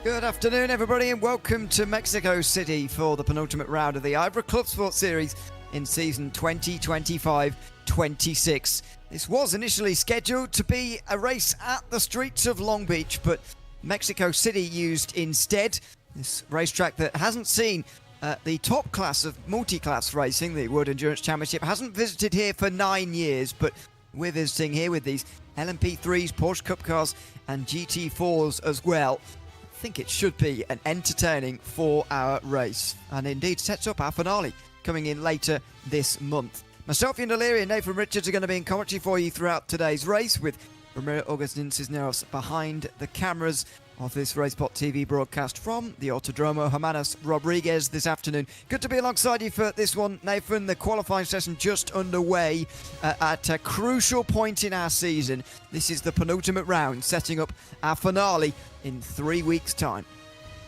Good afternoon, everybody, and welcome to Mexico City for the penultimate round of the IVRA Clubsport Series in season 2025-26. This was initially scheduled to be a race at the streets of Long Beach, but Mexico City used instead. This racetrack that hasn't seen the top class of multi-class racing, the World Endurance Championship, hasn't visited here for 9 years, but we're visiting here with these LMP3s, Porsche Cup cars, and GT4s as well. I think it should be an entertaining 4-hour race, and indeed sets up our finale coming in later this month. Myself, Ian O'Leary, and Nathan Richards are going to be in commentary for you throughout today's race, with Ramiro Augustin Cisneros behind the cameras of this RaceSpotTV broadcast from the Autodromo Hermanos Rodriguez this afternoon. Good to be alongside you for this one, Nathan. The qualifying session just underway at a crucial point in our season. This is the penultimate round, setting up our finale in 3 weeks' time.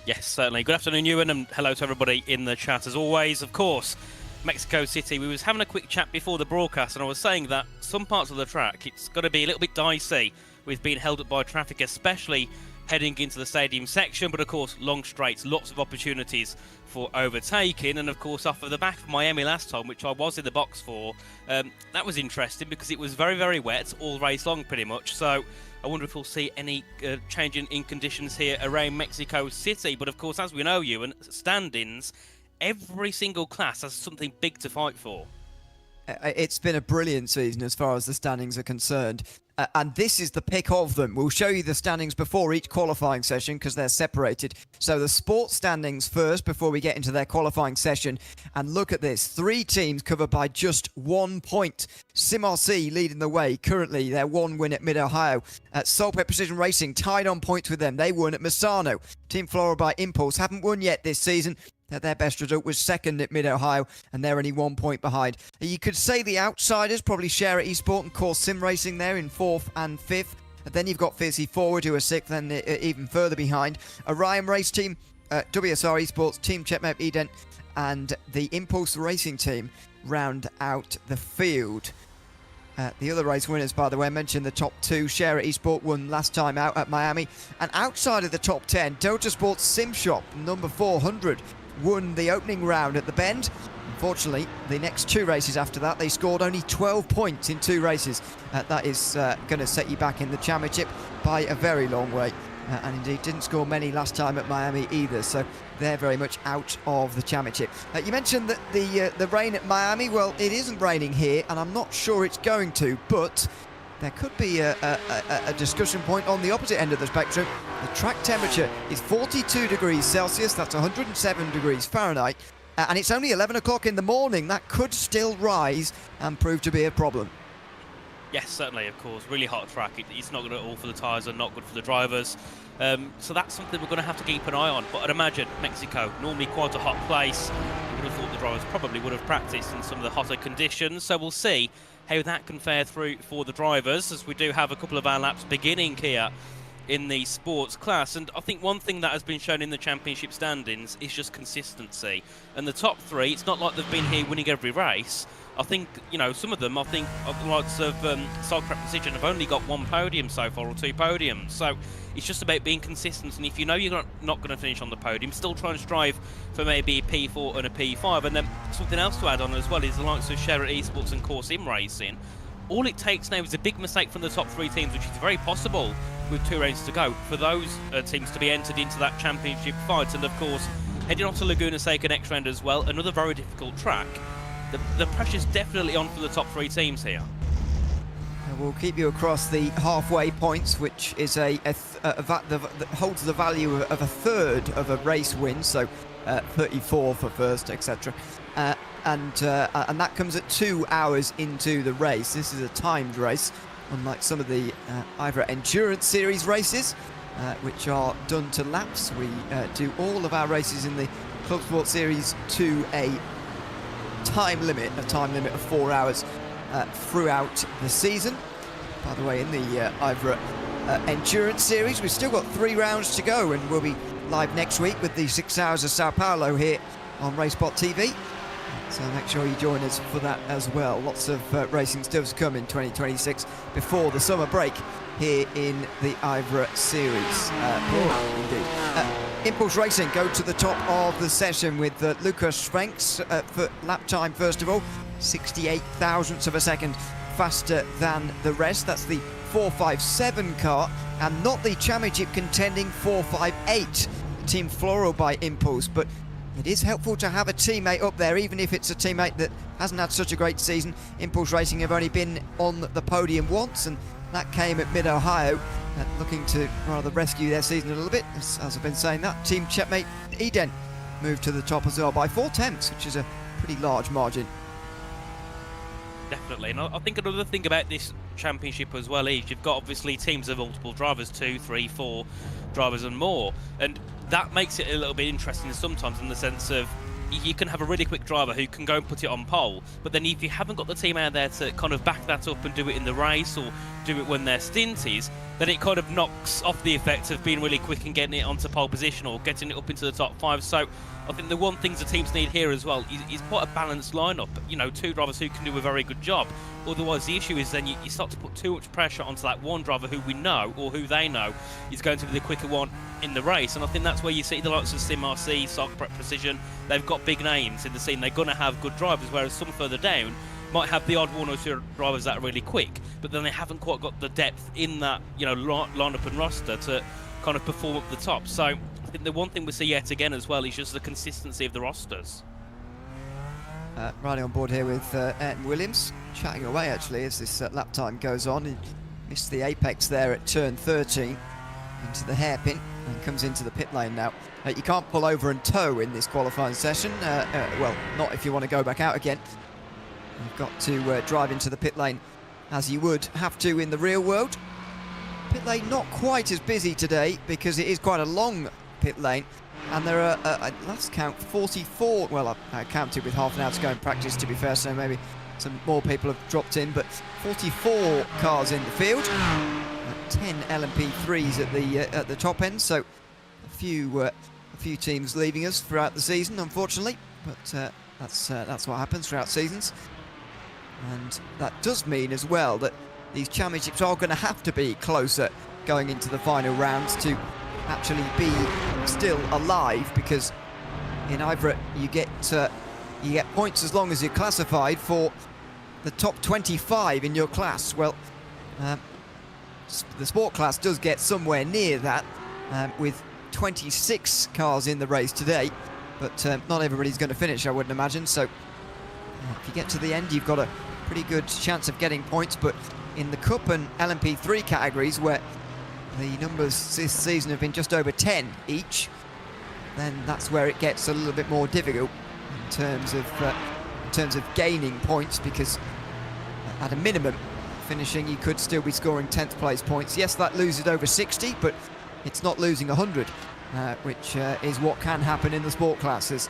Yes, certainly. Good afternoon, Ewan, and hello to everybody in the chat as always. Of course, Mexico City, we was having a quick chat before the broadcast, and I was saying that some parts of the track, it's got to be a little bit dicey with being held up by traffic, especially heading into the stadium section, but of course long straights, lots of opportunities for overtaking. And of course off of the back of Miami last time, which I was in the box for, that was interesting because it was very, very wet all race long pretty much. So I wonder if we'll see any change in conditions here around Mexico City. But of course, as we know, Ewan, standings, every single class has something big to fight for. It's been a brilliant season as far as the standings are concerned. And this is the pick of them. We'll show you the standings before each qualifying session because they're separated. So the sports standings first before we get into their qualifying session. And look at this. 3 teams covered by just 1 point. SimRC leading the way. Currently, their 1 win at Mid-Ohio. Solpet Precision Racing tied on points with them. They won at Misano. Team Flora by Impulse haven't won yet this season. Their best result was second at Mid-Ohio, and they're only 1 point behind. You could say the outsiders probably share at eSport and Core Sim Racing there in 4th and 5th. And then you've got Fiercely Forward, who are 6th, then even further behind. Orion Race Team, WSR Esports, Team Checkmap Edent, and the Impulse Racing Team round out the field. The other race winners, by the way, I mentioned the top 2. Share at eSport won last time out at Miami. And outside of the top 10, Delta Sports Sim Shop, number 400, won the opening round at the Bend. Unfortunately, the next 2 races after that, they scored only 12 points in 2 races. That is going to set you back in the championship by a very long way. And indeed didn't score many last time at Miami either, so they're very much out of the championship. You mentioned that the rain at Miami. Well, it isn't raining here, and I'm not sure it's going to, but there could be a discussion point on the opposite end of the spectrum. The track temperature is 42 degrees Celsius, that's 107 degrees Fahrenheit, and it's only 11 o'clock in the morning. That could still rise and prove to be a problem. Yes, certainly, of course. Really hot track. It's not good at all for the tyres and not good for the drivers. So that's something we're going to have to keep an eye on. But I'd imagine Mexico, normally quite a hot place. I would have thought the drivers probably would have practiced in some of the hotter conditions. So we'll see how that can fare through for the drivers, as we do have a couple of our laps beginning here in the sports class. And I think one thing that has been shown in the championship standings is just consistency. And the top 3, it's not like they've been here winning every race. I think, you know, some of them, I think, the likes of Cycrap Precision have only got 1 podium so far, or 2 podiums. So it's just about being consistent. And if you know you're not going to finish on the podium, still try and strive for maybe a P4 and a P5. And then something else to add on as well is the likes of Share at Esports and Core Sim Racing. All it takes now is a big mistake from the top 3 teams, which is very possible with 2 races to go, for those teams to be entered into that championship fight. And of course, heading on to Laguna Seca next round as well, another very difficult track. The pressure's definitely on for the top 3 teams here. We'll keep you across the halfway points, which is holds the value of a third of a race win, so 34 for first, etc. And that comes at 2 hours into the race. This is a timed race, unlike some of the IVRA Endurance Series races, which are done to laps. We do all of our races in the Clubsport Series to a time limit of 4 hours throughout the season. By the way, in the IVRA Endurance Series, we've still got 3 rounds to go, and we'll be live next week with the 6 hours of Sao Paulo here on RaceSpotTV. So make sure you join us for that as well. Lots of racing still to come in 2026 before the summer break here in the IVRA Series. Indeed. Impulse Racing go to the top of the session with Lucas Schwenks for lap time first of all, 68 thousandths of a second faster than the rest. That's the 457 car and not the championship contending 458 Team Floral by Impulse, but it is helpful to have a teammate up there, even if it's a teammate that hasn't had such a great season. Impulse Racing have only been on the podium once, and that came at Mid-Ohio, looking to rather rescue their season a little bit, as I've been saying that. Team checkmate Eden moved to the top as well by 4 tenths, which is a pretty large margin. Definitely, and I think another thing about this championship as well is you've got obviously teams of multiple drivers, 2, 3, 4 drivers and more, and that makes it a little bit interesting sometimes in the sense of you can have a really quick driver who can go and put it on pole, but then if you haven't got the team out there to kind of back that up and do it in the race or do it when their stint is, then it kind of knocks off the effect of being really quick and getting it onto pole position or getting it up into the top 5. So I think the one thing the teams need here as well is quite a balanced lineup. You know, 2 drivers who can do a very good job. Otherwise, the issue is then you start to put too much pressure onto that one driver who we know or who they know is going to be the quicker one in the race. And I think that's where you see the likes of Sim RC, Sark Prep Precision. They've got big names in the scene. They're going to have good drivers, whereas some further down might have the odd 1 or 2 drivers that are really quick, but then they haven't quite got the depth in that, you know, lineup and roster to kind of perform up the top. So I think the one thing we see yet again as well is just the consistency of the rosters. Riding on board here with Ayrton Williams, chatting away actually as this lap time goes on. He missed the apex there at turn 13 into the hairpin and comes into the pit lane now. You can't pull over and tow in this qualifying session, well, not if you want to go back out again. You've got to drive into the pit lane as you would have to in the real world. Pit lane not quite as busy today because it is quite a long pit lane, and there are, at last count, 44, well, I counted with half an hour to go in practice to be fair, so maybe some more people have dropped in, but 44 cars in the field, 10 LMP3s at the top end, so a few teams leaving us throughout the season, unfortunately, but that's what happens throughout seasons. And that does mean as well that these championships are going to have to be closer going into the final rounds to actually be still alive, because in IVRA you get points as long as you're classified for the top 25 in your class. Well, the sport class does get somewhere near that with 26 cars in the race today, but not everybody's going to finish, I wouldn't imagine. So if you get to the end, you've got a pretty good chance of getting points, but in the Cup and LMP3 categories, where the numbers this season have been just over 10 each, then that's where it gets a little bit more difficult in terms of gaining points, because at a minimum, finishing, you could still be scoring 10th place points. Yes, that loses over 60, but it's not losing 100, which is what can happen in the sport classes.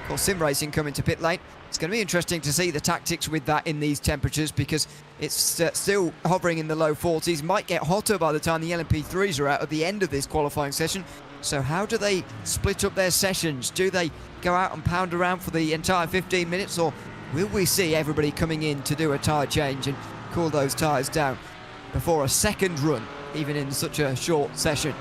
Of course, sim racing coming to pit lane. It's going to be interesting to see the tactics with that in these temperatures, because it's still hovering in the low 40s. Might get hotter by the time the LMP3s are out at the end of this qualifying session. So how do they split up their sessions? Do they go out and pound around for the entire 15 minutes, or will we see everybody coming in to do a tyre change and cool those tyres down before a second run, even in such a short session?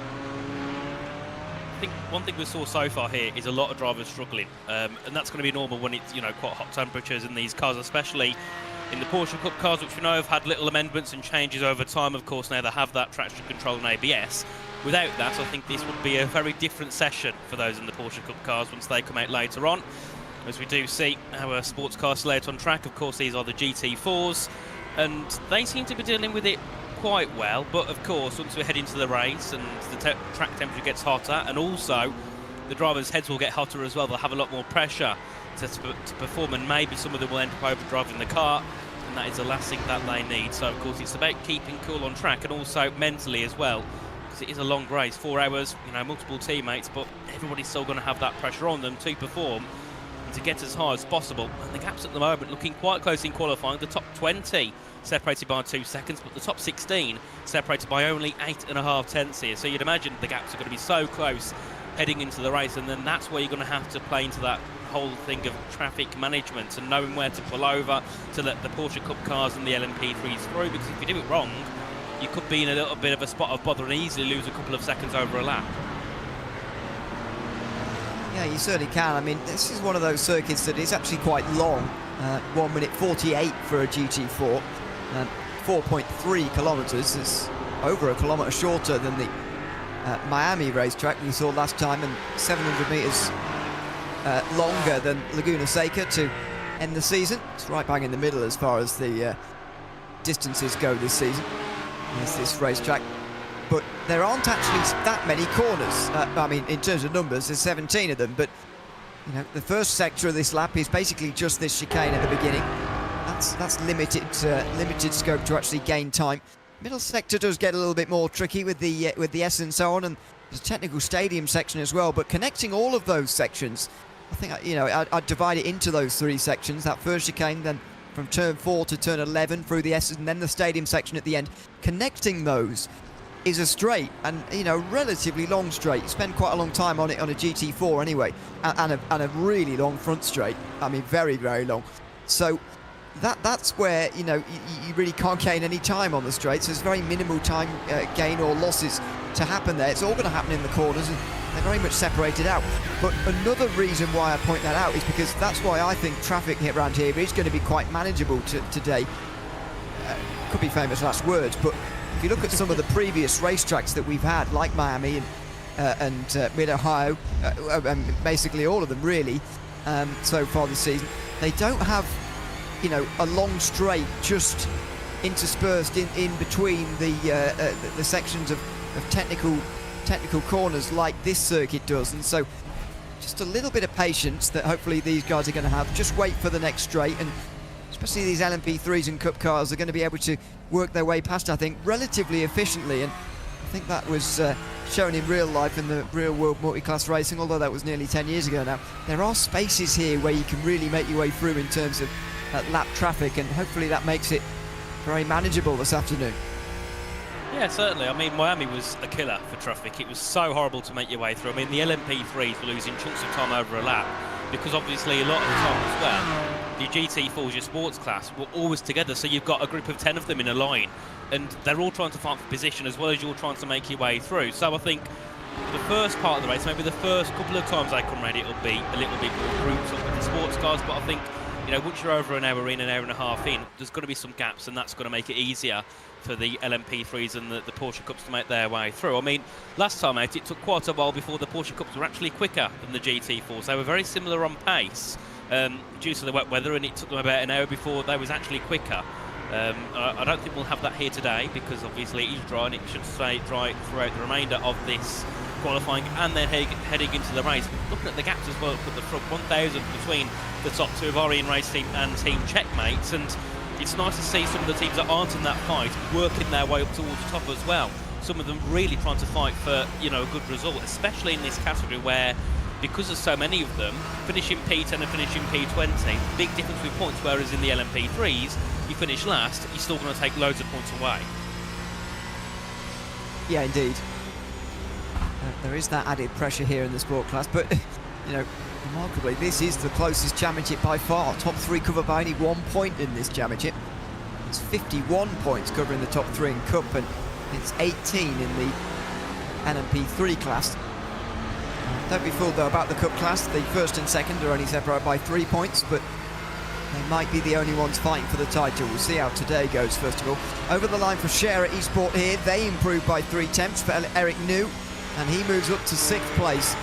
I think one thing we saw so far here is a lot of drivers struggling, and that's going to be normal when it's, you know, quite hot temperatures in these cars, especially in the Porsche Cup cars, which we know have had little amendments and changes over time. Of course, now they have that traction control and ABS. Without that, I think this would be a very different session for those in the Porsche Cup cars once they come out later on. As we do see our sports cars later on track, of course, these are the GT4s, and they seem to be dealing with it quite well. But of course, once we head into the race and the track temperature gets hotter, and also the drivers' heads will get hotter as well, they'll have a lot more pressure to perform, and maybe some of them will end up overdriving the car, and that is the last thing that they need. So of course, it's about keeping cool on track, and also mentally as well, because it is a long race, 4 hours, you know, multiple teammates, but everybody's still going to have that pressure on them to perform and to get as high as possible. And the gaps at the moment looking quite close in qualifying. The top 20 separated by 2 seconds, but the top 16 separated by only 8.5 tenths here. So you'd imagine the gaps are going to be so close heading into the race, and then that's where you're going to have to play into that whole thing of traffic management and knowing where to pull over to let the Porsche Cup cars and the LMP3s through, because if you do it wrong, you could be in a little bit of a spot of bother and easily lose a couple of seconds over a lap. Yeah, you certainly can. I mean, this is one of those circuits that is actually quite long. 1 minute 48 for a GT4. 4.3 kilometres. It's over a kilometre shorter than the Miami racetrack we saw last time, and 700 metres longer than Laguna Seca to end the season. It's right bang in the middle as far as the distances go this season. There's this racetrack. But there aren't actually that many corners. I mean, in terms of numbers, there's 17 of them. But, you know, the first sector of this lap is basically just this chicane at the beginning. That's limited scope to actually gain time. Middle sector does get a little bit more tricky with the S and so on, and there's a technical stadium section as well. But connecting all of those sections, I think, you know, I'd divide it into those 3 sections. That first chicane, then from turn 4 to turn 11 through the S, and then the stadium section at the end. Connecting those is a straight, and, you know, relatively long straight. You spend quite a long time on it on a GT4 anyway, and a really long front straight. I mean, very, very long. So that's where, you know, you really can't gain any time on the straights. There's very minimal time gain or losses to happen there. It's all going to happen in the corners, and they're very much separated out. But another reason why I point that out is because that's why I think traffic around here is going to be quite manageable today. Could be famous last words, but if you look at some of the previous racetracks that we've had, like Miami and Mid-Ohio, basically all of them really, so far this season, they don't have, you know, a long straight just interspersed in between the sections of technical corners like this circuit does. And so just a little bit of patience that hopefully these guys are going to have. Just wait for the next straight, and especially these LMP3s and Cup cars are going to be able to work their way past, I think, relatively efficiently. And I think that was shown in real life in the real world multi-class racing, although that was nearly 10 years ago now. There are spaces here where you can really make your way through in terms of lap traffic, and hopefully that makes it very manageable this afternoon. Yeah, certainly. I mean, Miami was a killer for traffic. It was so horrible to make your way through. I mean, the LMP3s were losing chunks of time over a lap because obviously a lot of the time as well, the GT4s, your sports class, were always together. So you've got a group of 10 of them in a line, and they're all trying to fight for position as well as you're trying to make your way through. So I think the first part of the race, maybe the first couple of times they come around, it'll be a little bit more grouped up with the sports cars. But I think, you know, once you're over an hour in, an hour and a half in, there's got to be some gaps, and that's going to make it easier for the LMP3s and the Porsche Cups to make their way through. I mean, last time out, it took quite a while before the Porsche Cups were actually quicker than the GT4s. They were very similar on pace due to the wet weather, and it took them about an hour before they was actually quicker. I don't think we'll have that here today, because obviously it is dry, and it should stay dry throughout the remainder of this qualifying and then heading into the race. Looking at the gaps as well, put the front 1,000 between the top 2 of Orion Race Team and Team Checkmates, and it's nice to see some of the teams that aren't in that fight working their way up towards the top as well. Some of them really trying to fight for, you know, a good result, especially in this category where, because there's so many of them, finishing P10 and finishing P20, big difference with points, whereas in the LMP3s, you finish last, you're still going to take loads of points away. Yeah, indeed. There is that added pressure here in the sport class, but, you know, remarkably, this is the closest championship by far. Top 3 covered by only 1 point in this championship. It's 51 points covering the top 3 in Cup, and it's 18 in the LMP3 class. Don't be fooled though about the Cup class. The first and second are only separated by 3 points, but they might be the only ones fighting for the title. We'll see how today goes first of all. Over the line for Share at Esport here. They improved by 3/10 for Eric New, and he moves up to 6th place.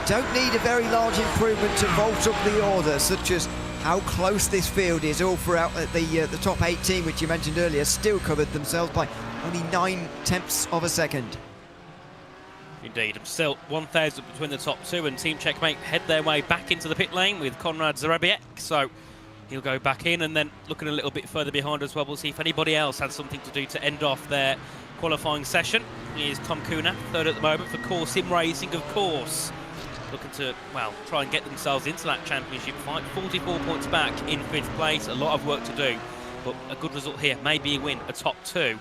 Don't need a very large improvement to vault up the order, such as how close this field is all throughout the top 18, which you mentioned earlier, still covered themselves by only 9/10 of a second. Indeed, still 1,000 between the top 2, and Team Checkmate head their way back into the pit lane with Konrad Zarabiec, so he'll go back in, and then looking a little bit further behind as well, we'll see if anybody else has something to do to end off their qualifying session. Here's Tom Kuna, 3rd at the moment for Core Sim Racing, of course. Looking to, well, try and get themselves into that championship fight. 44 points back in 5th place. A lot of work to do, but a good result here. Maybe a win, a top 2.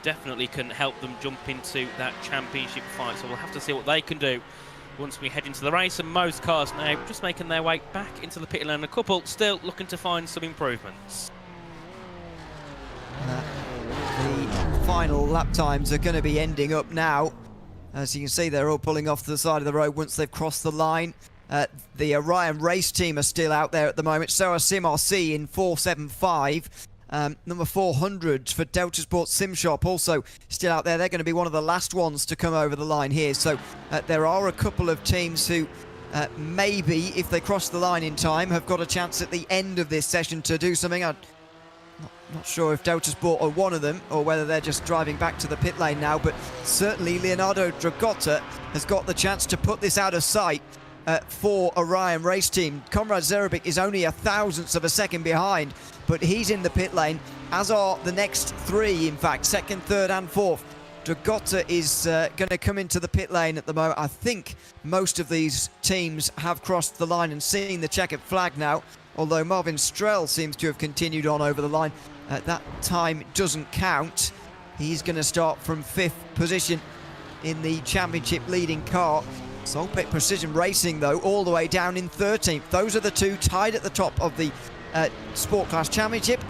Definitely can help them jump into that championship fight. So we'll have to see what they can do once we head into the race. And most cars now just making their way back into the pit lane. A couple still looking to find some improvements. The final lap times are going to be ending up now. As you can see, they're all pulling off to the side of the road once they've crossed the line. The Orion race team are still out there at the moment. So are Sim RC in 475. Number 400 for Delta Sport Sim Shop also still out there. They're going to be one of the last ones to come over the line here. So there are a couple of teams who maybe, if they cross the line in time, have got a chance at the end of this session to do something. I'm not sure if Delta Sport are one of them or whether they're just driving back to the pit lane now, but certainly Leonardo Dragotta has got the chance to put this out of sight for Orion race team. Konrad Zerebic is only a thousandth of a second behind, but he's in the pit lane, as are the next three, in fact, second, third and fourth. Dragotta is going to come into the pit lane at the moment. I think most of these teams have crossed the line and seen the checkered flag now, although Marvin Strell seems to have continued on over the line. That time doesn't count. He's going to start from 5th position in the championship leading car. Solpec Precision Racing, though, all the way down in 13th. Those are the two tied at the top of the Sport Class Championship,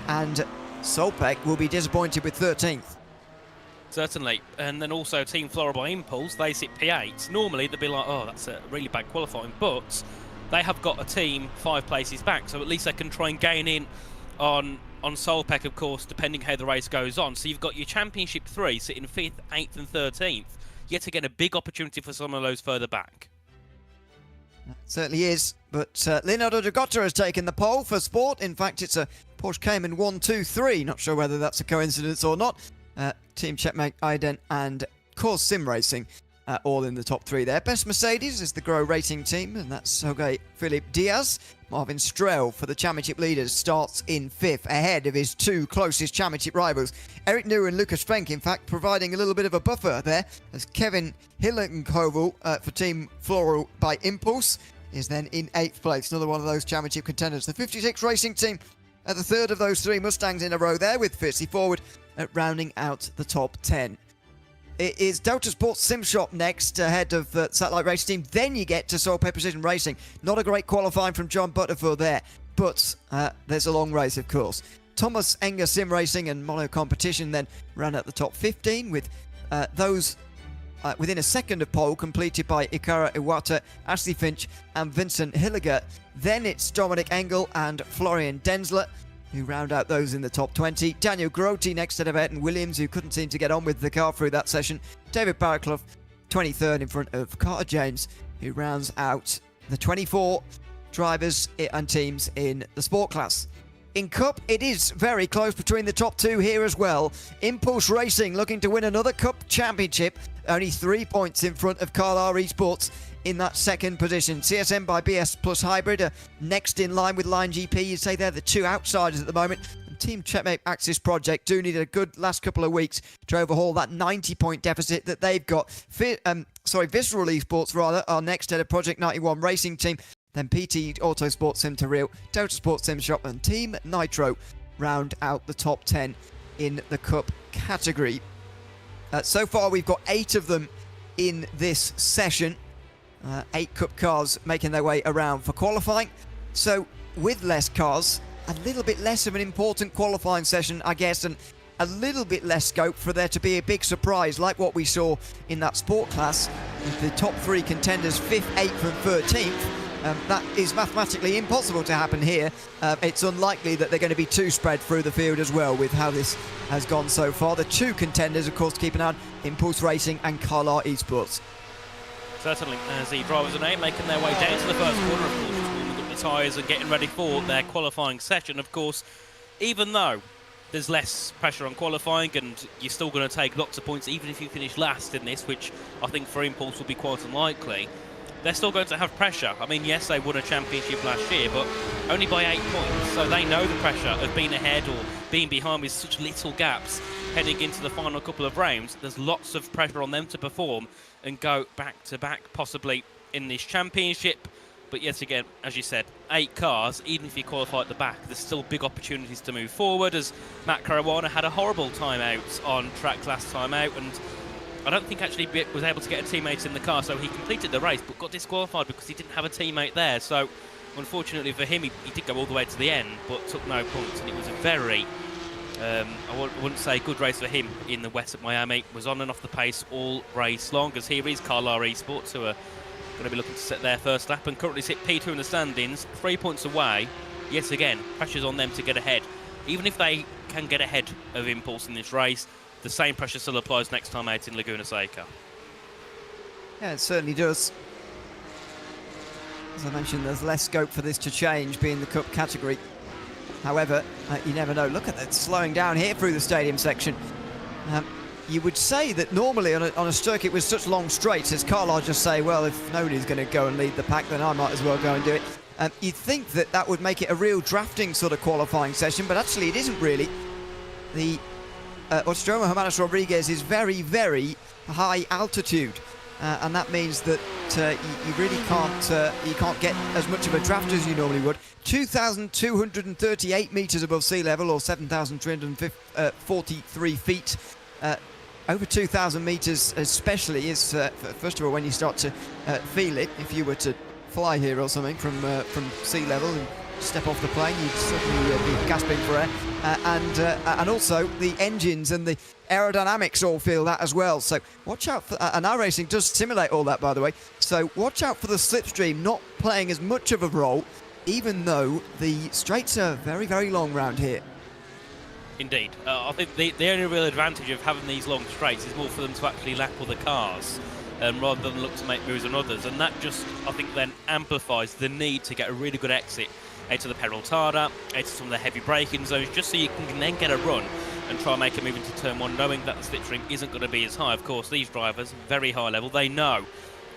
and Solpec will be disappointed with 13th. Certainly, and then also Team Flora by Impulse, they sit P8. Normally they'd be like, oh, that's a really bad qualifying, but they have got a team 5 places back, so at least they can try and gain in on Solpec, of course, depending how the race goes on. So you've got your Championship 3 sitting 5th, 8th and 13th. Yet again, a big opportunity for some of those further back. That certainly is, but Leonardo Dragotta has taken the pole for Sport. In fact, it's a Porsche Cayman 123. Not sure whether that's a coincidence or not. Team Checkmate, Ident and Course Sim Racing all in the top 3 there. Best Mercedes is the Grow Racing team, and that's Jorge Philip Diaz. Marvin Strell for the championship leaders starts in 5th, ahead of his 2 closest championship rivals. Eric New and Lucas Fenk, in fact, providing a little bit of a buffer there, as Kevin Hillenkovel for Team Floral by Impulse is then in 8th place, another one of those championship contenders. The 56 Racing team at the 3rd of those 3 Mustangs in a row there, with Fitzy Forward rounding out the top 10. It is Delta Sport Sim Shop next, ahead of Satellite Race Team. Then you get to Solpec Precision Racing. Not a great qualifying from John Butterfield there, but there's a long race, of course. Thomas Enger Sim Racing and Mono Competition then ran at the top 15, with those within a second of pole completed by Ikara Iwata, Ashley Finch and Vincent Hilliger. Then it's Dominic Engel and Florian Denzler who round out those in the top 20. Daniel Grote next to Everton Williams, who couldn't seem to get on with the car through that session. David Barraclough, 23rd in front of Carter James, who rounds out the 24 drivers and teams in the Sport Class. In Cup, it is very close between the top 2 here as well. Impulse Racing looking to win another Cup championship, only 3 points in front of Carlisle Esports in that second position. CSM by BS Plus Hybrid are next in line with Line GP. You'd say they're the 2 outsiders at the moment. And Team Checkmate Axis Project do need a good last couple of weeks to overhaul that 90-point deficit that they've got. Visceral Esports rather are next at a Project 91 racing team. Then PT Autosport Sim to Real, Delta Sport Sim Shop and Team Nitro round out the top 10 in the Cup category. So far we've got 8 of them in this session. 8 Cup cars making their way around for qualifying. So with less cars, a little bit less of an important qualifying session, I guess, and a little bit less scope for there to be a big surprise like what we saw in that Sport Class with the top 3 contenders 5th, 8th and 13th. That is mathematically impossible to happen here. It's unlikely that they're going to be too spread through the field as well with how this has gone so far. The 2 contenders, of course, to keep an eye on, Impulse Racing and Carlisle Esports. Certainly, as the drivers are now making their way down to the first corner, of course, warming up the tyres and getting ready for their qualifying session. Of course, even though there's less pressure on qualifying and you're still going to take lots of points, even if you finish last in this, which I think for Impulse will be quite unlikely, they're still going to have pressure. I mean, yes, they won a championship last year, but only by 8 points. So they know the pressure of being ahead or being behind with such little gaps heading into the final couple of rounds. There's lots of pressure on them to perform and go back-to-back, possibly in this championship. But yet again, as you said, 8 cars, even if you qualify at the back, there's still big opportunities to move forward, as Matt Caruana had a horrible time out on track last time out, and I don't think actually was able to get a teammate in the car, so he completed the race but got disqualified because he didn't have a teammate there. So unfortunately for him, he did go all the way to the end but took no points, and it was a very, I wouldn't say good race for him in the west at Miami. Was on and off the pace all race long, as here is Carlisle Esports, who are going to be looking to set their first lap and currently sit P2 in the standings, 3 points away. Yet again, pressure's on them to get ahead. Even if they can get ahead of Impulse in this race, the same pressure still applies next time out in Laguna Seca. Yeah, it certainly does. As I mentioned, there's less scope for this to change, being the Cup category. However, you never know. Look at that, slowing down here through the stadium section. You would say that normally on a circuit with such long straights, as Carl just say, well, if nobody's going to go and lead the pack, then I might as well go and do it. You'd think that that would make it a real drafting sort of qualifying session, but actually it isn't really. The Ostromo Hermanos Rodriguez is very, very high altitude, and that means that you really can't get as much of a draft as you normally would. 2,238 metres above sea level, or 7,343 feet. Over 2,000 metres especially is, first of all, when you start to feel it. If you were to fly here or something from sea level and step off the plane, you'd certainly be gasping for air. And also the engines and the aerodynamics all feel that as well. So watch out for, and our racing does simulate all that, by the way. So watch out for the slipstream not playing as much of a role, even though the straights are very, very long round here. Indeed. I think the only real advantage of having these long straights is more for them to actually lap other cars rather than look to make moves on others. And that just, I think, then amplifies the need to get a really good exit out of the Peraltada, out of some of the heavy braking zones, just so you can then get a run and try and make a move into turn one, knowing that the slipstream isn't going to be as high. Of course, these drivers, very high level, they know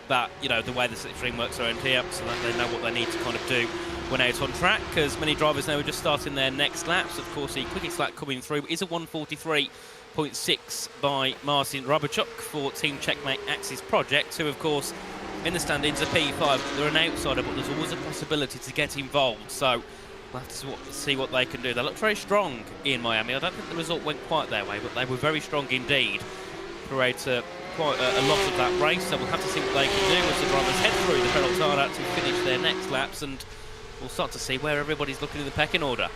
that, you know, the way the slipstream works around here, so that they know what they need to kind of do when out on track, because many drivers now are just starting their next laps. Of course, the quickest lap coming through is a 1:43.6 by Martin Robachuk for Team Checkmate Axis Project, who, of course, in the standings are P5. They're an outsider, but there's always a possibility to get involved, so we'll have to see what they can do. They look very strong in Miami. I don't think the result went quite their way, but they were very strong indeed throughout quite a lot of that race, so we'll have to see what they can do as the drivers head through the Peraltada to finish their next laps, and we'll start to see where everybody's looking in the pecking order.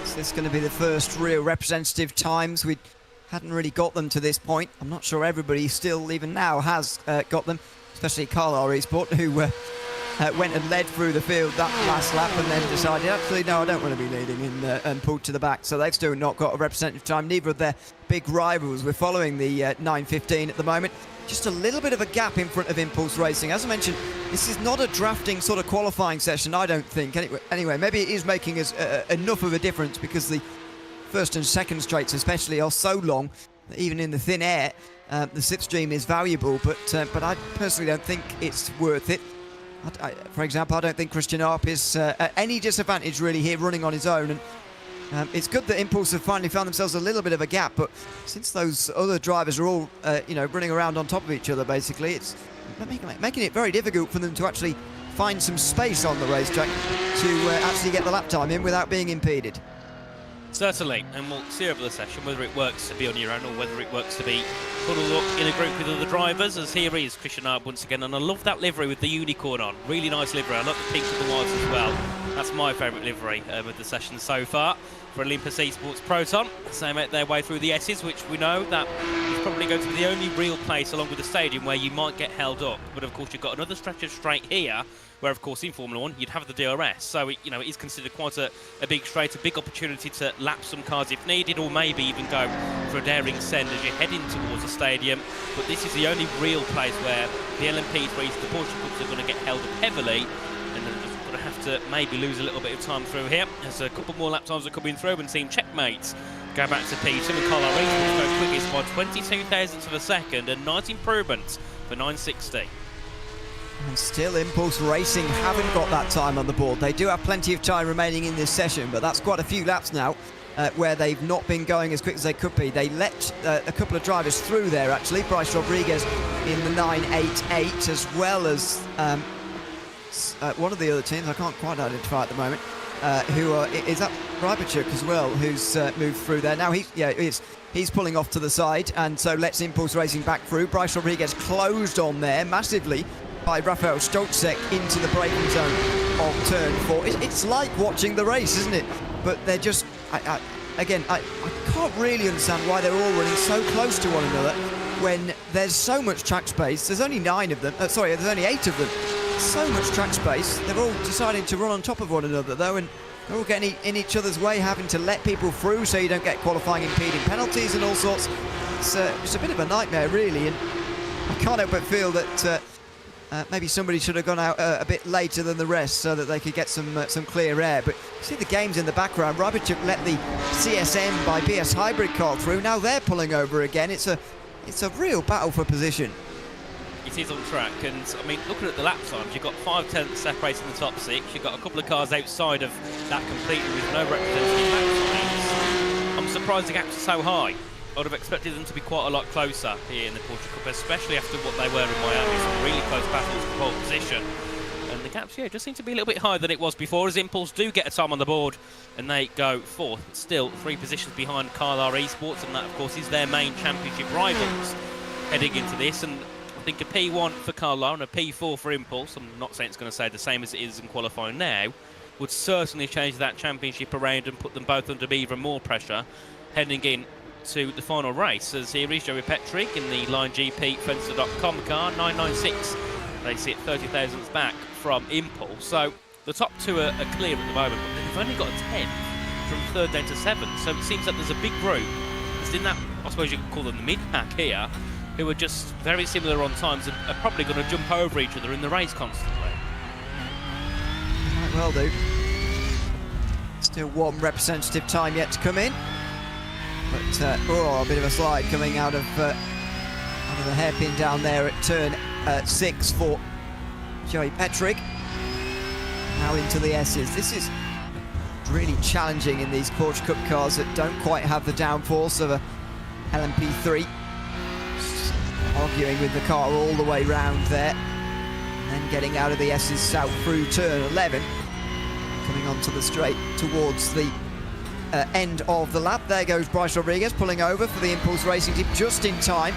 Is this going to be the first real representative times? We hadn't really got them to this point. I'm not sure everybody still, even now, has got them, especially Carl RaceSport, who went and led through the field that last lap and then decided, actually, no, I don't want to be leading and pulled to the back. So they've still not got a representative time. Neither of their big rivals. We're following the 9:15 at the moment. Just a little bit of a gap in front of Impulse Racing. As I mentioned, this is not a drafting sort of qualifying session, I don't think. Anyway, maybe it is making us enough of a difference, because the first and second straights especially are so long that even in the thin air, the slipstream is valuable, but I personally don't think it's worth it. For example, I don't think Christian Arp is at any disadvantage really here running on his own, and it's good that Impulse have finally found themselves a little bit of a gap, but since those other drivers are all running around on top of each other, basically, it's making it very difficult for them to actually find some space on the racetrack to actually get the lap time in without being impeded. Certainly, and we'll see over the session whether it works to be on your own or whether it works to be huddled up in a group with other drivers, as here is Christian Arp once again, and I love that livery with the unicorn on. Really nice livery. I love the pink and the white as well. That's my favourite livery of the session so far for Olympus Esports Proton. They make their way through the S's, which we know that is probably going to be the only real place along with the stadium where you might get held up. But of course you've got another stretch of straight here, where of course in Formula 1 you'd have the DRS. So it is considered quite a big straight, a big opportunity to lap some cars if needed, or maybe even go for a daring send as you're heading towards the stadium. But this is the only real place where the LMP3s, the Porsche Cups, are going to get held up heavily, and then just going to have to maybe lose a little bit of time through here. There's a couple more lap times are coming through, and Team Checkmates go back to P2, and Carl RaceSport go quickest by 22 thousandths of a second, and nice improvements for 960. And still Impulse Racing haven't got that time on the board. They do have plenty of time remaining in this session, but that's quite a few laps now where they've not been going as quick as they could be. They let a couple of drivers through there, actually. Bryce Rodriguez in the 988, as well as one of the other teams I can't quite identify at the moment, is that Rybachuk as well, who's moved through there. Now he's pulling off to the side, and so lets Impulse Racing back through. Bryce Rodriguez closed on there massively by Rafael Stolzek into the braking zone of turn 4. It's like watching the race, isn't it? But they're just, I can't really understand why they're all running so close to one another. when there's so much track space. There's only 9 of them. Sorry, there's only 8 of them. So much track space. They're all deciding to run on top of one another, though, and they're all getting in each other's way, having to let people through so you don't get qualifying impeding penalties and all sorts. It's a bit of a nightmare, really, and I can't help but feel that maybe somebody should have gone out a bit later than the rest so that they could get some clear air. But you see the games in the background. Rybichuk let the CSM by BS Hybrid car through. Now they're pulling over again. It's a real battle for position. It is on track, and I mean, looking at the lap times, you've got 5 tenths separating the top 6. You've got a couple of cars outside of that completely with no representative lap times. I'm surprised the gaps are so high. I would have expected them to be quite a lot closer here in the Porsche Cup, especially after what they were in Miami. Some really close battles for pole position. And the gaps, yeah, just seem to be a little bit higher than it was before, as Impulse do get a time on the board, and they go 4th. Still 3 positions behind Carlisle Esports, and that, of course, is their main championship rivals heading into this. And I think a P1 for Carlisle and a P4 for Impulse, I'm not saying it's going to stay the same as it is in qualifying now, would certainly change that championship around and put them both under even more pressure heading in to the final race. As here is Joey Petrick in the Line GP Fencer.com car, 996. They sit 30 thousandths back from Impulse. So the top 2 are clear at the moment, but they've only got a 10 from 3rd down to 7th. So it seems that there's a big group that's in that, I suppose you could call them the mid-pack here, who are just very similar on times and are probably going to jump over each other in the race constantly. Might well do. Still one representative time yet to come in. But, a bit of a slide coming out of the hairpin down there at turn 6 for Joey Petrick. Now into the S's. This is really challenging in these Porsche Cup cars that don't quite have the downforce of a LMP3. Arguing with the car all the way round there. And then getting out of the S's south through turn 11. Coming onto the straight towards the end of the lap. There goes Bryce Rodriguez pulling over for the Impulse Racing team just in time.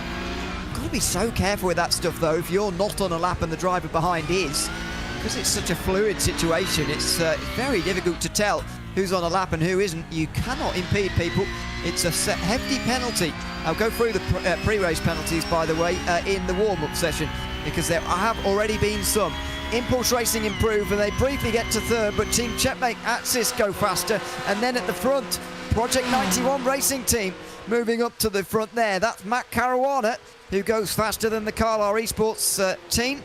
Got to be so careful with that stuff though if you're not on a lap and the driver behind is, because it's such a fluid situation. It's very difficult to tell who's on a lap and who isn't. You cannot impede people. It's a hefty penalty. I'll go through the pre-race penalties, by the way, in the warm-up session, because there have already been some. Impulse Racing improve and they briefly get to 3rd, but Team Checkmate at Cis go faster. And then at the front, Project 91 Racing Team moving up to the front there. That's Matt Caruana, who goes faster than the Carlisle Esports team,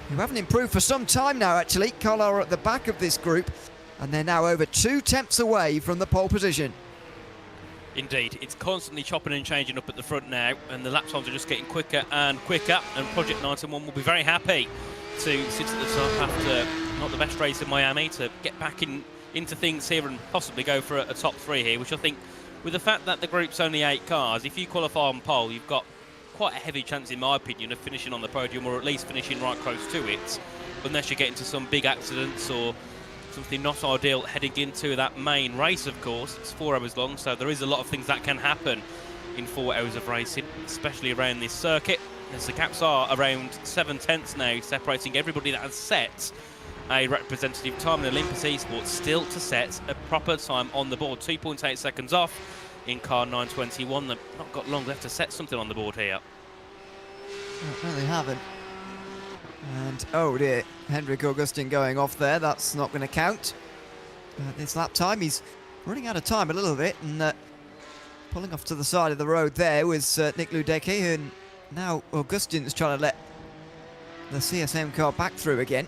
who haven't improved for some time now, actually. Carlisle are at the back of this group, and they're now over 2 tenths away from the pole position. Indeed, it's constantly chopping and changing up at the front now, and the lap times are just getting quicker and quicker, and Project 91 will be very happy to sit at the top after not the best race in Miami, to get back into things here and possibly go for a top 3 here, which I think, with the fact that the group's only 8 cars, if you qualify on pole, you've got quite a heavy chance, in my opinion, of finishing on the podium, or at least finishing right close to it, unless you get into some big accidents or something not ideal heading into that main race. Of course, it's 4 hours long, so there is a lot of things that can happen in 4 hours of racing, especially around this circuit, as the gaps are around 7 tenths now, separating everybody that has set a representative time. And Olympus Esports still to set a proper time on the board, 2.8 seconds off in car 921. They've not got long left to set something on the board here. No, they haven't. And oh dear, Henrik Augustin going off there. That's not going to count. This lap time, he's running out of time a little bit, and pulling off to the side of the road there was Nick Ludecki, and now Augustin's trying to let the CSM car back through again.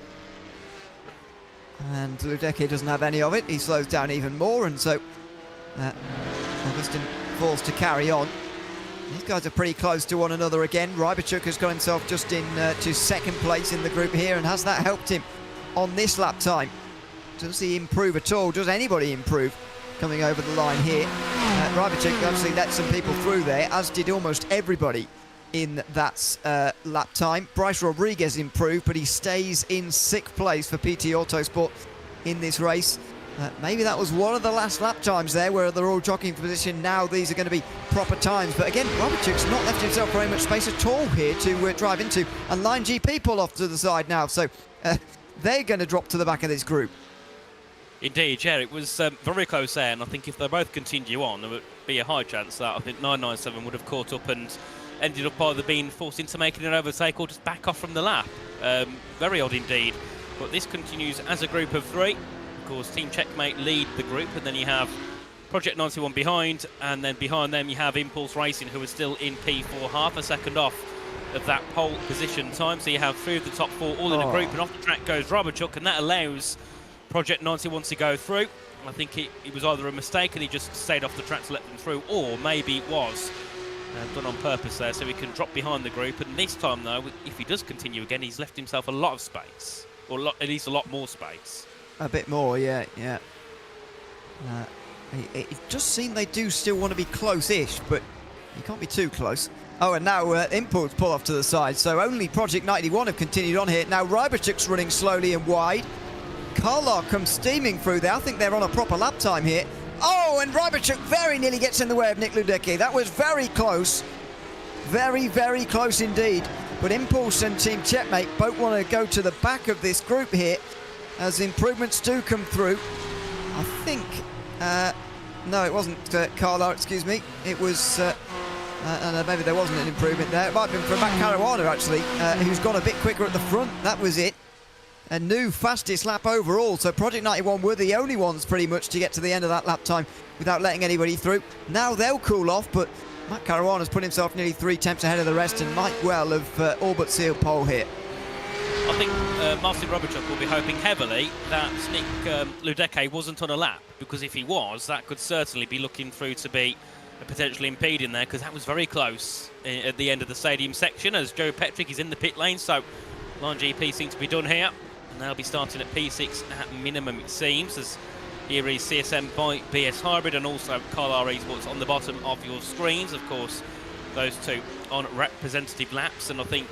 And Ludecki doesn't have any of it. He slows down even more, and so Augustin falls to carry on. These guys are pretty close to one another again. Rybichuk has got himself just in to 2nd place in the group here, and has that helped him on this lap time? Does he improve at all? Does anybody improve coming over the line here? Rybichuk actually let some people through there, as did almost everybody in that lap time. Bryce Rodriguez improved, but he stays in 6th place for PT Autosport in this race. Maybe that was one of the last lap times there where they're all jockeying for position. Now these are going to be proper times. But again, Robichuk's not left himself very much space at all here to drive into. And Line GP pull off to the side now. So they're going to drop to the back of this group. Indeed, yeah, it was very close there. And I think if they both continue on, there would be a high chance that I think 997 would have caught up and ended up either being forced into making an overtake or just back off from the lap. Very odd indeed. But this continues as a group of 3. Of course, Team Checkmate lead the group, and then you have Project 91 behind, and then behind them you have Impulse Racing, who are still in P4, half a second off of that pole position time. So you have 3 of the top 4 all in a group, and off the track goes Roberchuk, and that allows Project 91 to go through. I think it was either a mistake and he just stayed off the track to let them through, or maybe it was done on purpose there, so he can drop behind the group. And this time, though, if he does continue again, he's left himself a lot of space, or at least a lot more space. A bit more, yeah. It does seem they do still want to be close-ish, but you can't be too close. Oh, and now Impulse pull off to the side, so only Project 91 have continued on here. Now Ryberchuk's running slowly and wide. Carlar comes steaming through there. I think they're on a proper lap time here. Oh, and Ryberchuk very nearly gets in the way of Nick Ludecki. That was very close. Very, very close indeed. But Impulse and Team Checkmate both want to go to the back of this group here as improvements do come through. I think... no, it wasn't Carlar, excuse me. It was... maybe there wasn't an improvement there. It might have been from Matt Caruana, actually, who's gone a bit quicker at the front. That was it. A new fastest lap overall, so Project 91 were the only ones pretty much to get to the end of that lap time without letting anybody through. Now they'll cool off, but Matt Caruana's put himself nearly 3 tenths ahead of the rest and might well have all but sealed pole here. I think Marcin Roberchuk will be hoping heavily that Nick Ludecki wasn't on a lap, because if he was, that could certainly be looking through to be potentially impeding there, because that was very close at the end of the stadium section as Joe Petrick is in the pit lane. So Line GP seems to be done here, and they'll be starting at P6 at minimum, it seems, as here is CSM by BS Hybrid and also Carlar Esports on the bottom of your screens. Of course, those two on representative laps, and I think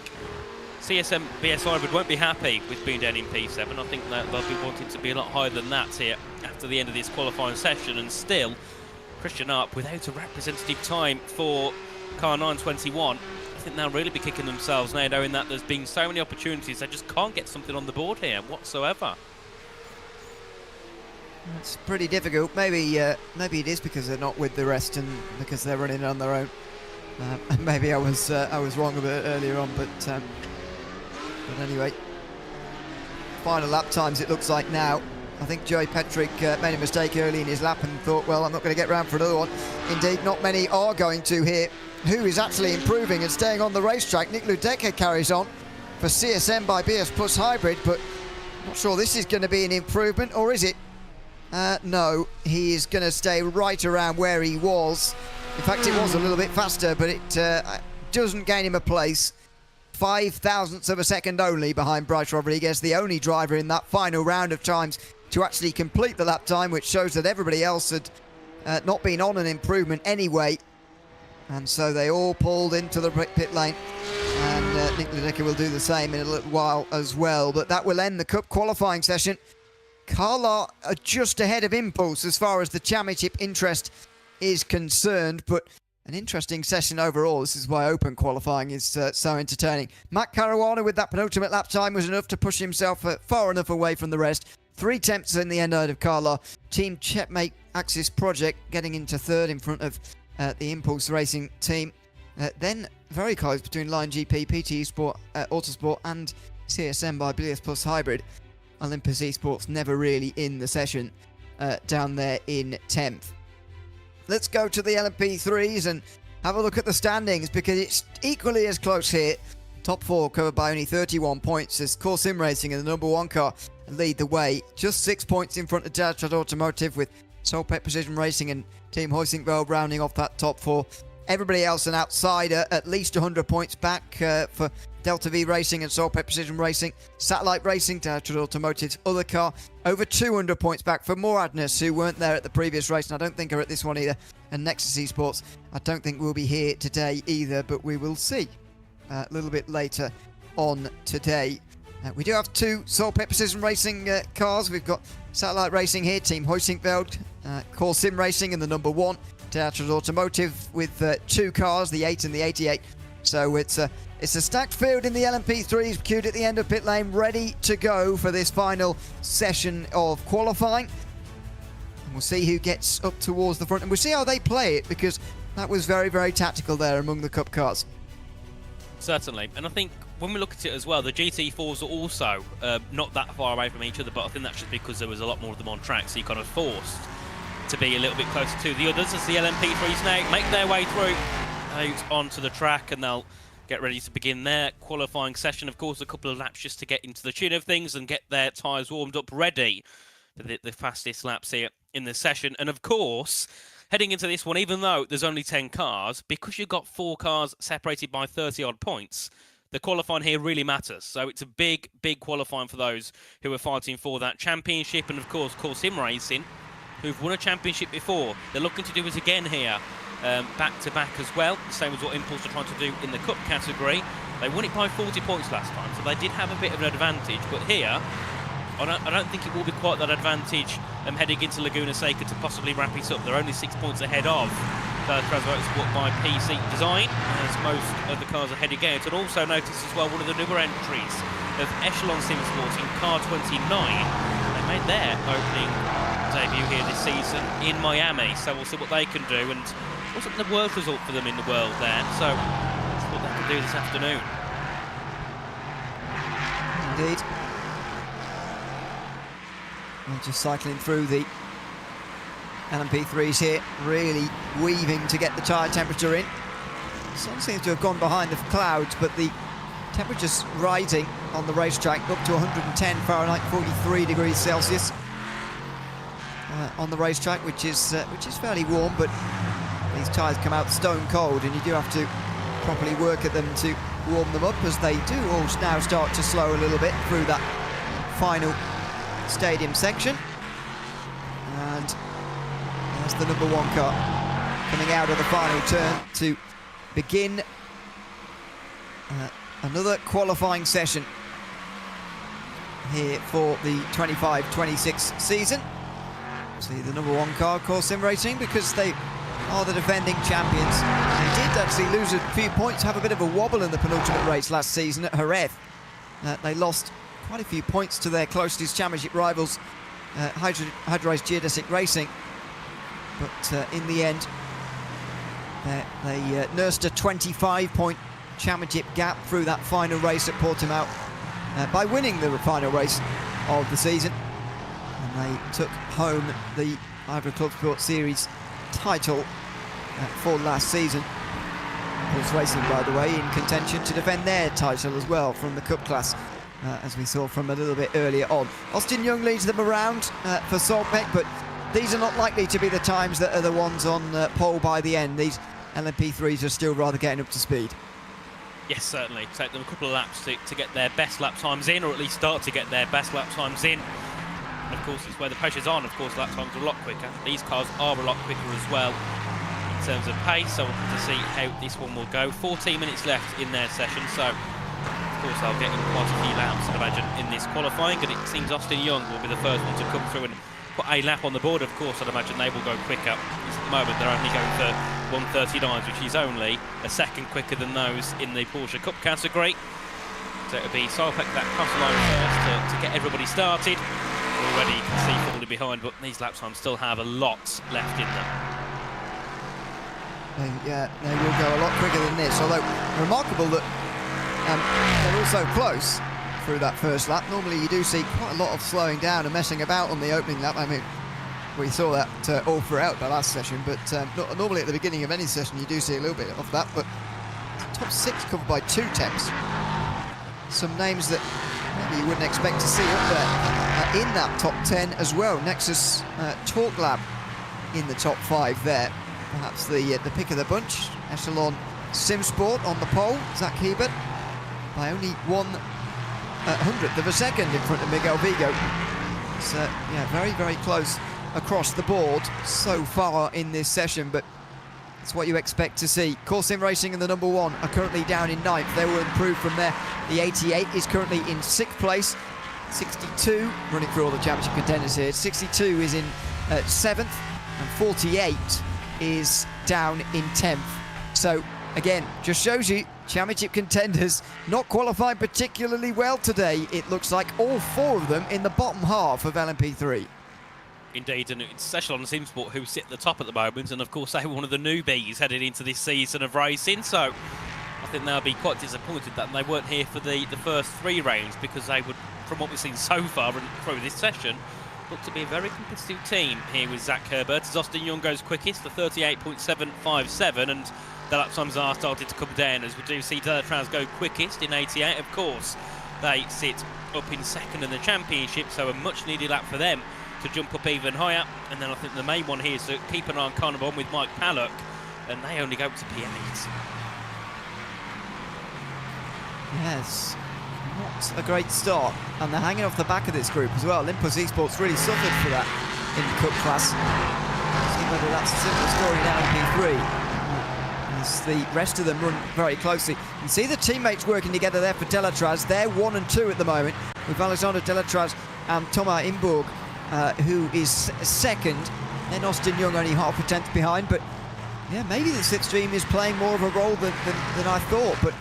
CSM BS Hybrid won't be happy with being down in P7. I think that they'll be wanting to be a lot higher than that here after the end of this qualifying session, and still Christian Arp without a representative time for car 921. I think they'll really be kicking themselves now, knowing that there's been so many opportunities, they just can't get something on the board here whatsoever. It's pretty difficult. Maybe it is because they're not with the rest and because they're running on their own. Maybe I was wrong a bit earlier on, but anyway, final lap times it looks like now. I think Joey Petrick made a mistake early in his lap and thought, well, I'm not going to get round for another one. Indeed, not many are going to here. Who is actually improving and staying on the racetrack? Nick Ludecki carries on for CSM by BS Plus Hybrid, but not sure this is going to be an improvement, or is it? No, he is going to stay right around where he was. In fact, it was a little bit faster, but it doesn't gain him a place. 5 thousandths of a second only behind Bryce Rodriguez, the only driver in that final round of times to actually complete the lap time, which shows that everybody else had not been on an improvement anyway. And so they all pulled into the pit lane. And Nick Ludecki will do the same in a little while as well. But that will end the Cup qualifying session. Carlar are just ahead of Impulse as far as the championship interest is concerned, but an interesting session overall. This is why open qualifying is so entertaining. Matt Caruana with that penultimate lap time was enough to push himself far enough away from the rest. 3 tenths in the end out of Carlar. Team Checkmate Axis Project getting into third in front of the Impulse Racing team. Then very close between Line GP, PT Sport, Autosport and CSM by BS Plus Hybrid. Olympus Esports never really in the session down there in 10th. Let's go to the LMP3s and have a look at the standings, because it's equally as close here. Top 4 covered by only 31 points as Core Sim Racing and the number 1 car lead the way. Just 6 points in front of Delta Automotive, with Solpec Precision Racing and Team Hoisingveld rounding off that top 4. Everybody else an outsider, at least 100 points back for Delta V Racing and Solpec Precision Racing. Satellite Racing, Delta Automotive's other car, over 200 points back for Moradness, who weren't there at the previous race, and I don't think are at this one either. And Nexus Esports, I don't think will be here today either, but we will see a little bit later on today. We do have 2 Solpec Precision Racing cars. We've got Satellite Racing here, Team Hoisingveld, Core Sim Racing and the number 1. Teatras Automotive with 2 cars, the 8 and the 88. So it's a stacked field in the LMP3s, queued at the end of pit lane, ready to go for this final session of qualifying. And we'll see who gets up towards the front, and we'll see how they play it, because that was very, very tactical there among the Cup cars. Certainly, and I think when we look at it as well, the GT4s are also not that far away from each other, but I think that's just because there was a lot more of them on track, so you're kind of forced to be a little bit closer to the others as the LMP3s now make their way through out onto the track, and they'll get ready to begin their qualifying session. Of course, a couple of laps just to get into the tune of things and get their tyres warmed up ready for the fastest laps here in the session. And of course, heading into this one, even though there's only 10 cars, because you've got 4 cars separated by 30-odd points, the qualifying here really matters. So it's a big, big qualifying for those who are fighting for that championship. And of course, Sim Racing, who've won a championship before, they're looking to do it again here, back-to-back as well, same as what Impulse are trying to do in the Cup category. They won it by 40 points last time, so they did have a bit of an advantage. But here, I don't think it will be quite that advantage heading into Laguna Seca to possibly wrap it up. They're only 6 points ahead of Motorsport by PC Design, as most of the cars are heading out. And also notice as well one of the newer entries of Echelon Sim Sports in car 29. They made their opening debut here this season in Miami, so we'll see what they can do. And it wasn't the worst result for them in the world there, so that's what they can do this afternoon. Indeed. We're just cycling through the LMP3s here, really weaving to get the tyre temperature in. The sun seems to have gone behind the clouds, but the temperature's rising on the racetrack up to 110 Fahrenheit, 43 degrees Celsius on the racetrack, which is fairly warm, but these tyres come out stone cold, and you do have to properly work at them to warm them up, as they do all now start to slow a little bit through that final stadium section. And there's the number 1 car coming out of the final turn to begin another qualifying session here for the 25-26 season. See the number 1 car, of course, Sim Racing, because they are the defending champions. They did actually lose a few points, have a bit of a wobble in the penultimate race last season at Jerez. They lost quite a few points to their closest championship rivals, Hydrace Geodesic Racing. But in the end, they nursed a 25-point championship gap through that final race at Portimao by winning the final race of the season. And they took home the IVRA Clubsport Series title for last season. Impulse Racing, by the way, in contention to defend their title as well from the Cup class, as we saw from a little bit earlier on. Austin Young leads them around for Saltbeck, but these are not likely to be the times that are the ones on pole by the end. These LMP3s are still rather getting up to speed. Yes, certainly. Take them a couple of laps to get their best lap times in, or at least start to get their best lap times in. And of course, it's where the pressure's on. Of course, lap times are a lot quicker. These cars are a lot quicker as well in terms of pace, so we'll have to see how this one will go. 14 minutes left in their session, so of course I'll get in quite a few laps, I'd imagine, in this qualifying, and it seems Austin Young will be the first one to come through and put a lap on the board. Of course, I'd imagine they will go quicker. At the moment, they're only going for 1:39s, which is only a second quicker than those in the Porsche Cup category. So it'll be Salpek that cross the line first to get everybody started. Already you can see falling behind, but these lap times still have a lot left in them. Yeah, they will go a lot quicker than this, although remarkable that they're also close through that first lap. Normally you do see quite a lot of slowing down and messing about on the opening lap. I mean, we saw that all throughout the last session, but normally at the beginning of any session you do see a little bit of that, but top 6 covered by 2 temps. Some names that maybe you wouldn't expect to see up there in that top 10 as well. Nexus Talk Lab in the top 5 there. Perhaps the pick of the bunch. Echelon Sim Sport on the pole, Zach Hebert, by only 1/100th of a second in front of Miguel Vigo. So yeah, very, very close across the board so far in this session, but it's what you expect to see. Sim Racing and the number 1 are currently down in 9th. They will improve from there. The 88 is currently in 6th place. 62, running through all the championship contenders here, 62 is in 7th, and 48 is down in 10th. So again, just shows you championship contenders not qualifying particularly well today. It looks like all 4 of them in the bottom half of LMP3. Indeed, and it's Echelon Sim Sport who sit at the top at the moment, and of course they're one of the newbies headed into this season of racing, so I think they'll be quite disappointed that they weren't here for the first 3 rounds, because they would, from what we've seen so far and through this session, look to be a very competitive team here with Zach Herbert. As Austin Young goes quickest, the 38.757, and the lap times are starting to come down as we do see Delatraz go quickest in 88. Of course, they sit up in second in the championship, so a much needed lap for them to jump up even higher. And then I think the main one here is to keep an eye on Carnarvon with Mike Pallock, and they only go up to P8. Yes, not a great start, and they're hanging off the back of this group as well. Olympus Esports really suffered for that in the Cup class. See whether that's a similar story now in P3. As the rest of them run very closely. And see the teammates working together there for Delatraz. They're 1 and 2 at the moment, with Alexander Delatraz and Thomas Imburg, who is second. Then Austin Young only half a tenth behind, but yeah, maybe the slipstream is playing more of a role than I thought. But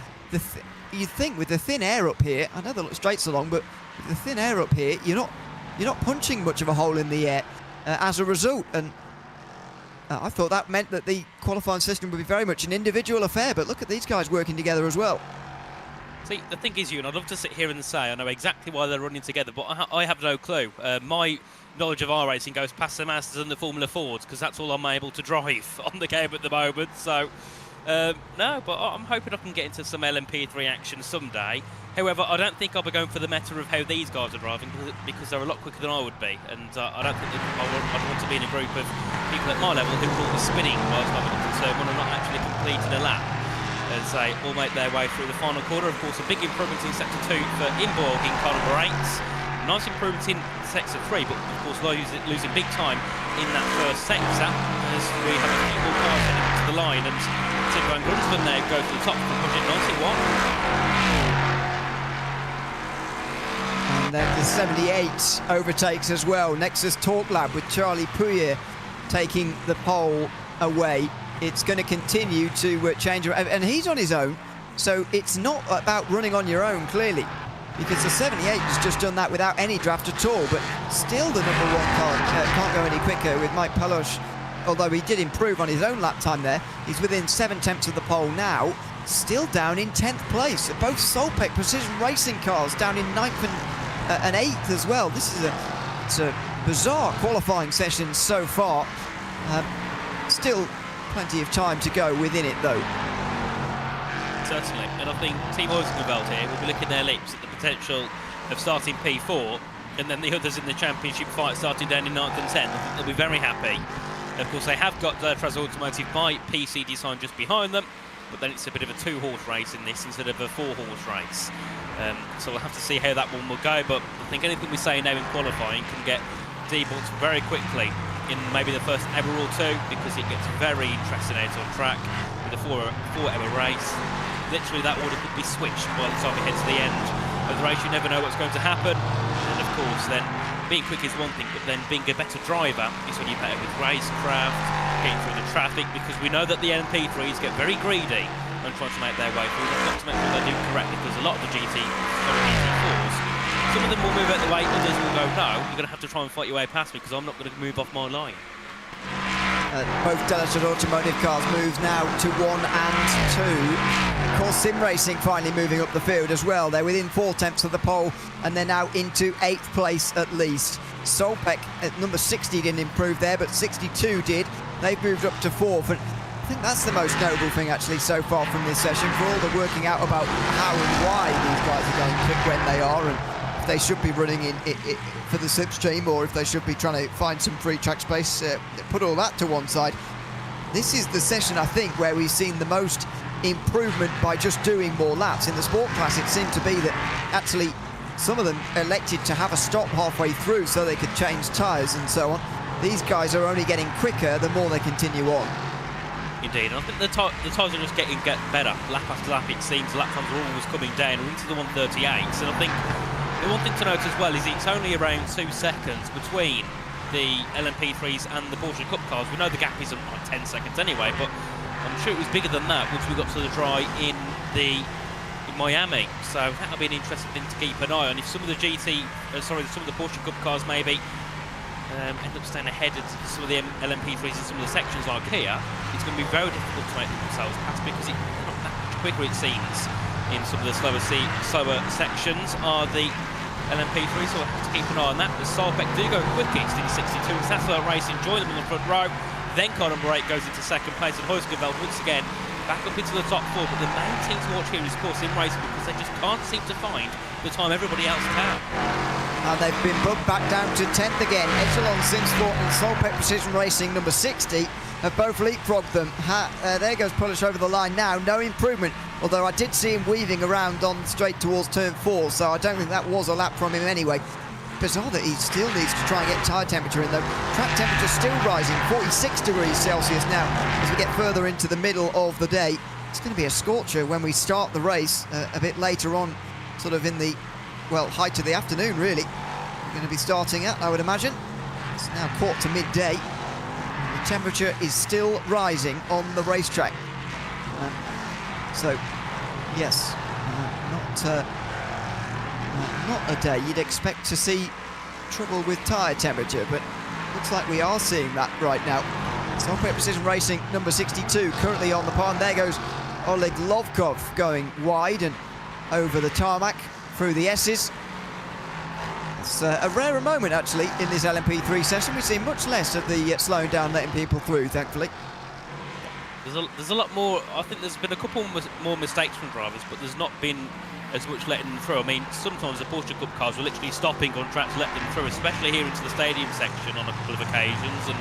you'd think with the thin air up here, I know the straights are long, but with the thin air up here, you're not punching much of a hole in the air as a result. And I thought that meant that the qualifying system would be very much an individual affair, but look at these guys working together as well. See, the thing is, Ewan, I'd love to sit here and say I know exactly why they're running together, but I have no clue. My knowledge of R racing goes past the Masters and the Formula Fords, because that's all I'm able to drive on the game at the moment. So, no, but I'm hoping I can get into some LMP3 action someday. However, I don't think I'll be going for the meta of how these guys are driving, because they're a lot quicker than I would be, and I don't think I'd want to be in a group of people at my level who will be spinning whilst I'm concerned when I'm not actually completing a lap. As they all make their way through the final quarter. Of course, a big improvement in Sector 2 for Imburg in car number 8. Nice improvement in Sector 3, but of course losing big time in that first sector as we have a few more cars heading to the line, and Tim Van Grunsven there goes to the top for Project 91. And then the 78 overtakes as well. Nexus Talk Lab with Charlie Pouillet taking the pole away. It's going to continue to change, and he's on his own, so it's not about running on your own, clearly, because the 78 has just done that without any draft at all, but still the number 1 car can't go any quicker with Mike Pallock, although he did improve on his own lap time there. He's within 7 tenths of the pole now, still down in 10th place. Both Solpec Precision Racing cars down in 9th and 8th as well. This is a bizarre qualifying session so far. Still plenty of time to go within it, though. Certainly, and I think Team Oysterveld here will be licking their lips at the potential of starting P4, and then the others in the championship fight starting down in 9th and 10th. I think they'll be very happy. Of course, they have got Delatraz Automotive by PC Design just behind them, but then it's a bit of a 2-horse race in this instead of a 4-horse race. So we'll have to see how that one will go, but I think anything we say now in qualifying can get debunked very quickly in maybe the first hour or two, because it gets very interesting out on track with a 4-hour race. Literally that order could be switched by the time we head to the end of the race. You never know what's going to happen, and of course then being quick is one thing, but then being a better driver is when you pair with racecraft, getting through the traffic, because we know that the LMP3s get very greedy and trying to make their way through. They've got to make sure they do correctly, because a lot of the GT4s, some of them will move out the way, others will go, no, you're going to have to try and fight your way past me because I'm not going to move off my line. Both Delatraz Automotive cars move now to 1 and 2. Of course, Sim Racing finally moving up the field as well. They're within 4 tenths of the pole, and they're now into 8th place at least. Solpec at number 60 didn't improve there, but 62 did. They've moved up to 4th, and I think that's the most notable thing actually so far from this session, for all the working out about how and why these guys are going quick when they are, and if they should be running in for the slipstream, or if they should be trying to find some free track space. Put all that to one side. This is the session, I think, where we've seen the most improvement by just doing more laps. In the sport class, it seemed to be that actually some of them elected to have a stop halfway through so they could change tyres and so on. These guys are only getting quicker the more they continue on. Indeed, and I think the tyres are just getting better. Lap after lap, it seems. Lap times are always coming down. We're into the 138s, and I think the one thing to note as well is it's only around 2 seconds between the LMP3s and the Porsche Cup cars. We know the gap isn't like 10 seconds anyway, but I'm sure it was bigger than that once we got to the dry in Miami. So that'll be an interesting thing to keep an eye on. If some of the some of the Porsche Cup cars maybe end up staying ahead of some of the LMP3s in some of the sections like here, it's going to be very difficult to make themselves pass because they're not that much quicker, it seems, in some of the slower sections are the LMP3, so we'll have to keep an eye on that. The Solbeck do go quickest in 62. Satellite Racing join them on the front row. Then car number 8 goes into second place, and Huisgeveld once again back up into the top 4. But the main team to watch here is, of course, in racing, because they just can't seem to find the time everybody else can. And they've been bumped back down to 10th again. Echelon Simsport and Solbeck Precision Racing, number 60, have both leapfrogged them. There goes Polish over the line now. No improvement, although I did see him weaving around on straight towards turn 4, so I don't think that was a lap from him anyway. Bizarre that he still needs to try and get tyre temperature in, though. Track temperature still rising, 46 degrees Celsius now as we get further into the middle of the day. It's going to be a scorcher when we start the race a bit later on, sort of in the, well, height of the afternoon, really. We're going to be starting at, I would imagine. It's now quarter to midday. The temperature is still rising on the racetrack. So, yes, not a day you'd expect to see trouble with tyre temperature, but looks like we are seeing that right now. Solbeck Precision Racing, number 62, currently on the pond. There goes Oleg Lovkov going wide and over the tarmac through the S's. It's a rarer moment, actually, in this LMP3 session. We see much less of the slowing down, letting people through, thankfully. There's a lot more. I think there's been a couple more mistakes from drivers, but there's not been as much letting them through. I mean, sometimes the Porsche Cup cars were literally stopping on track to let them through, especially here into the stadium section on a couple of occasions, and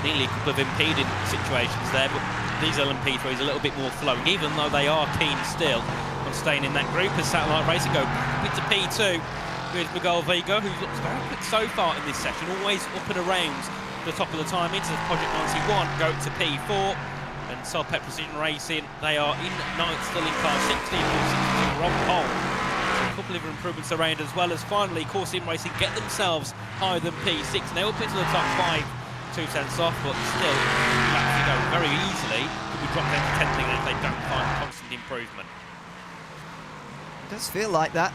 nearly a couple of impeding situations there. But these LMP3s are a little bit more flowing, even though they are keen still on staying in that group. As Satellite Racing go back up into P2 with Miguel Vigo, who looks very quick so far in this session, always up and around the top of the time into Project 91, go to P4. And Solbeck Precision Racing, they are in 9th, still in car 16, 62, on pole. So a couple of improvements around, as well as finally Corsim Racing get themselves higher than P6. Now up into the top 5, 2 tenths off, but still laps to go very easily. Could be dropped down to 10th again if they don't find constant improvement. It does feel like that.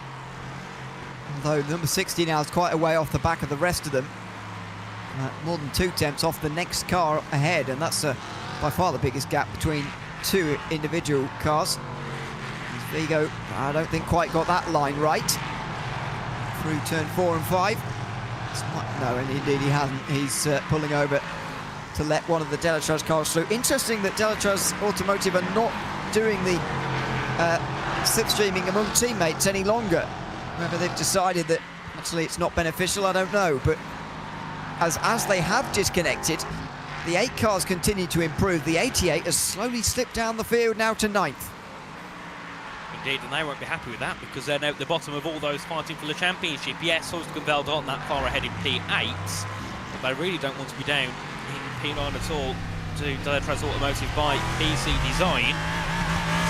Although number 60 now is quite a way off the back of the rest of them. More than 2 tenths off the next car ahead, and that's by far the biggest gap between 2 individual cars. Vigo, I don't think quite got that line right. Through turn 4 and 5. No, and indeed he hasn't. He's pulling over to let one of the Delatraz cars through. Interesting that Delatraz Automotive are not doing the slipstreaming among teammates any longer. Whether they've decided that actually it's not beneficial, I don't know. But as they have disconnected, the 8 cars continue to improve. The 88 has slowly slipped down the field now to 9th. Indeed, and they won't be happy with that, because they're now at the bottom of all those fighting for the championship. Yes, Huisgeveld aren't that far ahead in P8, but they really don't want to be down in P9 at all to Delatraz Automotive by PC Design.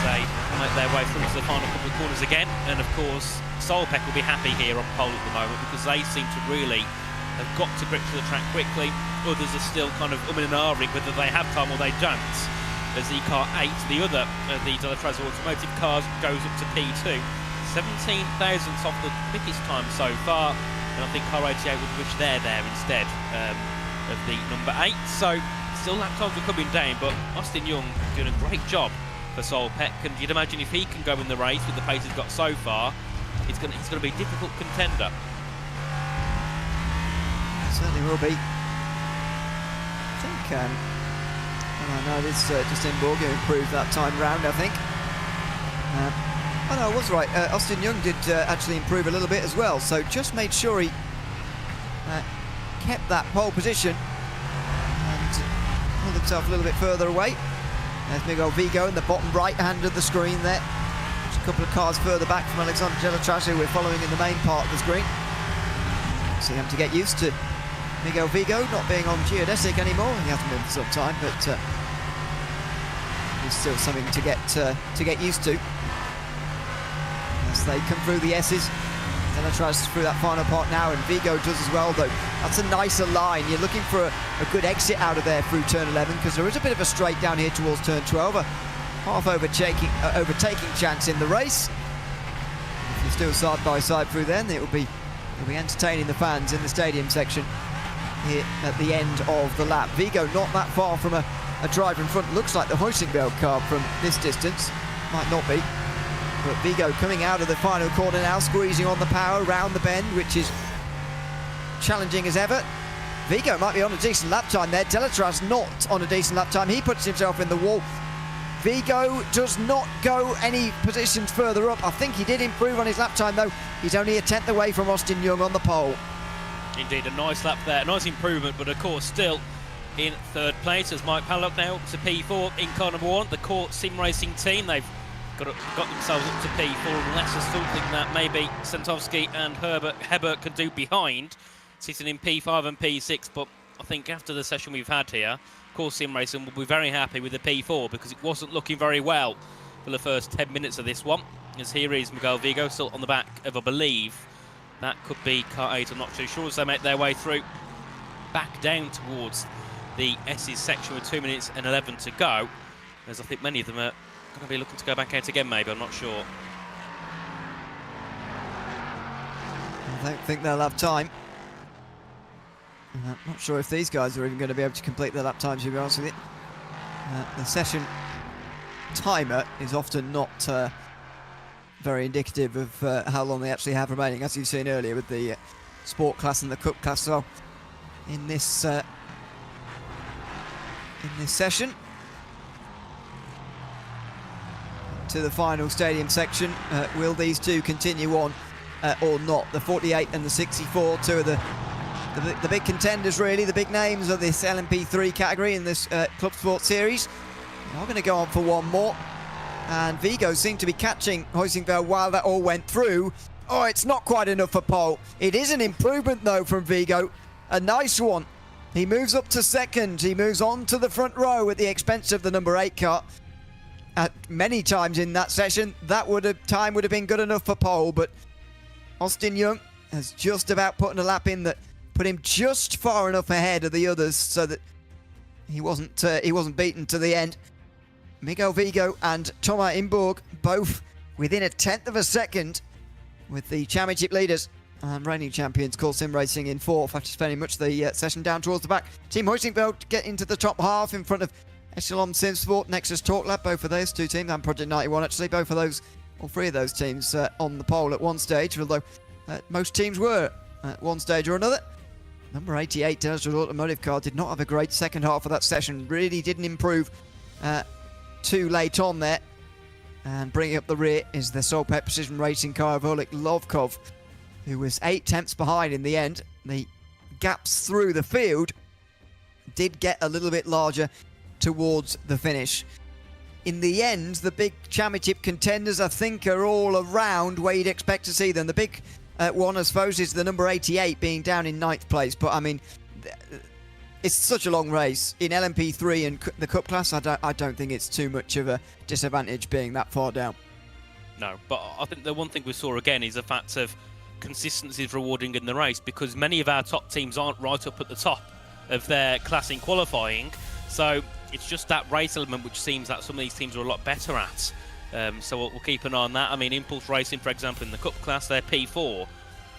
They make their way through to the final couple of corners again, and of course Solbeck will be happy here on pole at the moment, because they seem to really have got to grips with the track quickly. Others are still kind of umming and ahhing whether they have time or they don't. As the car 8, the other of the Delatraz Automotive cars, goes up to P2. 17 thousandths off the quickest time so far, and I think car 88 would wish they're there instead of the number 8. So still lap times are coming down, but Austin Young doing a great job for Solbeck, and you'd imagine if he can go in the race with the pace he's got so far, he's going to be a difficult contender. Certainly will be. I think, no, this Justin Borger improved that time round, I think. Oh no, I was right. Austin Young did actually improve a little bit as well, so just made sure he kept that pole position and pulled himself a little bit further away. There's Miguel Vigo in the bottom right hand of the screen there. Just a couple of cars further back from Alexander Delatraz, who we're following in the main part of the screen. So you have to get used to Miguel Vigo not being on geodesic anymore. He hasn't been for some time, but it's still something to get used to. As they come through the S's, Delatraz through that final part now, and Vigo does as well, though. That's a nicer line. You're looking for a good exit out of there through turn 11, because there is a bit of a straight down here towards turn 12. A half overtaking chance in the race. If you're still side by side through then, it'll be entertaining the fans in the stadium section here at the end of the lap. Vigo not that far from a driver in front. Looks like the Huisgeveld car from this distance. Might not be. But Vigo coming out of the final corner now, squeezing on the power round the bend, which is challenging as ever. Vigo might be on a decent lap time there. Delatraz not on a decent lap time. He puts himself in the wall. Vigo does not go any positions further up. I think he did improve on his lap time though. He's only a 10th away from Austin Young on the pole. Indeed, a nice lap there, nice improvement, but of course still in third place as Mike Paddock now to P4 in car number 1. The Court Sim Racing team, they've got themselves up to P4 unless there's something that maybe Santovsky and Hebert can do behind, sitting in P5 and P6. But I think after the session we've had here, Court Sim Racing will be very happy with the P4 because it wasn't looking very well for the first 10 minutes of this one. As here is Miguel Vigo still on the back of, I believe, that could be car 8, I'm not too sure, as they make their way through back down towards the S's section with 2 minutes and 11 to go, as I think many of them are going to be looking to go back out again, maybe, I'm not sure. I don't think they'll have time. Not sure if these guys are even going to be able to complete their lap times, to be honest with you. The session timer is often not very indicative of how long they actually have remaining, as you've seen earlier with the Sport class and the Cup class as well. In this session, to the final stadium section, will these two continue on or not? The 48 and the 64, two of the big contenders, really, the big names of this LMP3 category in this Clubsport series. They are going to go on for one more. And Vigo seemed to be catching Huizinga while that all went through. Oh, it's not quite enough for pole. It is an improvement, though, from Vigo. A nice one. He moves up to second. He moves on to the front row at the expense of the number 8 car. Many times in that session, time would have been good enough for pole, but Austin Young has just about put a lap in that put him just far enough ahead of the others so that he wasn't beaten to the end. Miguel Vigo and Thomas Imburg both within a 10th of a second, with the championship leaders and reigning champions Court Sim Racing in 4th after spending much of the session down towards the back. Team Huizinga get into the top half in front of Echelon Simsport, Nexus Talk Lab, both of those two teams, and Project 91 actually, both of those, all three of those teams on the pole at one stage, although most teams were at one stage or another. Number 88, Delta Automotive car, did not have a great second half of that session, really didn't improve too late on there. And bringing up the rear is the Solpet Precision Racing car of Oleg Lovkov, who was 8 tenths behind in the end. The gaps through the field did get a little bit larger towards the finish. In the end, the big championship contenders, I think, are all around where you'd expect to see them. The big one, I suppose, is the number 88 being down in 9th place. But, I mean, it's such a long race. In LMP3 and the Cup class, I don't think it's too much of a disadvantage being that far down. No, but I think the one thing we saw again is the fact of consistency is rewarding in the race, because many of our top teams aren't right up at the top of their class in qualifying. So it's just that race element which seems that some of these teams are a lot better at. So we'll keep an eye on that. I mean, Impulse Racing, for example, in the Cup class, they're P4,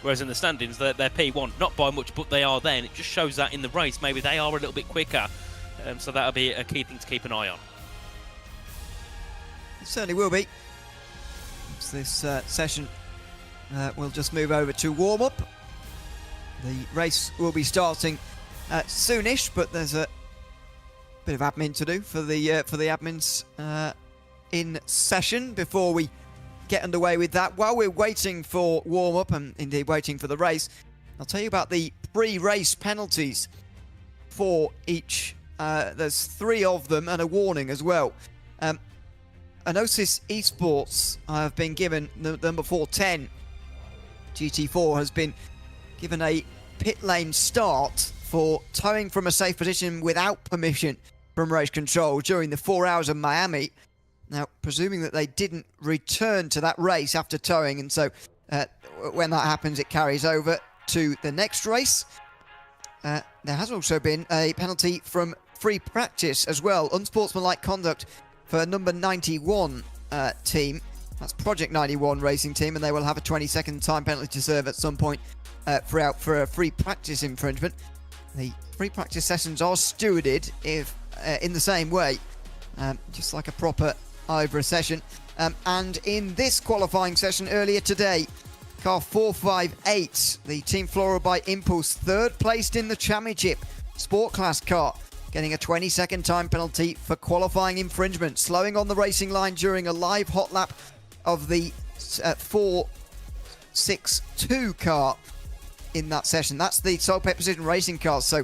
whereas in the standings, they're P1. Not by much, but they are there, and it just shows that in the race, maybe they are a little bit quicker. So that'll be a key thing to keep an eye on. It certainly will be. It's this session, we'll just move over to warm-up. The race will be starting soonish, but there's a bit of admin to do for the admins in session before we get underway with that. While we're waiting for warm-up and indeed waiting for the race, I'll tell you about the pre-race penalties for each. There's 3 of them and a warning as well. Anosis Esports have been given, the number 410 GT4 has been given a pit lane start for towing from a safe position without permission from race control during the 4 hours of Miami. Now, presuming that they didn't return to that race after towing, and so when that happens, it carries over to the next race. There has also been a penalty from free practice as well, unsportsmanlike conduct for number 91 team. That's Project 91 racing team, and they will have a 20-second time penalty to serve at some point for a free practice infringement. The free practice sessions are stewarded in the same way, just like a proper IVRA session. And in this qualifying session earlier today, car 458, the Team Flora by Impulse, third placed in the championship sport class car, getting a 20-second time penalty for qualifying infringement, slowing on the racing line during a live hot lap of the 462 car in that session. That's the sole pit position racing cars, so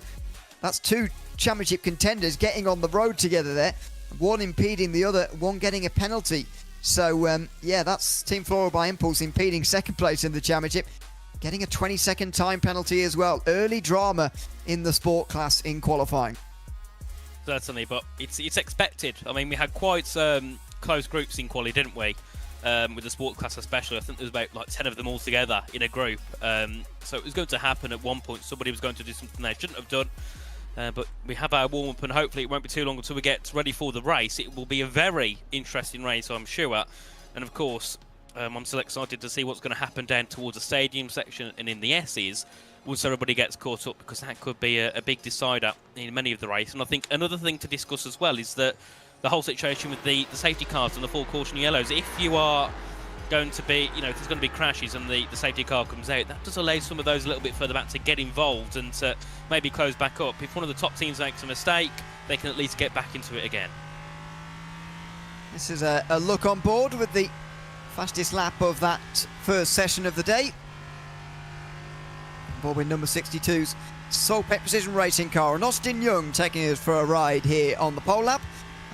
that's two championship contenders getting on the road together there, one impeding the other, one getting a penalty. So yeah, that's Team Flora by Impulse impeding second place in the championship, getting a 20-second time penalty as well. Early drama in the sport class in qualifying. Certainly, but it's expected. I mean, we had quite close groups in quali, didn't we? With the sport class especially. I think there was about like 10 of them all together in a group. So it was going to happen at one point. Somebody was going to do something they shouldn't have done. But we have our warm-up, and hopefully it won't be too long until we get ready for the race. It will be a very interesting race, I'm sure. And of course, I'm still excited to see what's going to happen down towards the stadium section and in the S's once everybody gets caught up, because that could be a big decider in many of the race. And I think another thing to discuss as well is that the whole situation with the safety cars and the full caution yellows. If you are going to be, if there's going to be crashes and the safety car comes out, that does allow some of those a little bit further back to get involved and to maybe close back up. If one of the top teams makes a mistake, they can at least get back into it again. This is a look on board with the fastest lap of that first session of the day. Board with number 62's sole pit position racing car, and Austin Young taking us for a ride here on the pole lap.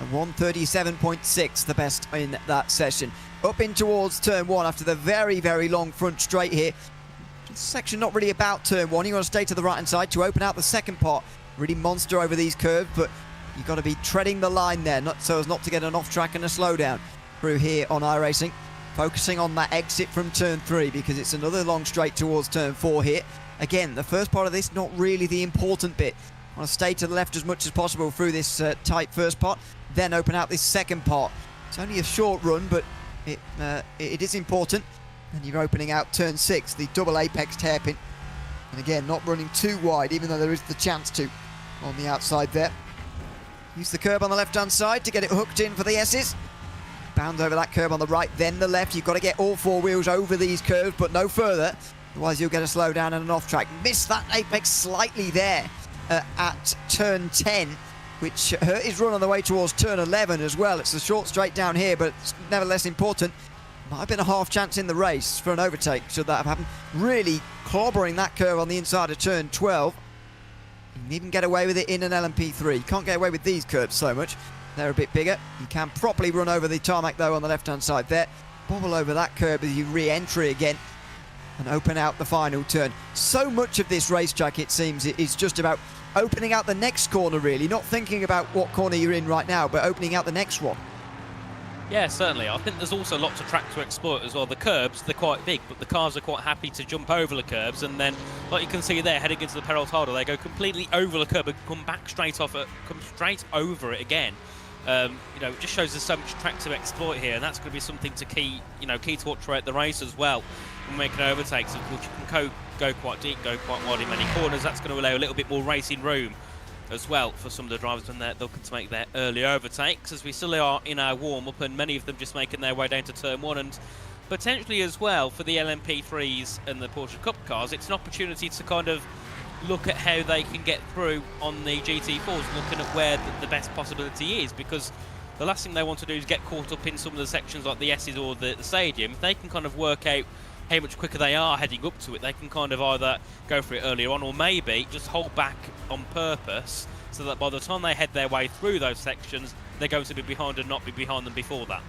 And 1:37.6, the best in that session. Up in towards turn one after the very, very long front straight here. This section not really about turn one. You want to stay to the right hand side to open out the second part. Really monster over these curves, but you've got to be treading the line there, so as not to get an off track and a slowdown through here on iRacing. Focusing on that exit from turn three, because it's another long straight towards turn four here. Again, the first part of this, not really the important bit. Want to stay to the left as much as possible through this tight first part, then open out this second part. It's only a short run, but it is important. And you're opening out turn six, the double apex hairpin. And again, not running too wide, even though there is the chance to on the outside there. Use the curb on the left-hand side to get it hooked in for the S's. Bounds over that curb on the right, then the left. You've got to get all four wheels over these curves, but no further. Otherwise, you'll get a slowdown and an off track. Missed that apex slightly there at turn 10, which hurt his run on the way towards turn 11 as well. It's a short straight down here, but it's nevertheless important. Might have been a half chance in the race for an overtake, should that have happened. Really clobbering that curve on the inside of turn 12. You can even get away with it in an LMP3. You can't get away with these curves so much. They're a bit bigger. You can properly run over the tarmac, though, on the left-hand side there. Bobble over that curb as you re-entry again and open out the final turn. So much of this racetrack, it seems, is just about opening out the next corner, really. Not thinking about what corner you're in right now, but opening out the next one. Yeah, certainly. I think there's also lots of track to exploit as well. The curbs, they're quite big, but the cars are quite happy to jump over the curbs, and then, like you can see there, heading into the Peraltada, they go completely over the curb and come back straight off it, come straight over it again. It just shows there's so much track to exploit here, and that's going to be something to key to watch throughout the race as well. When making overtakes, of course, you can go quite deep, go quite wide in many corners. That's going to allow a little bit more racing room as well for some of the drivers when they're looking to make their early overtakes, as we still are in our warm-up, and many of them just making their way down to turn one. And potentially as well for the LMP3s and the Porsche Cup cars, it's an opportunity to kind of look at how they can get through on the GT4s, looking at where the best possibility is, because the last thing they want to do is get caught up in some of the sections like the S's or the stadium. If they can kind of work out how much quicker they are heading up to it, they can kind of either go for it earlier on, or maybe just hold back on purpose, so that by the time they head their way through those sections, they're going to be behind and not be behind them before that.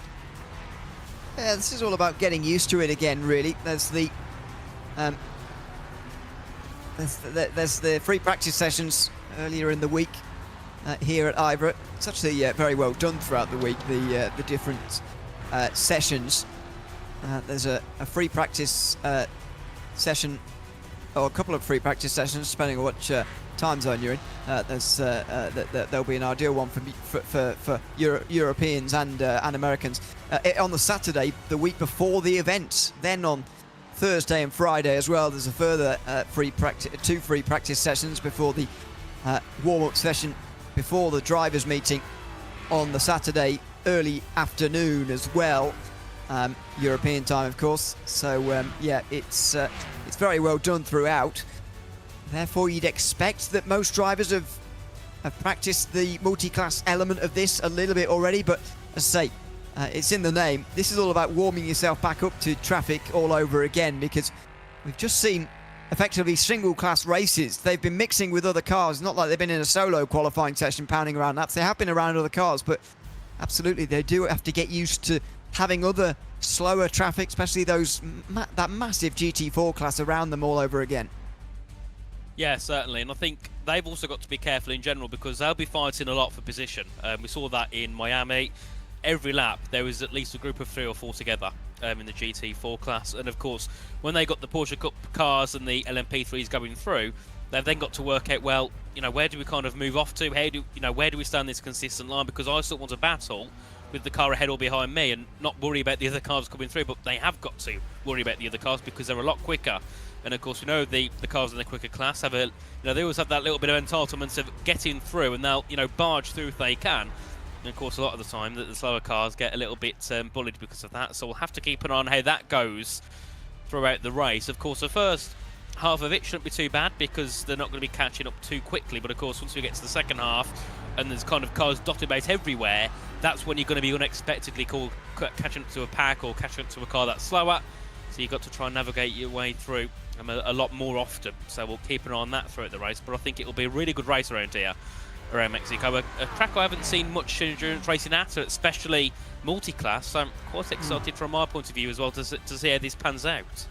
Yeah, this is all about getting used to it again, really. There's the free practice sessions earlier in the week here at IVRA. It's actually very well done throughout the week, the different sessions. There's a free practice session, or a couple of free practice sessions, depending on which time zone you're in. There'll be an ideal one for Europeans and Americans on the Saturday, the week before the event. Then on Thursday and Friday as well, there's a further two free practice sessions before the warm-up session before the drivers' meeting on the Saturday early afternoon as well. European time, of course. So yeah, it's very well done throughout. Therefore, you'd expect that most drivers have practiced the multi-class element of this a little bit already, but as I say, it's in the name. This is all about warming yourself back up to traffic all over again, because we've just seen effectively single-class races. They've been mixing with other cars, not like they've been in a solo qualifying session pounding around laps. They have been around other cars, but absolutely they do have to get used to having other slower traffic, especially those that massive GT4 class around them all over again. Yeah, certainly, and I think they've also got to be careful in general because they'll be fighting a lot for position. We saw that in Miami. Every lap there was at least a group of 3 or 4 together in the GT4 class, and of course when they got the Porsche Cup cars and the LMP3s going through, they've then got to work out, well, you know, where do we kind of move off to? How do, you know, where do we stand this consistent line? Because I still want to battle with the car ahead or behind me and not worry about the other cars coming through, but they have got to worry about the other cars because they're a lot quicker. And of course, we know the cars in the quicker class have a, you know, they always have that little bit of entitlement of getting through, and they'll, you know, barge through if they can. And of course, a lot of the time that the slower cars get a little bit bullied because of that. So we'll have to keep an eye on how that goes throughout the race. Of course, the first half of it shouldn't be too bad because they're not going to be catching up too quickly. But of course, once we get to the second half and there's kind of cars dotted about everywhere, that's when you're going to be unexpectedly called catching up to a pack or catching up to a car that's slower. So you've got to try and navigate your way through a lot more often. So we'll keep an eye on that throughout the race. But I think it will be a really good race around here, around Mexico. A track I haven't seen much endurance racing at, especially multi-class. So I'm quite excited from my point of view as well to see how this pans out.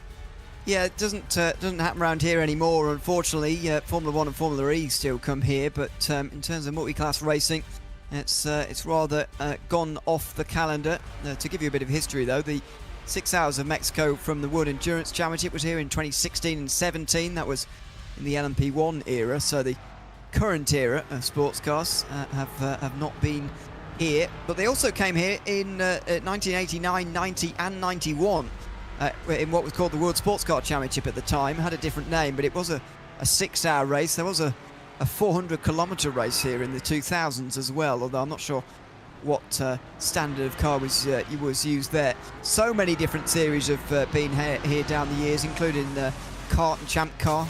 Yeah, it doesn't happen around here anymore, unfortunately. Formula 1 and Formula E still come here, but in terms of multi-class racing, it's rather gone off the calendar. To give you a bit of history, though, the 6 Hours of Mexico from the World Endurance Championship was here in 2016 and 17. That was in the LMP1 era, so the current era of sports cars have not been here. But they also came here in 1989, 90 and 91 in what was called the World Sports Car Championship at the time. It had a different name, but it was a 6-hour race. There was a 400-kilometre race here in the 2000s as well, although I'm not sure what standard of car was used there. So many different series have been here down the years, including kart and champ car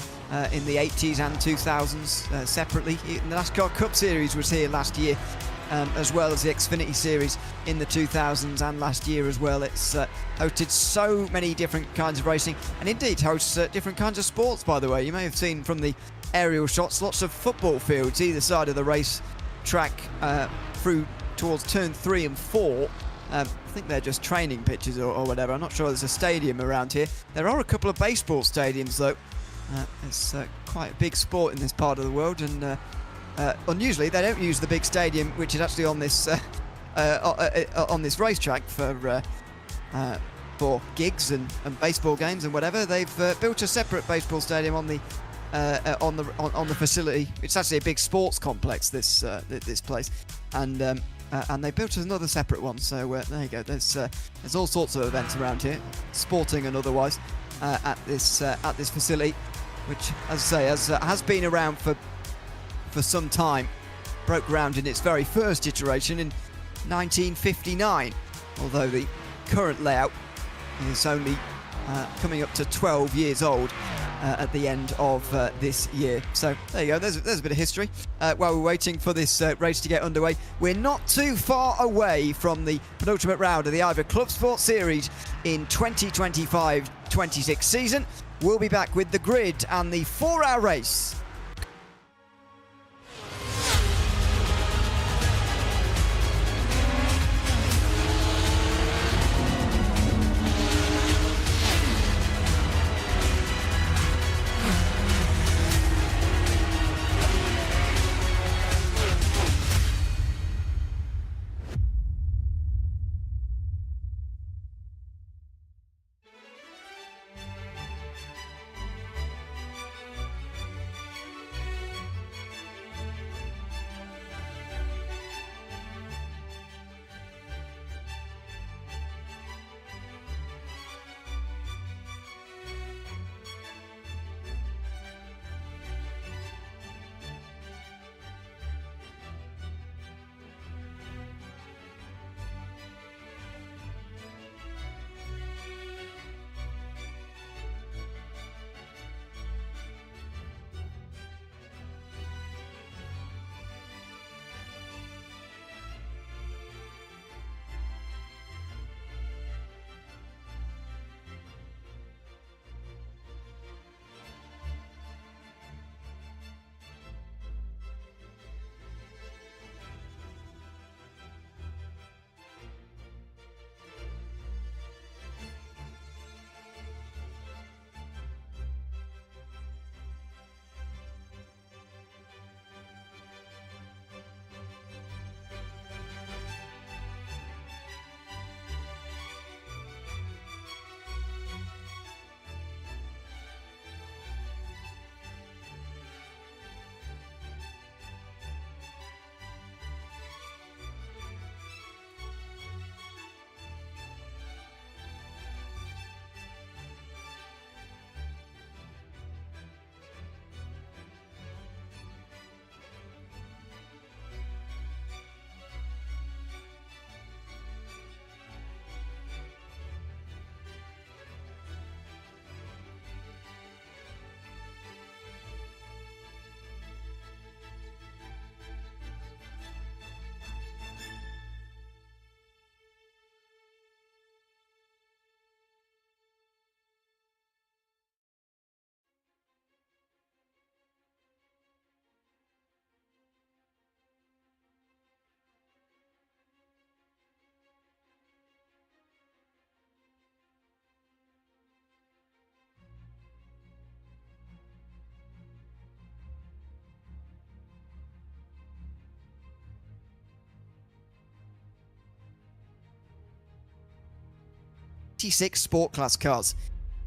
in the 80s and 2000s separately. The NASCAR Cup Series was here last year, as well as the Xfinity Series in the 2000s and last year as well. It's hosted so many different kinds of racing, and indeed hosts different kinds of sports, by the way. You may have seen from the aerial shots lots of football fields either side of the race track through towards turn 3 and 4. I think they're just training pitches or whatever. I'm not sure there's a stadium around here. There are a couple of baseball stadiums though. It's quite a big sport in this part of the world, and unusually they don't use the big stadium which is actually on this racetrack for gigs and baseball games and whatever. They've built a separate baseball stadium on the facility. It's actually a big sports complex, this place, and they built another separate one. So there you go. There's all sorts of events around here, sporting and otherwise, at this facility, which, as I say, has been around for some time. Broke ground in its very first iteration in 1959, although the current layout is only coming up to 12 years old at the end of this year. So there you go, there's a bit of history. While we're waiting for this race to get underway, we're not too far away from the penultimate round of the IVRA Clubsport Series in 2025-26 season. We'll be back with the grid and the 4-hour race. 26 sport class cars.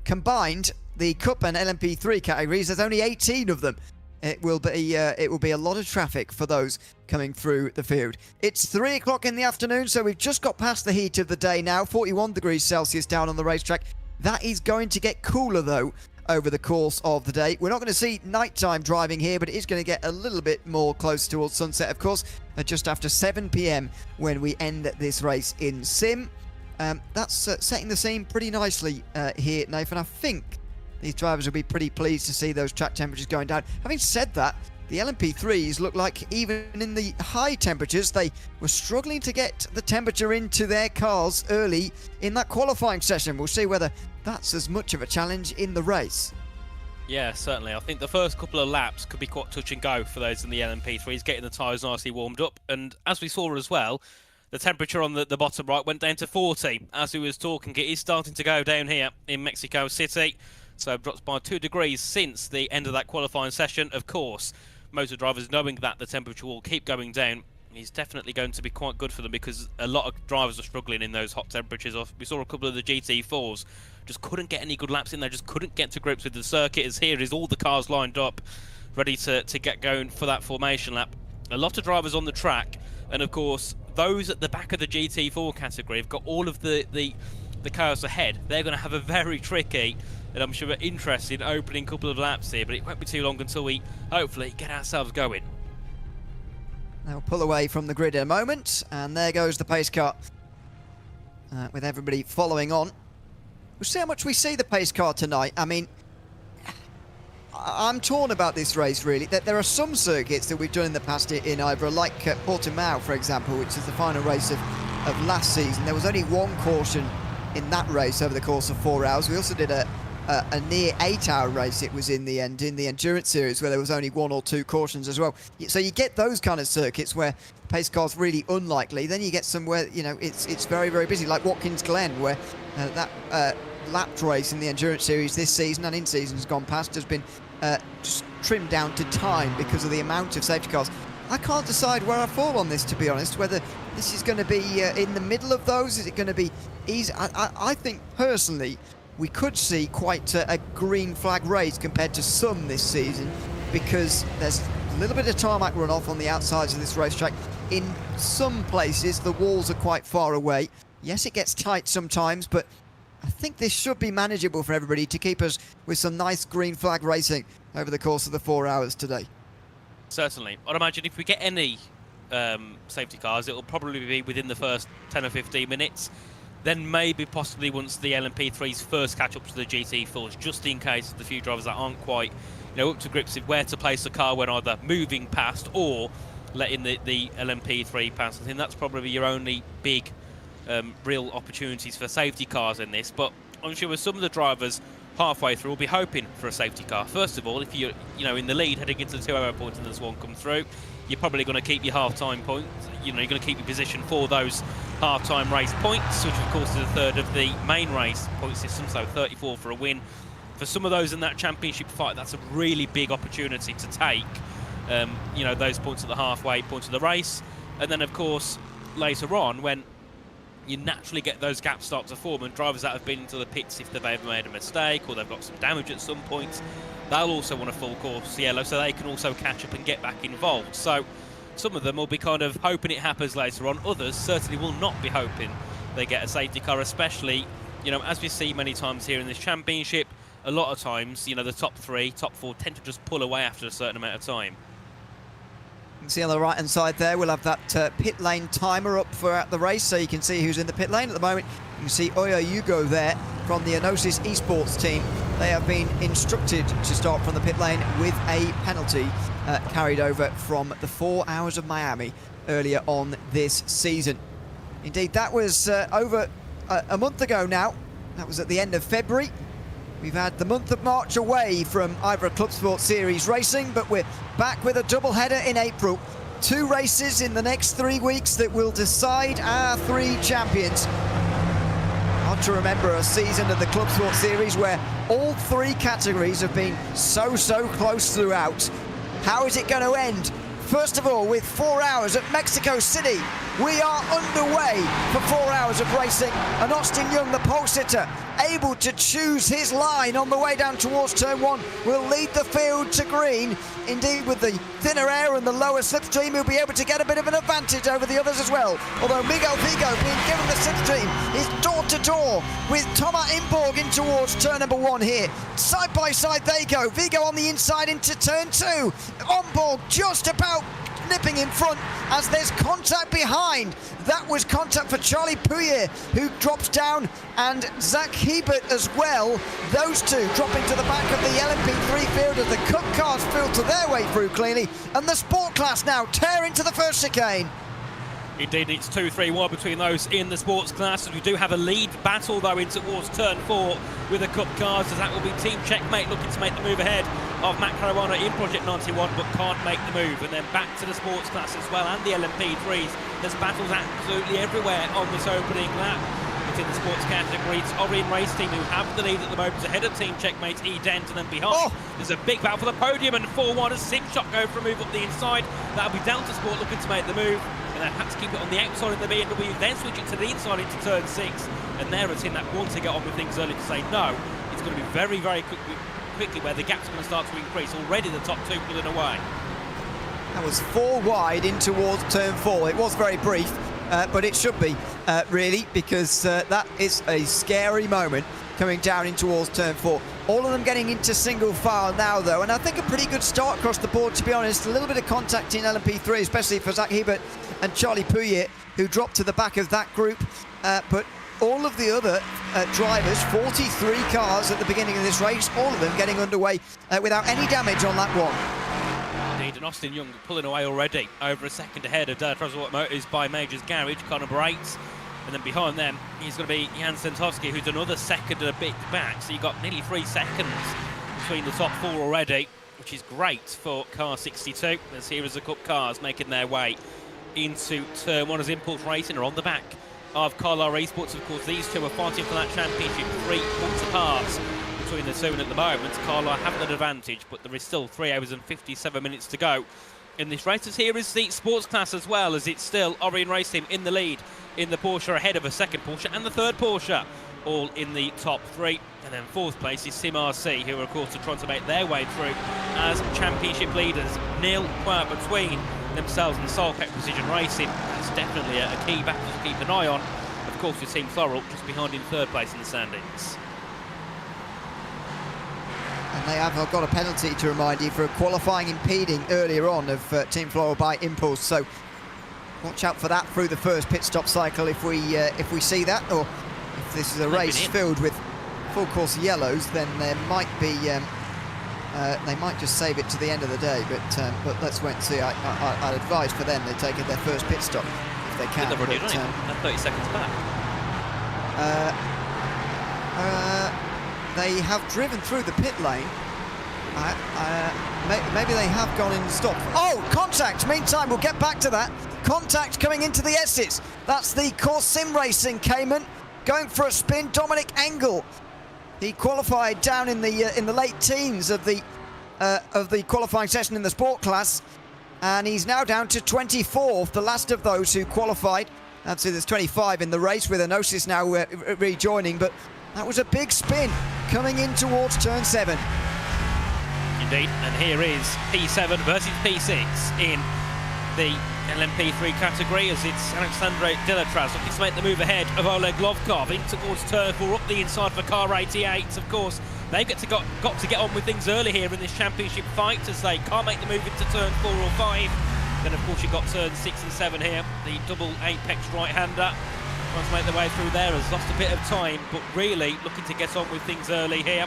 Combined, the Cup and LMP3 categories, there's only 18 of them. It will be a lot of traffic for those coming through the field. It's 3 o'clock in the afternoon, so we've just got past the heat of the day now. 41 degrees Celsius down on the racetrack. That is going to get cooler, though, over the course of the day. We're not going to see nighttime driving here, but it is going to get a little bit more close towards sunset, of course, just after 7 p.m. when we end this race in Sim. That's setting the scene pretty nicely here, Nathan. I think these drivers will be pretty pleased to see those track temperatures going down. Having said that, the LMP3s look like even in the high temperatures, they were struggling to get the temperature into their cars early in that qualifying session. We'll see whether that's as much of a challenge in the race. Yeah, certainly. I think the first couple of laps could be quite touch and go for those in the LMP3s, getting the tyres nicely warmed up. And as we saw as well, the temperature on the bottom right went down to 40 as we was talking. It is starting to go down here in Mexico City. So drops by 2 degrees since the end of that qualifying session. Of course, motor drivers knowing that the temperature will keep going down is definitely going to be quite good for them, because a lot of drivers are struggling in those hot temperatures. We saw a couple of the GT4s just couldn't get any good laps in there, just couldn't get to grips with the circuit. As here is all the cars lined up, ready to get going for that formation lap. A lot of drivers on the track, and of course, those at the back of the GT4 category have got all of the cars ahead. They're going to have a very tricky, and I'm sure interesting, opening couple of laps here, but it won't be too long until we hopefully get ourselves going. They'll pull away from the grid in a moment, and there goes the pace car with everybody following on. We'll see how much we see the pace car tonight. I mean, I'm torn about this race, really. There are some circuits that we've done in the past in IVRA, like Portimao, for example, which is the final race of last season. There was only one caution in that race over the course of 4 hours. We also did a near 8-hour race, it was in the end, in the endurance series, where there was only 1 or 2 cautions as well. So you get those kind of circuits where pace car's really unlikely. Then you get somewhere, you know, it's very, very busy, like Watkins Glen, where that lapped race in the endurance series this season and in seasons gone past has been just trimmed down to time because of the amount of safety cars. I can't decide where I fall on this, to be honest, whether this is going to be in the middle of those. Is it going to be easy? I think personally we could see quite a green flag race compared to some this season, because there's a little bit of tarmac runoff on the outsides of this racetrack. In some places the walls are quite far away. Yes, it gets tight sometimes, but I think this should be manageable for everybody to keep us with some nice green flag racing over the course of the 4 hours today. Certainly. I'd imagine if we get any safety cars, it'll probably be within the first 10 or 15 minutes. Then maybe possibly once the LMP3s first catch up to the GT4s, just in case the few drivers that aren't quite, you know, up to grips with where to place the car when either moving past or letting the LMP3 pass. I think that's probably your only big real opportunities for safety cars in this. But I'm sure with some of the drivers halfway through will be hoping for a safety car. First of all, if you're in the lead heading into the 2-hour point and there's one come through, you're probably going to keep your half-time points. You're going to keep your position for those half-time race points, which of course is a third of the main race point system, so 34 for a win. For some of those in that championship fight, that's a really big opportunity to take, those points at the halfway point of the race. And then of course later on, when you naturally get those gaps start to form, and drivers that have been into the pits, if they've ever made a mistake or they've got some damage at some point, they'll also want a full course yellow so they can also catch up and get back involved. So some of them will be kind of hoping it happens later on. Others certainly will not be hoping they get a safety car, especially, as we see many times here in this championship, a lot of times, the top 3, top 4 tend to just pull away after a certain amount of time. You can see on the right hand side there, we'll have that pit lane timer up throughout the race, so you can see who's in the pit lane at the moment. You can see Oya Hugo there from the Enosis Esports team. They have been instructed to start from the pit lane with a penalty carried over from the 4 hours of Miami earlier on this season. Indeed, that was over a month ago now. That was at the end of February. We've had the month of March away from IVRA Clubsport Series racing, but we're back with a double-header in April. 2 races in the next 3 weeks that will decide our 3 champions. Hard to remember a season of the Clubsport Series where all 3 categories have been so close throughout. How is it going to end First of all, with 4 hours at Mexico City, we are underway for 4 hours of racing, and Austin Young, the pole sitter, able to choose his line on the way down towards turn 1, will lead the field to green. Indeed, with the thinner air and the lower slipstream, he'll be able to get a bit of an advantage over the others as well. Although Miguel Vigo, being given the slipstream, is door-to-door with Thomas Imborg in towards turn number 1 here. Side by side they go. Vigo on the inside into turn 2. Imborg just about nipping in front as there's contact behind. That was contact for Charlie Pouillet, who drops down, and Zach Hebert as well. Those two dropping to the back of the LMP3 field as the Cup cars filter their way through cleanly, and the Sport class now tear into the first chicane. Indeed, it's 2-3-1 between those in the sports class. We do have a lead battle, though, in towards turn 4 with the Cup cars, as that will be Team Checkmate looking to make the move ahead of Matt Caruana in Project 91, but can't make the move. And then back to the sports class as well, and the LMP3s. There's battles absolutely everywhere on this opening lap. In the sports category, it's Orion Race Team who have the lead at the moment, ahead of Team Checkmate's E-Dent, and then behind there's a big battle for the podium, and 4-1 as Simshot go for a move up the inside. That'll be Delta Sport looking to make the move, and they have to keep it on the outside of the BMW, then switch it to the inside into turn 6, and there a team that wants to get on with things early to say no. It's going to be very, very quickly where the gap's going to start to increase. Already the top 2 pulling away. That was 4 wide in towards turn 4. It was very brief. But it should be, really, because that is a scary moment coming down in towards turn 4. All of them getting into single file now, though, and I think a pretty good start across the board, to be honest. A little bit of contact in LMP3, especially for Zach Hebert and Charlie Pouillet, who dropped to the back of that group. But all of the other drivers, 43 cars at the beginning of this race, all of them getting underway without any damage on that one. And Austin Young pulling away already, over a second ahead of Delta Motors by Majors Garage, car number 8. And then behind them, he's going to be Jan Sentowski, who's another second and a bit back. So you've got nearly 3 seconds between the top 4 already, which is great for car 62. As here is the Cup cars making their way into turn 1 as Impulse Racing are on the back of Carlisle RaceSpotts. Of course, these two are fighting for that championship, 3 points apart between the two, and at the moment Carlisle have an advantage, but there is still 3 hours and 57 minutes to go in this race. As here is the sports class as well, as it's still Orion Race Team in the lead in the Porsche, ahead of a second Porsche and the third Porsche, all in the top 3. And then 4th place is Sim RC, who are of course trying to make their way through as championship leaders. Nil point between themselves and Solpec Precision Racing. That's definitely a key battle to keep an eye on. Of course, with Team Floral just behind in 3rd place in the standings. And they have got a penalty, to remind you, for qualifying impeding earlier on of Team Floral by Impulse. So watch out for that through the first pit stop cycle if we see that, or if this is a race filled with full course yellows, then there might be they might just save it to the end of the day. But let's wait and see. I'd advise for them they're taking their first pit stop if they can. They've already done it. They're 30 seconds back. They have driven through the pit lane. Maybe they have gone in stop. Oh, contact! Meantime, we'll get back to that. Contact coming into the S's. That's the Course Sim Racing Cayman going for a spin. Dominic Engel. He qualified down in the late teens of the qualifying session in the sport class, and he's now down to 24th, the last of those who qualified. Actually, there's 25 in the race, with Enosis now rejoining, but that was a big spin coming in towards turn 7. Indeed, and here is P7 versus P6 in the LMP3 category, as it's Alexandre Delatraz looking to make the move ahead of Oleg Lovkov in towards turn 4, up the inside for car 88. Of course, they've got to get on with things early here in this championship fight, as they can't make the move into turn 4 or 5. Then of course you've got turn 6 and 7 here, the double apex right-hander trying to make their way through there, has lost a bit of time, but really looking to get on with things early here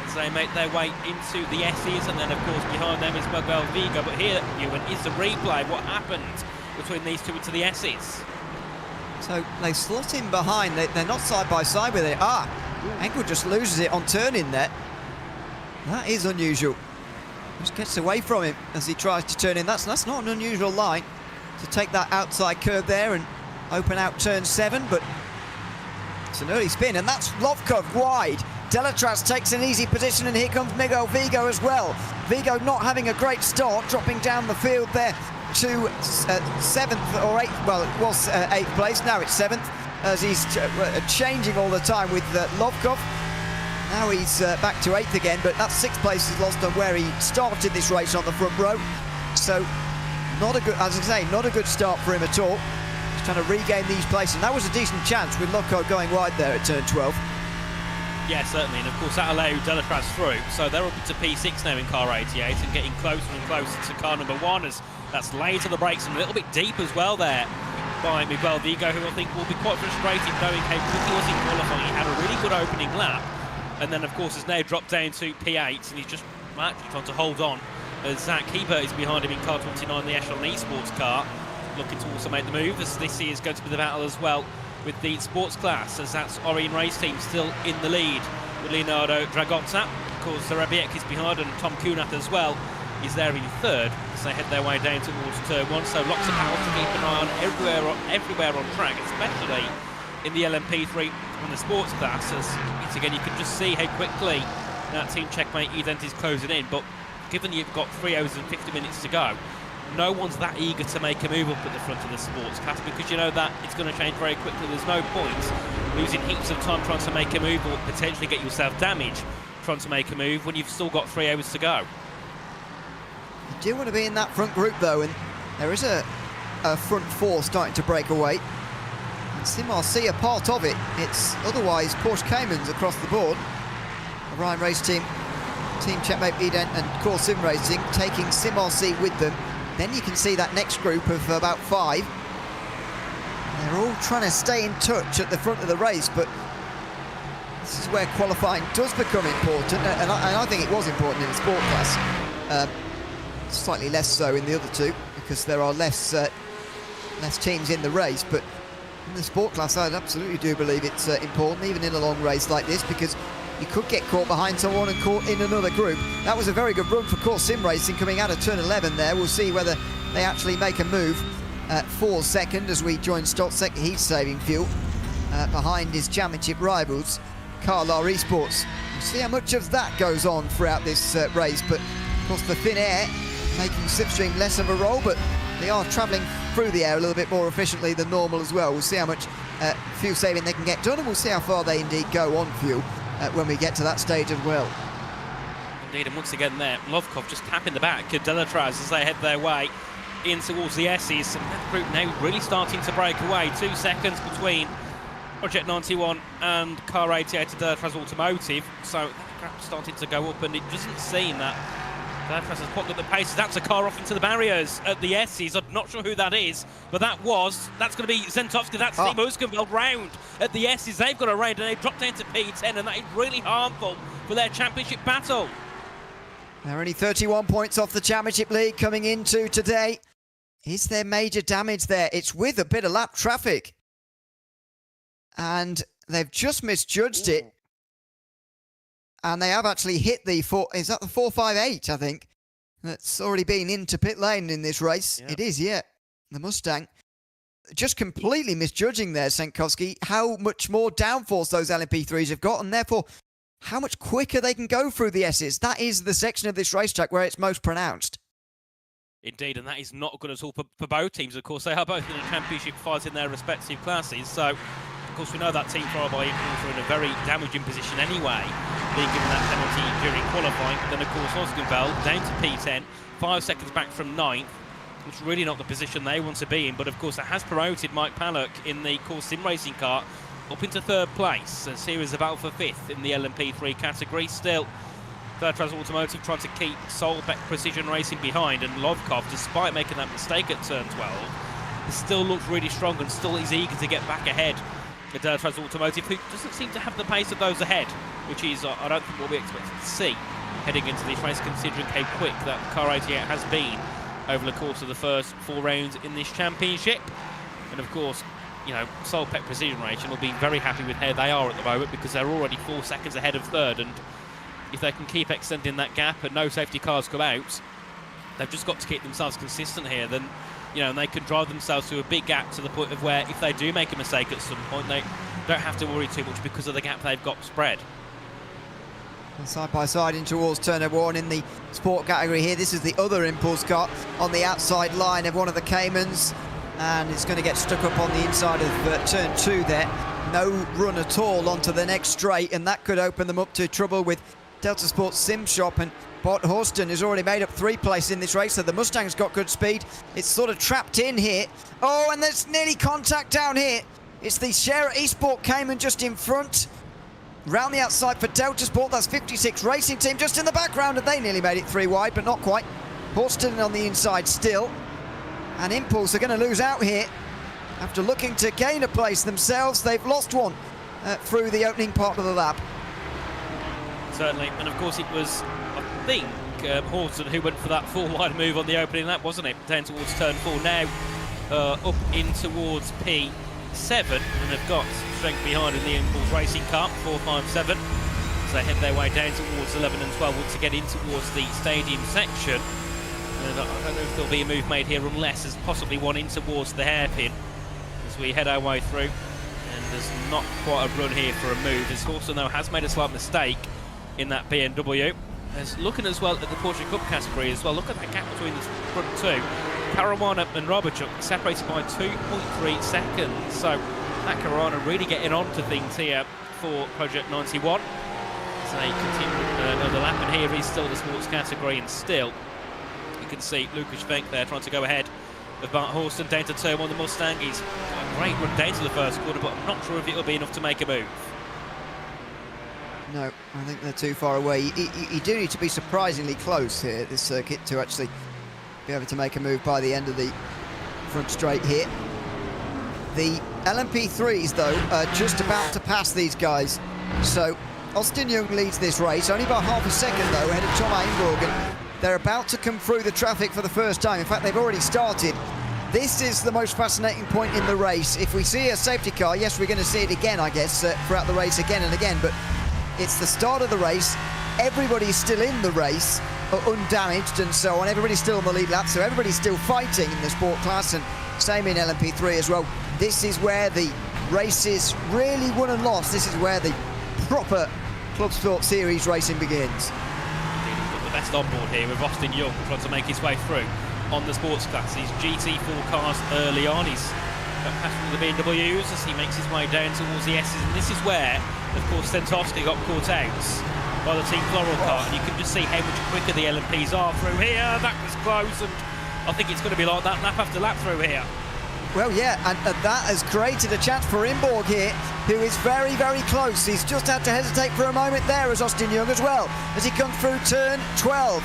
as they make their way into the S's. And then of course behind them is Miguel Vigo. But here, Ewan, is the replay what happened between these two into the S's. So they slot in behind, they're not side by side with it. Engel just loses it on turn-in there. That is unusual. Just gets away from him as he tries to turn in. That's not an unusual line to take that outside curve there and open out turn 7, but it's an early spin, and that's Lovkov wide. Delatraz takes an easy position, and here comes Miguel Vigo as well. Vigo not having a great start, dropping down the field there to 7th or 8th. Well, it was 8th place, now it's 7th, as he's changing all the time with Lovkov. Now he's back to 8th again, but that's 6th place he's lost on where he started this race on the front row. So not a good, as I say, not a good start for him at all. He's trying to regain these places, and that was a decent chance with Lovkov going wide there at turn 12. Yeah, certainly, and of course that allowed Delatraz through, so they're up into P6 now in car 88 and getting closer and closer to car number 1, as that's laid to the brakes and a little bit deep as well there by Miguel Vigo, who I think will be quite frustrated knowing how quick he was in qualifying. He had a really good opening lap, and then of course has now dropped down to P8, and he's just actually trying to hold on as Zach Hebert is behind him in car 29, the Echelon eSports car, looking to also make the move, as this is going to be the battle as well with the sports class, as that's Orion Race Team still in the lead with Leonardo Dragozza. Of course, Rabiek is behind, and Tom Kunath as well is there in 3rd as they head their way down towards turn 1. So lots of battles to keep an eye on everywhere on track, especially in the LMP3 and the sports class, as once again you can just see how quickly that Team Checkmate event is closing in. But given you've got 3 hours and 50 minutes to go, no one's that eager to make a move up at the front of the sports class, because you know that it's going to change very quickly. There's no point losing heaps of time trying to make a move or potentially get yourself damaged trying to make a move when you've still got 3 hours to go. You do want to be in that front group though, and there is a front 4 starting to break away, and SimRC are part of it. It's otherwise Porsche Caymans across the board. Orion Race Team, Team Checkmate Event and Core Sim Racing taking SimRC with them. Then you can see that next group of about 5. They're all trying to stay in touch at the front of the race, but this is where qualifying does become important, and I think it was important in the sport class. Slightly less so in the other two, because there are less teams in the race, but in the sport class I absolutely do believe it's important, even in a long race like this, because you could get caught behind someone and caught in another group. That was a very good run for Core Sim Racing coming out of turn 11 there. We'll see whether they actually make a move for second as we join Stotzek. He's saving fuel behind his championship rivals, Carlar Esports. We'll see how much of that goes on throughout this race, but of course the thin air making Slipstream less of a role, but they are travelling through the air a little bit more efficiently than normal as well. We'll see how much fuel saving they can get done, and we'll see how far they indeed go on fuel when we get to that stage as well. Indeed, and once again there, Lovkov just tapping the back of Delatraz as they head their way in towards the S's, and that group now really starting to break away. 2 seconds between Project 91 and Car 88 to Delatraz Automotive, so that gap's starting to go up, and it doesn't seem that Delatraz has quite got the paces. That's a car off into the barriers at the S's. I'm not sure who that is, but that's going to be Zentovsky. That's Steve Muskenveld round at the S's. They've got a raid, and they've dropped down to P10, and that is really harmful for their championship battle. They're only 31 points off the championship lead coming into today. Is there major damage there? It's with a bit of lap traffic, and they've just misjudged it. And they have actually hit the 458, I think, that's already been into pit lane in this race. Yep. It is, yeah, the Mustang. Just completely misjudging there, Senkowski, how much more downforce those LMP3s have got, and therefore how much quicker they can go through the S's. That is the section of this racetrack where it's most pronounced. Indeed, and that is not good at all for both teams. Of course, they are both in a championship fight in their respective classes, so of course we know that Team Fryby are in a very damaging position anyway, being given that penalty during qualifying. But then of course Oskenveld down to P10, 5 seconds back from 9th, which is really not the position they want to be in. But of course it has promoted Mike Pallock in the Core Sim Racing car up into 3rd place, and series about for 5th in the LMP3 category. Still, Delatraz Automotive trying to keep Solbeck Precision Racing behind, and Lovkov, despite making that mistake at turn 12, still looks really strong and still is eager to get back ahead. The Delatraz Automotive, who doesn't seem to have the pace of those ahead, which is, I don't think, what we expected to see heading into this race, considering how quick that Car 88 has been over the course of the first 4 rounds in this championship. And of course, you know, Solbeck Precision Racing will be very happy with how they are at the moment, because they're already 4 seconds ahead of 3rd, and if they can keep extending that gap and no safety cars come out, they've just got to keep themselves consistent here. Then, you know, and they can drive themselves to a big gap to the point of where if they do make a mistake at some point, they don't have to worry too much because of the gap they've got spread. Side by side in towards turn 1 in the sport category here. This is the other impulse car on the outside line of one of the Caymans, and it's going to get stuck up on the inside of turn 2 there. No run at all onto the next straight, and that could open them up to trouble with Delta Sports Sim Shop. And Bot Horston has already made up 3 places in this race, so the Mustang's got good speed. It's sort of trapped in here. Oh, and there's nearly contact down here. It's the Share Esport Cayman just in front. Round the outside for Delta Sport, that's 56 Racing Team just in the background, and they nearly made it 3 wide, but not quite. Horston on the inside still. And Impulse are going to lose out here. After looking to gain a place themselves, they've lost one through the opening part of the lap. Certainly, and of course it was, I think, Horston who went for that 4 wide move on the opening lap, wasn't it? Down towards turn 4 now, up in towards P7, and they've got strength behind in the Impulse Racing car, 4, 5, 7. So they head their way down towards 11 and 12 to get in towards the stadium section. And I don't know if there'll be a move made here unless there's possibly one in towards the hairpin as we head our way through. And there's not quite a run here for a move, as Horston though has made a slight mistake in that BMW. There's looking as well at the Porsche Cup category as well. Look at that gap between the front 2. Caruana and Robertchuk separated by 2.3 seconds. So that Caruana really getting on to things here for Project 91. So they continue another lap, and here is still the sports category, and still you can see Lucas Venk there trying to go ahead of Bart Horston down to turn 1. The Mustang. He's got a great run down to the first quarter, but I'm not sure if it'll be enough to make a move. No, I think they're too far away. You do need to be surprisingly close here at this circuit to actually be able to make a move by the end of the front straight here. The LMP3s, though, are just about to pass these guys. So Austin Young leads this race, only by half a second, though, ahead of Tom Einborg. And they're about to come through the traffic for the first time. In fact, they've already started. This is the most fascinating point in the race. If we see a safety car, yes, we're going to see it again, I guess, throughout the race again and again. But it's the start of the race. Everybody's still in the race, undamaged and so on. Everybody's still on the lead lap, so everybody's still fighting in the sport class, and same in LMP3 as well. This is where the race is really won and lost. This is where the proper Clubsport Series racing begins. Got the best on board here with Austin Young trying to make his way through on the sports class. His GT4 cars early on. He's got past from the BMWs as he makes his way down towards the S's, and this is where, of course, Stentovsky got caught out by the Team Floral car, and you can just see how much quicker the LMPs are through here. That was close, and I think it's going to be like that lap after lap through here. Well, yeah, and that has created a chance for Imborg here, who is very, very close. He's just had to hesitate for a moment there as Austin Young as well, as he comes through turn 12.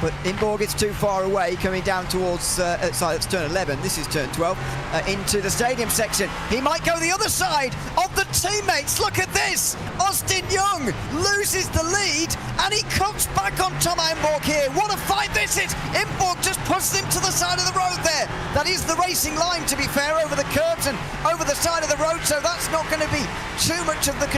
But Imborg is too far away, coming down towards, sorry, that's turn 11, this is turn 12, into the stadium section. He might go the other side of the teammates. Look at this! Austin Young loses the lead, and he comes back on Tom Imborg here. What a fight this is! Imborg just pushes him to the side of the road there. That is the racing line, to be fair, over the curbs and over the side of the road, so that's not going to be too much of the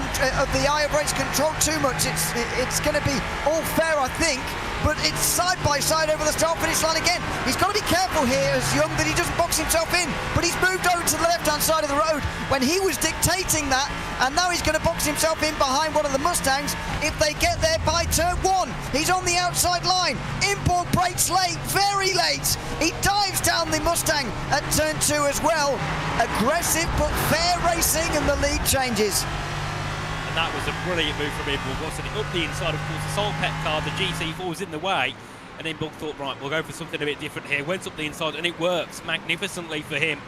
eye of race control too much. It's going to be all fair, I think. But it's side by side over the start-finish line again. He's got to be careful here as Young that he doesn't box himself in. But he's moved over to the left-hand side of the road when he was dictating that. And now he's going to box himself in behind one of the Mustangs if they get there by turn 1. He's on the outside line. Imborg brakes late, very late. He dives down the Mustang at turn 2 as well. Aggressive but fair racing, and the lead changes. That was a brilliant move from Imborg, wasn't it? Up the inside, of course, the Solpet car, the GT4 was in the way, and Imborg thought, right, we'll go for something a bit different here. Went up the inside, and it works magnificently for him.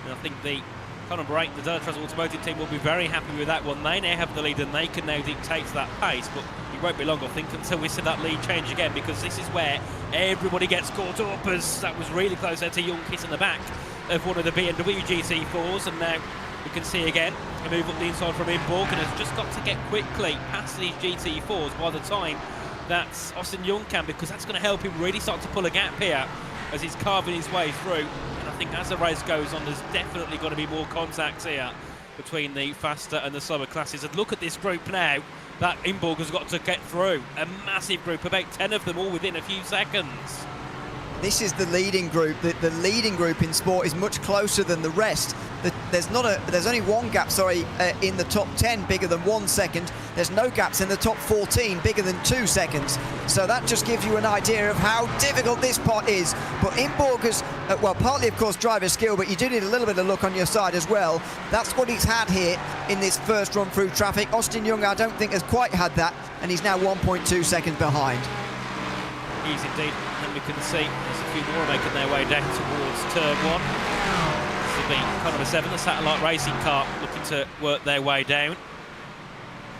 And I think the Conor Brake, the Delta Automotive team, will be very happy with that one. They now have the lead, and they can now dictate that pace, but it won't be long, I think, until we see that lead change again, because this is where everybody gets caught up, as that was really close there to Young kissing the back of one of the BMW GT4s, and now we can see again a move up the inside from Imborg, and has just got to get quickly past these GT4s by the time that Austin Young can, because that's going to help him really start to pull a gap here as he's carving his way through. And I think as the race goes on, there's definitely going to be more contacts here between the faster and the slower classes. And look at this group now that Imborg has got to get through. A massive group, about 10 of them all within a few seconds. This is the leading group. The leading group in sport is much closer than the rest. There's only one gap, in the top 10 bigger than 1 second. There's no gaps in the top 14 bigger than 2 seconds. So that just gives you an idea of how difficult this pot is. But in Borger's, well, partly of course driver skill, but you do need a little bit of luck on your side as well. That's what he's had here in this first run through traffic. Austin Young, I don't think, has quite had that, and he's now 1.2 seconds behind. He's indeed, and we can see there's a few more making their way down towards turn 1. This will be car number 7, the satellite racing car, looking to work their way down.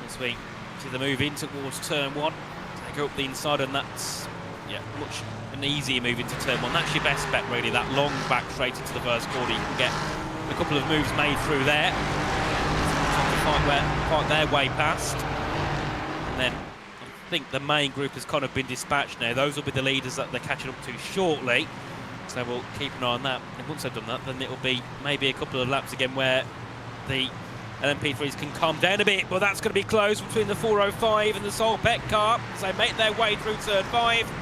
As we see the move in towards turn 1, they go up the inside, and that's much an easier move into turn 1. That's your best bet, really, that long back straight into the first corner. You can get a couple of moves made through there, trying to fight their way past, and then I think the main group has kind of been dispatched now. Those will be the leaders that they're catching up to shortly, so we'll keep an eye on that. And once they've done that, then it'll be maybe a couple of laps again where the LMP3s can calm down a bit, but that's going to be close between the 405 and the Solbeck car, so they make their way through turn 5,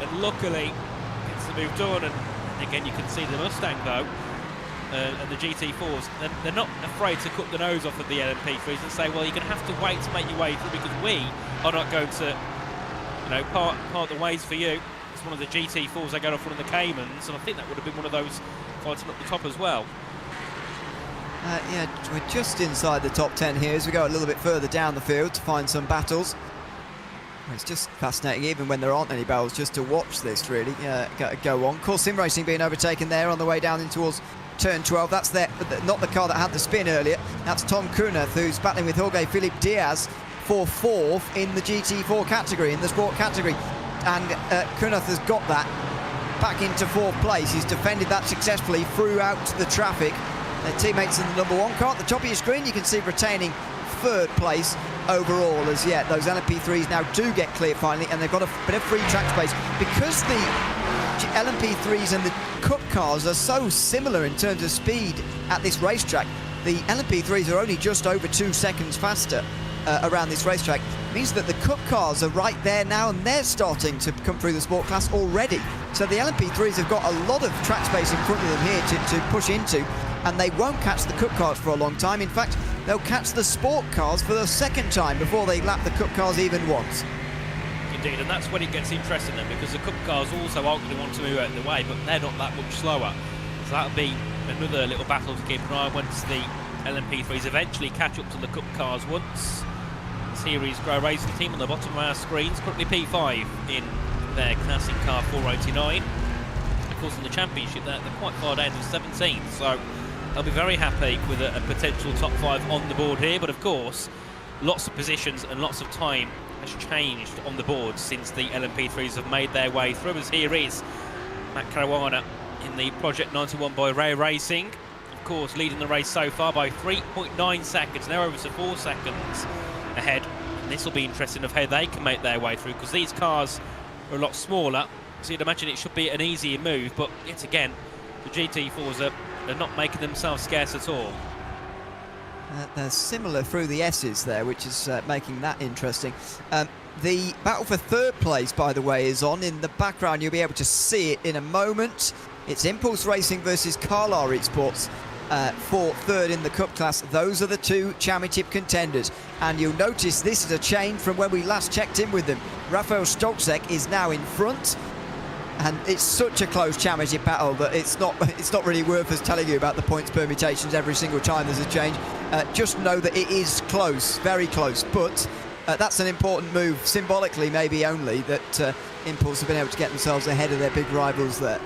and luckily gets the move done. And again, you can see the Mustang though, and the GT4s, they're not afraid to cut the nose off of the LMP3s and say, well, you're going to have to wait to make your way through, because we are not going to, part the ways for you. It's one of the GT4s, they go off one of the Caymans, and I think that would have been one of those fighting up the top as well. Yeah, we're just inside the top 10 here as we go a little bit further down the field to find some battles. It's just fascinating, even when there aren't any battles, just to watch this really go on. Of course, Sim Racing being overtaken there on the way down in towards turn 12. That's not the car that had the spin earlier. That's Tom Kunath, who's battling with Jorge Philip Diaz for 4th in the GT4 category, in the sport category. And Kunath has got that back into 4th place. He's defended that successfully throughout the traffic. Their teammates in the number 1 car. At the top of your screen, you can see retaining 3rd place overall as yet. Those LMP3s now do get clear finally, and they've got a bit of free track space. Because the LMP3s and the Cup cars are so similar in terms of speed at this racetrack, the LMP3s are only just over 2 seconds faster around this racetrack. It means that the Cup cars are right there now, and they're starting to come through the sport class already. So the LMP3s have got a lot of track space in front of them here to push into, and they won't catch the Cup cars for a long time. In fact, they'll catch the sport cars for the 2nd time before they lap the Cup cars even once. Indeed, and that's when it gets interesting then, because the Cup cars also aren't going to want to move out of the way, but they're not that much slower. So that'll be another little battle to keep an eye on once the LMP3s eventually catch up to the Cup cars once. The Series Grow Racing team on the bottom of our screens, currently P5 in their classic car 489. Of course, in the championship, they're quite far down to 17th, so they'll be very happy with a potential top 5 on the board here. But of course, lots of positions and lots of time has changed on the board since the LMP3s have made their way through, as here is Matt Caruana in the Project 91 by Ray Racing. Of course, leading the race so far by 3.9 seconds, now over to 4 seconds ahead. And this will be interesting of how they can make their way through, because these cars are a lot smaller, so you'd imagine it should be an easier move. But yet again, the GT4s are not making themselves scarce at all. They're similar through the S's there, which is making that interesting. The battle for 3rd place, by the way, is on in the background. You'll be able to see it in a moment. It's Impulse Racing versus Carlisle Esports for 3rd in the Cup class. Those are the 2 championship contenders. And you'll notice this is a change from when we last checked in with them. Rafael Stolzek is now in front. And it's such a close championship battle that it's not really worth us telling you about the points permutations every single time there's a change. Just know that it is close, very close. But that's an important move, symbolically maybe only, that Impulse have been able to get themselves ahead of their big rivals there.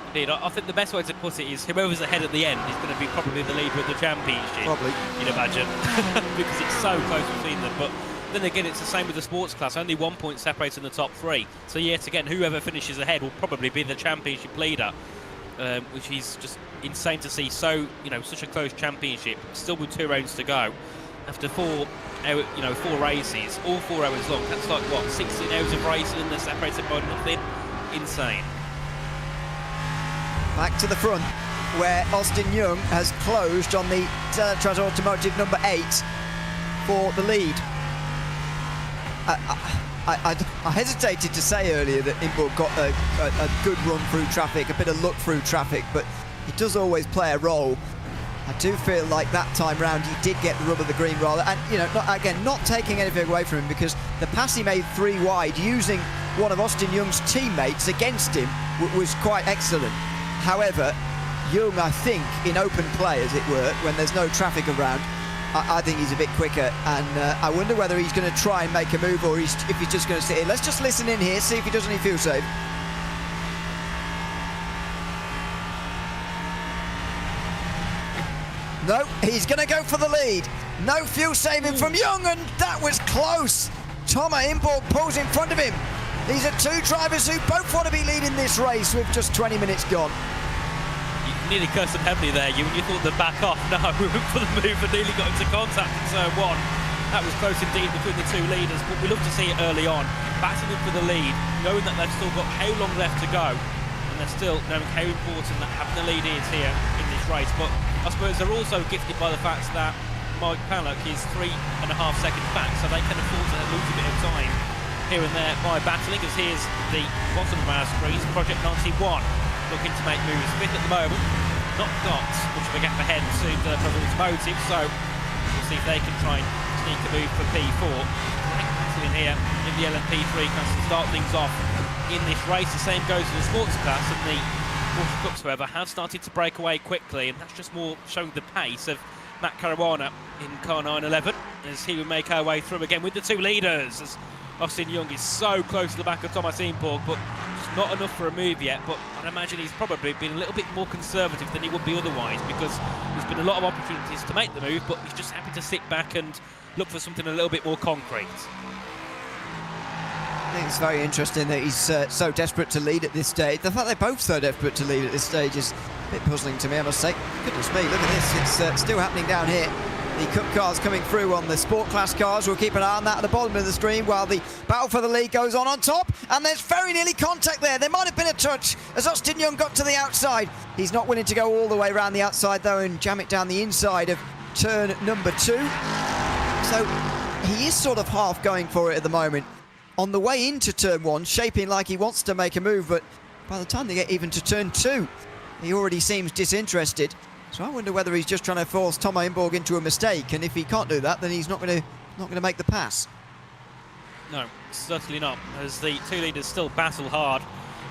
Indeed, I think the best way to put it is whoever's ahead at the end is going to be probably the leader of the championship. Probably. You'd imagine, because it's so close between them. But then again, it's the same with the sports class. Only 1 point separates in the top 3. So yet again, whoever finishes ahead will probably be the championship leader, which is just insane to see. So, such a close championship, still with 2 rounds to go. After 4 races, all 4 hours long. That's like, what, 16 hours of racing and they're separated by nothing? Insane. Back to the front, where Austin Young has closed on the Teletrans Automotive number 8 for the lead. I hesitated to say earlier that Imburg got a good run through traffic, a bit of luck through traffic, but it does always play a role. I do feel like that time round he did get the rub of the green rather, and you know, not taking anything away from him, because the pass he made 3 wide using one of Austin Young's teammates against him was quite excellent. However, Young, I think, in open play, as it were, when there's no traffic around, I think he's a bit quicker, and I wonder whether he's going to try and make a move, or if he's just going to sit here. Let's just listen in here, see if he does any fuel save. No, he's going to go for the lead. No fuel saving from Young, and that was close. Thomas Imburg pulls in front of him. These are 2 drivers who both want to be leading this race with just 20 minutes gone. You nearly cursed them heavily there, you thought they'd back off. No, we went for the move and nearly got into contact in turn 1. That was close indeed between the 2 leaders, but we love to see it early on. Battling for the lead, knowing that they've still got how long left to go, and they're still knowing how important that having the lead is here in this race. But I suppose they're also gifted by the fact that Mike Pallock is 3.5 seconds back, so they can afford to lose a bit of time here and there by battling, as here's the bottom of our screens, Project 91, looking to make moves. 5th at the moment, not got much of a gap ahead to the Automotive, so we'll see if they can try and sneak a move for P4. Great battling here in the LMP3 class to start things off in this race. The same goes to the sports class, and the Porsche Cups, however, have started to break away quickly, and that's just more showing the pace of Matt Caruana in car 911 as he would make our way through again with the 2 leaders, as Austin Young is so close to the back of Thomas Imburg, but just not enough for a move yet. But I'd imagine he's probably been a little bit more conservative than he would be otherwise, because there's been a lot of opportunities to make the move, but he's just happy to sit back and look for something a little bit more concrete. I think it's very interesting that he's so desperate to lead at this stage. The fact they're both so desperate to lead at this stage is a bit puzzling to me, I must say. Goodness me, look at this. It's still happening down here. The Cup cars coming through on the Sport Class cars. We'll keep an eye on that at the bottom of the screen while the battle for the lead goes on top. And there's very nearly contact there. There might have been a touch as Austin Young got to the outside. He's not willing to go all the way around the outside, though, and jam it down the inside of turn number 2. So he is sort of half going for it at the moment. On the way into turn 1, shaping like he wants to make a move, but by the time they get even to turn 2, he already seems disinterested. So I wonder whether he's just trying to force Thomas Imburg into a mistake, and if he can't do that, then he's not going to make the pass. No, Certainly not, as the 2 leaders still battle hard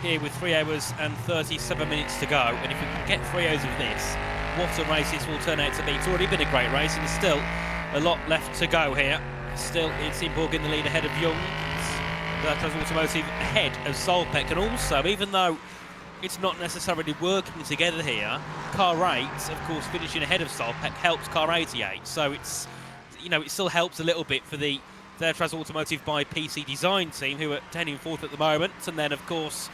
here with 3 hours and 37 minutes to go. And if we can get 3 hours of this, what a race this will turn out to be. It's already been a great race, and there's still a lot left to go here. Still, it's Imburg in the lead ahead of Young. That's Automotive ahead of Solpec, and also, even though it's not necessarily working together here, car 8, of course, finishing ahead of Solpec helps car 88. So it's, you know, it still helps a little bit for the Traz Automotive by PC Design team, who are 10 in 4th at the moment. And then, of course,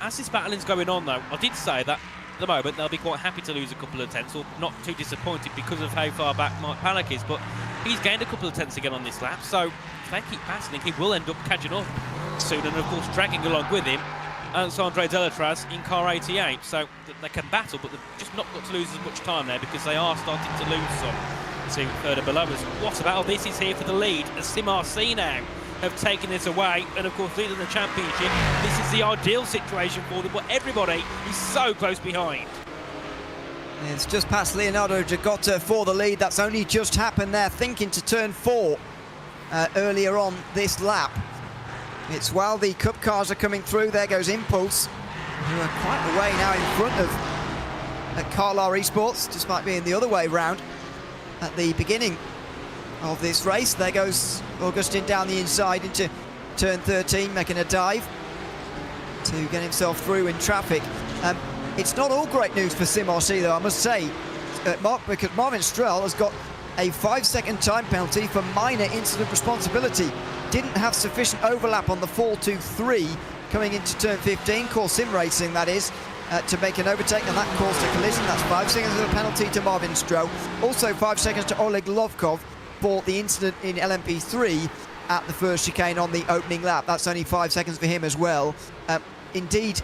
as this battling's going on, though, I did say that at the moment they'll be quite happy to lose a couple of tenths, or not too disappointed because of how far back Mike Pallock is. But he's gained a couple of tenths again on this lap, so if they keep battling, he will end up catching up soon, and of course dragging along with him Alexandre Delatraz in car 88. So they can battle, but they've just not got to lose as much time there, because they are starting to lose some to further below us. What about this is here for the lead, as Sim RC now have taken this away, and of course leading the championship. This is the ideal situation for them, but everybody is so close behind. It's just past Leonardo Gigotta for the lead. That's only just happened there, thinking to turn 4 earlier on this lap. It's while the Cup cars are coming through. There goes Impulse, who are quite a way now in front of Carlisle Esports, despite being the other way round at the beginning of this race. There goes Augustin down the inside into turn 13, making a dive to get himself through in traffic. It's not all great news for Sim RC, though, I must say, because Marvin Strel has got a 5-second time penalty for minor incident responsibility. Didn't have sufficient overlap on the 4-2-3 coming into turn 15, call Sim Racing, that is, to make an overtake, and that caused a collision. That's 5 seconds of a penalty to Marvin Strel. Also 5 seconds to Oleg Lovkov for the incident in LMP3 at the first chicane on the opening lap. That's only 5 seconds for him as well. Indeed,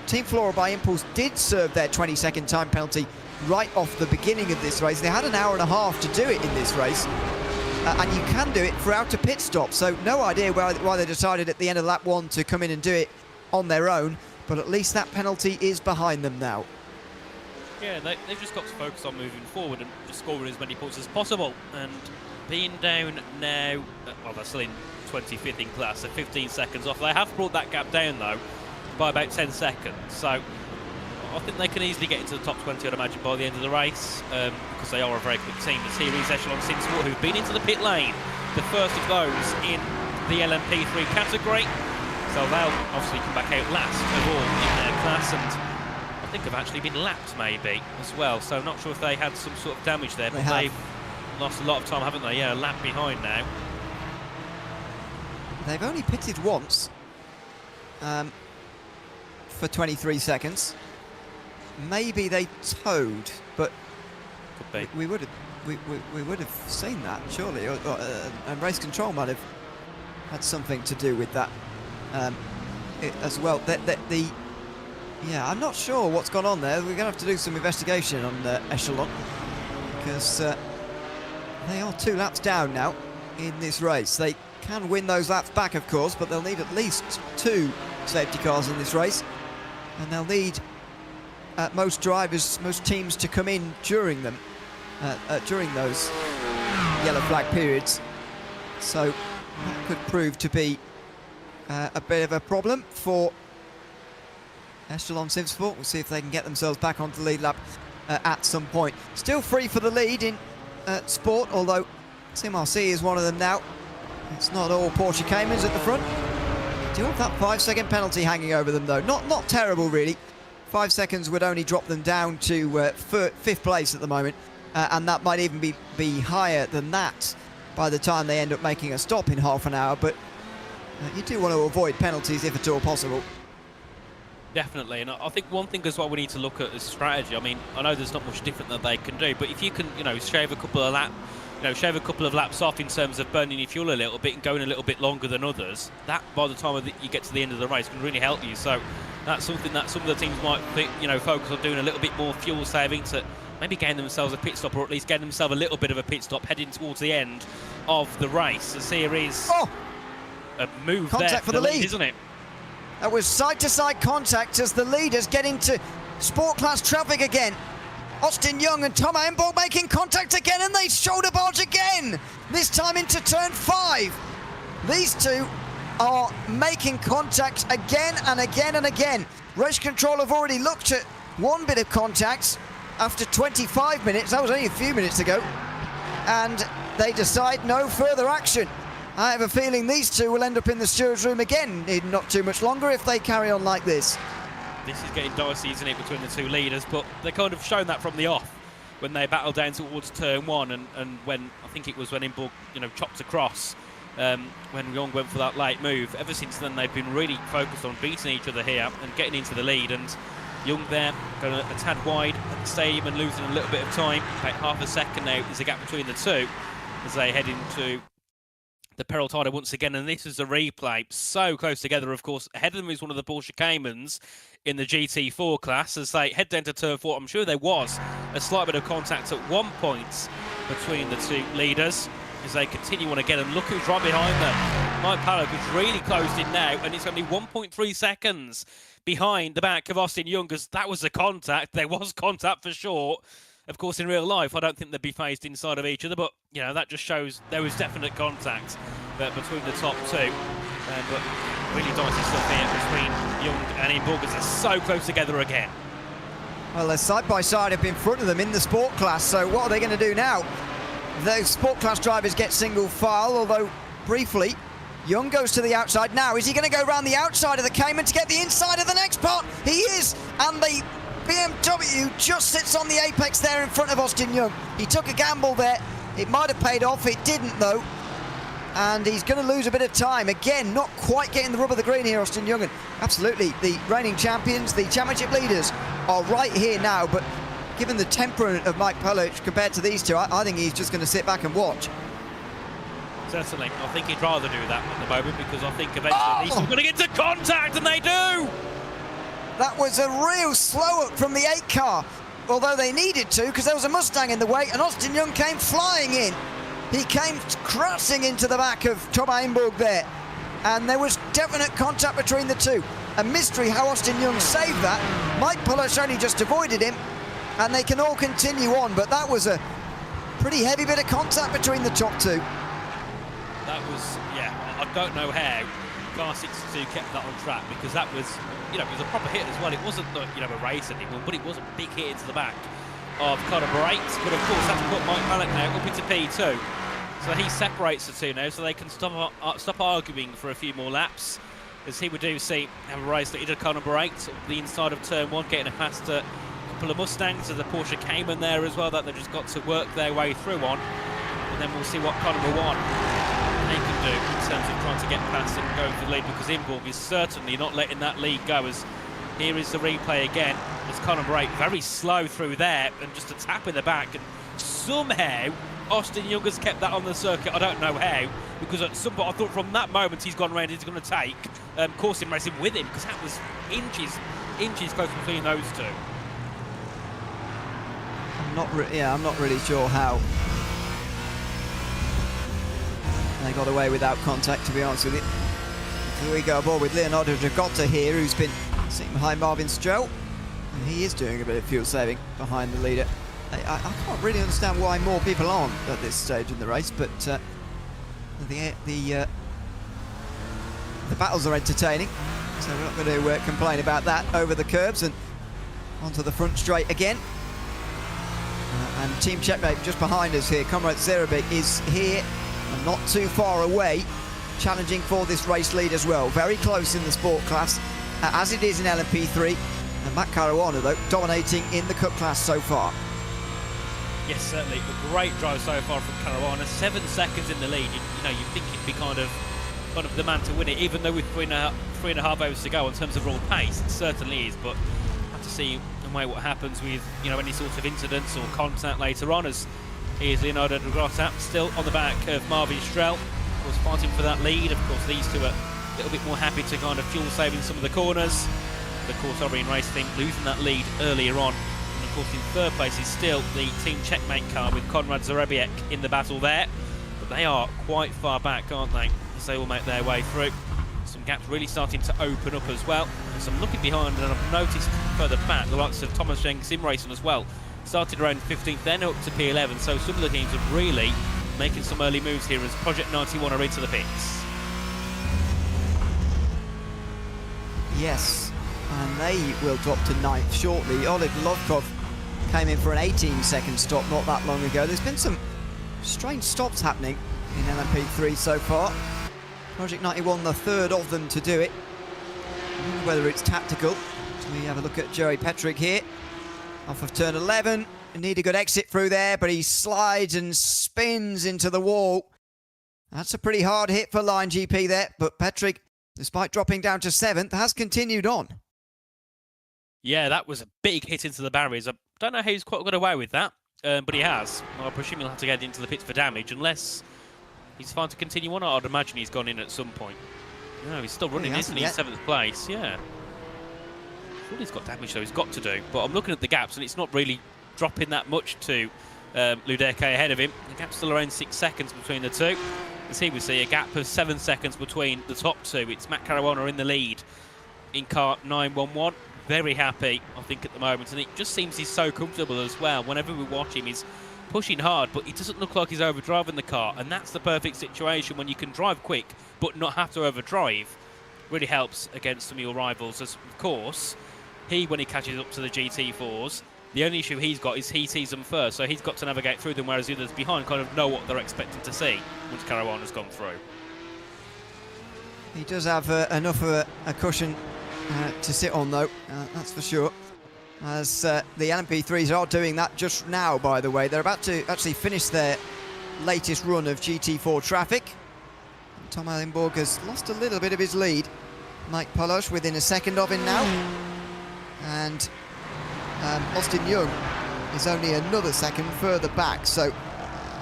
Team Flora by Impulse did serve their 20-second time penalty right off the beginning of this race. They had an hour and a half to do it in this race. and you can do it throughout a pit stop. So no idea why they decided at the end of lap 1 to come in and do it on their own, but at least that penalty is behind them now. Yeah, they've just got to focus on moving forward and just scoring as many points as possible. And being down now, well, they're still in 25th in class, so 15 seconds off. They have brought that gap down, though, by about 10 seconds. So I think they can easily get into the top 20, I'd imagine, by the end of the race, because they are a very quick team. The series Echelon Sinsport, who've been into the pit lane, the first of those in the LMP3 category. So they'll obviously come back out last of all in their class, and I think have actually been lapped maybe as well. So I'm not sure if they had some sort of damage there, but they've lost a lot of time, haven't they? Yeah, a lap behind now. They've only pitted once for 23 seconds. Maybe they towed, but could be. we would have seen that surely, and race control might have had something to do with that as well. Yeah, I'm not sure what's gone on there. We're going to have to do some investigation on Echelon, because they are 2 laps down now in this race. They can win those laps back, of course, but they'll need at least 2 safety cars in this race, and they'll need most drivers, most teams to come in during them, during those yellow flag periods. So that could prove to be a bit of a problem for Echelon Sinsport. We'll see if they can get themselves back onto the lead lap at some point. Still free for the lead in Sport, although Team RC is one of them now. It's not all Porsche Caymans at the front. Do have that 5-second penalty hanging over them, though. Not terrible, really. 5 seconds would only drop them down to 5th place at the moment, and that might even be higher than that by the time they end up making a stop in half an hour. But you do want to avoid penalties if at all possible. Definitely, and I think one thing as well we need to look at is strategy. I mean, I know there's not much different that they can do, but if you can, shave a couple of laps off in terms of burning your fuel a little bit and going a little bit longer than others, that by the time you get to the end of the race can really help you. So that's something that some of the teams might think, focus on doing a little bit more fuel saving to maybe gain themselves a pit stop, or at least gain themselves a little bit of a pit stop heading towards the end of the race. The series a move contact there for the lead, isn't it? That was side-to-side contact as the leaders get into sport class traffic again. Austin Young and Tom Emborg making contact again, and they shoulder barge again, this time into turn 5. These two are making contact again and again and again. Race control have already looked at one bit of contact after 25 minutes. That was only a few minutes ago. And they decide no further action. I have a feeling these two will end up in the stewards' room again in not too much longer if they carry on like this. This is getting dicey, isn't it, between the two leaders, but they kind of shown that from the off when they battled down towards turn 1, and when I think it was when Emborg, chopped across when Young went for that late move. Ever since then, they've been really focused on beating each other here and getting into the lead, and Young there going a tad wide at the stadium and losing a little bit of time. About half a second now is the gap between the two as they head into the Peraltada once again, and this is a replay. So close together, of course. Ahead of them is one of the Porsche Caymans in the GT4 class as they head down to turn 4. I'm sure there was a slight bit of contact at one point between the two leaders as they continue on again, and look who's right behind them. Mike Pallock is really closed in now, and it's only 1.3 seconds behind the back of Austin Young, as that was the contact. There was contact for sure. Of course, in real life, I don't think they'd be phased inside of each other, but, that just shows there was definite contact between the top two. But really dicey stuff here between Young and Emborg as they're so close together again. Well, they're side by side up in front of them in the sport class, so what are they going to do now? Those sport class drivers get single file, although briefly, Young goes to the outside now. Is he going to go around the outside of the Cayman to get the inside of the next part? He is, and the BMW just sits on the apex there in front of Austin Young. He took a gamble there. It might have paid off. It didn't, though. And he's going to lose a bit of time. Again, not quite getting the rub of the green here, Austin Young. And absolutely, the reigning champions, the championship leaders, are right here now. But given the temperament of Mike Pallock compared to these two, I think he's just going to sit back and watch. Certainly. I think he'd rather do that at the moment, because I think eventually these are going to get to contact, and they do! That was a real slow up from the 8 car, although they needed to, because there was a Mustang in the way, and Austin Young came flying in. He came crashing into the back of Thomas Imburg there, and there was definite contact between the two. A mystery how Austin Young saved that. Mike Pulish only just avoided him, and they can all continue on, but that was a pretty heavy bit of contact between the top two. That was, yeah, I don't know how car 62 kept that on track, because that was, you know, it was a proper hit as well. It wasn't, you know, a race anyone, but it was a big hit into the back of Conor Brakes. But of course, that's put Mike Mallock now up into P2. So he separates the two now, so they can stop arguing for a few more laps, as he would do see have a race leader, Conor Brakes, up the inside of turn one, getting a past a couple of Mustangs. There's a Porsche Cayman there as well that they've just got to work their way through on. And then we'll see what Conor will want. They can do in terms of trying to get past and go for the lead, because Imburg is certainly not letting that lead go. As here is the replay again, as Conor Brakes very slow through there and just a tap in the back, and somehow Austin Young has kept that on the circuit. I don't know how, because at some point I thought from that moment he's gone around, he's going to take coursing racing with him, because that was inches close between those two. I'm not really sure how they got away without contact, to be honest with you. So we go aboard with Leonardo Dragotta here, who's been sitting behind Marvin Stroll, and he is doing a bit of fuel saving behind the leader. I can't really understand why more people aren't at this stage in the race, but the battles are entertaining, so we're not going to complain about that. Over the curbs and onto the front straight again. And Team Checkmate just behind us here. Comrade Zerabik is here and not too far away, challenging for this race lead as well. Very close in the sport class, as it is in LMP3. And Matt Caruana, though, dominating in the Cup class so far. Yes, certainly. A great drive so far from Caruana. 7 seconds in the lead. You know, you think he'd be kind of the man to win it, even though with three and a half hours to go in terms of raw pace. It certainly is, but have to see what happens with, you know, any sort of incidents or contact later on, as here's Leonardo Dragotta still on the back of Marvin Strell, of course fighting for that lead. Of course these two are a little bit more happy to kind of fuel save in some of the corners. But of course Orion Racing losing that lead earlier on. And of course in third place is still the Team Checkmate car with Konrad Zarebiec in the battle there. But they are quite far back, aren't they, as they will make their way through. Some gaps really starting to open up as well. As I'm looking behind, and I've noticed further back the likes of Thomas Jenks Sim Racing as well. Started around 15th, then up to P11. So some of the teams are really making some early moves here as Project 91 are into the pits. Yes, and they will drop to 9th shortly. Oleg Lovkov came in for an 18-second stop not that long ago. There's been some strange stops happening in LMP3 so far. Project 91, the third of them to do it. I don't know whether it's tactical. So we have a look at Joey Petrick here. Off of turn 11. Need a good exit through there, but he slides and spins into the wall. That's a pretty hard hit for Line GP there, but Petrick, despite dropping down to 7th, has continued on. Yeah, that was a big hit into the barriers. I don't know how he's quite got away with that, but he has. Well, I presume he'll have to get into the pits for damage, unless he's fine to continue on. I'd imagine he's gone in at some point. No, he's still running, isn't he? 7th place, yeah. Well, he's got damage, though, he's got to do. But I'm looking at the gaps, and it's not really dropping that much to Ludeke ahead of him. The gap's still around 6 seconds between the two. As here we see a gap of 7 seconds between the top two. It's Matt Caruana in the lead in car 911. Very happy, I think, at the moment. And it just seems he's so comfortable as well. Whenever we watch him, he's pushing hard, but he doesn't look like he's overdriving the car. And that's the perfect situation when you can drive quick, but not have to overdrive. Really helps against some of your rivals, as, of course, when he catches up to the GT4s, the only issue he's got is he sees them first, so he's got to navigate through them, whereas the others behind kind of know what they're expecting to see once Caruana's gone through. He does have enough of a cushion to sit on, though, that's for sure. As the LMP3s are doing that just now, by the way. They're about to actually finish their latest run of GT4 traffic. Thomas Imburg has lost a little bit of his lead. Mike Pulish within a second of him now. And Austin Young is only another second further back. So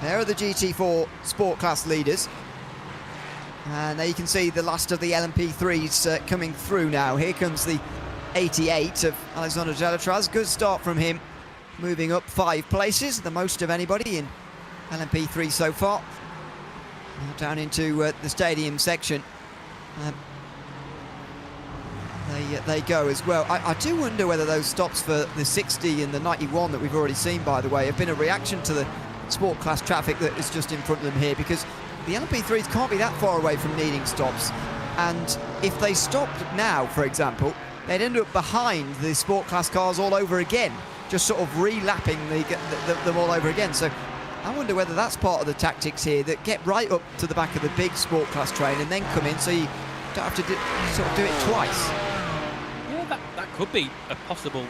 there are the GT4 Sport Class leaders. And there you can see the last of the LMP3s coming through now. Here comes the 88 of Alexander Delatraz. Good start from him, moving up 5 places, the most of anybody in LMP3 so far. down into the stadium section. They go as well. I do wonder whether those stops for the 60 and the 91 that we've already seen, by the way, have been a reaction to the sport class traffic that is just in front of them here, because the LMP3s can't be that far away from needing stops. And if they stopped now, for example, they'd end up behind the sport class cars all over again, just sort of re-lapping them all over again. So I wonder whether that's part of the tactics here, that get right up to the back of the big sport class train and then come in, so you don't have to sort of do it twice. Yeah, that could be a possible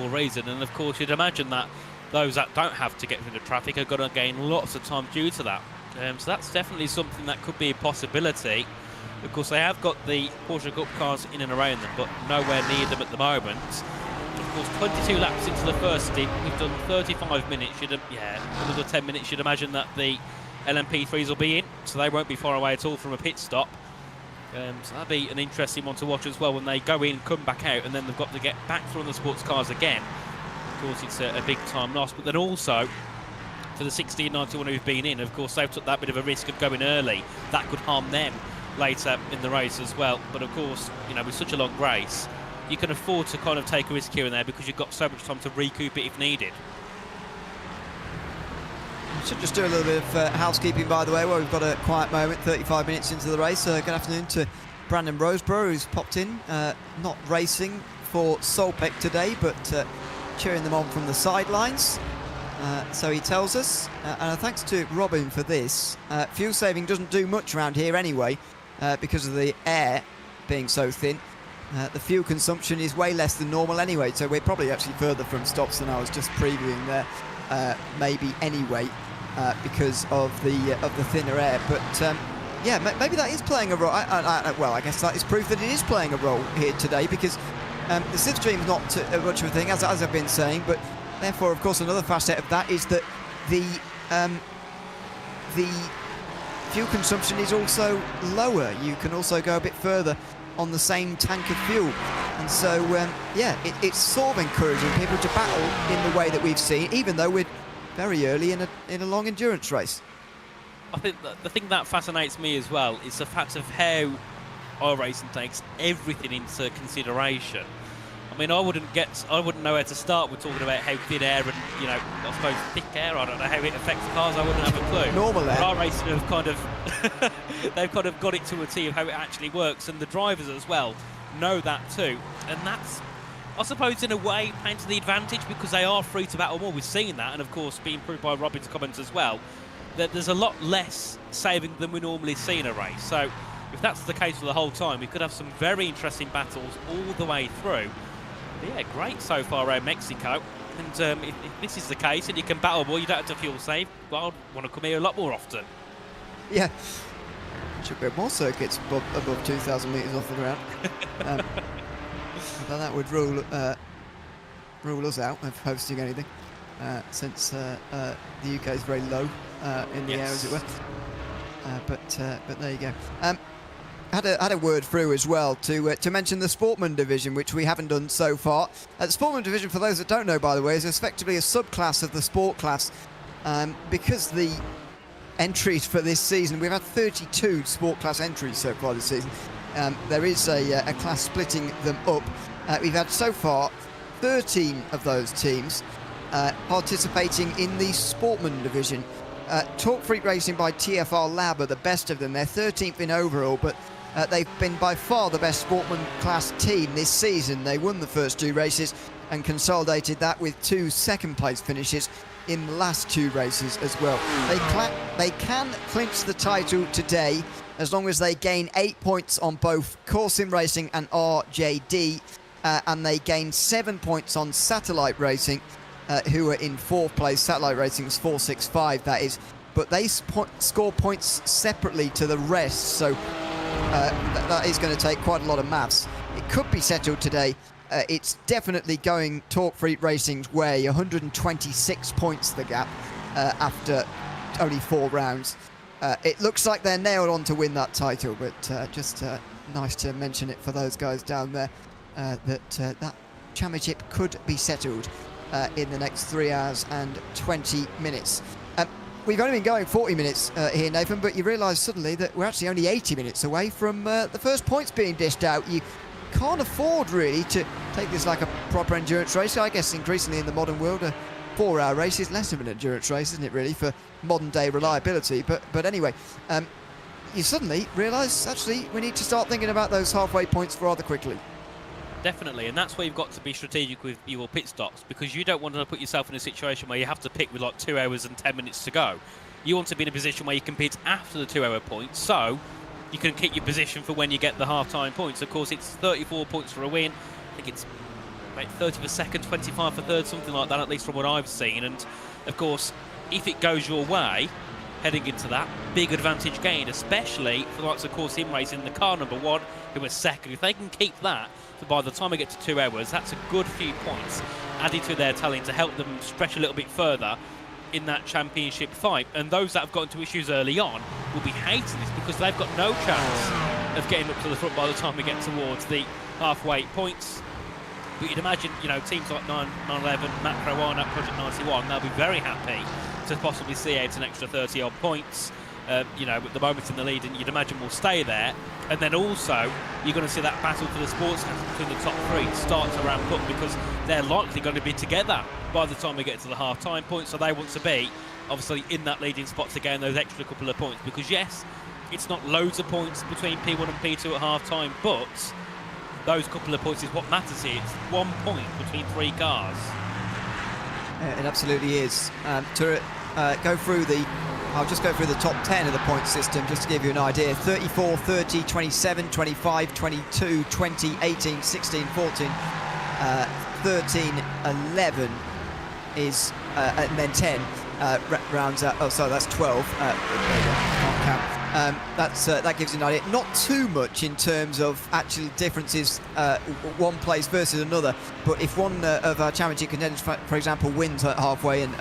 reason. And of course, you'd imagine that those that don't have to get through the traffic are going to gain lots of time due to that. So that's definitely something that could be a possibility. Of course, they have got the Porsche Cup cars in and around them, but nowhere near them at the moment. Of course, 22 laps into the first stint, we've done 35 minutes. Another 10 minutes, you'd imagine that the LMP3s will be in, so they won't be far away at all from a pit stop. So that'll be an interesting one to watch as well when they go in, come back out, and then they've got to get back through on the sports cars again. Of course, it's a big time loss, but then also for the 60 and 91 who've been in, of course, they've took that bit of a risk of going early. That could harm them later in the race as well. But of course, with such a long race, you can afford to kind of take a risk here and there, because you've got so much time to recoup it if needed. Should just do a little bit of housekeeping, by the way, while we've got a quiet moment, 35 minutes into the race. Good afternoon to Brandon Roseborough, who's popped in, not racing for Solpec today, but cheering them on from the sidelines. So he tells us, and thanks to Robin for this, fuel saving doesn't do much around here anyway, because of the air being so thin. The fuel consumption is way less than normal anyway, so we're probably actually further from stops than I was just previewing there, maybe anyway, because of the thinner air. But yeah, maybe that is playing a role. Well, I guess that is proof that it is playing a role here today, because the slipstream's not much of a thing, as I've been saying, but therefore, of course, another facet of that is that the fuel consumption is also lower. You can also go a bit further on the same tank of fuel, and so yeah, it's sort of encouraging people to battle in the way that we've seen, even though we're very early in a long endurance race. I think that the thing that fascinates me as well is the fact of how iRacing takes everything into consideration. I mean, I wouldn't know where to start with talking about how thin air and, I suppose thick air, I don't know how it affects cars, I wouldn't have a clue. Normal air. But iRacing have kind of, they've kind of got it to a T of how it actually works, and the drivers as well know that too. And that's, I suppose, in a way, playing to the advantage, because they are free to battle more. We've seen that, and of course, being proved by Robin's comments as well, that there's a lot less saving than we normally see in a race. So if that's the case for the whole time, we could have some very interesting battles all the way through. But yeah, great so far around Mexico. And if this is the case and you can battle more, you don't have to fuel save, well, I'd want to come here a lot more often. Yeah. Should be more circuits above 2,000 metres off the ground. But that would rule us out of hosting anything, since the UK is very low in the air, as it were. But there you go. Had a word through as well to mention the Sportman division, which we haven't done so far. The Sportman division, for those that don't know, by the way, is effectively a subclass of the sport class, because the entries for this season, we've had 32 sport class entries so far this season. There is a class splitting them up. We've had so far 13 of those teams participating in the Sportman division. Talk Freak Racing by TFR Lab are the best of them. They're 13th in overall, but they've been by far the best Sportman class team this season. They won the first two races and consolidated that with 2 second-place finishes in the last 2 races as well. They can clinch the title today as long as they gain 8 points on both Core Sim Racing and RJD, and they gain 7 points on Satellite Racing, who are in 4th place. Satellite Racing's 465, that is, but they score points separately to the rest, so that is going to take quite a lot of maths. It could be settled today. It's definitely going Talk Freak Racing's way. 126 points the gap after only 4 rounds. It looks like they're nailed on to win that title, but just nice to mention it for those guys down there, that that championship could be settled in the next 3 hours and 20 minutes. we've only been going 40 minutes here, Nathan, but you realise suddenly that we're actually only 80 minutes away from the first points being dished out. You can't afford really to take this like a proper endurance race. I guess increasingly in the modern world, a 4-hour race is less of an endurance race, isn't it, really, for modern day reliability. But anyway, you suddenly realise actually we need to start thinking about those halfway points rather quickly. Definitely, and that's where you've got to be strategic with your pit stops, because you don't want to put yourself in a situation where you have to pick with like 2 hours and 10 minutes to go. You want to be in a position where you can pit after the 2-hour point, so you can keep your position for when you get the half-time points. Of course, it's 34 points for a win. I think it's about 30 for second, 25 for third, something like that, at least from what I've seen. And of course, if it goes your way, heading into that, big advantage gained, especially for the likes of course in racing, the car number 1, who was second. If they can keep that, so by the time we get to 2 hours, that's a good few points added to their tally to help them stretch a little bit further in that championship fight. And those that have got into issues early on will be hating this, because they've got no chance of getting up to the front by the time we get towards the halfway points. But you'd imagine, you know, teams like 911, Macro One at Project 91, they'll be very happy to possibly see out an extra 30 odd points. You know, at the moment in the lead, and you'd imagine we'll stay there. And then also, you're going to see that battle for the sports car between the top 3 start to ramp up, because they're likely going to be together by the time we get to the half-time point. So they want to be, obviously, in that leading spot to gain those extra couple of points. Because, yes, it's not loads of points between P1 and P2 at half-time, but those couple of points is what matters here. It's 1 point between 3 cars. It absolutely is. To go through I'll just go through the top 10 of the point system just to give you an idea. 34, 30, 27, 25, 22, 20, 18, 16, 14, 13, 11 is, and then 10 rounds out. Oh, sorry, that's 12. That gives you an idea. Not too much in terms of actual differences, one place versus another. But if one of our championship contenders, for example, wins at halfway and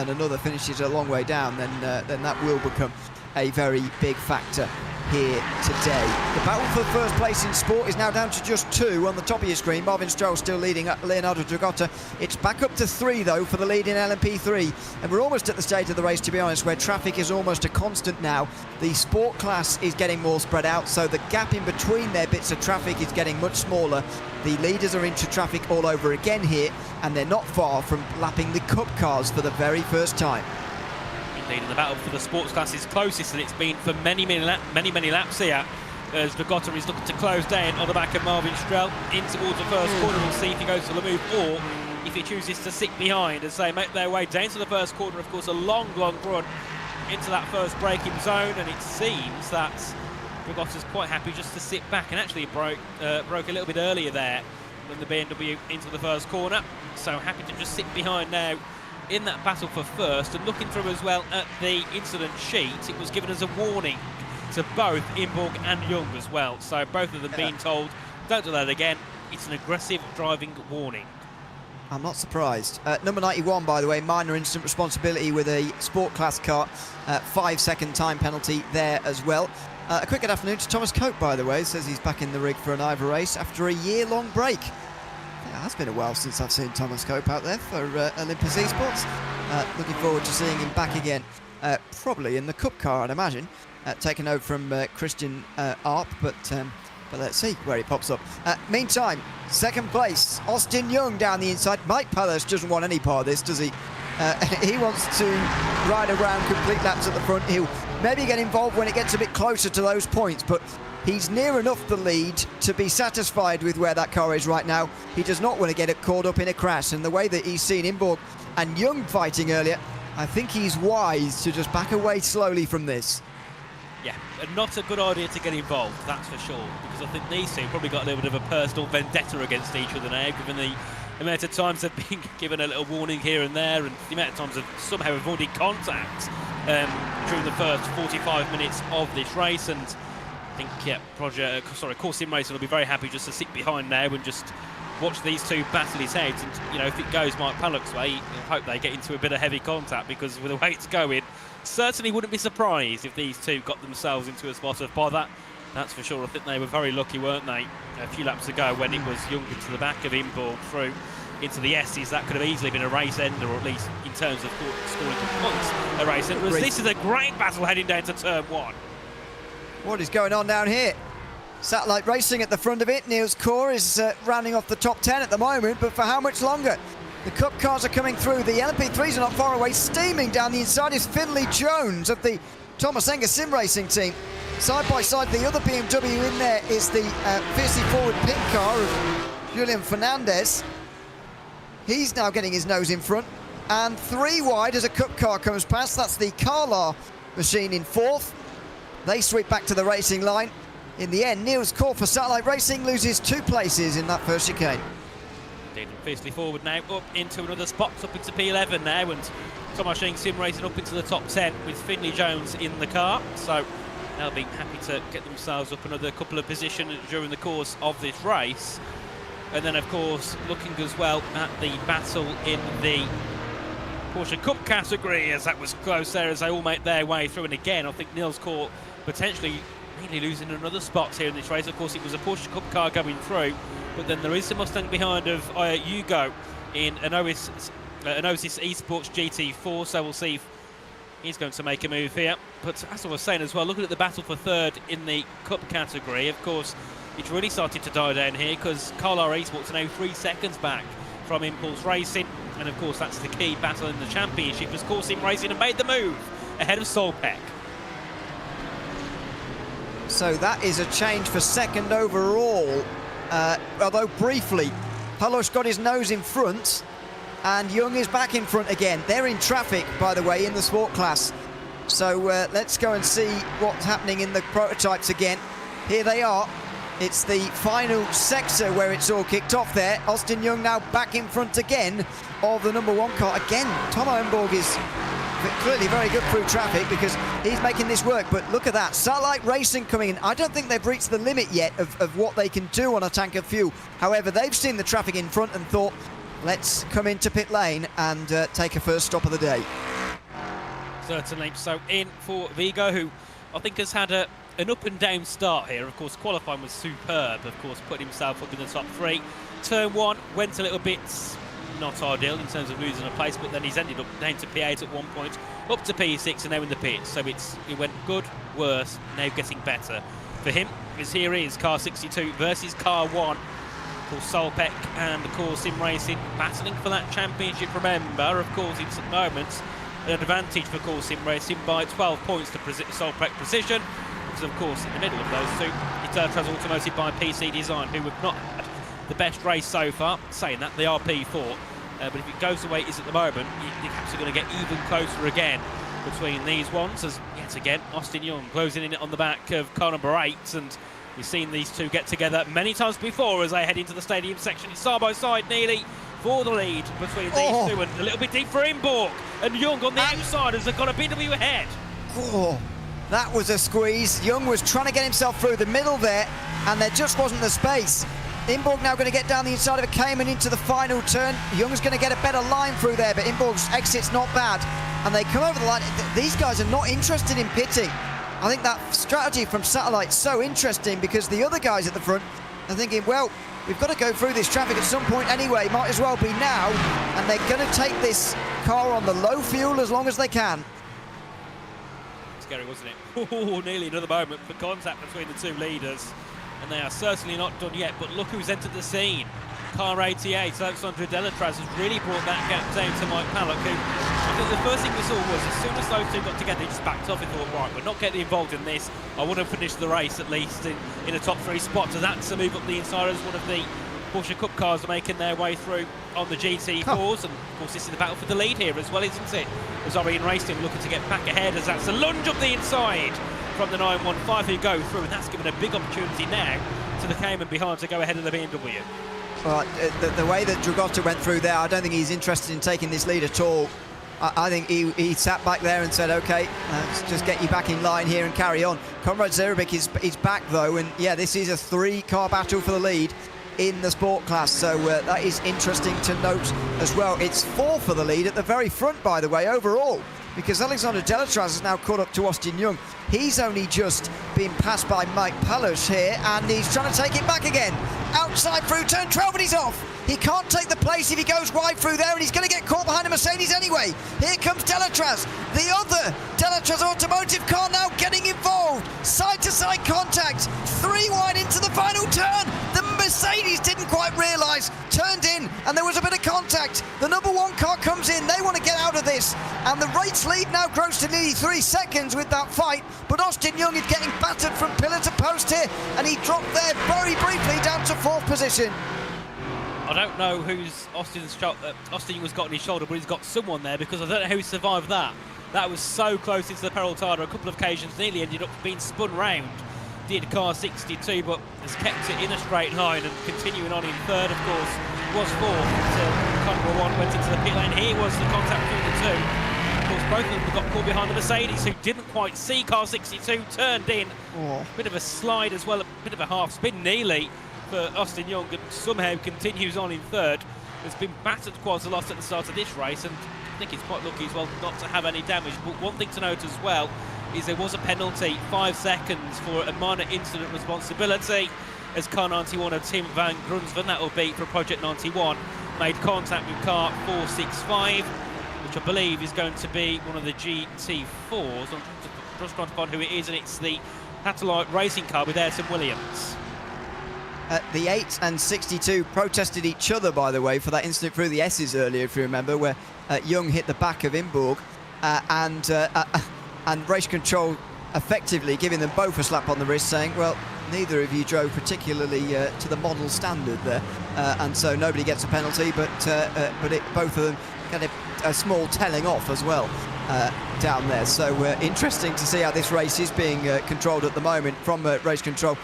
another finishes a long way down, then that will become a very big factor here today. The battle for first place in sport is now down to just 2 on the top of your screen. Marvin Stroll still leading Leonardo Dragotta. It's back up to 3 though for the lead in LMP3, and we're almost at the stage of the race, to be honest, where traffic is almost a constant now. The sport class is getting more spread out, so the gap in between their bits of traffic is getting much smaller. The leaders are into traffic all over again here, and they're not far from lapping the Cup cars for the very first time. Indeed, and the battle for the sports class is closest than it's been for many laps here, as Dragotta is looking to close down on the back of Marvin Stroll in towards the first corner. We'll see if he goes to the move, or if he chooses to sit behind as they make their way down to the first corner. Of course, a long run into that first braking zone, and it seems that Dragotta's quite happy just to sit back, and actually broke a little bit earlier there than the BMW into the first corner. So happy to just sit behind now in that battle for first. And looking through as well at the incident sheet, it was given as a warning to both Imborg and Young as well. So both of them being told, don't do that again. It's an aggressive driving warning. I'm not surprised. Number 91, by the way, minor incident responsibility with a sport class car. 5-second time penalty there as well. A quick good afternoon to Thomas Cope, by the way. Says he's back in the rig for an IVRA race after a year-long break. Yeah, it's been a while since I've seen Thomas Cope out there for Olympus Esports. Looking forward to seeing him back again, probably in the Cup car, I'd imagine, taken over from Christian Arp, but let's see where he pops up. Meantime, second place, Austin Young down the inside. Mike Pallas doesn't want any part of this, does he? He wants to ride around, complete laps at the front. He'll maybe get involved when it gets a bit closer to those points, but he's near enough the lead to be satisfied with where that car is right now. He does not want to get it caught up in a crash, and the way that he's seen Imborg and Young fighting earlier, I think he's wise to just back away slowly from this. Yeah, and not a good idea to get involved, that's for sure, because I think these two probably got a little bit of a personal vendetta against each other now, given the amount of times they've been given a little warning here and there, and the amount of times they've somehow avoided contact during the first 45 minutes of this race. And I think, yeah, Course Sim Racing will be very happy just to sit behind now and just watch these two battle it out. And, you know, if it goes Mike Pallock's way, I hope they get into a bit of heavy contact, because with the way it's going, certainly wouldn't be surprised if these two got themselves into a spot of bother. That's for sure. I think they were very lucky, weren't they, a few laps ago when it was Young to the back of Imborg through into the S's, that could have easily been a race ender, or at least in terms of scoring points, a race ender. This is a great battle heading down to turn 1. What is going on down here? Satellite Racing at the front of it. Niels Kaur is rounding off the top 10 at the moment, but for how much longer? The Cup cars are coming through. The LMP3s are not far away. Steaming down the inside is Finley Jones of the Thomas Enger Sim Racing team. Side by side, the other BMW in there is the fiercely forward pit car of Julian Fernandez. He's now getting his nose in front. And 3 wide as a Cup car comes past. That's the Carlar machine in 4th. They sweep back to the racing line. In the end, Niels Kaur for Satellite Racing loses 2 places in that first chicane. Indeed, fiercely forward now, up into another spot, up into P11 now, and Thomas Enger Sim Racing up into the top 10 with Finley Jones in the car. So they'll be happy to get themselves up another couple of positions during the course of this race. And then, of course, looking as well at the battle in the Porsche Cup category, as that was close there as they all make their way through. And again, I think Niels Kaur potentially really losing another spot here in this race. Of course, it was a Porsche Cup car going through, but then there is the Mustang behind of Hugo in an Oasis Esports GT4, so we'll see if he's going to make a move here. But as I was saying as well, looking at the battle for 3rd in the Cup category, of course, it's really started to die down here because Carlar Esports are now 3 seconds back from Impulse Racing, and of course that's the key battle in the championship as Sim Racing have made the move ahead of Solpeck. So that is a change for 2nd overall, although briefly. Palush got his nose in front, and Young is back in front again. They're in traffic, by the way, in the sport class. So let's go and see what's happening in the prototypes again. Here they are. It's the final sector where it's all kicked off there. Austin Young now back in front again of the number 1 car. Again, Tom Owenborg is clearly very good through traffic because he's making this work. But look at that, Satellite Racing coming in. I don't think they've reached the limit yet of what they can do on a tank of fuel. However, they've seen the traffic in front and thought, let's come into pit lane and take a first stop of the day. Certainly. So in for Vigo, who I think has had an up and down start here. Of course, qualifying was superb. Of course, putting himself up in the top 3. Turn 1 went a little bit not ideal in terms of losing a place, but then he's ended up down to P8 at one point, up to P6 and now in the pits. So it went good, worse, now getting better. For him, as here is car 62 versus car 1. Of course, Solpeck and of course Sim Racing battling for that championship. Remember, of course, it's at the moment an advantage for Sim Racing by 12 points to Solpeck Precision. Because of course, in the middle of those two, it's Ultras Automotive by PC Design, who have not had the best race so far. Saying that, they are P4. But if it goes the way it is at the moment, you're actually going to get even closer again between these ones, as yet again Austin Young closing in on the back of car number 8, and we've seen these two get together many times before as they head into the stadium section. It's side by side nearly for the lead between these two, and a little bit deep for Imborg, and Young on the outside as they've got a BMW ahead. Oh, that was a squeeze. Young was trying to get himself through the middle there, and there just wasn't the space. Imborg now going to get down the inside of a Cayman into the final turn. Young's going to get a better line through there, but Imborg's exit's not bad. And they come over the line. These guys are not interested in pitting. I think that strategy from Satellite's so interesting because the other guys at the front are thinking, well, we've got to go through this traffic at some point anyway. Might as well be now. And they're going to take this car on the low fuel as long as they can. Scary, wasn't it? Oh, nearly another moment for contact between the two leaders. And they are certainly not done yet, but look who's entered the scene. Car 88, Alexandre Delatraz has really brought that gap down to Mike Pallock, who I think the first thing we saw was as soon as those two got together, they just backed off and thought, right, we're not getting involved in this. I want to finish the race at least in a top 3 spot. So that's a move up the inside as one of the Porsche Cup cars are making their way through on the GT4s. And of course, this is the battle for the lead here as well, isn't it? As Orion Racing looking to get back ahead as that's a lunge up the inside from the 915 who go through, and that's given a big opportunity now to the Cayman behind to go ahead of the BMW. Well, the way that Dragotta went through there, I don't think he's interested in taking this lead at all. I think he sat back there and said, OK, let's just get you back in line here and carry on. Konrad Zerebic is back, though, and yeah, this is a 3-car battle for the lead in the sport class, so that is interesting to note as well. It's 4 for the lead at the very front, by the way, overall, because Alexander Delatraz has now caught up to Austin Young. He's only just been passed by Mike Palush here, and he's trying to take it back again. outside through turn 12, and he's off. He can't take the place if he goes wide through there, and he's going to get caught behind a Mercedes anyway. Here comes Delatraz, the other Delatraz automotive car now getting involved. Side-to-side contact, 3 wide into the final turn. The Mercedes didn't quite realise, turned in, and there was a bit of contact. The number 1 car comes in, they want to get out of this, and the race lead now grows to nearly 3 seconds with that fight, but Austin Young is getting battered from pillar to post here, and he dropped there very briefly down to 4th position. I don't know who's Austin Young's got on his shoulder, but he's got someone there, because I don't know who survived that. That was so close into the peril tire a couple of occasions, nearly ended up being spun round. Did car 62, but has kept it in a straight line and continuing on in 3rd, of course, was 4th until car number 1 went into the pit lane. Here was the contact between the 2. Of course, both of them got caught behind the Mercedes, who didn't quite see car 62, turned in. Bit of a slide as well, a bit of a half spin nearly for Austin Young, and somehow continues on in 3rd. Has been battered quite a lot at the start of this race, and I think he's quite lucky as well not to have any damage. But one thing to note as well is there was a penalty, 5 seconds for a minor incident responsibility, as car 91 of Team Van Grunsven, that will be for Project 91, made contact with car 465, which I believe is going to be one of the GT4s. I'm just trying to find who it is, and it's the Satellite racing car with Ayrton Williams. The 8 and 62 protested each other, by the way, for that incident through the S's earlier, if you remember, where Young hit the back of Imburg, and Race Control effectively giving them both a slap on the wrist, saying, well, neither of you drove particularly to the model standard there, and so nobody gets a penalty, but both of them get a small telling off as well down there. So interesting to see how this race is being controlled at the moment from Race Control,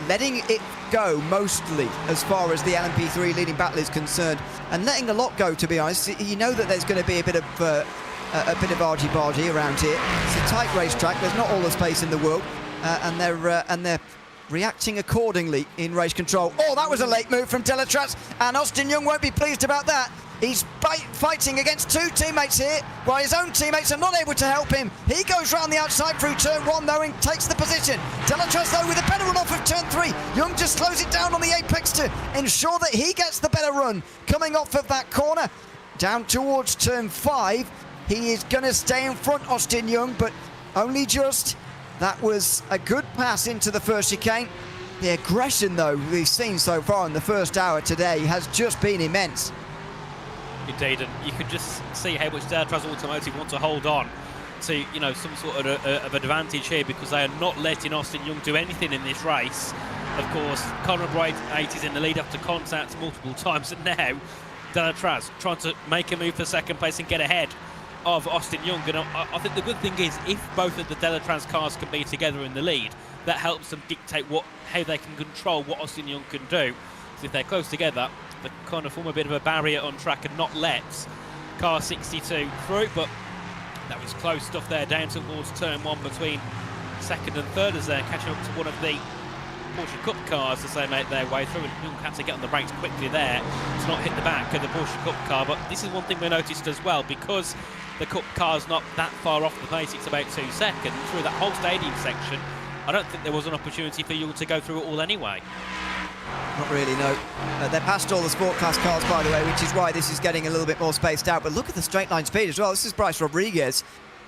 letting it go mostly as far as the LMP3 leading battle is concerned, and letting a lot go, to be honest. You know that there's going to be a bit of argy-bargy around here. It's a tight racetrack, there's not all the space in the world, and they're reacting accordingly in Race Control. Oh, that was a late move from Delatraz, and Austin Young won't be pleased about that. He's fighting against 2 teammates here, while his own teammates are not able to help him. He goes round the outside through turn 1, though, and takes the position. Delatraz, though, with a better run off of turn 3. Young just slows it down on the apex to ensure that he gets the better run. Coming off of that corner, down towards turn 5, he is going to stay in front, Austin Young, but only just. That was a good pass into the first chicane. The aggression, though, we've seen so far in the first hour today has just been immense. Indeed, and you could just see how much Delatraz Automotive want to hold on to, you know, some sort of advantage here, because they are not letting Austin Young do anything in this race. Of course, Conrad Wright 8 is in the lead after contact multiple times, and now Delatraz trying to make a move for 2nd place and get ahead of Austin Young. And I think the good thing is, if both of the Delatraz cars can be together in the lead, that helps them dictate how they can control what Austin Young can do. So if they're close together, they kind of form a bit of a barrier on track and not let car 62 through. But that was close stuff there down towards turn 1 between 2nd and 3rd, as they're catching up to one of the Porsche Cup cars as they make their way through, and Young had to get on the brakes quickly there to not hit the back of the Porsche Cup car. But this is one thing we noticed as well, because the Cup car's not that far off the pace, it's about 2 seconds through that whole stadium section. I don't think there was an opportunity for Young to go through it all anyway. Not really, no. They're past all the sport class cars, by the way, which is why this is getting a little bit more spaced out. But look at the straight line speed as well. This is Bryce Rodriguez,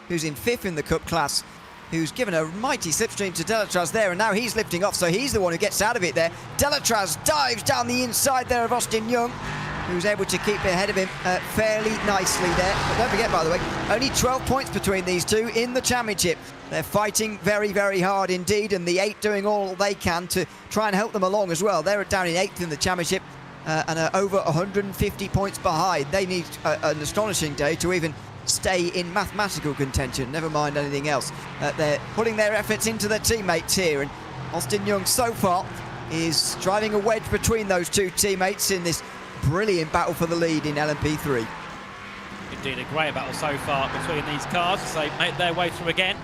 who's in 5th in the Cup class, who's given a mighty slipstream to Delatraz there, and now he's lifting off, so he's the one who gets out of it there. Delatraz dives down the inside there of Austin Young, who's able to keep ahead of him fairly nicely there. But don't forget, by the way, only 12 points between these two in the championship. They're fighting very, very hard indeed, and the 8 doing all they can to try and help them along as well. They're down in 8th in the championship and are over 150 points behind. They need an astonishing day to even stay in mathematical contention, never mind anything else. They're putting their efforts into their teammates here, and Austin Young so far is driving a wedge between those 2 teammates in this brilliant battle for the lead in LMP3. Indeed, a great battle so far between these cars as they make their way through again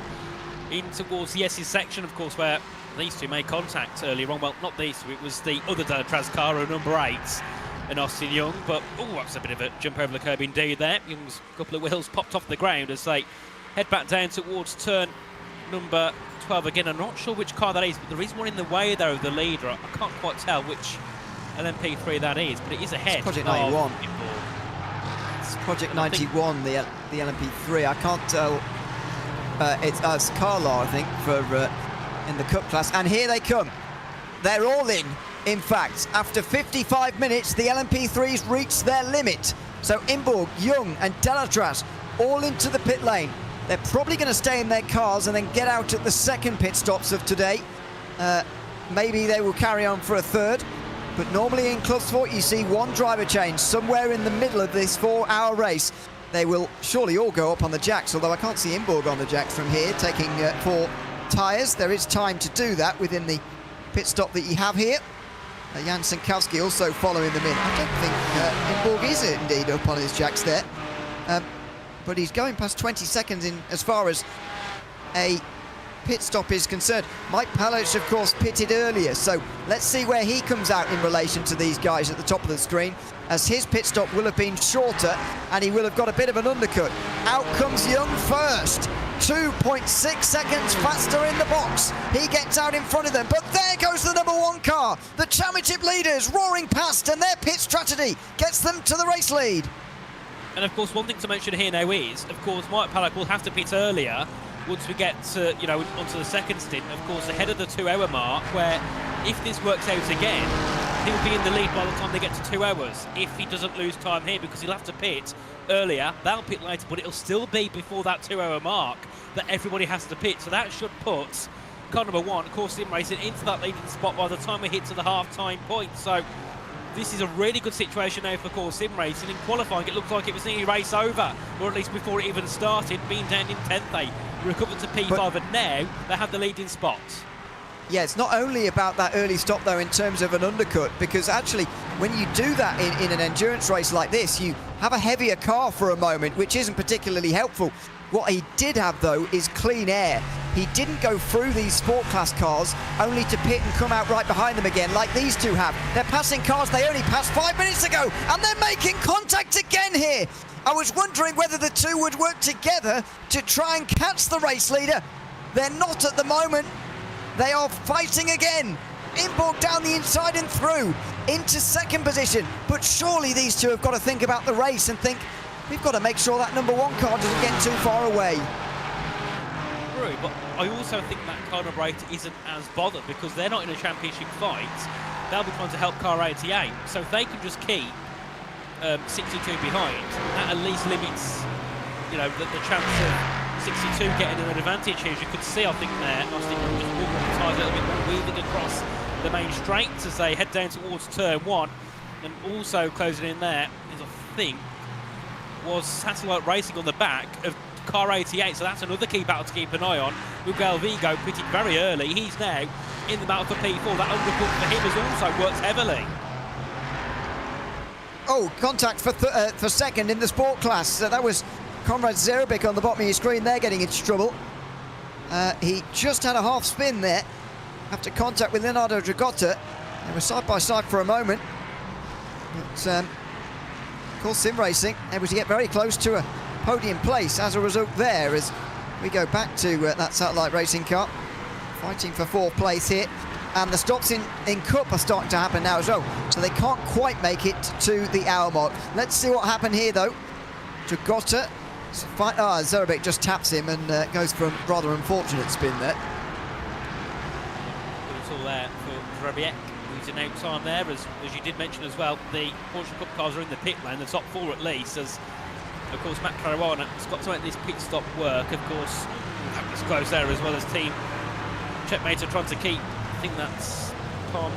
in towards the S's section, of course, where these 2 made contact earlier on. Well, not these 2, it was the other Delatraz car, number 8, and Austin Young. But that's a bit of a jump over the curb indeed there. Young's couple of wheels popped off the ground as they head back down towards turn number 12 again. I'm not sure which car that is, but there is one in the way there of the leader. I can't quite tell which LMP3 that is, but it is ahead. It's Project of 91. Inborg. It's Project 91, the LMP3. I can't tell. It's Carlisle, I think, for in the Cup class. And here they come. They're all in fact. After 55 minutes, the LMP3s reached their limit. So Inborg, Young and Delatraz all into the pit lane. They're probably going to stay in their cars and then get out at the second pit stops of today. Maybe they will carry on for a third. But normally in Clubsport, you see one driver change somewhere in the middle of this 4-hour race. They will surely all go up on the jacks, although I can't see Inborg on the jacks from here, taking 4 tyres. There is time to do that within the pit stop that you have here. Jan Sinkowski also following them in. I don't think Inborg is indeed up on his jacks there. But he's going past 20 seconds in as far as a pit stop is concerned. Mike Palich, of course, pitted earlier, so let's see where he comes out in relation to these guys at the top of the screen, as his pit stop will have been shorter and he will have got a bit of an undercut. Out comes Young first. 2.6 seconds faster in the box. He gets out in front of them, but there goes the number 1 car. The championship leaders roaring past, and their pit strategy gets them to the race lead. And of course, one thing to mention here now is, of course, Mike Palich will have to pit earlier once we get to, onto the second stint, of course, ahead of the 2-hour mark, where if this works out again, he'll be in the lead by the time they get to 2 hours, if he doesn't lose time here, because he'll have to pit earlier, they'll pit later, but it'll still be before that 2-hour mark that everybody has to pit. So that should put car number 1, of course, Sim Racing, into that leading spot by the time we hit to the half-time point. So this is a really good situation now for Core Sim Racing. In qualifying, it looked like it was nearly race over, or at least before it even started, being down in 10th. They recovered to P5, and now they have the leading spots. Yeah, it's not only about that early stop, though, in terms of an undercut, because actually, when you do that in an endurance race like this, you have a heavier car for a moment, which isn't particularly helpful. What he did have, though, is clean air. He didn't go through these sport class cars only to pit and come out right behind them again, like these two have. They're passing cars they only passed 5 minutes ago, and they're making contact again here. I was wondering whether the two would work together to try and catch the race leader. They're not at the moment. They are fighting again. Inborg down the inside and through into second position. But surely these two have got to think about the race and think, we've got to make sure that number 1 car doesn't get too far away. True, but I also think that car number 8 isn't as bothered, because they're not in a championship fight. They'll be trying to help car 88. So if they can just keep 62 behind, that at least limits, the chance of 62 getting an advantage here. As you could see, I think there, Austin just walking the tyres a little bit more, weaving across the main straights as they head down towards turn 1. And also closing in there is, I think, was Satellite Racing on the back of car 88, so that's another key battle to keep an eye on. Miguel Vigo pitted very early. He's now in the battle for P4. That undercut for him has also worked heavily. Oh, contact for second in the sport class. So that was Konrad Zerebic on the bottom of your screen there, getting into trouble. He just had a half spin there after contact with Leonardo Dragotta. They were side by side for a moment. But of course, Sim Racing able to get very close to a podium place as a result there, as we go back to that Satellite Racing car fighting for 4th place here. And the stops in Cup are starting to happen now as well, so they can't quite make it to the hour mark. Let's see what happened here though. Dragotta, Zerebic just taps him and goes for a rather unfortunate spin there. It's all there for Zerebic. He's in out time there, as you did mention as well. The Porsche Cup cars are in the pit lane, the top 4 at least, as of course Matt Caruana has got to make this pit stop work. Of course, that was close there, as well as team checkmate are trying to keep, I think that's Tom,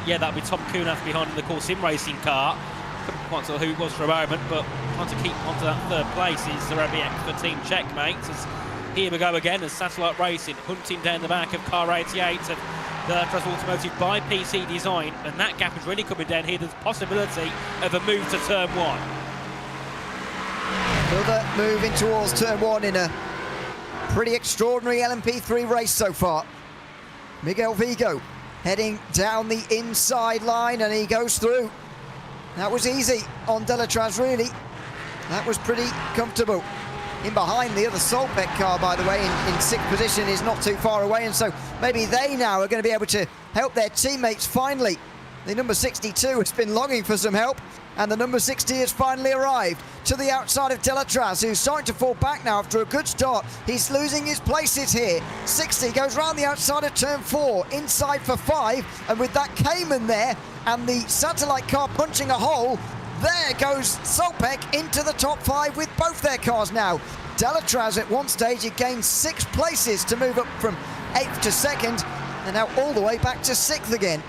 yeah, that'll be Tom Kunath behind in the Core Sim Racing car. Couldn't quite tell who it was for a moment, but trying to keep onto that 3rd place is Zerebic for team checkmate. As here we go again, as Satellite Racing hunting down the back of car 88 of Delatraz Automotive by PC Design, and that gap is really coming down here. There's a possibility of a move to turn 1. Another move in towards turn 1 in a pretty extraordinary LMP3 race so far. Miguel Vigo heading down the inside line, and he goes through. That was easy on Delatraz, really. That was pretty comfortable. In behind, the other Solbeck car, by the way, in 6th position, is not too far away, and so maybe they now are going to be able to help their teammates finally The number 62 has been longing for some help, and the number 60 has finally arrived to the outside of Delatraz, who's starting to fall back now after a good start. He's losing his places here. 60 goes round the outside of turn 4, inside for 5, and with that Cayman there and the satellite car punching a hole, there goes Solpek into the top 5 with both their cars now. Delatraz at one stage had gained 6 places to move up from 8th to 2nd, and now all the way back to 6th again.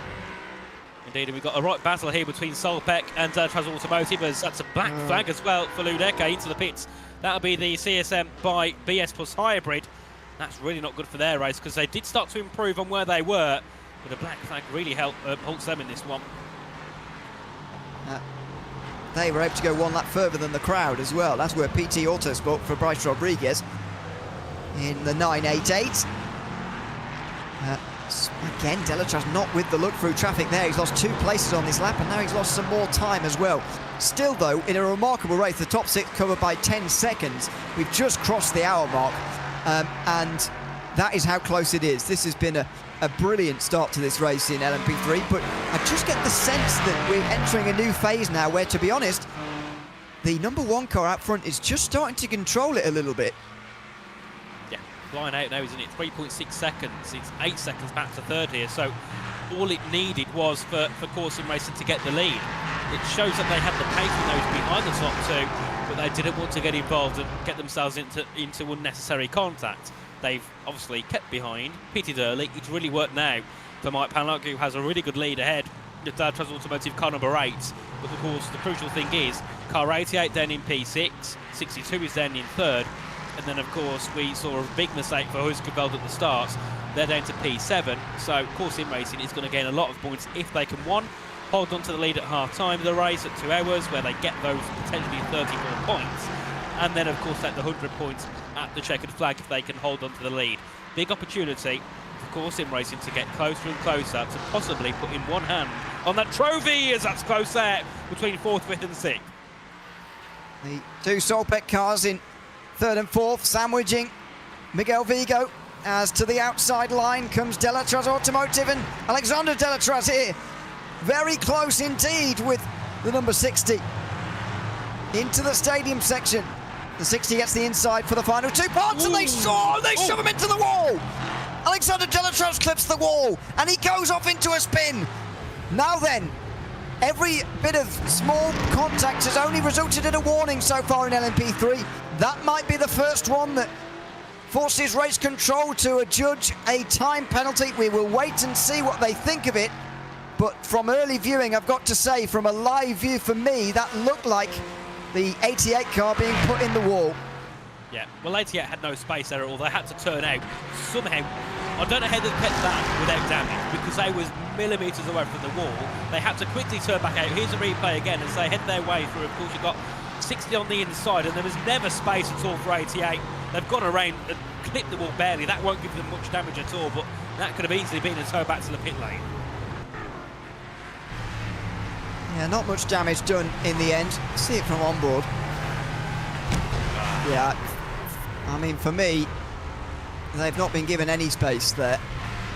Indeed, and we've got a right battle here between Solpek and Delatraz Automotive, as that's a black flag as well for Ludeke into the pits. That'll be the CSM by BS Plus Hybrid. That's really not good for their race, because they did start to improve on where they were, but a black flag really halts them in this one. They were able to go one lap further than the crowd as well. That's where PT Autosport for Bryce Rodriguez in the 988. Again, Delatraz not with the look through traffic there. He's lost 2 places on this lap, and now he's lost some more time as well. Still, though, in a remarkable race, the top 6 covered by 10 seconds. We've just crossed the hour mark, and that is how close it is. This has been a brilliant start to this race in LMP3, but I just get the sense that we're entering a new phase now where, to be honest, the number 1 car out front is just starting to control it a little bit. Yeah, line out now, isn't it? 3.6 seconds. It's 8 seconds back to 3rd here, so all it needed was for Corsim Racing to get the lead. It shows that they had the pace when they was behind the top 2, but they didn't want to get involved and get themselves into unnecessary contact. They've obviously kept behind, pitted early. It's really worked now for Mike Panlock, who has a really good lead ahead with Delatraz Automotive car number 8. But of course, the crucial thing is car 88 down in P6, 62 is down in 3rd, and then of course we saw a big mistake for Huskeveld at the start. They're down to P7, so Corsim Racing is going to gain a lot of points if they can, 1, hold on to the lead at half-time of the race at 2 hours, where they get those potentially 34 points, and then of course at the 100 points at the checkered flag if they can hold on to the lead. Big opportunity for Corsim Racing to get closer and closer to possibly put in one hand on that trophy, as that's close there between 4th, 5th and 6th. The 2 Solpek cars in 3rd and 4th, sandwiching Miguel Vigo, as to the outside line comes Delatraz Automotive, and Alexander Delatraz here. Very close indeed with the number 60. Into the stadium section. The 60 gets the inside for the final 2 parts, and they shove him into the wall. Alexander Delatraz clips the wall, and he goes off into a spin. Now then, every bit of small contact has only resulted in a warning so far in LMP3. That might be the first one that forces race control to adjudge a time penalty. We will wait and see what they think of it. But from early viewing, I've got to say, from a live view for me, that looked like the 88 car being put in the wall. Yeah, well, 88 had no space there at all. They had to turn out somehow. I don't know how they kept that without damage, because they was millimetres away from the wall. They had to quickly turn back out. Here's a replay again as they head their way through. Of course, you've got 60 on the inside, and there was never space at all for 88. They've gone around and clipped the wall barely. That won't give them much damage at all, but that could have easily been a tow back to the pit lane. Yeah, not much damage done in the end. See it from on board. Yeah, I mean, for me, they've not been given any space there.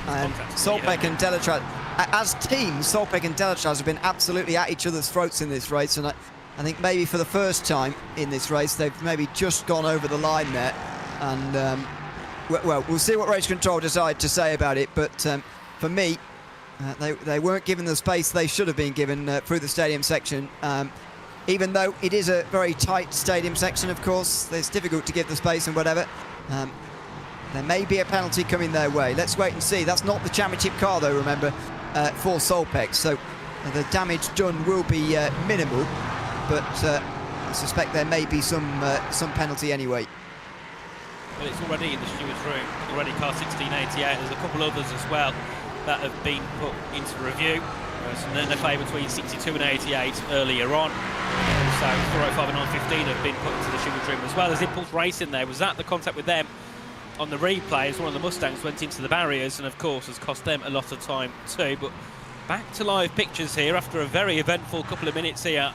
And Solpek and Delatraz, as teams, Solpek and Delatraz have been absolutely at each other's throats in this race, and I think maybe for the first time in this race, they've maybe just gone over the line there. And, well, we'll see what race control decide to say about it, but for me, they weren't given the space they should have been given through the stadium section. Even though it is a very tight stadium section, of course, it's difficult to give the space and whatever. There may be a penalty coming their way. Let's wait and see. That's not the championship car, though, remember, for Solpek. So the damage done will be minimal, but I suspect there may be some penalty anyway. Well, it's already in the steward's room. Already car 1688. There's a couple others as well that have been put into review. Some NFA between 62 and 88 earlier on. So 405 and 915 have been put into the steward's room as well. As Impulse Racing there was that the contact with them on the replay as one of the Mustangs went into the barriers, and of course has cost them a lot of time too. But back to live pictures here after a very eventful couple of minutes here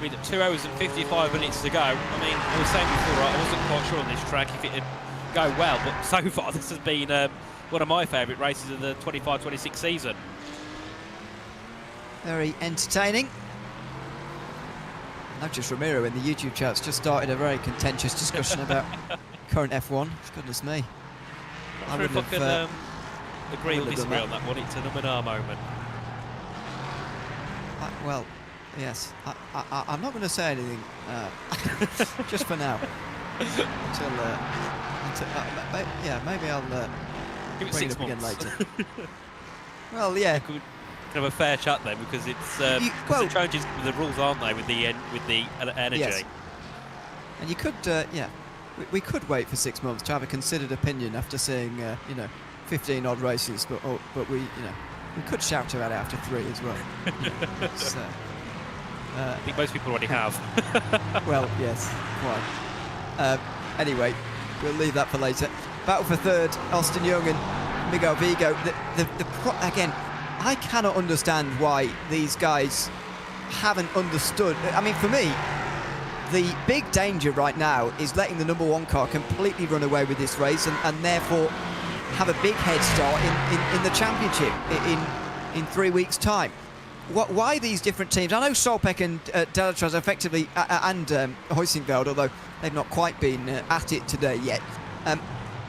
with 2 hours and 55 minutes to go. I mean, I was saying before, I wasn't quite sure on this track if it'd go well, but so far this has been one of my favourite races of the 25-26 season. very entertaining. I've just Ramiro in the YouTube chat's just started a very contentious discussion about current F1. Goodness me. Not sure if I can agree or disagree on that one. It's a Numenor moment. Well, yes. I'm not going to say anything just for now. until yeah, maybe I'll give it bring 6 it up again months. later. Well, yeah. Could have a fair chat then, because it's the changes the rules, aren't they, with the energy? Yes. And you could, yeah, we could wait for 6 months to have a considered opinion after seeing, you know, 15 odd races, but we, you know, we could shout about it after 3 as well. So, I think most people already have. well, yes, quite. Anyway, we'll leave that for later. Battle for third, Austin Young and Miguel Vigo. Again, I cannot understand why these guys haven't understood. I mean, for me, the big danger right now is letting the #1 car completely run away with this race and therefore have a big head start in the championship in 3 weeks' time. Why these different teams? I know Solpec and Delatraz effectively, and Huizinveld, although they've not quite been at it today yet.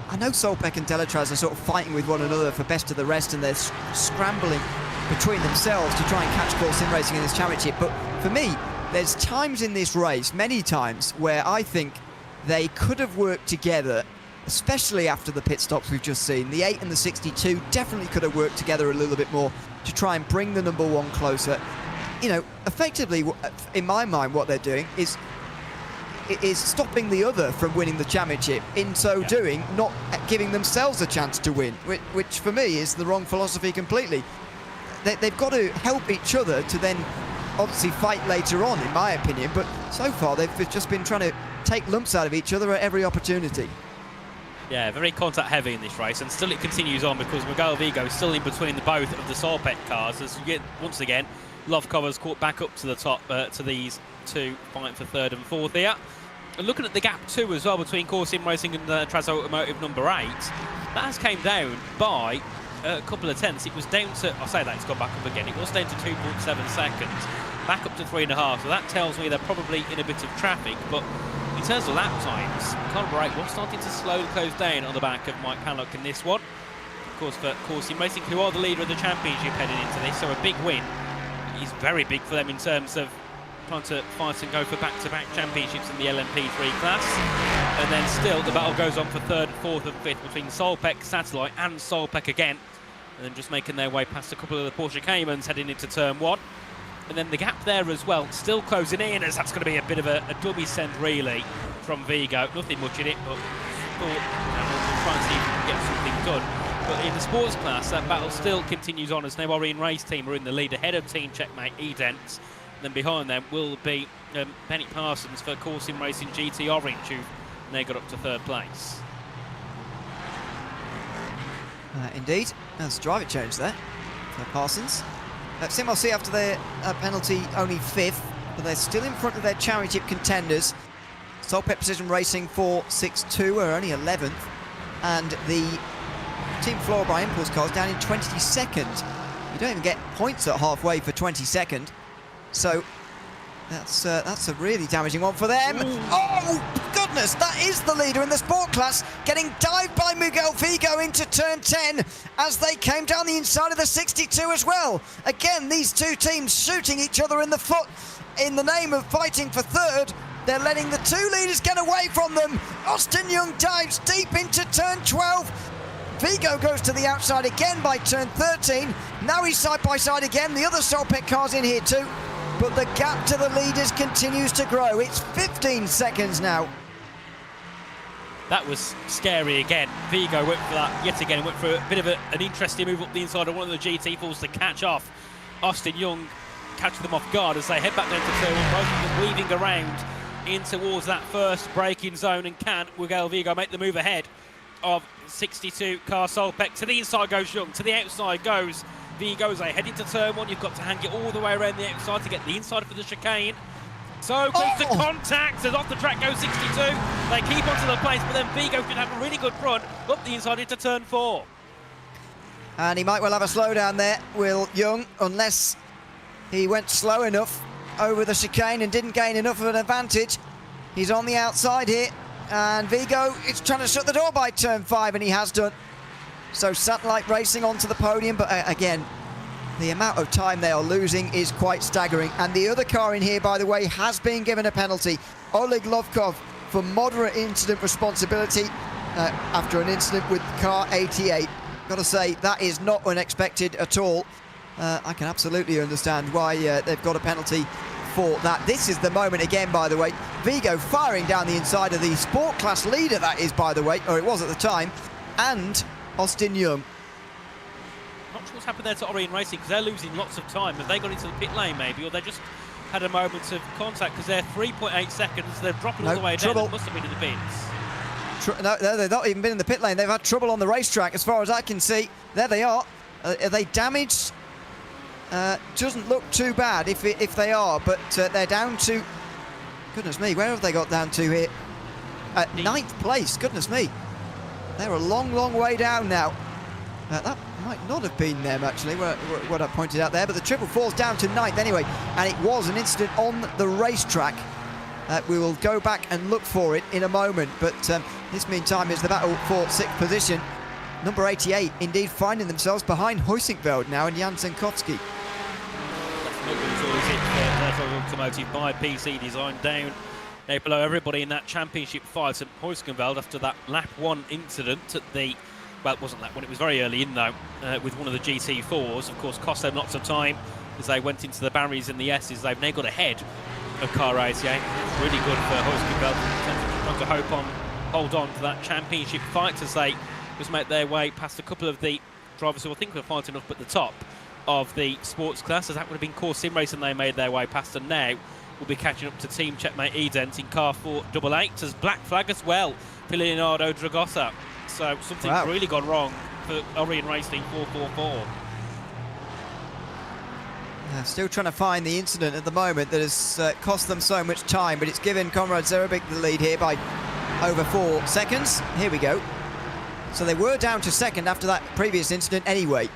I know Solpec and Delatraz are sort of fighting with one another for best of the rest, and they're scrambling between themselves to try and catch Core Sim Racing in this championship. But for me, there's times in this race, many times, where I think they could have worked together, especially after the pit stops we've just seen. The 8 and the 62 definitely could have worked together a little bit more to try and bring the #1 closer. You know, effectively, in my mind, what they're doing is stopping the other from winning the championship. In so doing, not giving themselves a chance to win, which for me is the wrong philosophy completely. They've got to help each other to then obviously fight later on, in my opinion, but so far they've just been trying to take lumps out of each other at every opportunity. Yeah, very contact heavy in this race, and still it continues on because Miguel Vigo is still in between the both of the Solpec cars as you get, once again, Lovecovers caught back up to the top, to these two fighting for third and fourth here. And looking at the gap too as well between Core Sim Racing and Traz Automotive #8, that has came down by a couple of tenths. It was down to, I'll say that, it's gone back up again, it was down to 2.7 seconds, back up to 3.5, so that tells me they're probably in a bit of traffic. But in terms of lap times, Conor Bright was starting to slowly close down on the back of Mike Hanlock in this one. Of course, for Core Sim Racing, who are the leader of the championship heading into this, so a big win is very big for them in terms of trying to fight and go for back-to-back championships in the LMP3 class. And then still, the battle goes on for third, fourth and fifth between Solpec, Satellite and Solpec again. And then just making their way past a couple of the Porsche Caymans heading into turn 1. And then the gap there as well, still closing in, as that's going to be a bit of a dummy send really from Vigo. Nothing much in it, but we'll try and see if we can get something done. But in the sports class, that battle still continues on as Newarine Race Team are in the lead ahead of Team Checkmate Edents. Then behind them will be Bennett Parsons for Core Sim Racing GT Orange, who they got up to third place. Indeed, that's a driver change there for Parsons. Sim LC after their penalty only 5th, but they're still in front of their championship contenders. Solpec Precision Racing 462 are only 11th, and the Team Flora by Impulse cars down in 22nd. You don't even get points at halfway for 22nd. So that's a really damaging one for them. Ooh. Oh goodness, that is the leader in the sport class, getting dived by Miguel Vigo into turn 10 as they came down the inside of the 62 as well. Again, these two teams shooting each other in the foot in the name of fighting for third. They're letting the two leaders get away from them. Austin Young dives deep into turn 12. Vigo goes to the outside again by turn 13. Now he's side by side again. The other Solpec car's in here too. But the gap to the leaders continues to grow. It's 15 seconds now. That was scary again. Vigo went for that yet again. Went for a bit of an interesting move up the inside of one of the GT4s to catch off Austin Young, catch them off guard as they head back down to turn 1. Both of them weaving around in towards that first braking zone, and can Miguel Vigo make the move ahead of 62 car Solpec? To the inside goes Young, to the outside goes Vigo. As they head into turn 1, you've got to hang it all the way around the outside to get the inside for the chicane. So close to contact as off the track goes 62. They keep onto the place, but then Vigo could have a really good run up the inside into turn 4. And he might well have a slowdown there, Will Young, unless He went slow enough over the chicane and didn't gain enough of an advantage. He's on the outside here, and Vigo is trying to shut the door by turn 5, and he has done. So Satellite Racing onto the podium, but again, the amount of time they are losing is quite staggering. And the other car in here, by the way, has been given a penalty. Oleg Lovkov for moderate incident responsibility after an incident with car 88. Got to say, that is not unexpected at all. I can absolutely understand why they've got a penalty for that. This is the moment again, by the way. Vigo firing down the inside of the sport class leader, that is, by the way, or it was at the time, and Austin Young. Not sure what's happened there to Orion Racing, because they're losing lots of time. Have they got into the pit lane maybe, or they just had a moment of contact, because they're 3.8 seconds, they're dropping all the way down. They must have been in the bins. No, they've not even been in the pit lane. They've had trouble on the racetrack as far as I can see. There they are. Are they damaged? Doesn't look too bad if they are, but they're down to, goodness me, where have they got down to here? 9th place, goodness me. They're a long, long way down now. That might not have been them, actually, what I pointed out there, but the triple falls down to 9th anyway, and it was an incident on the racetrack. We will go back and look for it in a moment, but this meantime is the battle for 6th position. Number 88 indeed finding themselves behind Huysingveld now and Jansen Kotsky. That's Automotive by PC Design down there below everybody in that championship fight at Huysingveld after that lap 1 incident at the, well, it wasn't lap 1, it was very early in though, with one of the GT4s. Of course, cost them lots of time as they went into the barriers and the S's. They've now got ahead of car 88. It's really good for Huysingveld in terms of trying to hold on to that championship fight as they just make their way past a couple of the drivers who I think were fighting up at the top of the sports class, as that would have been Core Sim Racing they made their way past, and now we'll be catching up to Team Checkmate Edent in car 488 as black flag as well for Leonardo Dragotta. So something's really gone wrong for Orion Racing 444. Still trying to find the incident at the moment that has cost them so much time, but it's given Konrad Zerebic the lead here by over 4 seconds. Here we go. So they were down to 2nd after that previous incident anyway.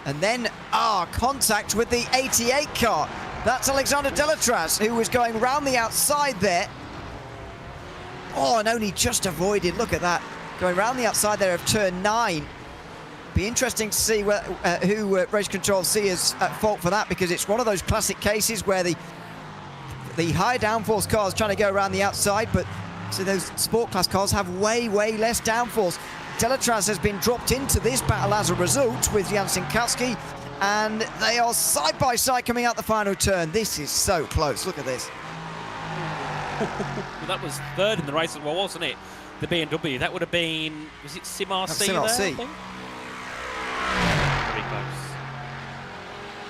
And then, contact with the 88 car. That's Alexander Delatraz, who was going round the outside there. And only just avoided, look at that. Going round the outside there of turn 9. Be interesting to see who Race Control see as at fault for that, because it's one of those classic cases where the high downforce cars trying to go around the outside, but so those sport class cars have way less downforce. Delatraz has been dropped into this battle as a result with Jansen Kotsky, and they are side by side coming out the final turn. This is so close, look at this. Well, that was 3rd in the race as well, wasn't it? The BMW, that would have been, was it Sim RC there? Sim RC. Very close.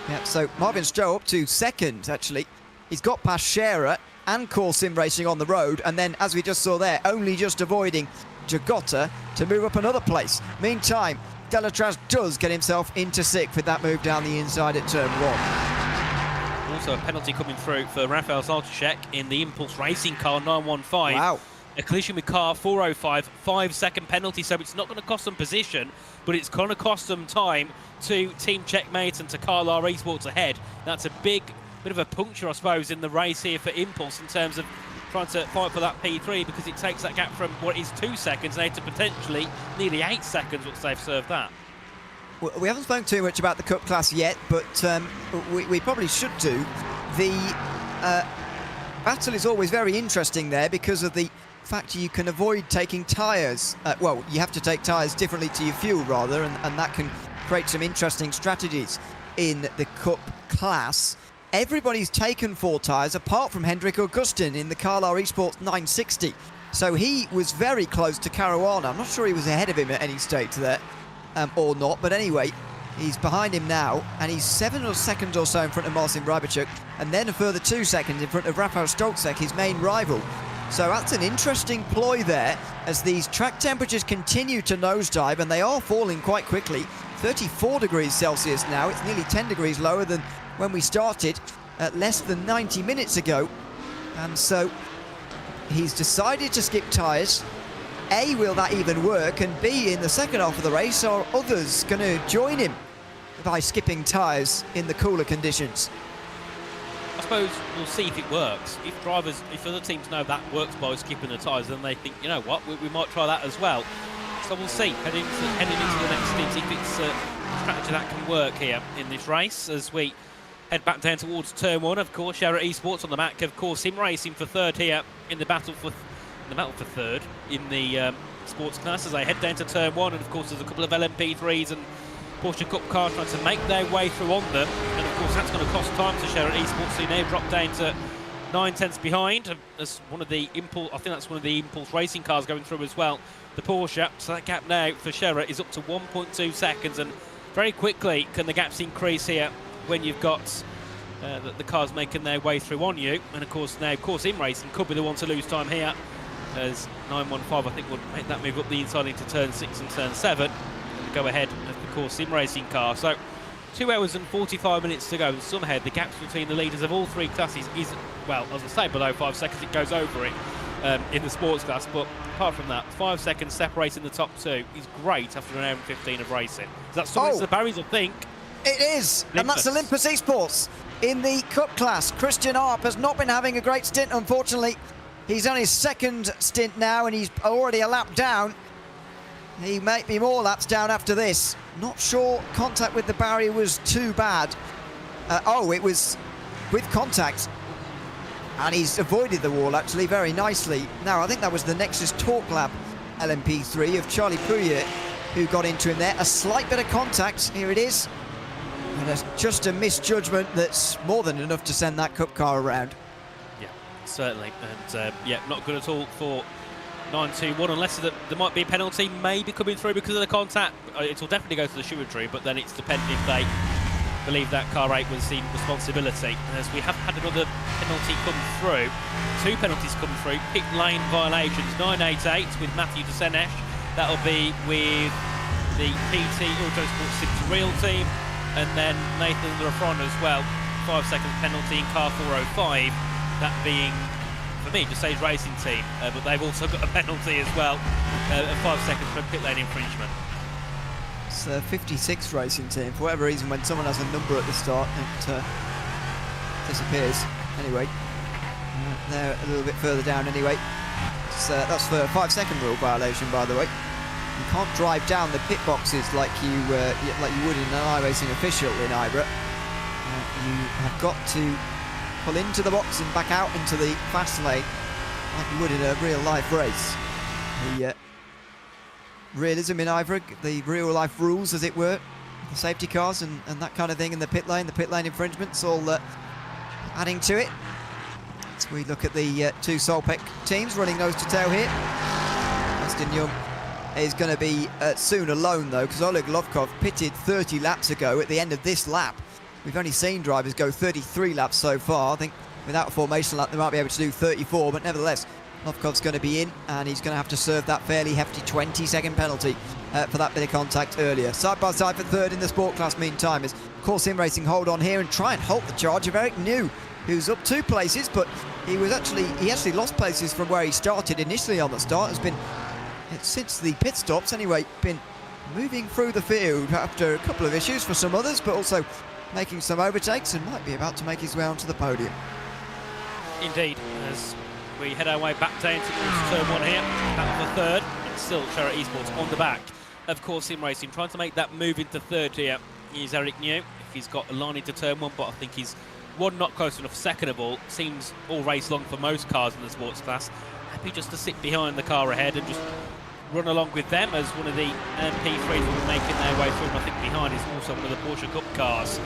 Yeah, so Marvin Stroh up to 2nd, actually. He's got past Scherer and Core Sim Racing on the road, and then, as we just saw there, only just avoiding Jagotta to move up another place. Meantime, Delatraz does get himself into 6th with that move down the inside at turn 1. Also a penalty coming through for Rafael Zaltashek in the Impulse Racing car 915. Wow. A collision with car 405, 5-second penalty, so it's not going to cost them position, but it's going to cost them time to Team Checkmate and to Carlisle Esports ahead. That's a bit of a puncture, I suppose, in the race here for Impulse in terms of trying to fight for that P3, because it takes that gap from what is 2 seconds now to potentially nearly 8 seconds once they've served that. Well, we haven't spoken too much about the Cup class yet, but we probably should do. The battle is always very interesting there because of the fact you can avoid taking tyres. Well, you have to take tyres differently to your fuel, rather, and that can create some interesting strategies in the Cup class. Everybody's taken 4 tyres apart from Hendrik Augustin in the Carlisle Esports 960. So he was very close to Caruana. I'm not sure he was ahead of him at any stage there or not. But anyway, he's behind him now, and he's 7 seconds or so in front of Marcin Brybachuk, and then a further 2 seconds in front of Rafał Stolczek, his main rival. So that's an interesting ploy there as these track temperatures continue to nosedive, and they are falling quite quickly. 34 degrees Celsius now. It's nearly 10 degrees lower than when we started less than 90 minutes ago. And so he's decided to skip tyres. A, will that even work? And B, in the second half of the race, are others going to join him by skipping tyres in the cooler conditions? I suppose we'll see if it works. If other teams know that works by skipping the tyres, then they think, you know what, we might try that as well. So we'll see, heading into the next stint, if it's a strategy that can work here in this race as we head back down towards turn 1. Of course, Sherra Esports on the back. Of course, Sim Racing for third here in the battle for third in the sports class as they head down to turn 1. And of course, there's a couple of LMP3s and Porsche Cup cars trying to make their way through on them. And of course, that's going to cost time to Sherra Esports. So now drop down to 9/10 behind. As one of the Impulse, I think that's one of the Impulse Racing cars going through as well, the Porsche. So that gap now for Sherra is up to 1.2 seconds, and very quickly can the gaps increase here when you've got the cars making their way through on you. And of course now, Sim Racing could be the one to lose time here, as 915 I think would make that move up the inside into turn 6 and turn 7, and go ahead of the Sim Racing car. So 2 hours and 45 minutes to go, and somehow the gaps between the leaders of all three classes is, well, as I say, below 5 seconds. It goes over it in the sports class, but apart from that, 5 seconds separating the top two is great after an hour and 15 of racing. Is that something to the barriers, I think? It is, and that's Olympus Esports. In the Cup class, Christian Arp has not been having a great stint, unfortunately. He's on his second stint now, and he's already a lap down. He might be more laps down after this. Not sure contact with the barrier was too bad. It was with contact. And he's avoided the wall, actually, very nicely. Now, I think that was the Nexus Talk Lab LMP3 of Charlie Pouillet who got into him there. A slight bit of contact, here it is. And just a misjudgment that's more than enough to send that Cup car around. Yeah, certainly. And, yeah, not good at all for 921, unless there might be a penalty maybe coming through because of the contact. It'll definitely go to the Stewardry, but then it's depending if they believe that car 8 was the responsibility. As we have had another penalty come through, 2 penalties come through, pit lane violations, 988 with Matthew de Senesh. That'll be with the PT Autosport 6 Real team, and then Nathan Lafron as well. 5 seconds penalty in car 405, that being, for me, just Sage Racing team, but they've also got a penalty as well, 5 seconds for pit lane infringement. It's 56 Racing team. For whatever reason, when someone has a number at the start, it disappears. Anyway, they're a little bit further down anyway. That's for a 5-second rule violation, by the way. You can't drive down the pit boxes like you would in an iRacing official in IVRA. You have got to pull into the box and back out into the fast lane like you would in a real-life race. The realism in IVRA, the real-life rules, as it were, the safety cars and that kind of thing in the pit lane infringements, all adding to it. As we look at the 2 Solpec teams running nose to tail here. Austin Young is going to be soon alone, though, because Oleg Lovkov pitted 30 laps ago at the end of this lap. We've only seen drivers go 33 laps so far. I think without a formation lap, they might be able to do 34, but nevertheless, Lovkov's going to be in, and he's going to have to serve that fairly hefty 20-second penalty for that bit of contact earlier. Side by side for third in the sport class meantime is Sim Racing hold on here and try and halt the charge of Eric New, who's up 2 places, but he actually lost places from where he started initially on the start. Has been, since the pit stops anyway, been moving through the field after a couple of issues for some others, but also making some overtakes and might be about to make his way onto the podium. Indeed, as we head our way back down towards turn 1 here, back for third, and still Sherra Esports on the back. Of course, Sim Racing trying to make that move into third here is Eric New. If he's got a line into turn 1, but I think he's not close enough. Second of all, seems all race long for most cars in the sports class. Happy just to sit behind the car ahead and just run along with them, as one of the MP3s will be making their way through. And I think behind is also one of the Porsche Cup cars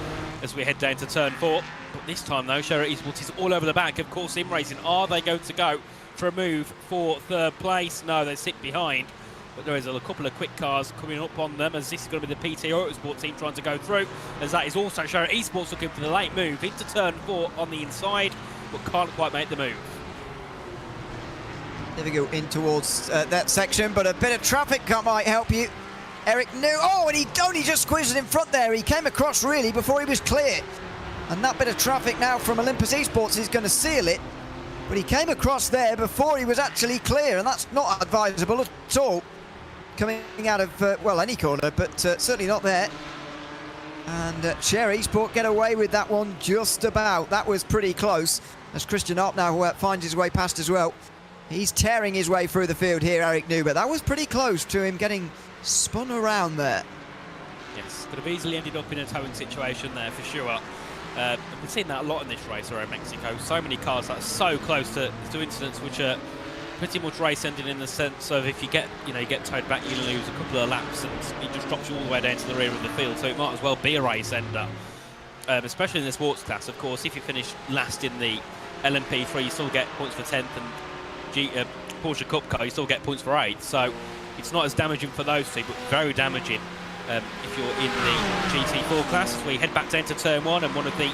as we head down to turn 4. But this time though, Sherra Esports is all over the back. Of course, Sim Racing, are they going to go for a move for third place? No, they sit behind. But there is a couple of quick cars coming up on them, as this is going to be the PT Autosport team trying to go through, as that is also Sherra Esports looking for the late move into turn 4 on the inside, but can't quite make the move. There we go, in towards that section, but a bit of traffic might help you. Eric New, and he only just squeezed in front there. He came across really before he was clear. And that bit of traffic now from Olympus Esports is going to seal it. But he came across there before he was actually clear, and that's not advisable at all. Coming out of, well, any corner, but certainly not there. And Cherry Sport get away with that one just about. That was pretty close, as Christian Arp now finds his way past as well. He's tearing his way through the field here, Eric Nuber. That was pretty close to him getting spun around there. Yes, could have easily ended up in a towing situation there for sure. We've seen that a lot in this race around Mexico. So many cars that are so close to incidents which are pretty much race ending, in the sense of if you get towed back, you lose a couple of laps and it just drops you all the way down to the rear of the field. So it might as well be a race ender, especially in the sports class. Of course, if you finish last in the LMP3, you still get points for 10th, and Porsche Cup car, you still get points for 8th. So it's not as damaging for those two, but very damaging if you're in the GT4 class. As we head back down to turn 1, and one of the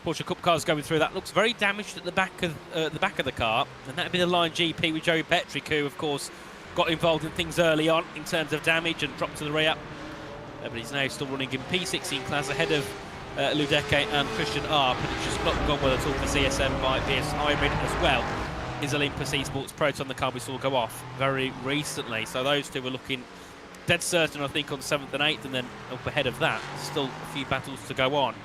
Porsche Cup cars going through, that looks very damaged at the back of the car, and that'd be the Line GP with Joey Petrick, who of course got involved in things early on in terms of damage and dropped to the rear, but he's now still running in P16 class ahead of Ludeke and Christian Arp, and it's just not gone well at all for CSM by BS Hybrid, as well is Olympus Esports Proton, the car we saw go off very recently. So those two were looking dead certain, I think, on 7th and 8th, and then up ahead of that, still a few battles to go on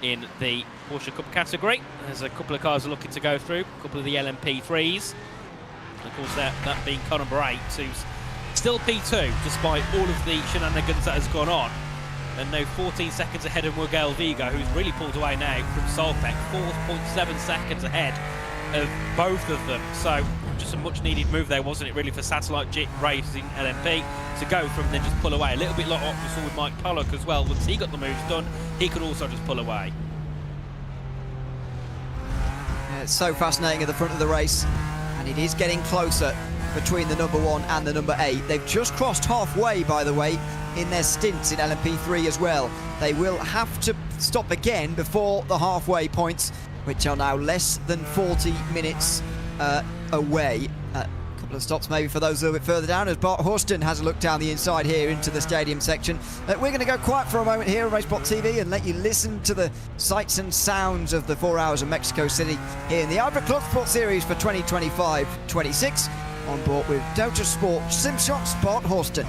in the Porsche Cup category. There's a couple of cars are looking to go through, a couple of the LMP3s. Of course, that being car number 8, who's still P2, despite all of the shenanigans that has gone on. And now 14 seconds ahead of Miguel Vigo, who's really pulled away now from Solpec, 4.7 seconds ahead of both of them. So just a much needed move there, wasn't it, really, for Satellite Racing LMP to go from then just pull away. A little bit like what we saw with Mike Pollock as well. Once he got the moves done, he could also just pull away. Yeah, it's so fascinating at the front of the race, and it is getting closer between the number 1 and the number 8. They've just crossed halfway, by the way, in their stints in LMP3 as well. They will have to stop again before the halfway points, which are now less than 40 minutes away. A couple of stops maybe for those a little bit further down, as Bart Horston has a look down the inside here into the stadium section. We're going to go quiet for a moment here on RaceSpotTV and let you listen to the sights and sounds of the 4 hours of Mexico City here in the IVRA Clubsport Series for 2025-26. On board with Delta Sport SimShots, Bart Horston.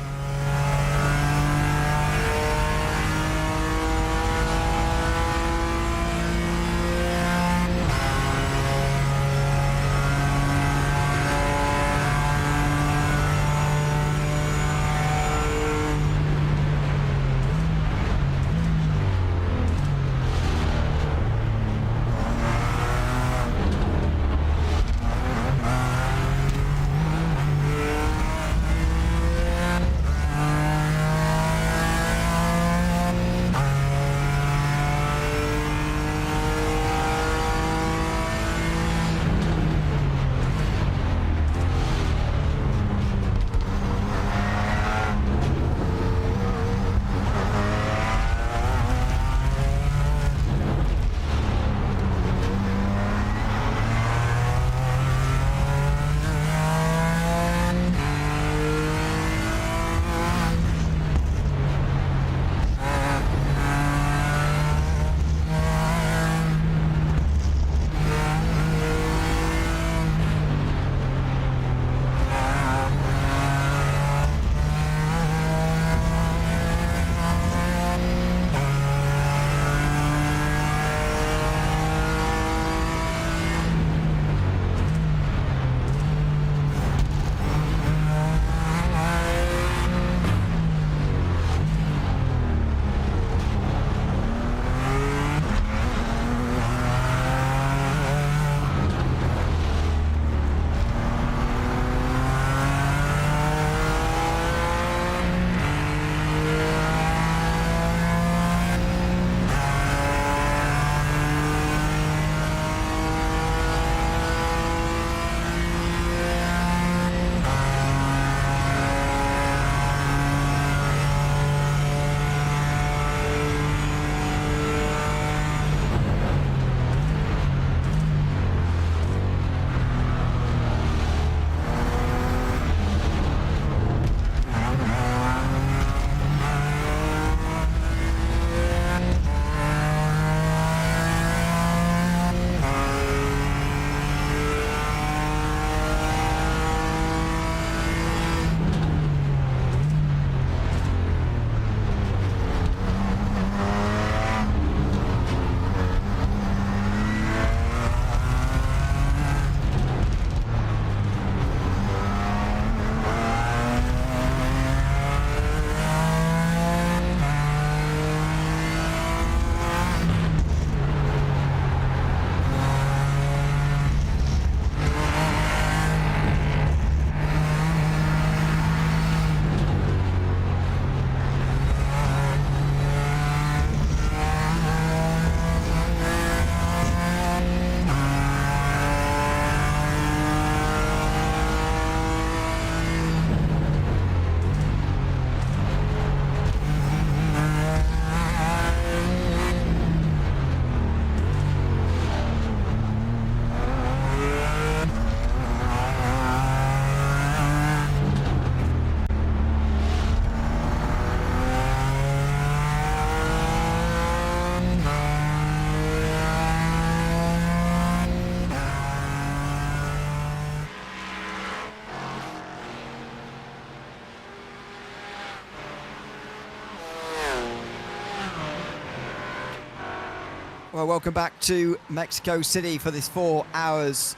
Well, welcome back to Mexico City for this 4 hours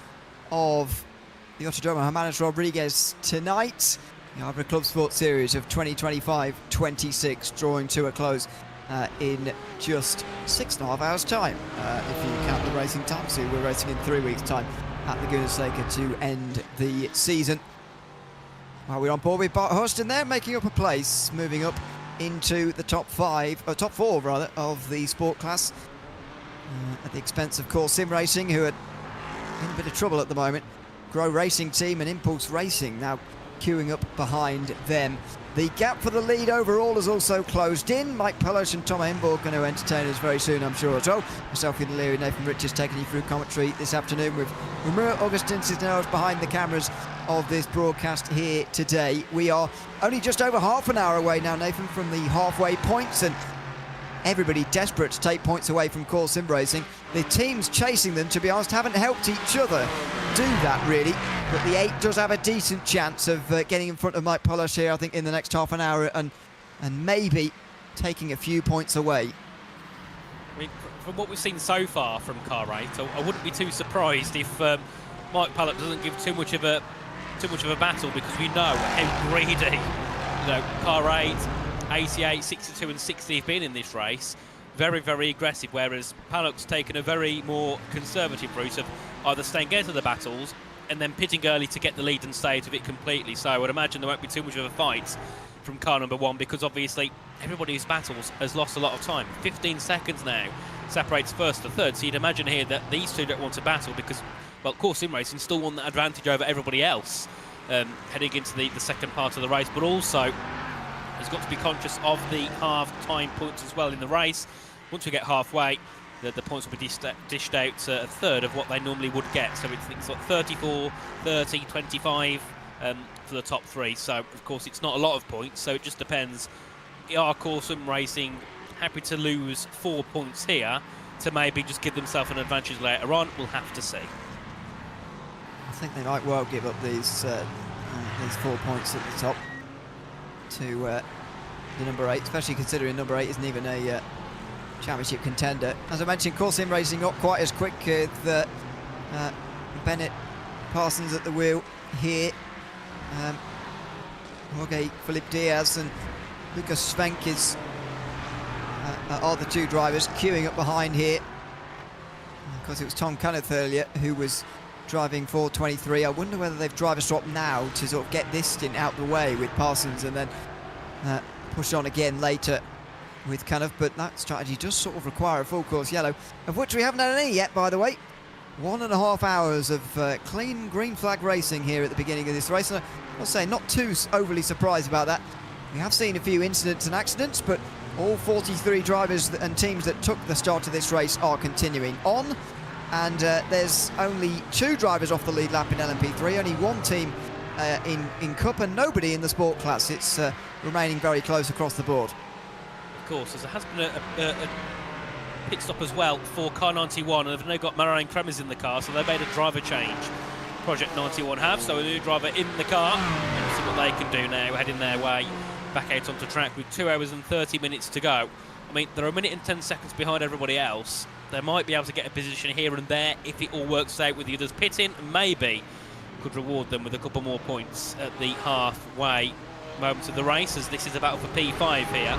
of the Autodromo Hermanos Rodriguez tonight. The IVRA Clubsport Series of 2025-26 drawing to a close in just 6.5 hours' time, if you count the racing time. So we're racing in 3 weeks' time at Laguna Seca to end the season. Well, we're on board with Bart Huston there, making up a place, moving up into the top 4 rather, of the sport class. At the expense of Core Sim Racing, who are in a bit of trouble at the moment. Grow Racing Team and Impulse Racing now queuing up behind them. The gap for the lead overall has also closed in. Mike Pellos and Tom Hemborg going to entertain us very soon, I'm sure as well. Myself, Ian Leary, Nathan Richards taking you through commentary this afternoon with Romero Augustin Cisneros behind the cameras of this broadcast here today. We are only just over half an hour away now, Nathan, from the halfway points, and everybody desperate to take points away from Core Sim Racing. The teams chasing them, to be honest, haven't helped each other do that really. But the 8 does have a decent chance of getting in front of Mike Pellos here, I think, in the next half an hour and maybe taking a few points away. I mean, from what we've seen so far from Car 8, I wouldn't be too surprised if Mike Pellos doesn't give too much of a battle, because we know how greedy, Car 8, 88, 62 and 60 have been in this race. Very, very aggressive, whereas Pellos taken a very more conservative route of either staying out of the battles and then pitting early to get the lead and stay out of it completely. So I would imagine there won't be too much of a fight from car number 1, because obviously everybody who's battles has lost a lot of time. 15 seconds now separates first to third, so you'd imagine here that these two don't want to battle because, well, Core Sim Racing still want that advantage over everybody else heading into the second part of the race, but also has got to be conscious of the half-time points as well in the race. Once we get halfway, the points will be dished out a third of what they normally would get. So it's like 34, 30, 25 for the top 3. So, of course, it's not a lot of points. So it just depends. Are Core Sim Racing happy to lose 4 points here to maybe just give themselves an advantage later on? We'll have to see. I think they might well give up these 4 points at the top to the number 8, especially considering number 8 isn't even a championship contender. As I mentioned, Core Sim Racing not quite as quick with Bennett Parsons at the wheel here. Jorge Felipe Diaz and Lucas Svenk are the 2 drivers queuing up behind here. Of course, it was Tom Kenneth earlier who was driving 423. I wonder whether they've driver swap now to sort of get this stint out the way with Parsons and then push on again later with Kenneth. But that strategy does sort of require a full course yellow, of which we haven't had any yet, by the way. 1.5 hours of clean green flag racing here at the beginning of this race, and I'll say not too overly surprised about that. We have seen a few incidents and accidents, but all 43 drivers and teams that took the start of this race are continuing on. And there's only 2 drivers off the lead lap in LMP3, only 1 team in Cup, and nobody in the sport class. It's remaining very close across the board. Of course, as there has been a pit stop as well for car 91, and they've now got Marianne Kremers in the car, so they've made a driver change. Project 91 have, so a new driver in the car, and see what they can do now, heading their way back out onto track with 2 hours and 30 minutes to go. I mean, they're a minute and 10 seconds behind everybody else. They might be able to get a position here and there if it all works out with the others pitting, and maybe could reward them with a couple more points at the halfway moment of the race, as this is a battle for P5 here,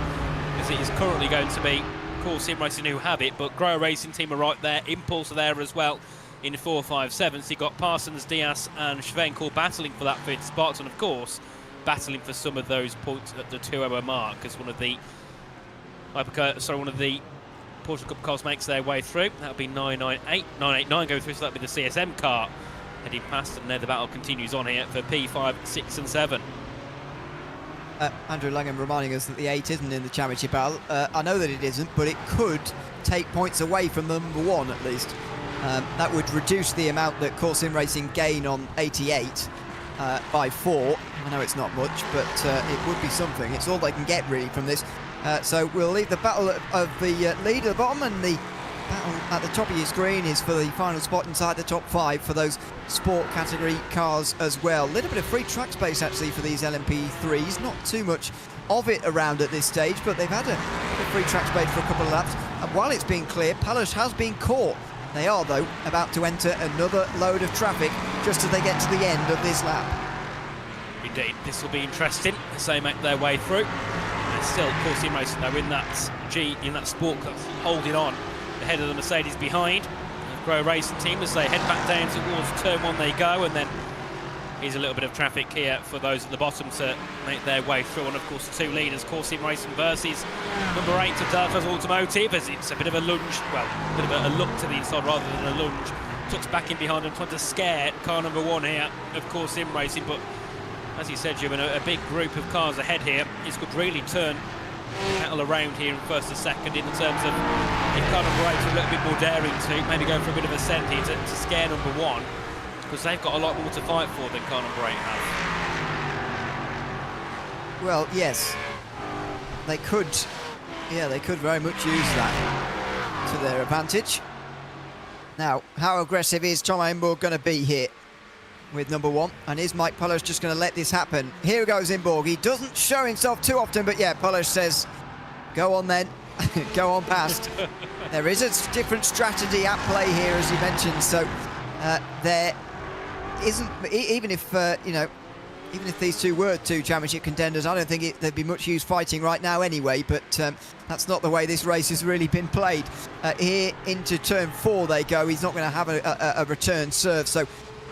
as it is currently going to be Core Sim Racing who have it, but Grow Racing Team are right there, Impulse are there as well in 4-5-7. So you've got Parsons, Diaz and Schwenk all battling for that 5th spot, and of course battling for some of those points at the 2-hour mark, as one of the Porsche Cup cars makes their way through. That'll be 989 going through, so that'll be the CSM car heading past, and there the battle continues on here for P5, 6 and 7. Andrew Langham reminding us that the 8 isn't in the championship battle. I know that it isn't, but it could take points away from the number 1 at least. That would reduce the amount that Core Sim Racing gain on 88 by 4. I know it's not much, but it would be something. It's all they can get really from this. So we'll leave the battle of the lead at the bottom, and the battle at the top of your screen is for the final spot inside the top 5 for those sport category cars as well. A little bit of free track space actually for these LMP3s, not too much of it around at this stage, but they've had a free track space for a couple of laps. And while it's been clear, Palos has been caught. They are, though, about to enter another load of traffic just as they get to the end of this lap. Indeed, this will be interesting as they make their way through. And still, of course, in racing though, in that sport car, holding on ahead of the Mercedes behind. The Grow Racing team as they head back down towards turn 1 they go, and then here's a little bit of traffic here for those at the bottom to make their way through. And of course, the 2 leaders, Corsim Racing versus number 8 of Delta's Automotive, as it's a bit of a lunge, well, a bit of a look to the inside rather than a lunge. Tucks back in behind and trying to scare car number 1 here, of Corsim Racing. But as you said, Jim, a big group of cars ahead here. This could really turn cattle around here in first and second in terms of if car number 8 is a little bit more daring to maybe go for a bit of a send here to scare number 1. Because they've got a lot more to fight for than car number 8 has. Well, yes, they could. Yeah, they could very much use that to their advantage. Now, how aggressive is Tom Imborg going to be here with number 1? And is Mike Palos just going to let this happen? Here goes Imborg. He doesn't show himself too often, but yeah, Palos says, go on then, go on past. There is a different strategy at play here, as you mentioned, so there isn't, even if even if these two were 2 championship contenders, I don't think there'd be much use fighting right now anyway, but that's not the way this race has really been played. Here into turn 4 they go. He's not going to have a return serve, so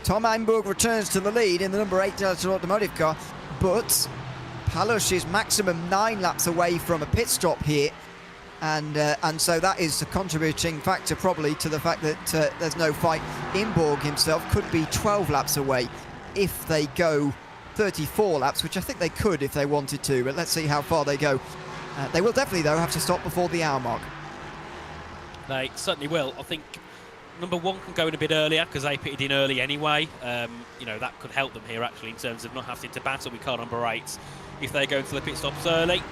Tom Imborg returns to the lead in the number 8 Delta Automotive car, but Palos is maximum 9 laps away from a pit stop here. And so that is a contributing factor probably to the fact that there's no fight. Imborg himself could be 12 laps away if they go 34 laps, which I think they could if they wanted to, but let's see how far they go. They will definitely, though, have to stop before the hour mark. They certainly will. I think number 1 can go in a bit earlier because they pitted in early anyway. You know, that could help them here actually in terms of not having to battle with car number 8 if they go into the pit stops early.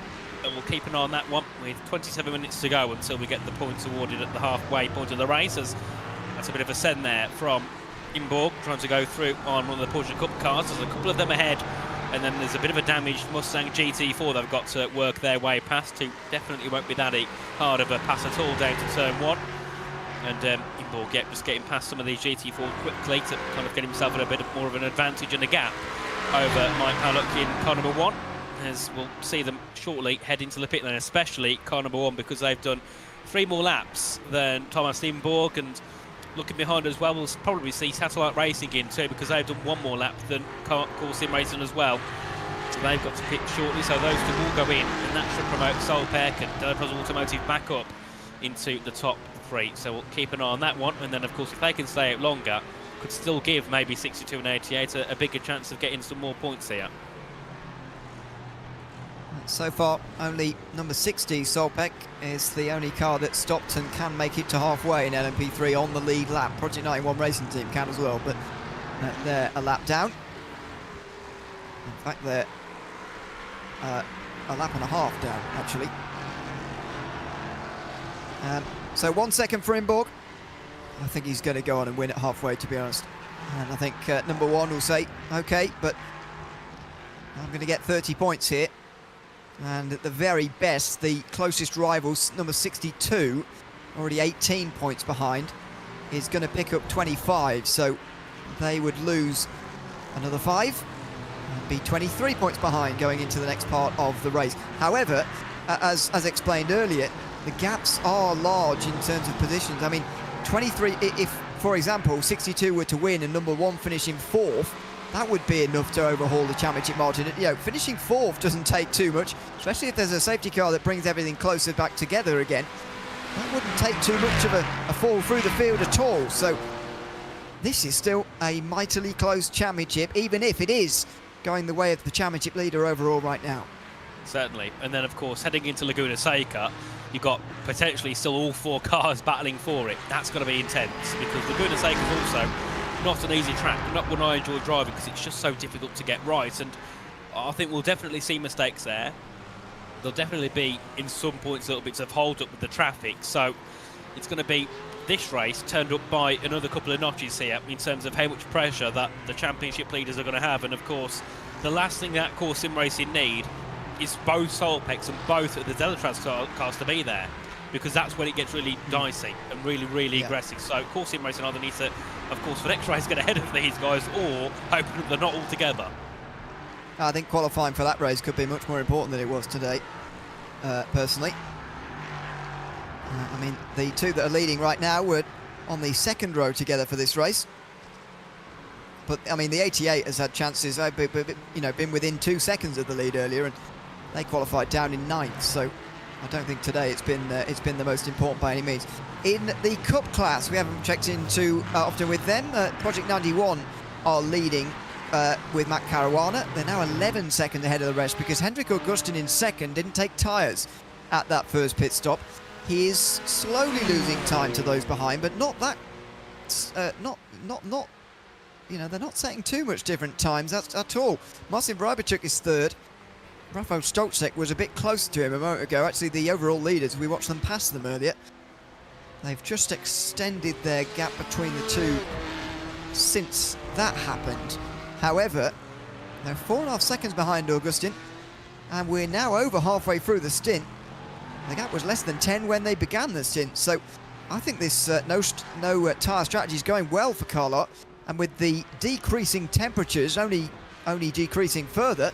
And we'll keep an eye on that one with 27 minutes to go until we get the points awarded at the halfway point of the race. As that's a bit of a send there from Imborg trying to go through on one of the Porsche Cup cars. There's a couple of them ahead, and then there's a bit of a damaged Mustang GT4 they've got to work their way past, who definitely won't be that hard of a pass at all down to turn 1. And Imborg just getting past some of these GT4 quickly to kind of get himself at a bit more of an advantage and a gap over Mike Pallock in car number 1. As we'll see them shortly head into the pit lane, especially car number 1, because they've done 3 more laps than Thomas Imborg. And looking behind as well, we'll probably see Satellite Racing in too, because they've done 1 more lap than Corsim Racing as well. So they've got to pit shortly, so those 2 will go in, and that should promote Solpeck and Delta's Automotive back up into the top 3. So we'll keep an eye on that one, and then of course if they can stay out longer, could still give maybe 62 and 88 a bigger chance of getting some more points here. So far, only number 60, Solpeck, is the only car that stopped and can make it to halfway in LMP3 on the lead lap. Project 91 Racing Team can as well, but they're a lap down. In fact, they're a lap and a half down, actually. So 1 second for Imborg. I think he's going to go on and win it halfway, to be honest. And I think number 1 will say, OK, but I'm going to get 30 points here. And at the very best, the closest rivals, number 62, already 18 points behind, is going to pick up 25. So they would lose another 5 and be 23 points behind going into the next part of the race. However, as explained earlier, the gaps are large in terms of positions. I mean, 23, if, for example, 62 were to win and number 1 finishing 4th, that would be enough to overhaul the championship margin. You know, finishing 4th doesn't take too much, especially if there's a safety car that brings everything closer back together again. That wouldn't take too much of a fall through the field at all. So this is still a mightily close championship, even if it is going the way of the championship leader overall right now. Certainly. And then, of course, heading into Laguna Seca, you've got potentially still all 4 cars battling for it. That's going to be intense, because Laguna Seca is also not an easy track, not one I enjoy driving because it's just so difficult to get right, and I think we'll definitely see mistakes there. There'll definitely be, in some points, little bits of hold up with the traffic, so it's going to be this race turned up by another couple of notches here in terms of how much pressure that the championship leaders are going to have. And of course, the last thing that Corsim Racing need is both Solpex and both of the Delatraz cars to be there. because that's when it gets really dicey and really aggressive. So course sim racing either needs to, of course, for next race get ahead of these guys, or hope that they're not all together. I think qualifying for that race could be much more important than it was today, personally. I mean, the two that are leading right now were on the second row together for this race. But, I mean, the 88 has had chances, you know, been within 2 seconds of the lead earlier, and they qualified down in 9th, so I don't think today it's been the most important by any means. In the Cup class, we haven't checked into often with them. Project 91 are leading with Matt Caruana. They're now 11 seconds ahead of the rest because Hendrik Augustin in second didn't take tyres at that first pit stop. He is slowly losing time to those behind, but not that, you know, they're not setting too much different times at all. Marcin Brajbachuk is third. Rafał Stolczek was a bit closer to him a moment ago. Actually, the overall leaders, we watched them pass them earlier. They've just extended their gap between the two since that happened. However, they're 4.5 seconds behind Augustin, and we're now over halfway through the stint. The gap was less than 10 when they began the stint, so I think this no tyre strategy is going well for Carlot, and with the decreasing temperatures only decreasing further,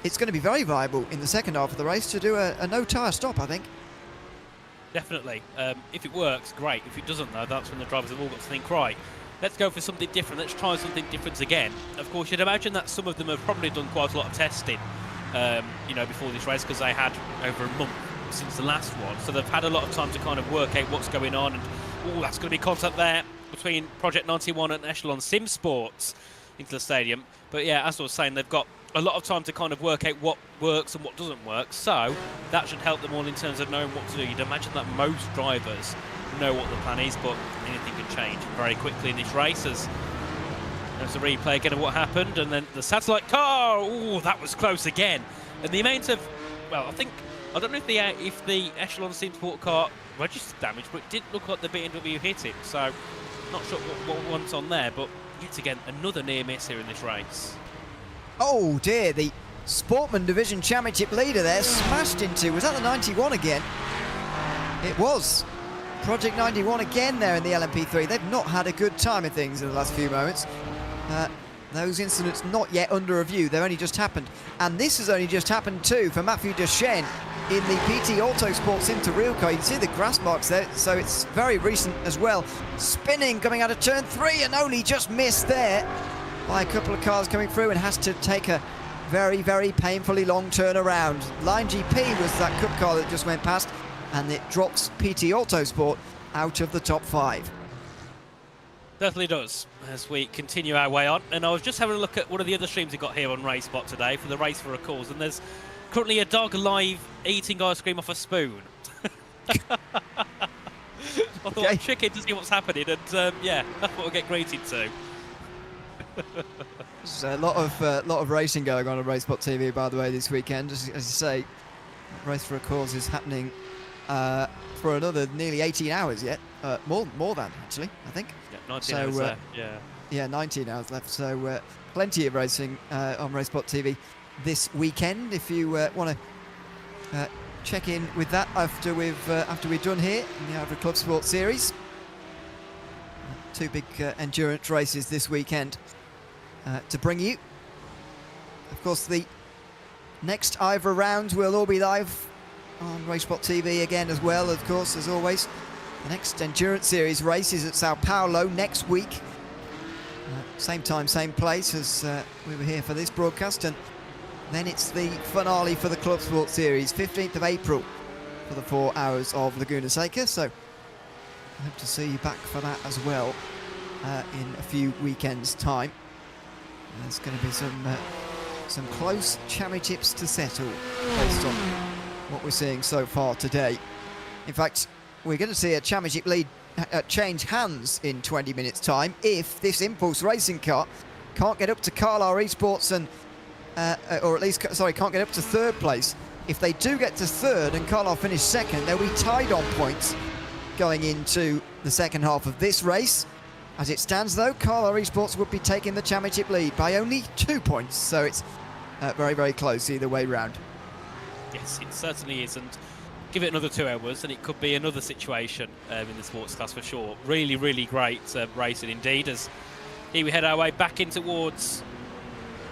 it's going to be very viable in the second half of the race to do a no tyre stop, I think. Definitely. If it works, great. If it doesn't, though, that's when the drivers have all got to think, right, let's go for something different. Let's try something different again. Of course, you'd imagine that some of them have probably done quite a lot of testing, you know, before this race, because they had over a month since the last one. So they've had a lot of time to kind of work out what's going on. And, oh, that's going to be contact there between Project 91 and Echelon Sim Sports into the stadium. But yeah, as I was saying, they've got a lot of time to kind of work out what works and what doesn't work. So that should help them all in terms of knowing what to do. You'd imagine that most drivers know what the plan is, but anything can change very quickly in this race. As there's a replay again of what happened, and then the satellite car. Oh, that was close again. And the amount of, well, I don't know if the Echelon Sim Sport car registered damage, but it didn't look like the BMW hit it. So not sure what went on there, but yet again another near miss here in this race. Oh dear, the Sportman Division Championship leader there smashed into, was that the 91 again? It was. Project 91 again there in the LMP3. They've not had a good time of things in the last few moments. Those incidents not yet under review, they've only just happened. And this has only just happened too for Matthew Deschênes in the PT Autosport Interreal car. You can see the grass marks there, so it's very recent as well. Spinning coming out of turn 3 and only just missed there by a couple of cars coming through, and has to take a very painfully long turn around. Line GP was that Cup car that just went past, and it drops PT Autosport out of the top 5. Definitely does, as we continue our way on. And I was just having a look at one of the other streams we got here on RaceSpot today for the Race for a Cause, and there's currently a dog live eating ice cream off a spoon. I thought, okay, I'd check in to see what's happening, and yeah, that's what we'll get greeted to. There's a lot of racing going on RaceSpotTV, by the way, this weekend. As you say, Race for a Cause is happening for another nearly 18 hours yet. More than, actually, I think. Yeah, 19 hours left, yeah, 19 hours left. So plenty of racing on RaceSpotTV this weekend. If you want to check in with that after we've done here in the IVRA Clubsport series. 2 big endurance races this weekend to bring you. Of course, the next IVRA rounds will all be live on RaceSpotTV again as well, of course, as always. The next endurance series race is at Sao Paulo next week. Same time, same place as we were here for this broadcast, and then it's the finale for the Clubsport series, 15th of April for the 4 hours of Laguna Seca. So I hope to see you back for that as well in a few weekends' time. There's going to be some close championships to settle based on what we're seeing so far today. In fact, we're going to see a championship lead change hands in 20 minutes' time if this Impulse racing car can't get up to Carlisle Esports and, or at least, sorry, can't get up to 3rd place. If they do get to 3rd and Carlisle finish 2nd, they'll be tied on points going into the second half of this race. As it stands, though, Carlisle Esports would be taking the championship lead by only 2 points, so it's very close either way round. Yes, it certainly is, and give it another 2 hours and it could be another situation in the sports class for sure. Really, really great racing indeed, as here we head our way back in towards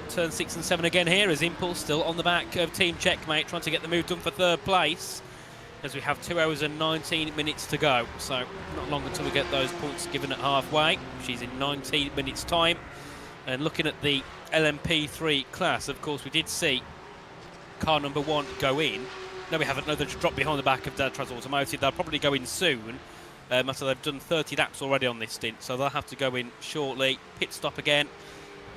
turn 6 and 7 again here, as Impulse still on the back of Team Checkmate, trying to get the move done for 3rd place, as we have 2 hours and 19 minutes to go. So not long until we get those points given at halfway. She's in 19 minutes time. And looking at the LMP3 class, of course, we did see car number 1 go in. No, we haven't. No, they've drop behind the back of Delatraz Automotive. They'll probably go in soon. After they've done 30 laps already on this stint, so they'll have to go in shortly. Pit stop again.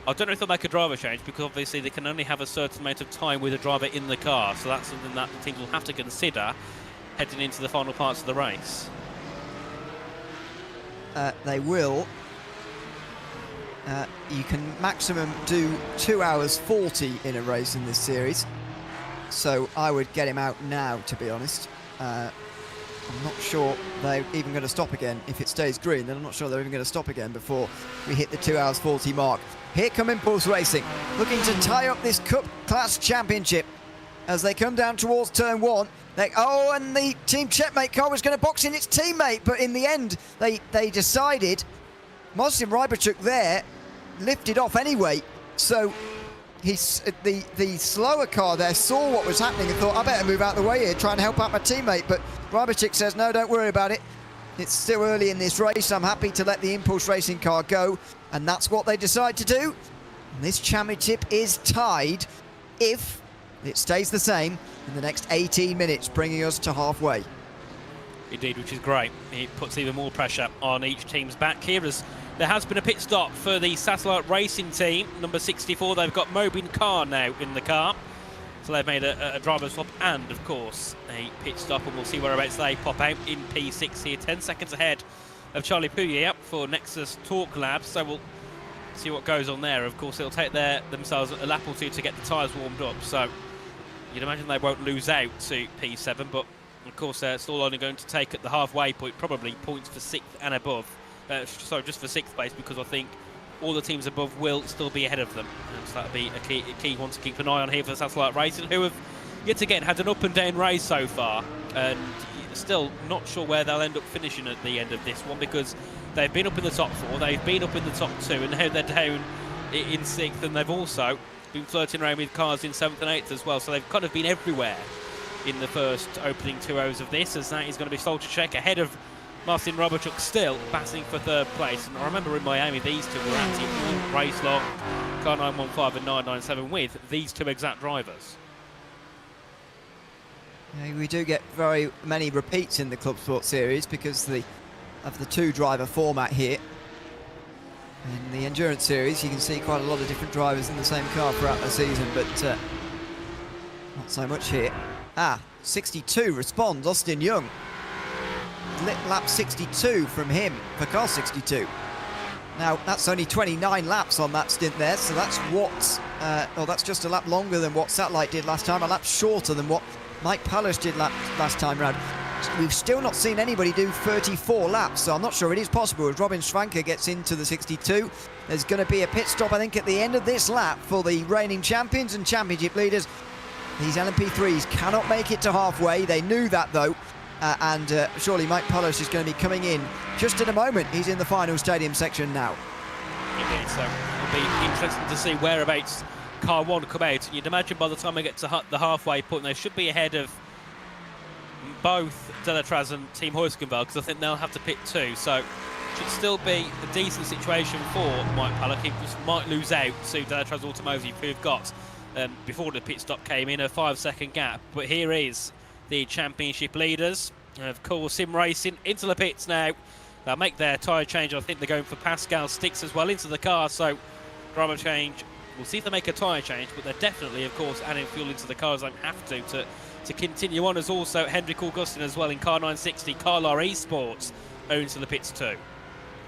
I don't know if they'll make a driver change, because obviously they can only have a certain amount of time with a driver in the car, so that's something that the teams will have to consider heading into the final parts of the race. They will. You can maximum do 2 hours 40 in a race in this series, so I would get him out now, to be honest. I'm not sure they're even going to stop again. If it stays green, then I'm not sure they're even going to stop again before we hit the 2 hours 40 mark. Here come Impulse Racing, looking to tie up this Cup Class Championship as they come down towards turn 1. And the Team Checkmate car was going to box in its teammate, but in the end, they decided Marcin Rybachuk there lifted off anyway. So the slower car there saw what was happening and thought, I better move out of the way here, try and help out my teammate. But Rybachuk says, no, don't worry about it. It's still early in this race. I'm happy to let the Impulse Racing car go. And that's what they decide to do. And this championship is tied if it stays the same in the next 18 minutes, bringing us to halfway. Indeed, which is great. It puts even more pressure on each team's back here, as there has been a pit stop for the Satellite Racing team, number 64. They've got Mobin Carr now in the car. So they've made a driver swap and, of course, a pit stop, and we'll see whereabouts they pop out in P6 here. 10 seconds ahead of Charlie Pouillet for Nexus Talk Labs, so we'll see what goes on there. Of course, it'll take themselves a lap or two to get the tyres warmed up, so you'd imagine they won't lose out to P7, but of course they're still only going to take at the halfway point probably points for 6th and above. Sorry, just for 6th place, because I think all the teams above will still be ahead of them. And so that'll be a key one to keep an eye on here for Satellite Racing, who have yet again had an up and down race so far, and still not sure where they'll end up finishing at the end of this one, because they've been up in the top 4, they've been up in the top 2, and now they're down in 6th, and they've also been flirting around with cars in 7th and 8th as well, so they've kind of been everywhere in the first opening 2 hours of this, as that is going to be Soldier Check ahead of Marcin Rybachuk, still battling for 3rd place. And I remember in Miami these two were at it all race long, car 915 and 997, with these two exact drivers. Yeah, we do get very many repeats in the Clubsport series because of the 2-driver format here. In the Endurance series, you can see quite a lot of different drivers in the same car throughout the season, but not so much here. 62 responds, Austin Young. Lap 62 from him for car 62. Now, that's only 29 laps on that stint there, so that's that's just a lap longer than what Satellite did last time, a lap shorter than what Mike Pallish did last time round. We've still not seen anybody do 34 laps, so I'm not sure it is possible. As Robin Schwanker gets into the 62, there's going to be a pit stop, I think, at the end of this lap for the reigning champions and championship leaders. These LMP3s cannot make it to halfway. They knew that, though, and surely Mike Pallish is going to be coming in just in a moment. He's in the final stadium section now. Indeed, so it'll be interesting to see whereabouts car 1 come out. You'd imagine by the time they get to the halfway point, they should be ahead of both Delatraz and Team Huiskenveld, because I think they'll have to pit too. So it should still be a decent situation for Mike Pallish. He just might lose out to Delatraz Automotive, who've got, before the pit stop came in, a 5-second gap. But here is the championship leaders. Of course, Sim Racing into the pits now. They'll make their tyre change. I think they're going for Pascal Sticks as well into the car. So driver change. We'll see if they make a tyre change, but they're definitely, of course, adding fuel into the cars. They have to continue on, as also Hendrik Augustin as well in car 960. Carlar Esports owns the pits too.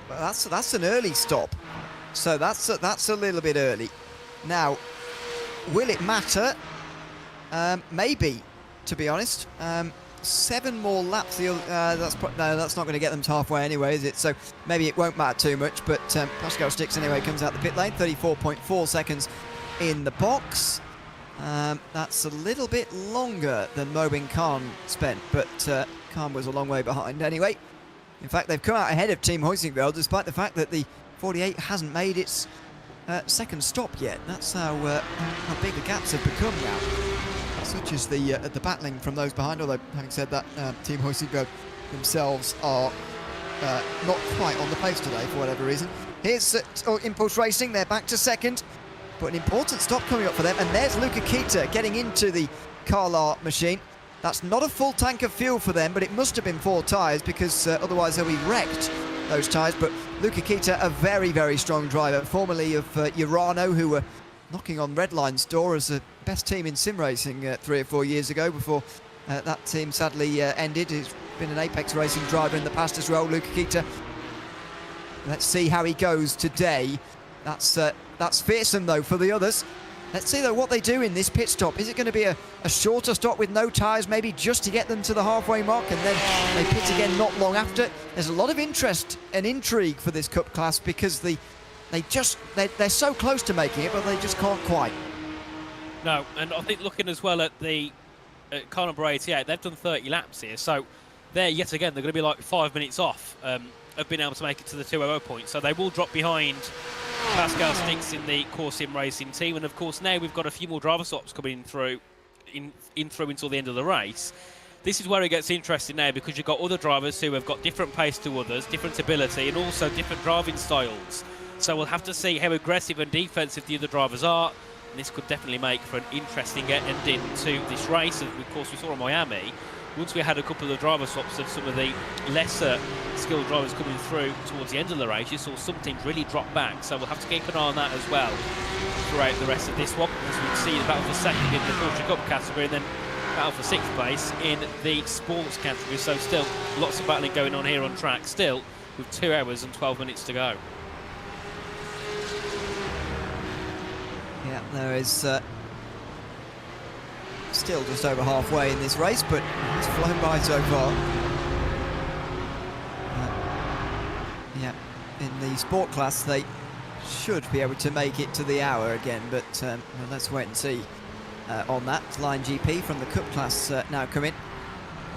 Well, that's an early stop, so that's a little bit early. Now, will it matter? Maybe, to be honest. 7 more laps. That's not going to get them to halfway anyway, is it? So maybe it won't matter too much. But Pascal Sticks anyway comes out the pit lane. 34.4 seconds in the box. That's a little bit longer than Mobin Khan spent, but Khan was a long way behind anyway. In fact, they've come out ahead of Team Huizinga, despite the fact that the 48 hasn't made its second stop yet. That's how big the gaps have become now. Such as the battling from those behind, although having said that, Team Huizinga themselves are not quite on the pace today for whatever reason. Here's Impulse Racing, they're back to second, but an important stop coming up for them, and there's Luca Kita getting into the Carlar machine. That's not a full tank of fuel for them, but it must have been 4 tyres, because otherwise they'll be wrecked, those tyres. But Luca Kita, a very, very strong driver, formerly of Urano, who were knocking on Redline's door as the best team in sim racing 3 or 4 years ago, before that team sadly ended. He's been an Apex Racing driver in the past as well, Luca Kita. Let's see how he goes today. That's fearsome though for the others. Let's see though what they do in this pit stop. Is it going to be a shorter stop with no tyres, maybe just to get them to the halfway mark, and then they pit again not long after? There's a lot of interest and intrigue for this Cup class, because they're so close to making it, but they just can't quite. No, and I think looking as well at the car number 88, they've done 30 laps here, so they're yet again, they're going to be like 5 minutes off of being able to make it to the 200 point, so they will drop behind Pascal Sticks in the Core Sim Racing team. And of course now we've got a few more driver stops coming through until the end of the race. This is where it gets interesting now, because you've got other drivers who have got different pace to others, different ability, and also different driving styles. So we'll have to see how aggressive and defensive the other drivers are, and this could definitely make for an interesting ending to this race. And of course we saw in Miami, once we had a couple of driver swaps of some of the lesser skilled drivers coming through towards the end of the race, you saw some teams really drop back. So we'll have to keep an eye on that as well throughout the rest of this one, as we can see the battle for second in the Porsche Cup category, and then battle for 6th place in the sports category. So still lots of battling going on here on track, still with 2 hours and 12 minutes to go. Yeah, there is still just over halfway in this race, but it's flown by so far. Yeah, in the sport class they should be able to make it to the hour again, but well, let's wait and see on that. Line GP from the Cup class now coming.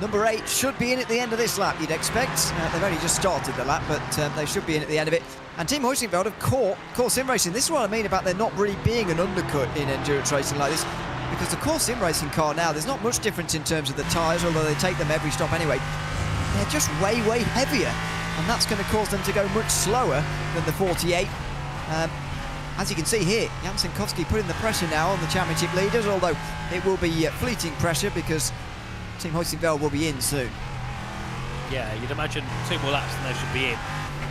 Number 8 should be in at the end of this lap, you'd expect. They've only just started the lap, but they should be in at the end of it. And Team Huizinga have Core Sim Racing. This is what I mean about there not really being an undercut in endurance racing like this, because the Core Sim Racing car now, there's not much difference in terms of the tyres, although they take them every stop anyway. They're just way, way heavier, and that's going to cause them to go much slower than the 48. As you can see here, Jan Sinkowski putting the pressure now on the championship leaders, although it will be fleeting pressure because Team Huizinga will be in soon. Yeah, you'd imagine 2 more laps and they should be in.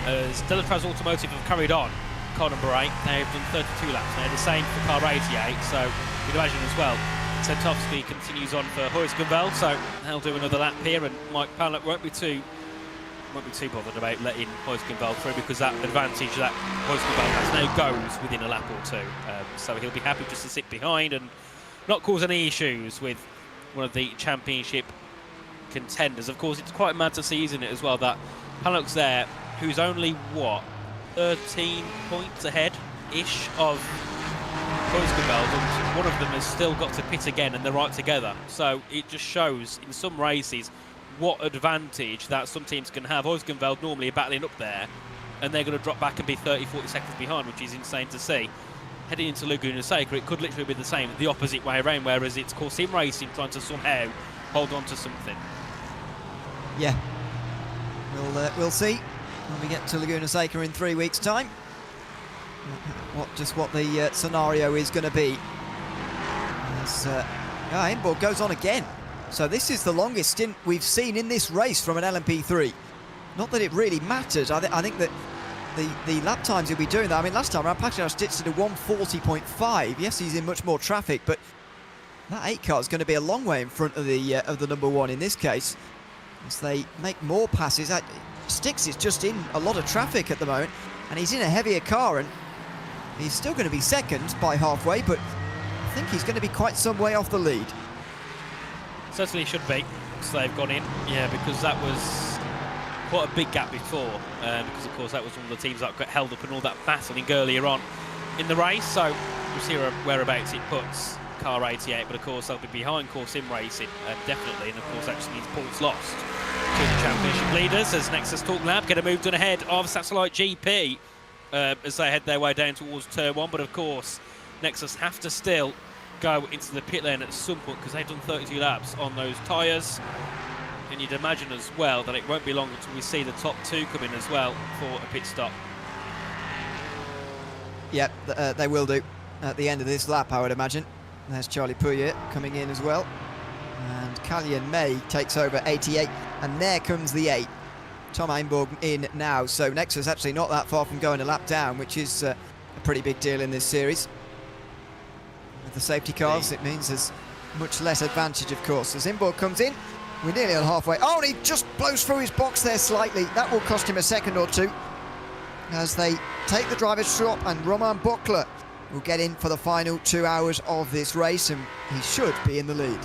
As Delatraz Automotive have carried on car number 8, they've done 32 laps now, the same for car 88, so you'd imagine as well Sentovsky continues on for Huizinga, so they'll do another lap here, and Mike Pallet won't be too bothered about letting Huizinga through, because that advantage that Huizinga has now goes within a lap or 2, so he'll be happy just to sit behind and not cause any issues with one of the championship contenders. Of course, it's quite mad to see, isn't it, as well, that Pallet's there, who's only, what, 13 points ahead-ish of Huizinga, and one of them has still got to pit again, and they're right together. So it just shows in some races what advantage that some teams can have. Huizinga normally are battling up there, and they're going to drop back and be 30-40 seconds behind, which is insane to see. Heading into Laguna Seca, it could literally be the same, the opposite way around, whereas it's Core Sim Racing trying to somehow hold on to something. Yeah, we'll see when we get to Laguna Seca in 3 weeks' time. What the scenario is going to be. As Inborg goes on again. So this is the longest stint we've seen in this race from an LMP3. Not that it really matters. I think that the lap times he'll be doing that. I mean, last time around, Pacquiao stitched at a 1:40.5. Yes, he's in much more traffic, but that 8 car is going to be a long way in front of the number 1 in this case, as they make more passes. Sticks is just in a lot of traffic at the moment, and he's in a heavier car, and he's still going to be second by halfway, but I think he's going to be quite some way off the lead. Certainly should be, so they've gone in, yeah, because that was quite a big gap before, because of course that was one of the teams that got held up and all that battling earlier on in the race. So we'll see whereabouts it puts car 88, but of course they'll be behind Core Sim Racing, definitely, and of course actually means points lost to the championship leaders as Nexus Talk Lab get a move done ahead of Satellite GP as they head their way down towards turn 1, but of course Nexus have to still go into the pit lane at some point because they've done 32 laps on those tyres, and you'd imagine as well that it won't be long until we see the top 2 come in as well for a pit stop. Yep, they will do at the end of this lap, I would imagine. There's Charlie Pouillet coming in as well. And Kalyan May takes over 88. And there comes the 8. Tom Einborg in now. So Nexus actually not that far from going a lap down, which is a pretty big deal in this series. With the safety cars, it means there's much less advantage, of course. As Einborg comes in, we're nearly on halfway. Oh, and he just blows through his box there slightly. That will cost him a second or two, as they take the driver's swap, and Romain Buckler will get in for the final 2 hours of this race, and he should be in the lead.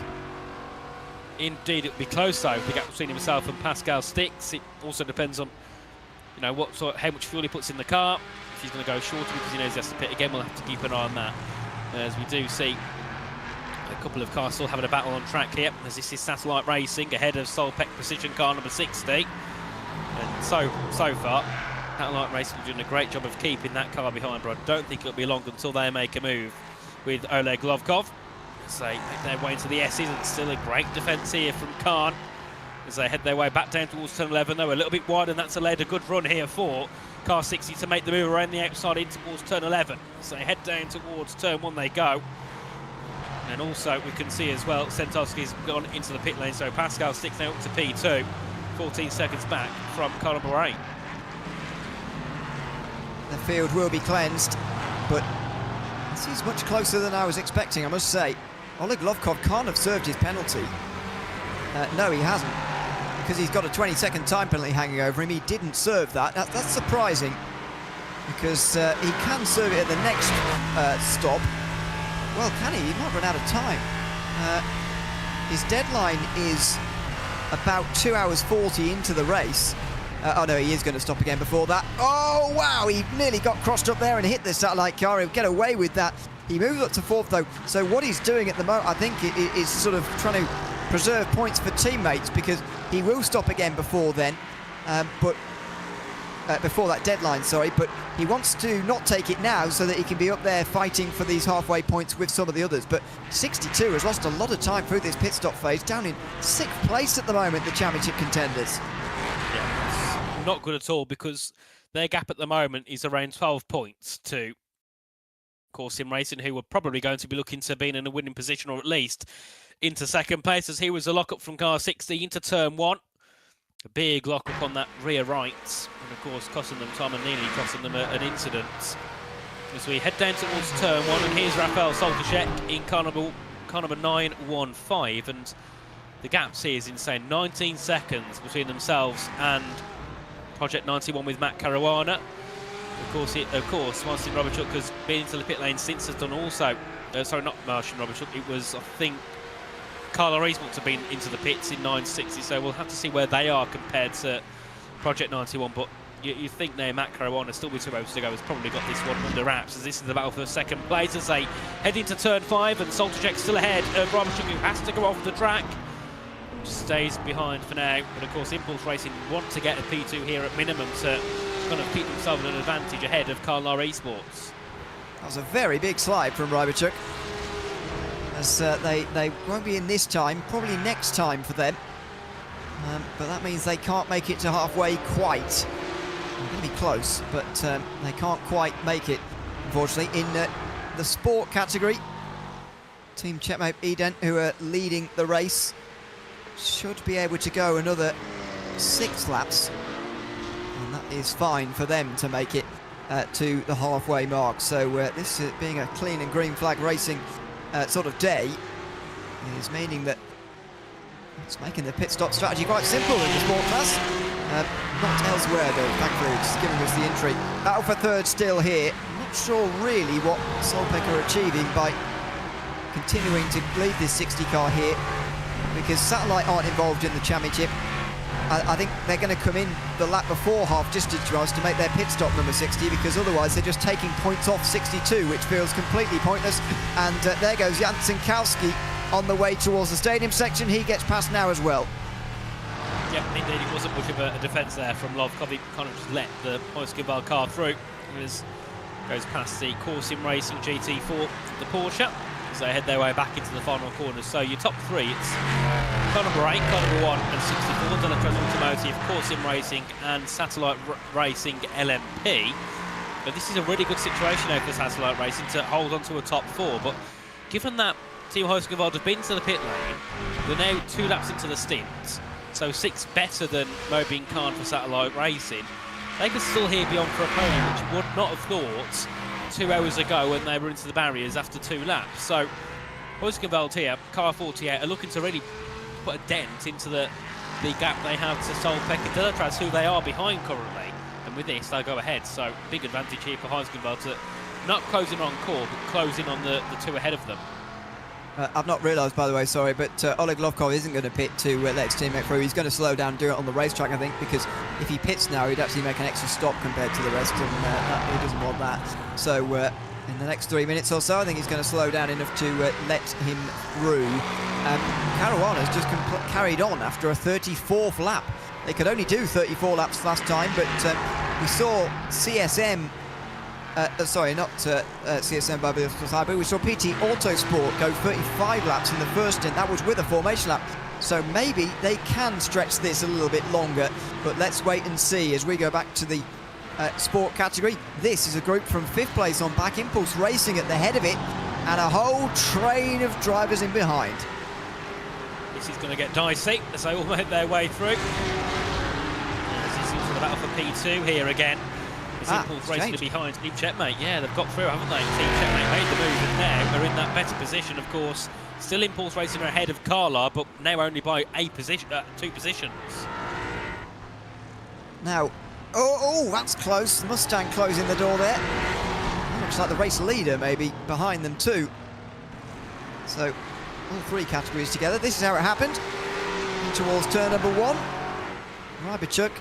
Indeed, it'll be close though, the gap between himself and Pascal Stix. It also depends on, you know, how much fuel he puts in the car. If he's going to go shorter because he knows he has to pit again, we'll have to keep an eye on that. As we do see a couple of cars still having a battle on track here, as this is Satellite Racing ahead of Solpec Precision car number 60. And so far, Satellite Racing are doing a great job of keeping that car behind, but I don't think it'll be long until they make a move with Oleg Lovkov. So they make their way into the S's, and still a great defence here from Khan as they head their way back down towards turn 11. Though a little bit wide, and that's allowed a good run here for car 60 to make the move around the outside in towards turn 11. So they head down towards turn 1 they go. And also we can see as well Sentovsky's gone into the pit lane, so Pascal Stix now up to P2, 14 seconds back from car number 8. The field will be cleansed, but this is much closer than I was expecting, I must say. Oleg Lovkov can't have served his penalty. No, he hasn't, because he's got a 20-second time penalty hanging over him. He didn't serve that. That's surprising, because he can serve it at the next stop. Well, can he? He might run out of time. His deadline is about 2 hours 40 into the race. Oh no, he is going to stop again before that. Oh wow, he nearly got crossed up there and hit the satellite car. He'll get away with that. He moves up to 4th though, so what he's doing at the moment, I think, is sort of trying to preserve points for teammates, because he will stop again before then, before that deadline, sorry, but he wants to not take it now so that he can be up there fighting for these halfway points with some of the others. But 62 has lost a lot of time through this pit stop phase, down in 6th place at the moment, the championship contenders. Yeah, it's not good at all, because their gap at the moment is around 12 points to Core Sim Racing, who were probably going to be looking to be in a winning position, or at least into 2nd place, as here was a lock-up from car 60 into turn 1. A big lock-up on that rear right, and of course costing them time and nearly costing them an incident. As we head down towards turn 1, and here's Rafael Soltaszek in car number 915, and the gaps here is insane. 19 seconds between themselves and Project 91 with Matt Caruana. Of course, Marcin Robichuk has been into the pit lane since, has done also. Sorry, not Marcin Robichuk. It was, I think, Carla Reesmont have been into the pits in 960. So we'll have to see where they are compared to Project 91. But you think there, Matt Caruana, still with 2 hours to go, has probably got this one under wraps, as this is the battle for 2nd place as they head into turn 5, and Soltaszek still ahead of Robichuk, who has to go off the track. Stays behind for now, but of course Impulse Racing want to get a P2 here at minimum to kind of keep themselves an advantage ahead of Carlar Esports. That was a very big slide from Robichuk, as they won't be in this time, probably next time for them, but that means they can't make it to halfway quite. They're going to be close, but they can't quite make it, unfortunately. In the sport category, Team Chetmoup Eden, who are leading the race, should be able to go another 6 laps, and that is fine for them to make it to the halfway mark. So this being a clean and green flag racing sort of day is meaning that it's making the pit stop strategy quite simple in the sport class. Not elsewhere though, thankfully, just giving us the entry. Battle for 3rd still here. I'm not sure really what Solpec are achieving by continuing to lead this 60 car here, because Satellite aren't involved in the championship. I think they're going to come in the lap before half distance drives to make their pit stop number 60, because otherwise they're just taking points off 62, which feels completely pointless. And there goes Jan Sinkowski on the way towards the stadium section. He gets past now as well. Yeah, indeed, it wasn't much of a defence there from Lovkov. He kind of just let the Heusinger car through. It goes past the Corsim Racing GT4, the Porsche, as they head their way back into the final corner. So your top three, it's car number 8, car number 1 and 64, Delatraz Automotive, Corsim Racing and Satellite Racing LMP. But this is a really good situation now for Satellite Racing to hold on to a top 4. But given that Team Heusinger have been to the pit lane, they're now 2 laps into the stint, so 6 better than Moby and Khan for Satellite Racing. They could still here be on for a podium, which you would not have thought 2 hours ago when they were into the barriers after 2 laps. So Heusinger here, car 48, are looking to really put a dent into the gap they have to Solveig and Delatraz, who they are behind currently. And with this, they'll go ahead. So big advantage here for Heusinger to not closing on core, but closing on the 2 ahead of them. I've not realised, by the way, sorry, but Oleg Lovkov isn't going to pit to let his teammate through. He's going to slow down and do it on the racetrack, I think, because if he pits now, he'd actually make an extra stop compared to the rest, and he doesn't want that. So in the next 3 minutes or so, I think he's going to slow down enough to let him through. Caruana's just carried on after a 34th lap. They could only do 34 laps last time, but we saw CSM... sorry, not CSM by the side, but we saw PT Autosport go 35 laps in the first stint. That was with a formation lap. So maybe they can stretch this a little bit longer, but let's wait and see as we go back to the sport category. This is a group from 5th place on back, Impulse Racing at the head of it, and a whole train of drivers in behind. This is going to get dicey as they all make their way through. This is into the battle for P2 here again. Impulse Racing to behind Team Checkmate. Yeah, they've got through, haven't they? Team Checkmate made the move, and now they're in that better position, of course. Still Impulse Racing are ahead of Carla, but now only by 2 positions. Now, oh, that's close. Mustang closing the door there. Looks like the race leader maybe behind them too. So, all 3 categories together. This is how it happened. Towards turn number 1. Rybachuk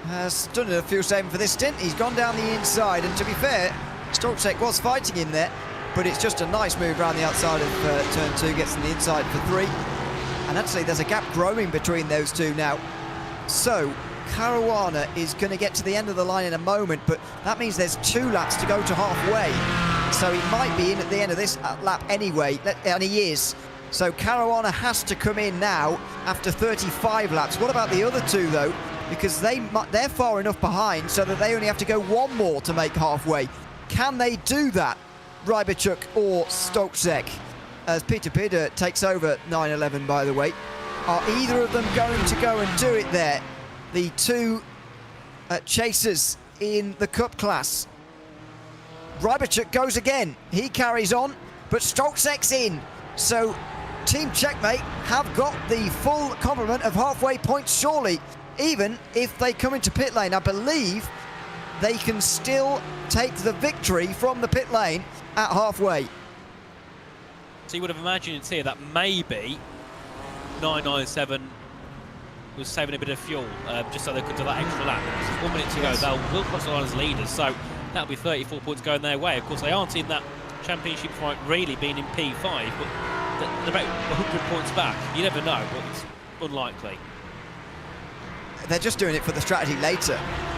has done a few saving for this stint. He's gone down the inside, and to be fair, Stolczek was fighting him there, but it's just a nice move around the outside of turn 2, gets on the inside for 3. And actually there's a gap growing between those 2 now. So Caruana is going to get to the end of the line in a moment, but that means there's 2 laps to go to halfway. So he might be in at the end of this lap anyway, and he is. So Caruana has to come in now after 35 laps. What about the other 2 though? Because they're far enough behind so that they only have to go 1 more to make halfway. Can they do that, Rybachuk or Stolczek? As Peter Pidder takes over 9-11, by the way. Are either of them going to go and do it there? The 2 chasers in the Cup class. Rybachuk goes again. He carries on, but Stolczek's in. So Team Checkmate have got the full complement of halfway points, surely. Even if they come into pit lane, I believe they can still take the victory from the pit lane at halfway. So you would have imagined here that maybe 997 was saving a bit of fuel just so they could do that extra lap. There's 1 minute to go. They will cross the line as leaders, so that'll be 34 points going their way. Of course, they aren't in that championship fight really being in P5, but they're about 100 points back. You never know, but it's unlikely. They're just doing it for the strategy later,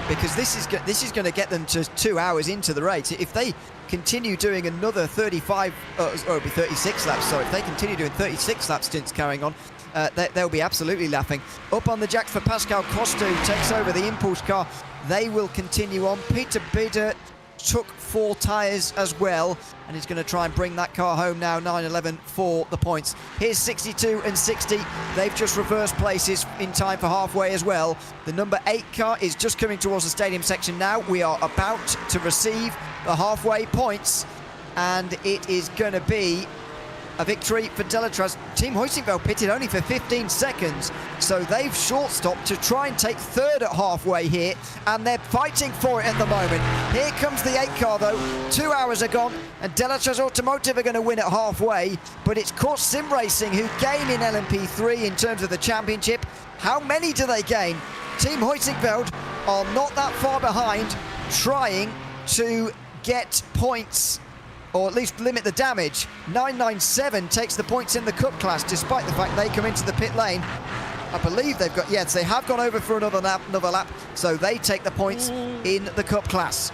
because this is going to get them to 2 hours into the race. If they continue doing another 35, or it'll be 36 laps, sorry, if they continue doing 36 lap stints carrying on, they'll be absolutely laughing. Up on the jacks for Pascal Costa, who takes over the Impulse car. They will continue on. Peter Bidder took 4 tyres as well, and he's going to try and bring that car home now, 9-11 for the points. Here's 62 and 60. They've just reversed places in time for halfway as well. The number 8 car is just coming towards the stadium section now. We are about to receive the halfway points, and it is going to be a victory for Delatraz. Team Heusinger pitted only for 15 seconds, so they've short-stopped to try and take 3rd at halfway here, and they're fighting for it at the moment. Here comes the 8 car though. 2 hours are gone, and Delatraz Automotive are going to win at halfway, but it's Corsim Racing who gain in LMP3 in terms of the championship. How many do they gain? Team Heusinkveld are not that far behind, trying to get points, or at least limit the damage. 997 takes the points in the Cup class, despite the fact they come into the pit lane. I believe they've got, yes, they have gone over for another lap, so they take the points in the Cup class.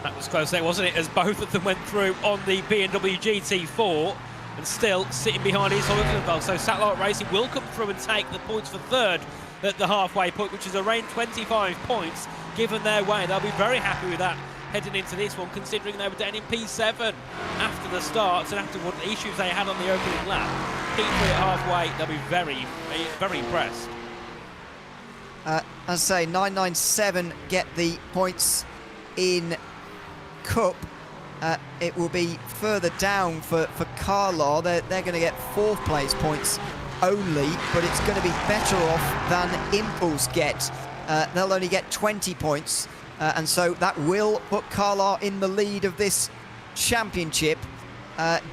That was close there, wasn't it, as both of them went through on the BMW GT4, and still sitting behind his Heusinkveld. So Satellite Racing will come through and take the points for third at the halfway point, which is around 25 points given their way. They'll be very happy with that heading into this one, considering they were down in P7 after the start and after what issues they had on the opening lap. P3 at halfway, they'll be very, very impressed. As I say, 997 get the points in Cup. It will be further down for Carlar. They're going to get 4th place points only, but it's going to be better off than Impulse get. They'll only get 20 points, and so that will put Carlar in the lead of this championship,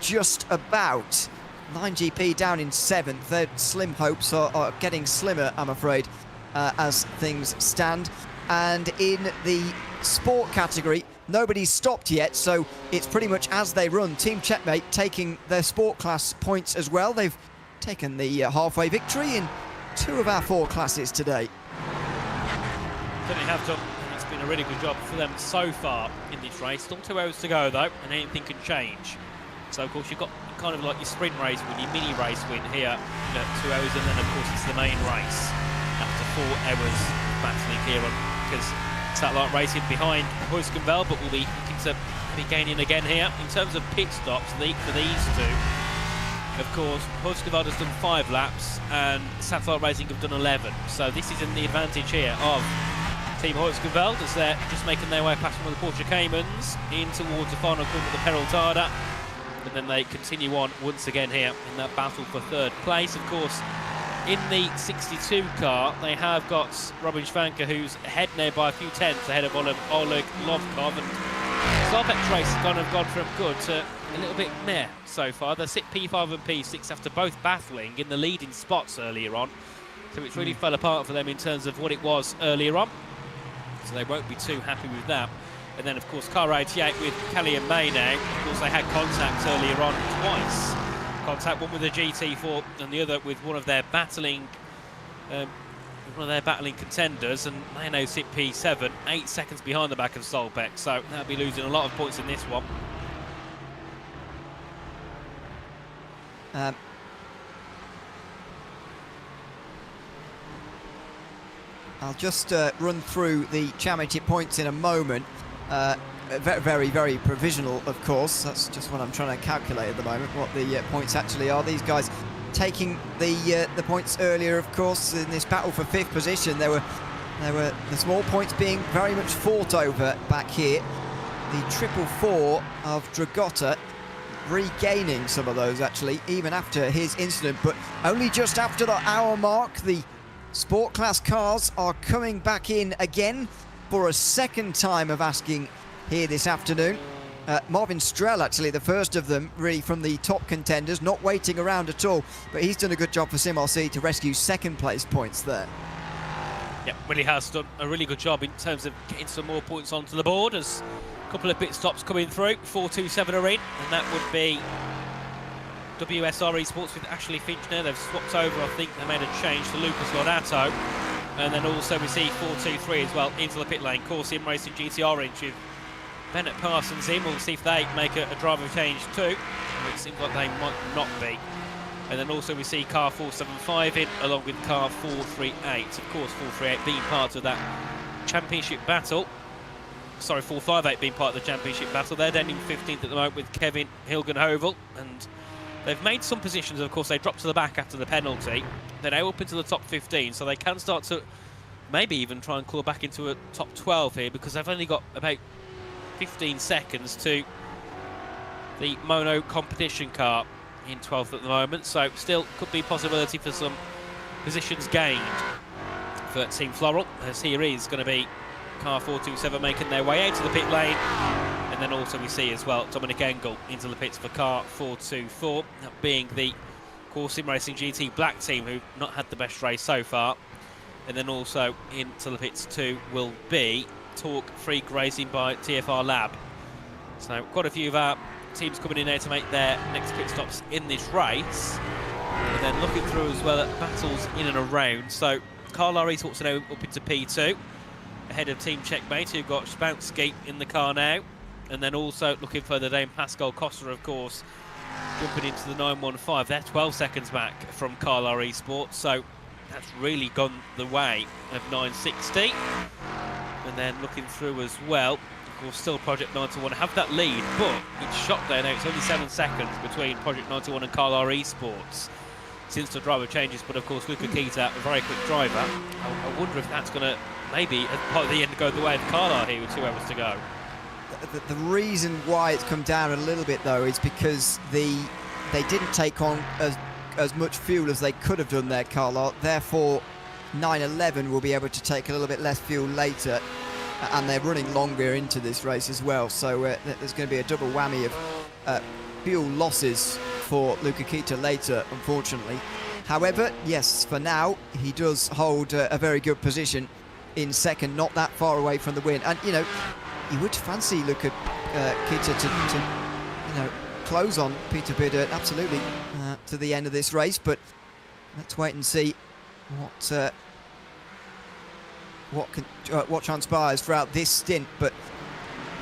just about. 9GP down in 7th. Their slim hopes are getting slimmer, I'm afraid, as things stand. And in the sport category, nobody's stopped yet, so it's pretty much as they run. Team Checkmate taking their sport class points as well. They've taken the halfway victory in 2 of our 4 classes today. Certainly have done. It's been a really good job for them so far in this race. Still 2 hours to go though, and anything can change. So of course you've got kind of like your sprint race win, your mini race win here at 2 hours, and then of course it's the main race after 4 hours battling here on, because Satellite Racing behind Heusinkveld, but will be looking to be gaining again here. In terms of pit stops for these 2, of course, Heusinkveld has done 5 laps and Satellite Racing have done 11. So this is in the advantage here of Team Heusinkveld as they're just making their way past one of the Porsche Caymans in towards the final corner of the Peraltada. And then they continue on once again here in that battle for 3rd place. Of course, in the 62 car, they have got Robin Schwanker, who's ahead now by a few tenths ahead of Oleg Lovkov. And Solbeck's race has kind of gone from good to a little bit meh so far. They sit P5 and P6 after both battling in the leading spots earlier on. So it's really fell apart for them in terms of what it was earlier on. So they won't be too happy with that. And then, of course, car 88 with Kelly and May now. Of course, they had contact earlier on twice. Contact, one with the GT4 and the other with one of their battling contenders, and they now sit P7, 8 seconds behind the back of Solbeck, so they'll be losing a lot of points in this one. I'll just run through the championship points in a moment. Very, very provisional, of course. That's just what I'm trying to calculate at the moment, what the points actually are. These guys taking the points earlier, of course, in this battle for 5th position. There were the small points being very much fought over back here. The 444 of Dragotta regaining some of those, actually, even after his incident, but only just after the hour mark. The sport class cars are coming back in again for a 2nd time of asking here this afternoon. Marvin Strell, actually, the first of them, really from the top contenders, not waiting around at all, but he's done a good job for SimRC to rescue 2nd place points there. Yeah, really has done a really good job in terms of getting some more points onto the board, as a couple of pit stops coming through. 427 are in, and that would be WSR Esports with Ashley Finch now. They've swapped over, I think they made a change to Lucas Laudato. And then also we see 423 as well into the pit lane. Corsim Racing GT Orange with Bennett Parsons in. We'll see if they make a driver change too. It seems like they might not be. And then also we see car 475 in along with car 438. Of course, 438 being part of that championship battle. Sorry, 458 being part of the championship battle. They're down in 15th at the moment with Kevin Hilgenhovel, and they've made some positions. Of course, they dropped to the back after the penalty. They're now up into the top 15, so they can start to maybe even try and claw back into a top 12 here, because they've only got about 15 seconds to the mono competition car in 12th at the moment. So still could be possibility for some positions gained for Team Floral, as here is going to be car 427 making their way out to the pit lane. And then also we see as well Dominic Engel into the pits for car 424, that being the course, Sim Racing GT Black team, who've not had the best race so far. And then also into the pits too will be Torque Freak Racing by TFR Lab. So quite a few of our teams coming in there to make their next pit stops in this race. And then looking through as well at battles in and around. So Carlisle Esports are now up into P2, ahead of Team Checkmate, who've got Spoutsky in the car now. And then also looking further down, Pascal Costa, of course, jumping into the 915. They're 12 seconds back from Carlisle Esports, so that's really gone the way of 960. And then looking through as well, of course, still Project 91 have that lead, but it's shot there now. It's only 7 seconds between Project 91 and Carlisle Esports since the driver changes. But of course, Luca Kita, a very quick driver. I wonder if that's going to maybe at part of the end go the way of Carlisle here with 2 hours to go. The reason why it's come down a little bit though is because they didn't take on as much fuel as they could have done there, Carlisle. Therefore 911 will be able to take a little bit less fuel later, and they're running longer into this race as well, so there's going to be a double whammy of fuel losses for Luca Kita later, unfortunately. However, yes, for now he does hold a very good position in second, not that far away from the win. And you know, you would fancy Luca Kita to close on Peter Bidder absolutely to the end of this race, but let's wait and see what transpires throughout this stint. But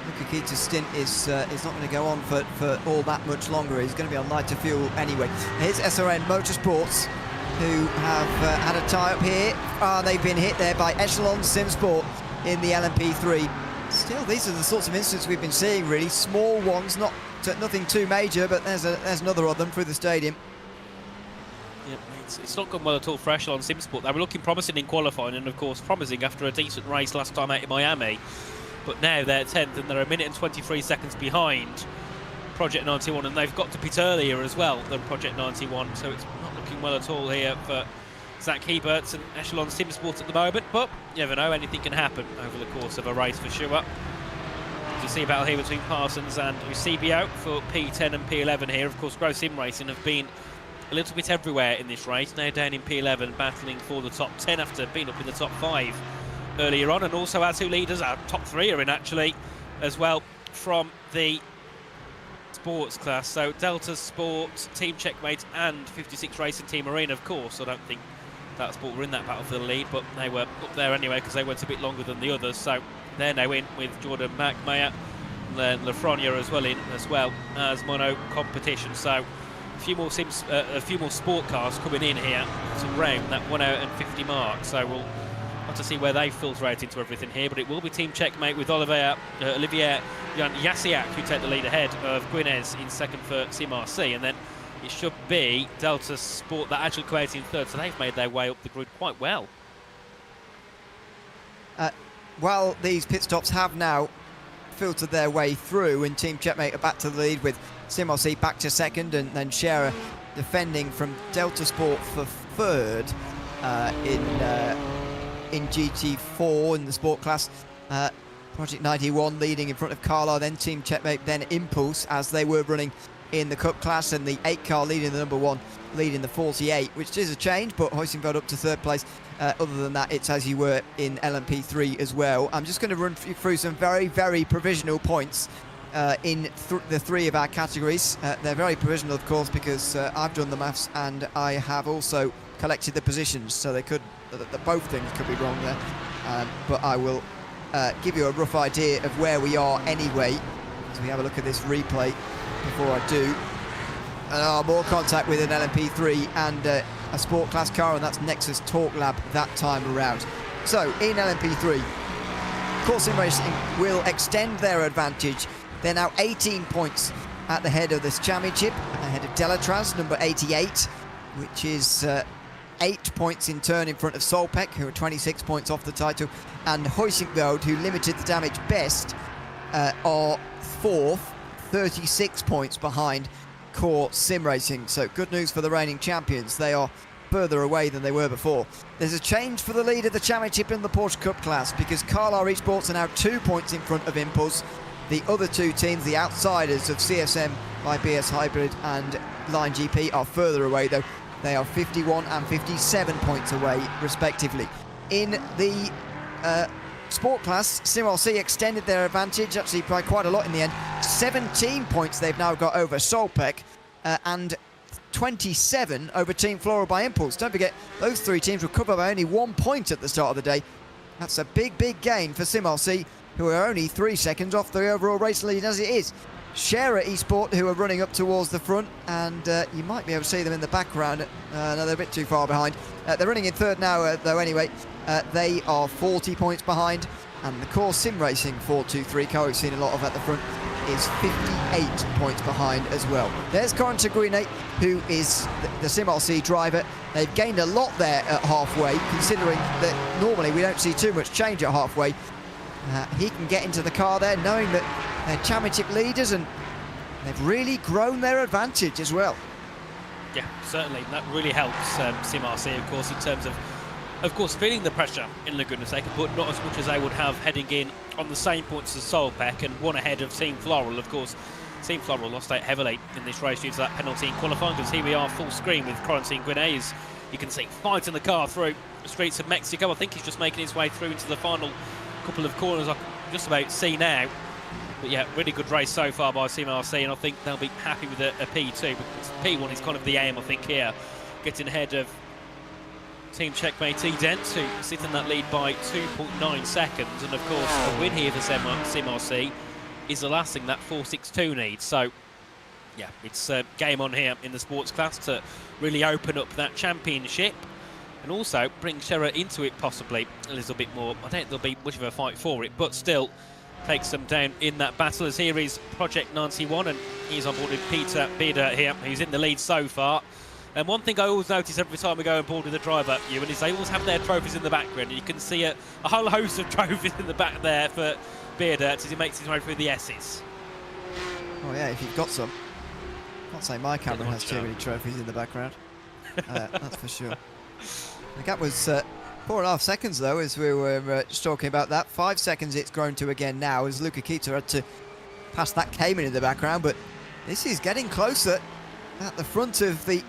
Luca Kita's stint is not going to go on for all that much longer. He's going to be on lighter fuel anyway. Here's SRN Motorsports, who have had a tie-up here. They've been hit there by Echelon Simsport in the LMP3. Still, these are the sorts of incidents we've been seeing, really. Small ones, nothing too major, but there's another of them through the stadium. Yeah, it's not gone well at all for Echelon Simsport. They were looking promising in qualifying, and of course promising after a decent race last time out in Miami. But now they're 10th, and they're 1 minute and 23 seconds behind Project 91, and they've got to pit earlier as well than Project 91, so it's not looking well at all here for Zach Heberts and Echelon Simsport at the moment. But you never know, anything can happen over the course of a race for sure. You see a battle here between Parsons and Eusebio for P10 and P11 here. Of course, Grow Sim Racing have been a little bit everywhere in this race. Now down in P11, battling for the top 10 after being up in the top 5 earlier on. And also our 2 leaders, our top 3 are in actually as well from the sports class. So Delta Sport, Team Checkmate and 56 Racing Team Marine, of course. I don't think that Sport were in that battle for the lead, but they were up there anyway because they went a bit longer than the others. So they're now in with Jordan McMayer, and then Lafronia as well in as well as mono competition. So a few more sport cars coming in here to round that 1 hour and 50 mark. So we'll have to see where they filter out into everything here. But it will be Team Checkmate with Olivier Jasiak who take the lead ahead of Guinez in second for CMRC, and then it should be Delta Sport that actually came out in third. So they've made their way up the grid quite well. Well, these pit stops have now filtered their way through, and Team Checkmate are back to the lead with CMRC back to second, and then Scherer defending from Delta Sport for third in GT4 in the sport class. Project 91 leading in front of Carlisle, then Team Checkmate, then Impulse as they were running in the Cup class, and the 8 car leading the number 1, leading the 48, which is a change, but Hoisingveld up to third place. Other than that, it's as you were in LMP3 as well. I'm just going to run through some very, very provisional points in the 3 of our categories. They're very provisional, of course, because I've done the maths and I have also collected the positions, so both things could be wrong there. But I will give you a rough idea of where we are anyway, as we have a look at this replay before I do. And more contact with an LMP3 and a sport class car, and that's Nexus Talk Lab that time around. So in LMP3, Core Sim Racing will extend their advantage. They're now 18 points at the head of this championship, ahead of Delatraz, number 88, which is 8 points in turn in front of Solpec, who are 26 points off the title, and Hoisingveld, who limited the damage best, are 4th, 36 points behind Core Sim Racing. So good news for the reigning champions. They are further away than they were before. There's a change for the lead of the championship in the Porsche Cup class, because Carlisle Esports are now 2 points in front of Impulse, The other two teams, the outsiders of CSM, IBS Hybrid and Line GP, are further away though. They are 51 and 57 points away respectively. In the Sport class, SimRC extended their advantage actually by quite a lot in the end. 17 points they've now got over Solpec and 27 over Team Floral by Impulse. Don't forget, those three teams were covered by only 1 point at the start of the day. That's a big gain for SimRC, who are only 3 seconds off the overall race lead as it is. Shara Esport, who are running up towards the front, and you might be able to see them in the background. No, they're a bit too far behind. They're running in third now, though, anyway. They are 40 points behind, and the Core Sim Racing 423 car we've seen a lot of at the front is 58 points behind as well. There's Corin Seguine, who is the SimRC driver. They've gained a lot there at halfway, considering that normally we don't see too much change at halfway. He can get into the car there, knowing that they're championship leaders, and they've really grown their advantage as well. Yeah, certainly. That really helps SimRC, of course, in terms of course, feeling the pressure in Laguna Seca, but not as much as they would have heading in on the same points as Solpec and one ahead of Team Floral. Of course, Team Floral lost out heavily in this race due to that penalty in qualifying, because here we are full screen with Corentin Guinea, as you can see, fighting the car through the streets of Mexico. I think he's just making his way through into the final couple of corners I can just about see now. But yeah, really good race so far by SimRC, and I think they'll be happy with a P2, because P1 is kind of the aim, I think, here, getting ahead of Team Checkmate Dents, who sit in that lead by 2.9 seconds, and of course a win here for SimRC is the last thing that 4.62 needs. So yeah, it's game on here in the sports class to really open up that championship and also bring Shera into it possibly a little bit more. I don't think there'll be much of a fight for it, but still takes them down in that battle. As here is Project 91, and he's on board with Peter Bearder here, who's in the lead so far. And one thing I always notice every time we go on board with a driver, Ewan, is they always have their trophies in the background. And you can see a whole host of trophies in the back there for Bearder as he makes his way through the S's. Oh yeah, if you've got some. I can't say my camera has too many trophies in the background. That's for sure. The gap was 4.5 seconds though, as we were just talking about that. 5 seconds it's grown to again now, as Luca Kita had to pass that Cayman in the background. But this is getting closer at the front of the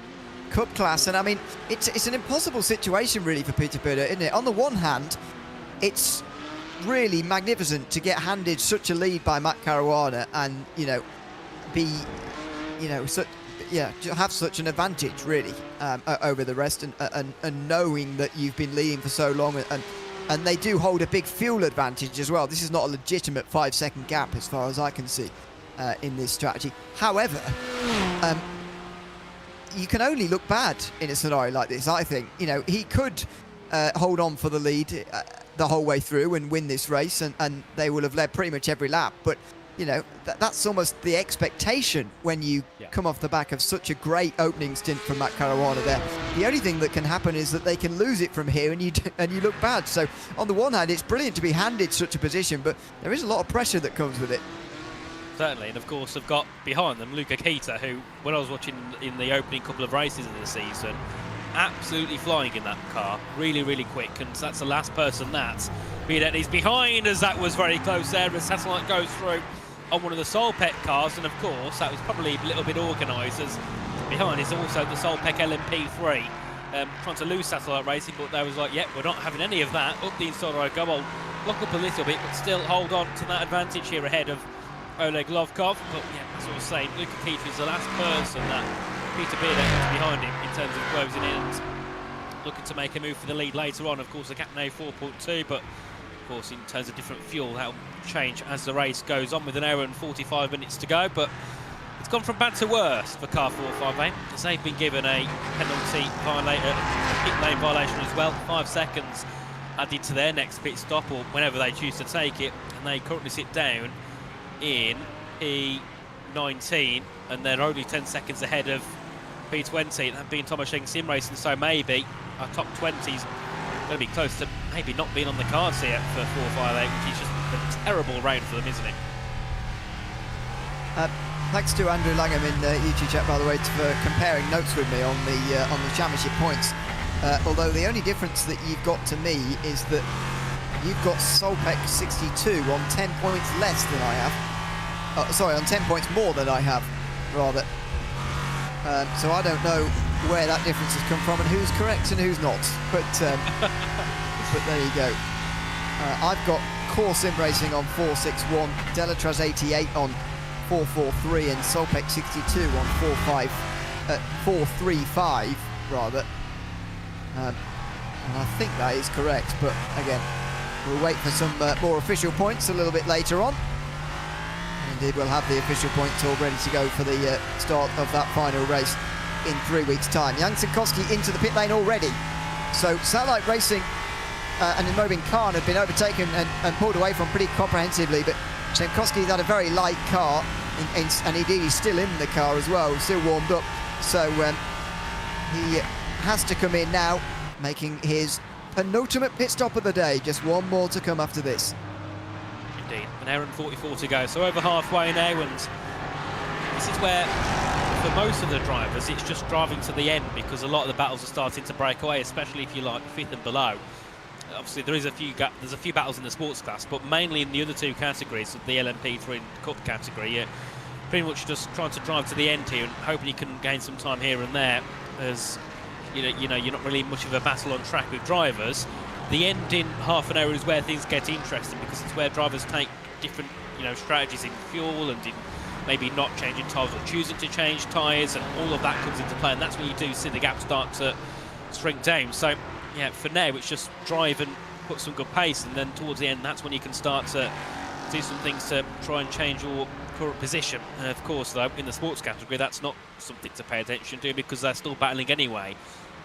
Cup class, and I mean, it's an impossible situation really for Peter Bearder, isn't it? On the one hand, it's really magnificent to get handed such a lead by Matt Caruana and, you know, be, you know, have such an advantage really over the rest, and knowing that you've been leading for so long, and they do hold a big fuel advantage as well. This is not a legitimate 5-second gap as far as I can see in this strategy. However, you can only look bad in a scenario like this, I think. You know, he could hold on for the lead the whole way through and win this race, and they will have led pretty much every lap. But, you know, that's almost the expectation when you come off the back of such a great opening stint from Matt Caruana there. The only thing that can happen is that they can lose it from here and you look bad. So, on the one hand, it's brilliant to be handed such a position, but there is a lot of pressure that comes with it. Certainly, and of course they've got behind them Luca Kita, who, when I was watching in the opening couple of races of the season, absolutely flying in that car, really quick, and that's the last person that Bearder is behind, as that was very close there as Satellite goes through on one of the Solpec cars, and of course that was probably a little bit organised, as behind is also the Solpec LMP3, trying to lose Satellite Racing, but they was like, yep, we're not having any of that, up the inside road, go on, lock up a little bit, but still hold on to that advantage here ahead of Oleg Lovkov. But yeah, as I was saying, Luca Kita is the last person that Peter Bearder is behind him in terms of closing in and looking to make a move for the lead later on. Of course, the gap now 4.2, but of course in terms of different fuel, that'll change as the race goes on with an hour and 45 minutes to go. But it's gone from bad to worse for car 458, as they've been given a penalty violator, pit lane violation as well. 5 seconds added to their next pit stop, or whenever they choose to take it, and they currently sit down in P19, and they're only 10 seconds ahead of P20, that being Thomas Sheng Sim Racing. So maybe our top 20's going to be close to maybe not being on the cards here for 458, which is just a terrible round for them, isn't it? Thanks to Andrew Langham in the YouTube chat, by the way, for comparing notes with me on the championship points. Although the only difference that you've got to me is that you've got Solpec 62 on 10 points less than I have. sorry, on 10 points more than I have, rather. So I don't know where that difference has come from and who's correct and who's not. But but there you go. I've got Core Sim Racing on 461, Delatraz 88 on 443, and Solpec 62 on 435 rather. And I think that is correct, but again, we'll wait for some more official points a little bit later on. Indeed, we'll have the official points all ready to go for the start of that final race in 3 weeks' time. Jan Sinkowski into the pit lane already. So Satellite Racing and Immobin Khan have been overtaken and pulled away from pretty comprehensively, but Sinkowski's had a very light car, and indeed he's still in the car as well, still warmed up. So he has to come in now, making his penultimate pit stop of the day. Just one more to come after this. Indeed, an hour and 44 to go, so over halfway now, and this is where, for most of the drivers, it's just driving to the end, because a lot of the battles are starting to break away, especially if you like 5th and below. Obviously, there's a few battles in the sports class, but mainly in the other two categories, of the LMP3 and Cup category, you're pretty much just trying to drive to the end here and hoping you can gain some time here and there, as you know you're not really much of a battle on track with drivers. The end in half an hour is where things get interesting, because it's where drivers take different strategies in fuel and in maybe not changing tyres or choosing to change tyres, and all of that comes into play, and that's when you do see the gap start to shrink down. So yeah, for now it's just drive and put some good pace, and then towards the end that's when you can start to do some things to try and change your current position. And of course, though, in the sports category that's not something to pay attention to, because they're still battling anyway.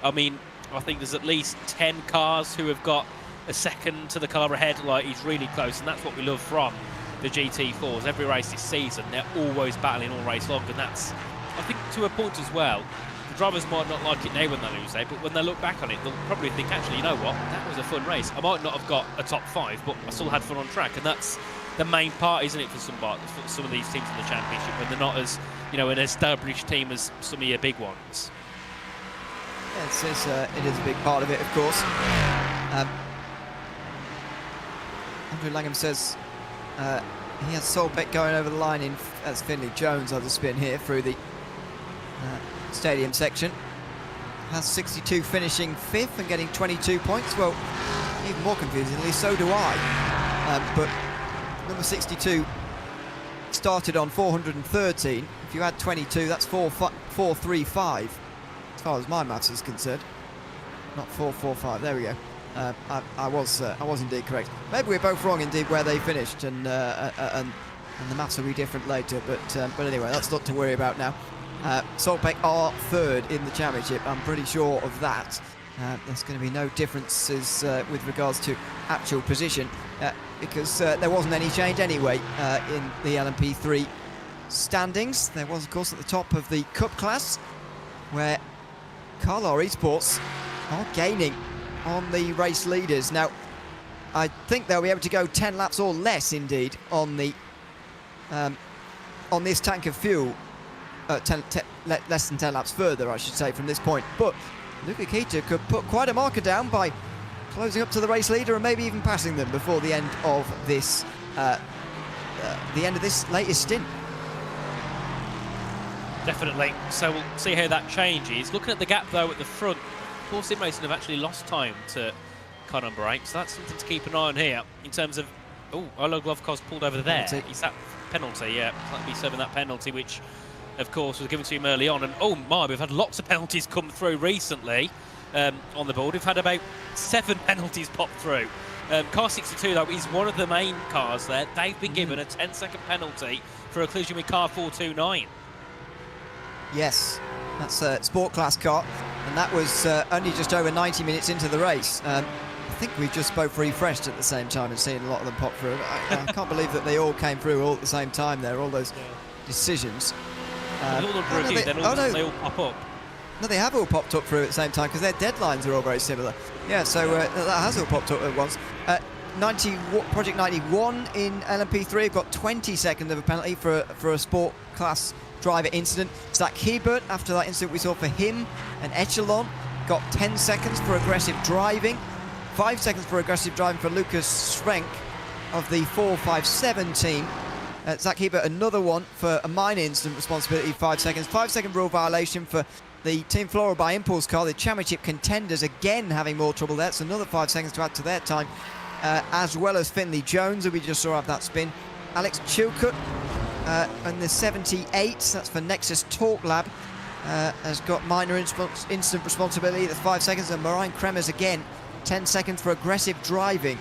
I mean, I think there's at least 10 cars who have got a second to the car ahead. Like, he's really close, and that's what we love from the GT4s. Every race this season they're always battling all race long, and that's, I think, to a point as well. The drivers might not like it now when they lose, but when they look back on it, they'll probably think, actually, you know what, that was a fun race. I might not have got a top 5, but I still had fun on track, and that's the main part, isn't it, for some of these teams in the championship, when they're not as an established team as some of your big ones. Yeah, it is a big part of it, of course. Andrew Langham says he has Solbeck going over the line as Finley Jones has a spin here through the stadium section. Has 62 finishing 5th and getting 22 points. Well, even more confusingly, so do I. But number 62 started on 413. If you add 22, that's 435. As far as my maths is concerned, not 445. There we go. I was indeed correct. Maybe we're both wrong indeed where they finished, and the maths will be different later. But anyway, that's not to worry about now. Solbeck are 3rd in the championship. I'm pretty sure of that. There's going to be no differences with regards to actual position, because there wasn't any change anyway in the LMP3 standings. There was, of course, at the top of the Cup class, where Carlisle Esports are gaining on the race leaders. Now, I think they'll be able to go 10 laps or less, indeed, on the on this tank of fuel. Less than 10 laps further, I should say, from this point. But Luca Keita could put quite a marker down by closing up to the race leader and maybe even passing them before the end of this latest stint. Definitely. So we'll see how that changes. Looking at the gap though at the front, Core Sim Racing have actually lost time to car number 8, so that's something to keep an eye on here in terms of. Oh, Olo Glovkov's pulled over there. Penalty. Is that penalty? Yeah, might be serving that penalty, which of course was given to him early on. And oh my, we've had lots of penalties come through recently on the board. We've had about 7 penalties pop through. Car 62 though is one of the main cars there. They've been given a 10-second penalty for a collision with car 429. Yes, that's a sport class car, and that was only just over 90 minutes into the race. I think we've just both refreshed at the same time and seen a lot of them pop through. I can't believe that they all came through all at the same time there, all those decisions. All the review, then all of a sudden they all pop up. No, they have all popped up through at the same time, because their deadlines are all very similar. Yeah, so that has all popped up at once. Project 91 in LMP3 have got 20 seconds of a penalty for a sport class driver incident. Zach Hebert, after that incident we saw for him, and Echelon got 10 seconds for aggressive driving, 5 seconds for aggressive driving for Lucas Schrenk of the 457 team, Zach Hebert, another one for a minor incident responsibility, 5 seconds. 5-second rule violation for the Team Flora by Impulse car. The championship contenders again having more trouble there. That's another 5 seconds to add to their time, as well as Finley Jones, who we just saw have that spin. Alex Chilcutt and the 78, that's for Nexus Talk Lab, has got minor incident responsibility. That's 5 seconds. And Marijn Kremers again, 10 seconds for aggressive driving.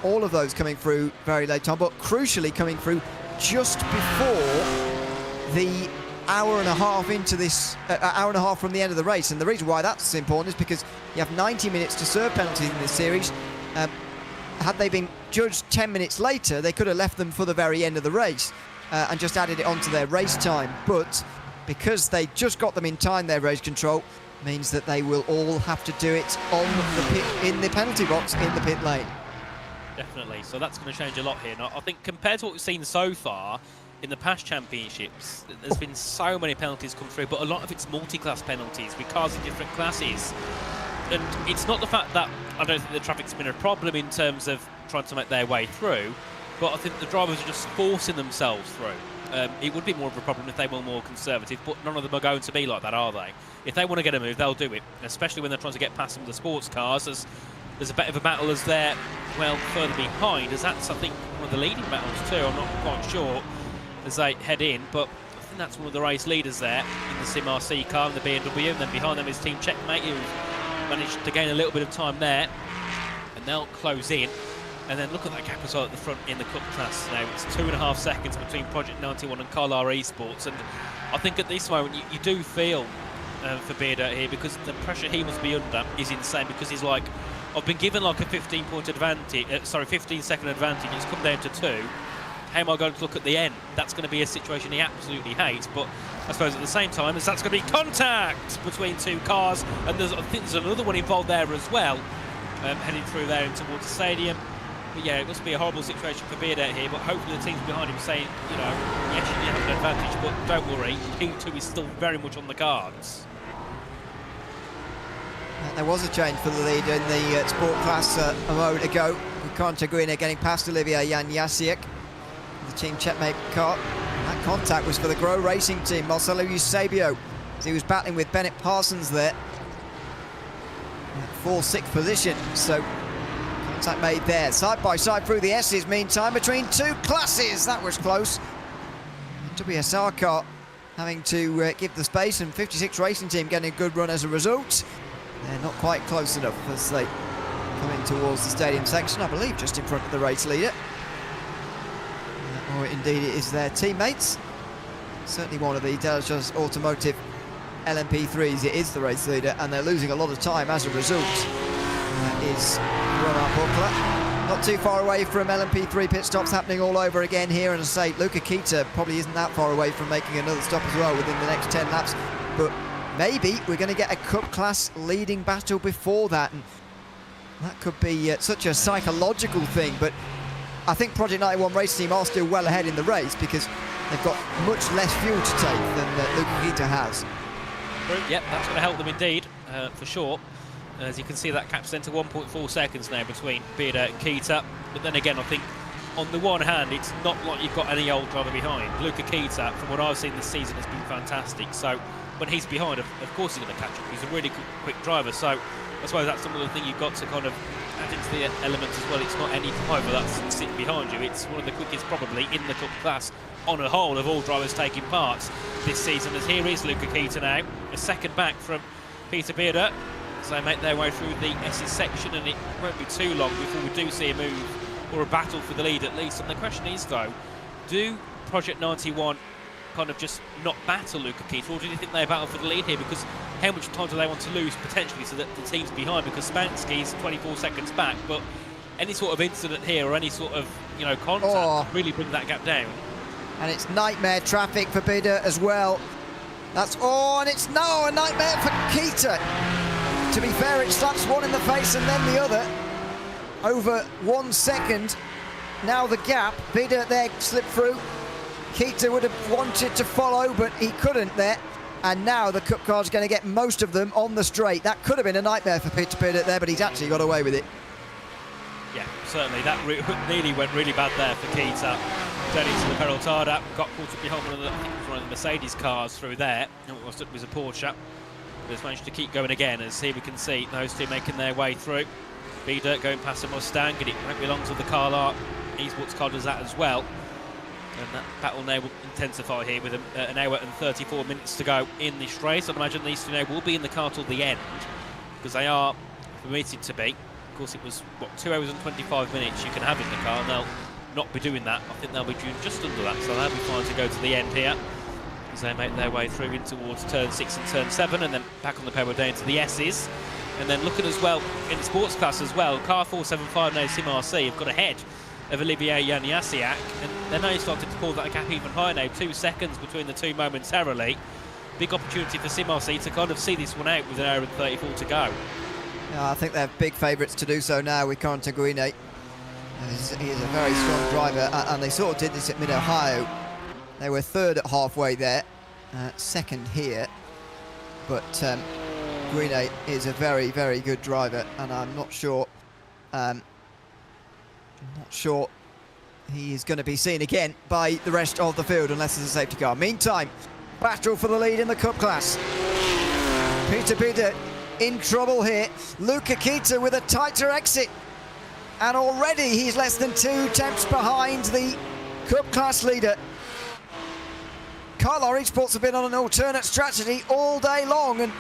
All of those coming through very late time, but crucially coming through just before the hour and a half into this, hour and a half from the end of the race. And the reason why that's important is because you have 90 minutes to serve penalties in this series. Had they been judged 10 minutes later, they could have left them for the very end of the race and just added it onto their race time. But because they just got them in time, their race control means that they will all have to do it on the pit, in the penalty box in the pit lane. Definitely, so that's going to change a lot here. Now, I think compared to what we've seen so far in the past championships, there's been so many penalties come through, but a lot of it's multi-class penalties because of different classes. And it's not the fact that I don't think the traffic's been a problem in terms of trying to make their way through, but I think the drivers are just forcing themselves through. It would be more of a problem if they were more conservative, but none of them are going to be like that, are they? If they want to get a move, they'll do it, especially when they're trying to get past some of the sports cars. There's a bit of a battle as they're, well, further behind, as that's, I think, one of the leading battles too. I'm not quite sure as they head in, but I think that's one of the race leaders there in the Sim RC car and the BMW, and then behind them is Team Checkmate, who managed to gain a little bit of time there, and they'll close in. And then look at that gap as well at the front in the Cup class. Now it's 2.5 seconds between Project 91 and Carlisle Esports, and I think at this moment you do feel for Bearder here, because the pressure he must be under is insane, because he's like, I've been given like a 15-point advantage, 15-second advantage, it's come down to 2. How am I going to look at the end? That's going to be a situation he absolutely hates, but I suppose at the same time, as that's going to be contact between two cars, and I think there's another one involved there as well, heading through there and towards the stadium. But yeah, it must be a horrible situation for Beard out here, but hopefully the team's behind him saying, you know, yes, you have an advantage, but don't worry, Q2 is still very much on the cards. There was a change for the leader in the sport class a moment ago. Conta Guina getting past Olivier Jan Jasiek, the Team Checkmate car. That contact was for the Grow Racing team, Marcelo Eusebio, as he was battling with Bennett Parsons there. 4th, 6th position, so contact made there. Side by side through the S's, meantime, between two classes. That was close. WSR car having to give the space, and 56 Racing Team getting a good run as a result. They're not quite close enough as they come in towards the stadium section, I believe just in front of the race leader. Or indeed it is their teammates. Certainly one of the Delicious Automotive LMP3s, it is the race leader, and they're losing a lot of time as a result. That is Romain Buckler. Not too far away from LMP3 pit stops happening all over again here, and as I say, Luca Kita probably isn't that far away from making another stop as well within the next 10 laps, but maybe we're going to get a Cup class leading battle before that, and that could be such a psychological thing. But I think Project 91 race team are still well ahead in the race because they've got much less fuel to take than Luca Kita has. Yep, that's going to help them indeed, for sure. As you can see, that caps into 1.4 seconds now between Bearder and Kita. But then again, I think on the one hand, it's not like you've got any old driver behind. Luca Kita, from what I've seen this season, has been fantastic. So when he's behind, of course he's going to catch up. He's a really quick driver. So I suppose that's some of the thing you've got to kind of add into the elements as well. It's not any driver that's sitting behind you. It's one of the quickest probably in the Cup class on a whole of all drivers taking part this season. As here is Luca Kita now, a second back from Peter Bearder, as they make their way through the S's section, and it won't be too long before we do see a move or a battle for the lead at least. And the question is though, do Project 91 kind of just not battle Luca Kita, or do you think they battle for the lead here? Because how much time do they want to lose potentially so that the team's behind? Because Spansky's 24 seconds back, but any sort of incident here or any sort of, you know, contact could really bring that gap down. And it's nightmare traffic for Bearder as well. That's and it's a nightmare for Kita. To be fair, it slaps one in the face and then the other. Over 1 second. Now the gap. Bearder there slipped through. Kita would have wanted to follow, but he couldn't there. And now the Cup car's going to get most of them on the straight. That could have been a nightmare for Peter Bearder there, but he's actually got away with it. Yeah, certainly. That nearly went really bad there for Kita. Dead into the Peraltada, got caught up behind one of the Mercedes cars through there. It was a Porsche, but has managed to keep going again, as here we can see those two making their way through. B-Dirt going past a Mustang, and it won't be long till the car lot eSports car does that as well. And that battle now will intensify here with an hour and 34 minutes to go in this race. I'd imagine these two now will be in the car till the end, because they are permitted to be. Of course, it was, what, 2 hours and 25 minutes you can have in the car, and they'll not be doing that. I think they'll be doing just under that, so they'll be fine to go to the end here as they make their way through in towards turn 6 and turn 7, and then back on the pedal down to the S's. And then looking as well in the sports class as well, car 475 now Sim RC have got ahead of Olivier Janiasiak, and they're now starting to pull that gap even higher now, 2 seconds between the two momentarily. Big opportunity for Sim RC to kind of see this one out with an hour and 34 to go. Yeah, I think they're big favourites to do so now with Corentin Guinet. He is a very strong driver, and they sort of did this at Mid-Ohio. They were third at halfway there, second here, but Guinet is a very, very good driver, and I'm not sure he is going to be seen again by the rest of the field unless there's a safety car. Meantime, battle for the lead in the Cup class. Peter in trouble here. Luca Kita with a tighter exit, and already he's less than 2 tenths behind the Cup class leader. Kyle eSports have been on an alternate strategy all day long, and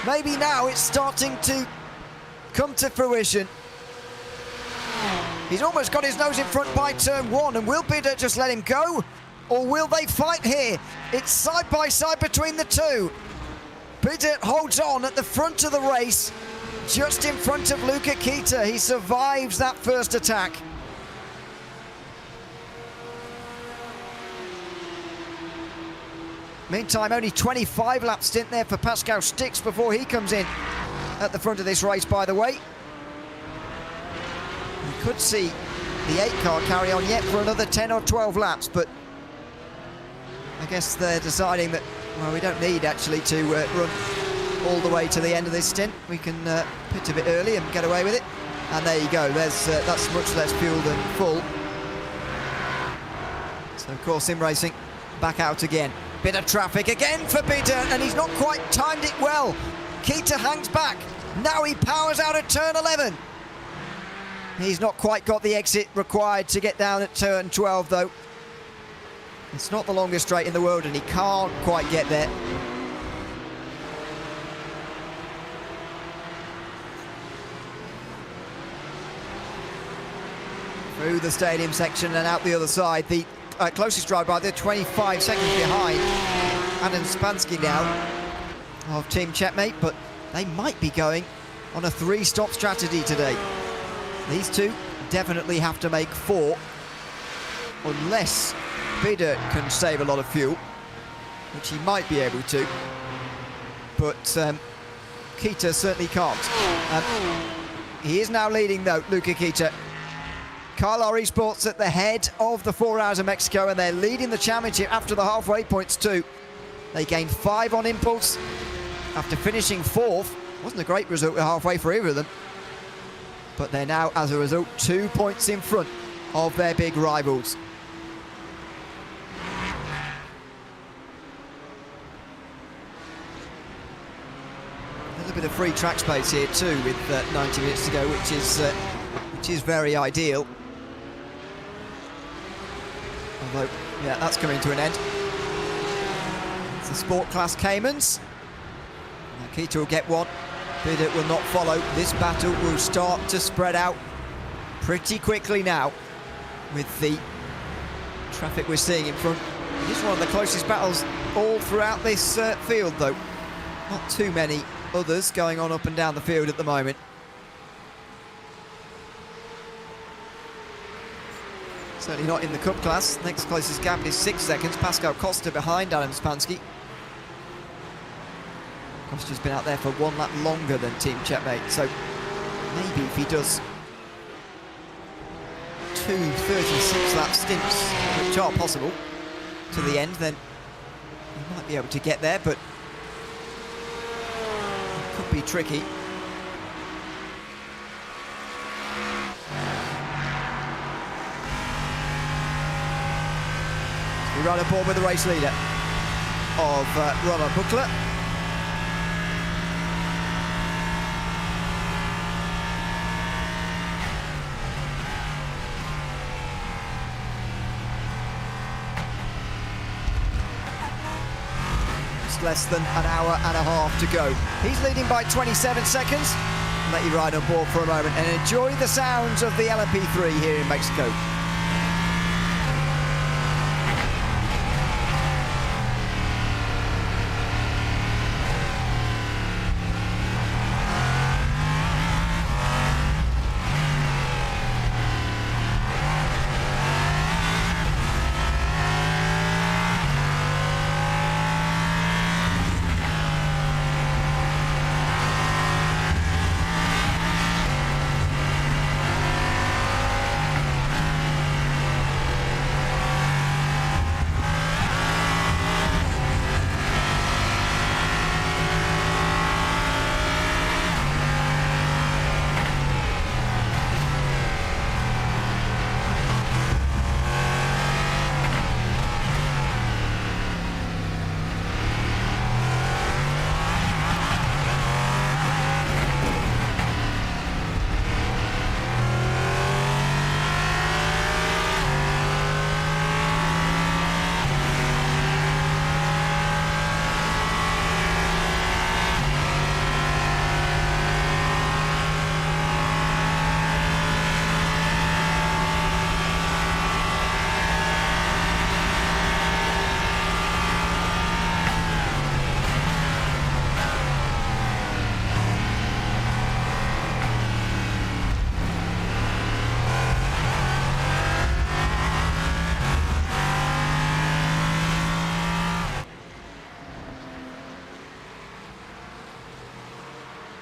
maybe now it's starting to come to fruition. He's almost got his nose in front by turn 1, and will Biddert just let him go? Or will they fight here? It's side by side between the two. Biddert holds on at the front of the race, just in front of Luca Kita. He survives that first attack. Meantime, only 25 lap stint there for Pascal Stix before he comes in at the front of this race, by the way. We could see the 8 car carry on yet for another 10 or 12 laps, but I guess they're deciding that, well, we don't need actually to run all the way to the end of this stint. We can pit a bit early and get away with it. And there you go, that's much less fuel than full. So, of course, Sim Racing back out again. Bit of traffic again for Biddert, and he's not quite timed it well. Kita hangs back. Now he powers out at turn 11. He's not quite got the exit required to get down at turn 12, though. It's not the longest straight in the world, and he can't quite get there. Through the stadium section and out the other side. The closest driver by the 25 seconds behind Adam Spansky now of Team Checkmate, but they might be going on a 3-stop strategy today. These two definitely have to make 4 unless Biddert can save a lot of fuel, which he might be able to, but Kita certainly can't. He is now leading though, Luca Kita. Kyle eSports at the head of the 4 Hours of Mexico, and they're leading the championship after the halfway points too. They gained 5 on impulse after finishing 4th. Wasn't a great result halfway for either of them, but they're now, as a result, 2 points in front of their big rivals. A little bit of free track space here too, with 90 minutes to go, which is very ideal. Although, yeah, that's coming to an end. It's the Sport Class Caymans. Kita will get one. Biddert will not follow. This battle will start to spread out pretty quickly now with the traffic we're seeing in front. It is one of the closest battles all throughout this field, though. Not too many others going on up and down the field at the moment. Certainly not in the Cup class. Next closest gap is 6 seconds. Pascal Costa behind Adam Spansky. Costa's been out there for 1 lap longer than Team Checkmate, so maybe if he does 2 36-lap stints, which are possible, to the end, then he might be able to get there, but it could be tricky. We run aboard with the race leader of Romain Buchler. It's less than an hour and a half to go. He's leading by 27 seconds. I'll let you ride on board for a moment and enjoy the sounds of the LMP3 here in Mexico.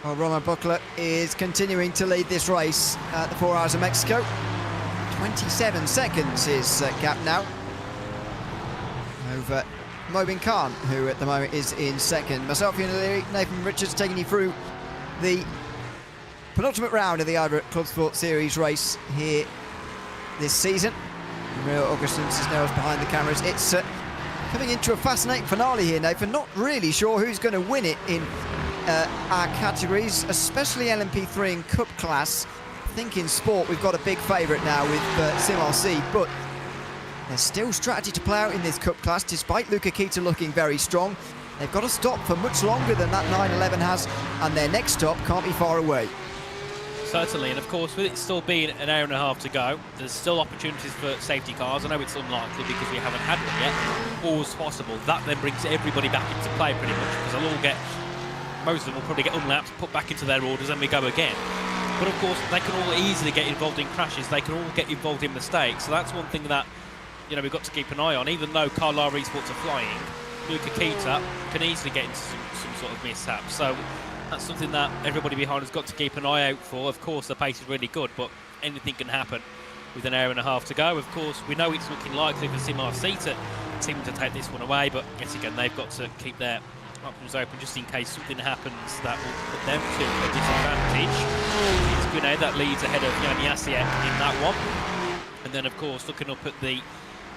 Well, Romain Buchler is continuing to lead this race at the 4 Hours of Mexico. 27 seconds his gap now over Mobin Khan, who at the moment is in second. Myself, Nathan Richards, taking you through the penultimate round of the IVRA Clubsport Series race here this season. Real Augustin Cisneros behind the cameras. It's coming into a fascinating finale here, Nathan. Not really sure who's going to win it in our categories, especially LMP3 and Cup class. I think in sport we've got a big favourite now with Sim RC, but there's still strategy to play out in this Cup class, despite Luca Kita looking very strong. They've got to stop for much longer than that 911 has, and their next stop can't be far away. Certainly, and of course, with it still being an hour and a half to go, there's still opportunities for safety cars. I know it's unlikely because we haven't had one yet. Always possible. That then brings everybody back into play pretty much, because they'll all get, most of them will probably get unlapped, put back into their orders, and we go again. But of course, they can all easily get involved in crashes. They can all get involved in mistakes. So that's one thing that, you know, we've got to keep an eye on. Even though Carlisle RaceSpot's are flying, Luca Kita can easily get into some sort of mishap. So that's something that everybody behind has got to keep an eye out for. Of course, the pace is really good, but anything can happen with an hour and a half to go. Of course, we know it's looking likely for Sim RC to take this one away, but yet again, they've got to keep their options open just in case something happens that will put them to a disadvantage. It's Grenade that leads ahead of Jan Jasiek in that one. And then, of course, looking up at the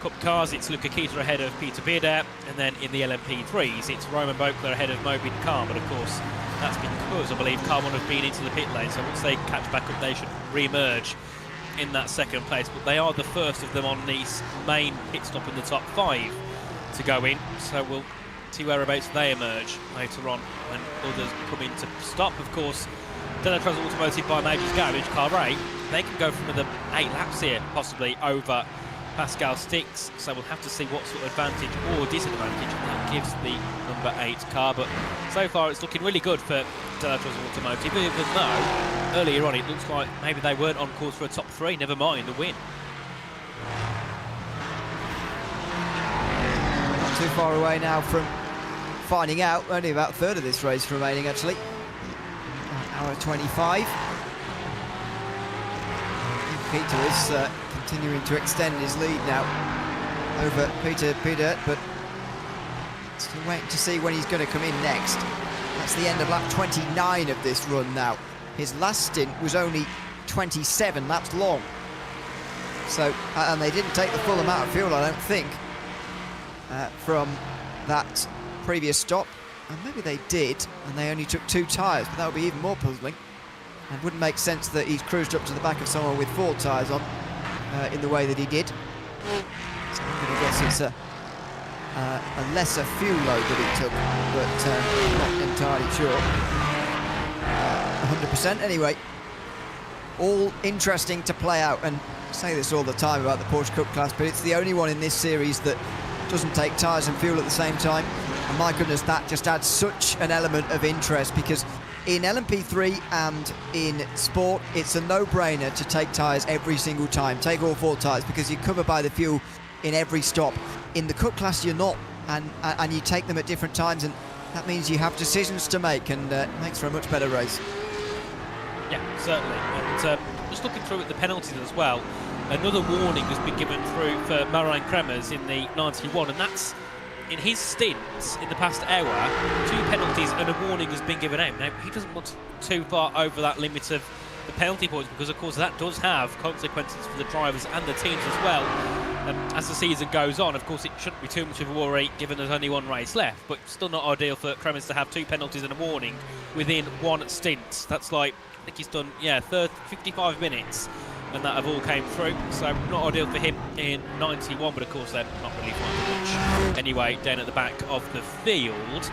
Cup cars, it's Luca Kita ahead of Peter Bearder, and then in the LMP3s, it's Romain Buchler ahead of Mobin Khan. But of course, that's because I believe Khan would have been into the pit lane, so once they catch back up, they should re-emerge in that second place. But they are the first of them on this main pit stop in the top 5 to go in, so we'll see whereabouts they emerge later on when others come in to stop. Of course, Delacroix Automotive by Major's Garage, Car Ray, they can go for another 8 laps here, possibly over Pascal Stix, so we'll have to see what sort of advantage or disadvantage that gives the number 8 car. But so far it's looking really good for Delacroix Automotive, even though earlier on it looks like maybe they weren't on course for a top 3, never mind the win. Not too far away now from finding out. Only about a third of this race remaining, actually. Hour 25. Peter is continuing to extend his lead now over Peter Bearder, but still waiting to see when he's going to come in next. That's the end of lap 29 of this run now. His last stint was only 27 laps long. So, and they didn't take the full amount of fuel, I don't think. from that previous stop. And maybe they did, and they only took 2 tyres, but that would be even more puzzling. It wouldn't make sense that he's cruised up to the back of someone with 4 tyres on in the way that he did. So I'm going to guess it's a lesser fuel load that he took, but not entirely sure. 100% anyway. All interesting to play out, and I say this all the time about the Porsche Cup class, but it's the only one in this series that doesn't take tyres and fuel at the same time. And my goodness, that just adds such an element of interest, because in LMP3 and in Sport, it's a no-brainer to take tyres every single time. Take all 4 tyres, because you're covered by the fuel in every stop. In the Cup class, you're not, and you take them at different times, and that means you have decisions to make, and it makes for a much better race. Yeah, certainly. And just looking through at the penalties as well, another warning has been given through for Marijn Kremers in the 91, and that's in his stints in the past hour. 2 penalties and a warning has been given out. Now, he doesn't want too far over that limit of the penalty points, because of course that does have consequences for the drivers and the teams as well. As the season goes on, of course, it shouldn't be too much of a worry given there's only 1 race left, but still not ideal for Kremers to have 2 penalties and a warning within 1 stint. That's like, I think he's done, 55 minutes, and that have all came through, so not ideal for him in 91, but of course they're not really finding much anyway down at the back of the field.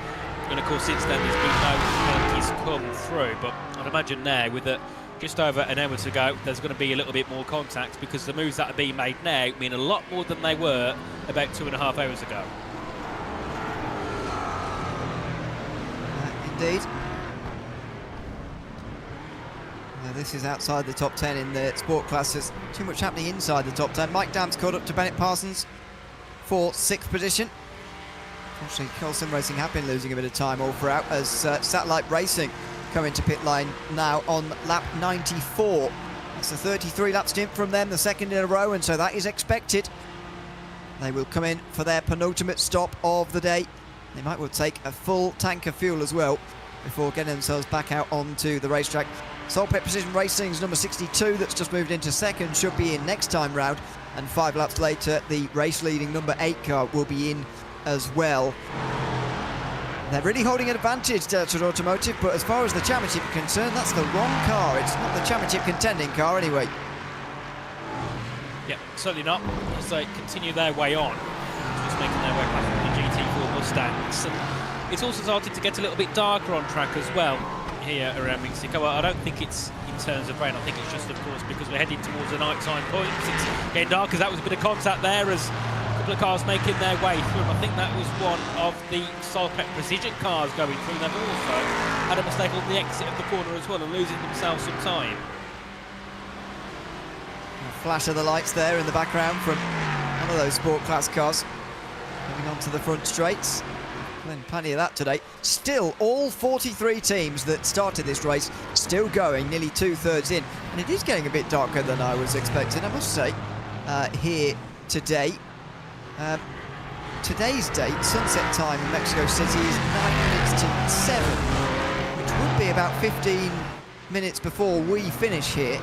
And of course since then there's been no penalties come through, but I'd imagine now with just over an hour to go, there's going to be a little bit more contact, because the moves that are being made now mean a lot more than they were about 2.5 hours ago. Indeed. Now this is outside the top 10 in the Sport class. There's too much happening inside the top 10. Mike Dam's caught up to Bennett Parsons for 6th position. Unfortunately, Colson Racing have been losing a bit of time all throughout, as Satellite Racing come into pit line now on lap 94. That's a 33-lap stint from them, the 2nd in a row, and so that is expected. They will come in for their penultimate stop of the day. They might well take a full tank of fuel as well before getting themselves back out onto the racetrack. Solpet Precision Racing's number 62, that's just moved into 2nd, should be in next time round, and 5 laps later the race-leading number 8 car will be in as well. They're really holding an advantage, Delta Automotive, but as far as the championship is concerned, that's the wrong car. It's not the championship contending car anyway. Yeah, certainly not, as they continue their way on, just making their way past the GT4 Mustangs. And it's also started to get a little bit darker on track as well here around Mexico. I don't think it's in terms of rain, I think it's just, of course, because we're heading towards the night-time points. It's getting dark, because that was a bit of contact there as a couple of cars making their way through. I think that was one of the Solpet Precision cars going through. They've also had a mistake on the exit of the corner as well and losing themselves some time. A flash of the lights there in the background from one of those Sport class cars coming onto the front straights. Plenty of that today. Still, all 43 teams that started this race still going, nearly 2/3 in, and it is getting a bit darker than I was expecting, I must say, here today. Today's date, sunset time in Mexico City, is 9 minutes to 7, which would be about 15 minutes before we finish here.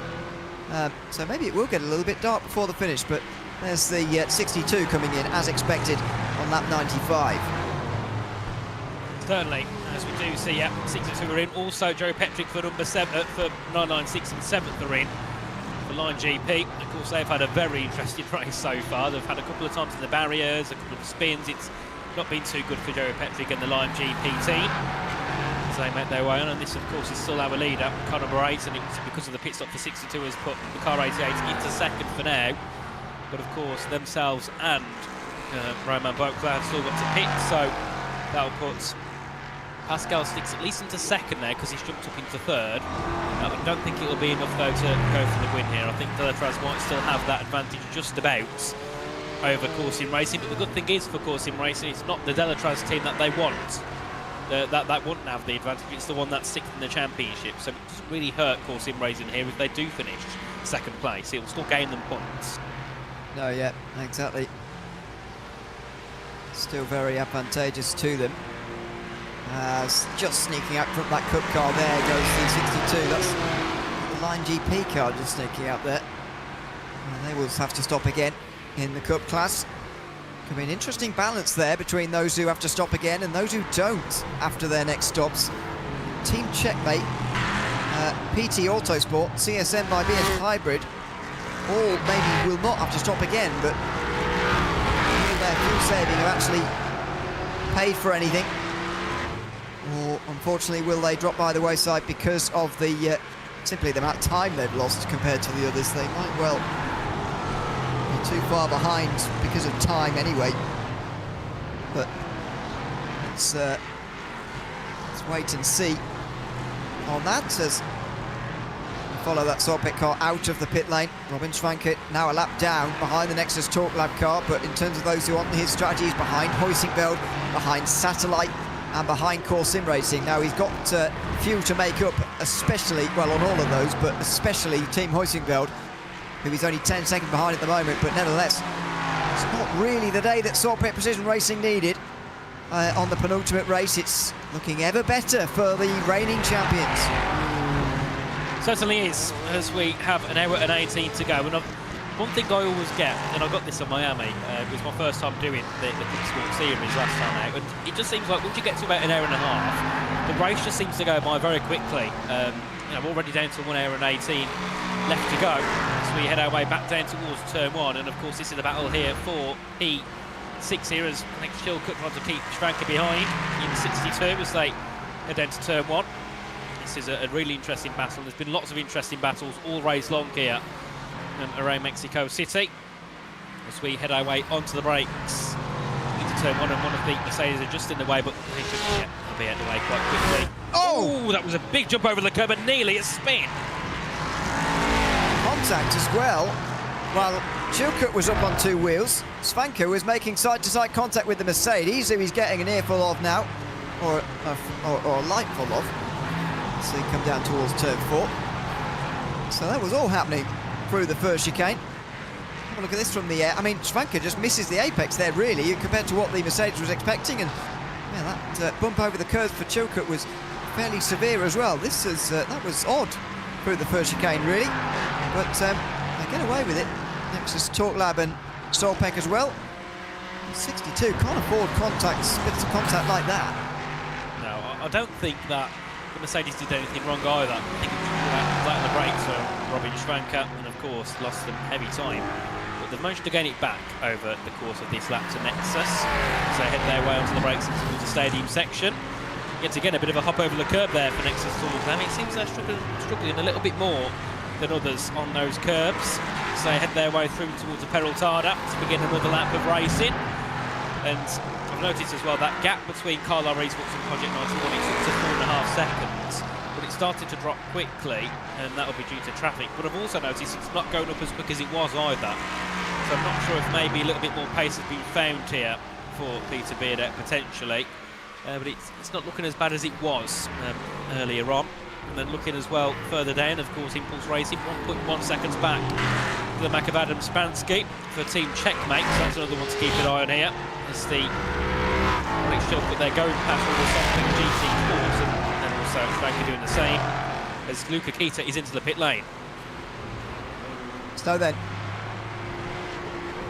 So maybe it will get a little bit dark before the finish, but there's the 62 coming in as expected on lap 95. Certainly, as we do see, 62 are in. Also, Joe Petrick for number 7, for 996 and 7th are in for Line GP. Of course, they've had a very interesting race so far. They've had a couple of times in the barriers, a couple of spins. It's not been too good for Joe Petrick and the Line GP team as they make their way on. And this, of course, is still our leader, car number 8, and it's because of the pit stop for 62 has put the car 88 into 2nd for now. But of course, themselves and Roman Beauclerc have still got to pit, so that'll put Pascal Sticks at least into 2nd there, because he's jumped up into 3rd. I don't think it'll be enough though to go for the win here. I think Delatraz might still have that advantage just about over Corsim Racing, but the good thing is for Corsim Racing, it's not the Delatraz team that they want. That wouldn't have the advantage, it's the one that's 6th in the championship, so it doesn't really hurt Corsim Racing here if they do finish 2nd place. It will still gain them points. No, yeah, exactly. Still very advantageous to them. Just sneaking out from that Cup car, there goes the 62. That's the Line GP car just sneaking out there. And they will have to stop again in the Cup class. Could be an interesting balance there between those who have to stop again and those who don't after their next stops. Team Checkmate, PT Autosport, CSM by BS Hybrid, all maybe will not have to stop again, but will their fuel saving have actually paid for anything? Or unfortunately will they drop by the wayside because of the simply the amount of time they've lost compared to the others? They might well be too far behind because of time anyway. But let's wait and see on that as we follow that salt pit car out of the pit lane. Robin Schwanke now a lap down behind the Nexus Talk Lab car, but in terms of those who want his strategies, behind Huizenfeld, behind Satellite and behind Core Sim Racing. Now he's got fuel to make up, especially, well, on all of those, but especially Team Huizenfeld, who is only 10 seconds behind at the moment, but nevertheless, it's not really the day that Salt Pit Precision Racing needed. On the penultimate race, it's looking ever better for the reigning champions. Certainly is, as we have an hour and 18 to go. And one thing I always get, and I got this on Miami, it was my first time doing the Clubsport series last time out, and it just seems like once you get to about an hour and a half, the race just seems to go by very quickly. We're already down to 1 hour and 18 left to go, so we head our way back down towards turn 1, and of course this is the battle here for P6 here, as I think Chilcutt trying to keep Schwanke behind in 62 as they head down to turn 1. This is a really interesting battle. There's been lots of interesting battles all race long here around Mexico City as we head our way onto the brakes into turn 1, and one of the Mercedes are just in the way, but they should be out of the way quite quickly. Oh, that was a big jump over the curb and nearly a spin. Contact as well. While Chilcutt was up on 2 wheels, Schwanke was making side-to-side contact with the Mercedes, who he's getting an earful of now, or a lightful of. So he come down towards turn 4. So that was all happening through the first chicane. Have a look at this from the air. I mean, Schwanke just misses the apex there, really, compared to what the Mercedes was expecting. And yeah, that bump over the curves for Chilcutt was fairly severe as well. This is that was odd through the first chicane, really. But they get away with it. Nexus Talk Lab and Solpeck as well. 62 can't afford bits of contact like that. No, I don't think that the Mercedes did anything wrong either. I think it was flat on the brakes for Robin Schwanke, and of course lost them heavy time. But they've managed to gain it back over the course of this lap to Nexus. So they head their way onto the brakes into the stadium section. Yet again, a bit of a hop over the curb there for Nexus Talk Lab. It seems they're struggling a little bit more than others on those curbs. So they head their way through towards the Peraltada to begin another lap of racing. And I've noticed as well that gap between Carlisle Racebots and Project 91, it's up to 4.5 seconds, but it started to drop quickly, and that'll be due to traffic. But I've also noticed it's not going up as quick as it was either. So I'm not sure if maybe a little bit more pace has been found here for Peter Beardet potentially, but it's not looking as bad as it was earlier on. And then looking as well further down, of course, Impulse Racing 1.1 seconds back to the back of Adam Spansky for Team Checkmate. So that's another one to keep an eye on here. As the Alex Chilcutt, they're going past all the Sonic GT4s, and also Schwanke doing the same as Luca Kita is into the pit lane. So then,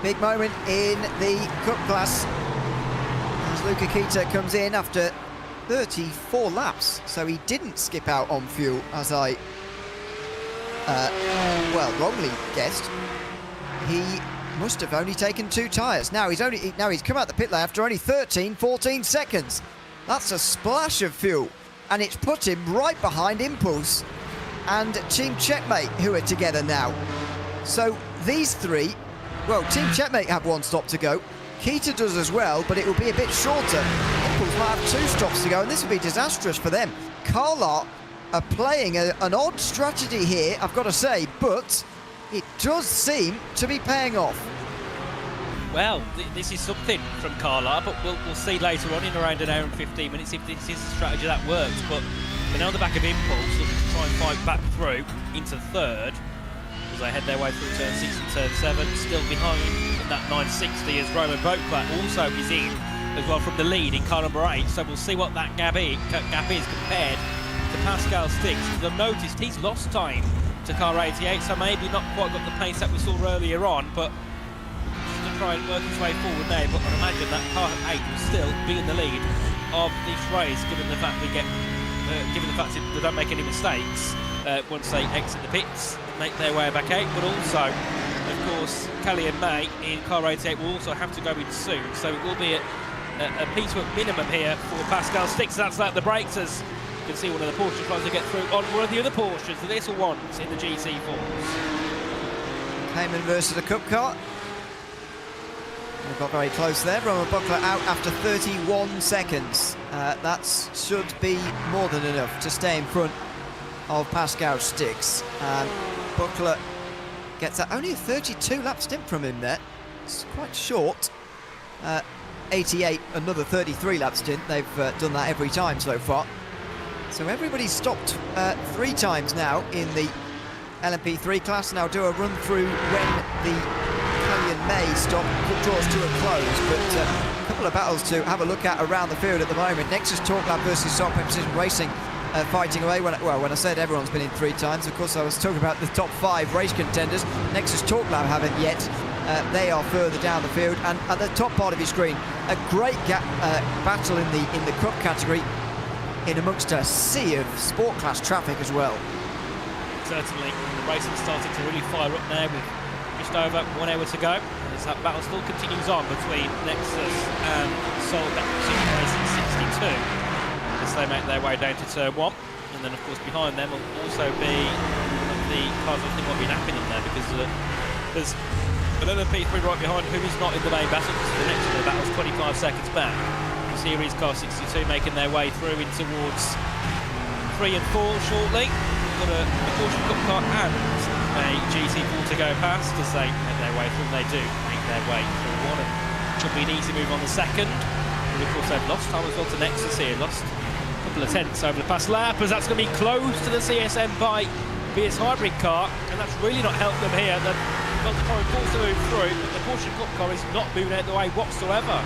big moment in the Cup class as Luca Kita comes in after 34 laps, so he didn't skip out on fuel, as I wrongly guessed. He must have only taken 2 tyres. Now he's come out the pit lane after only 14 seconds. That's a splash of fuel, and it's put him right behind Impulse and Team Checkmate, who are together now. So these 3, well, Team Checkmate have 1 stop to go. Kita does as well, but it will be a bit shorter. Impulse might have 2 stops to go, and this will be disastrous for them. Carlisle are playing an odd strategy here, I've got to say, but it does seem to be paying off. Well, this is something from Carlisle, but we'll see later on in around an hour and 15 minutes if this is a strategy that works. But they're now on the back of Impulse, looking to try and fight back through into 3rd. As they head their way through turn 6 and turn 7, still behind in that 960 as Roman Boatclair also is in as well from the lead in car number 8. So we'll see what that gap is compared to Pascal Sticks. I've noticed he's lost time to car 88, so maybe not quite got the pace that we saw earlier on, but try and work his way forward there, but I'd imagine that car 8 will still be in the lead of this race, given the fact they don't make any mistakes once they exit the pits, make their way back out. But also, of course, Kelly and May in car 88 will also have to go in soon, so it will be a piecework minimum here for Pascal Sticks. That's like the brakes, as you can see one of the Porsche trying to get through on one of the other Porsches, the little ones in the GT4s. Cayman versus the Cup car. They got very close there. Roman Buckler out after 31 seconds. That should be more than enough to stay in front of Pascal Sticks. Buckler gets only a 32 lap stint from him there. It's quite short. 88, another 33 lap stint. They've done that every time so far. So everybody's stopped 3 times now in the LMP3 class, and I'll do a run through when the Kelly and May stop draws to a close, but a couple of battles to have a look at around the field at the moment. Nexus Talk Lab versus Salt Precision Racing fighting away. When I said everyone's been in 3 times, of course I was talking about the top 5 race contenders. Nexus Talk Lab haven't yet. They are further down the field, and at the top part of your screen, a great battle in the Cup category in amongst a sea of sport class traffic as well. Certainly, the racing starting to really fire up there with just over 1 hour to go. As that battle still continues on between Nexus and Soul Precision Racing 62 as they make their way down to turn 1. And then, of course, behind them will also be one of the cars I think might be napping in there, because there's another P3 right behind who is not in the main battle. The next one, the battle's 25 seconds back. The Series car 62 making their way through in towards 3 and 4 shortly. Got a Porsche Cup car and a GT4 to go past as they make their way through. They do make their way through one, and should be an easy move on the second. But of course they've lost time as well to Nexus here, lost a couple of tenths over the past lap, as that's going to be close to the CSM by BS Hybrid car, and that's really not helped them here. The car forced to move through, but the Porsche Cup car is not moving out the way whatsoever.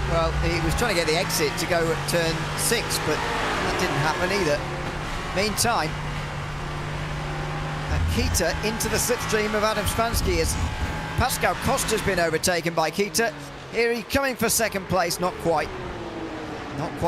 Well, he was trying to get the exit to go at turn 6, but that didn't happen either. Meantime, Kita into the slipstream of Adam Spansky as Pascal Costa's been overtaken by Kita. Here he's coming for second place, not quite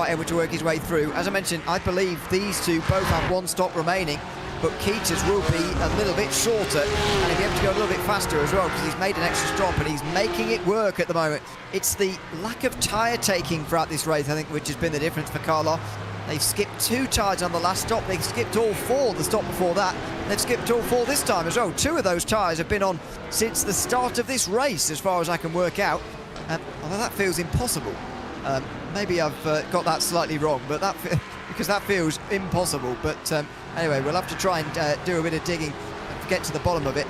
able to work his way through. As I mentioned, I believe these two both have 1 stop remaining, but Kita's will be a little bit shorter, and he'll be able to go a little bit faster as well, because he's made an extra stop and he's making it work at the moment. It's the lack of tyre taking throughout this race, I think, which has been the difference for Carlo. They've skipped 2 tyres on the last stop. They've skipped all 4 the stop before that. They've skipped all 4 this time as well. 2 of those tyres have been on since the start of this race, as far as I can work out. Although that feels impossible. Maybe I've got that slightly wrong, but because that feels impossible. But anyway, we'll have to try and do a bit of digging and get to the bottom of it.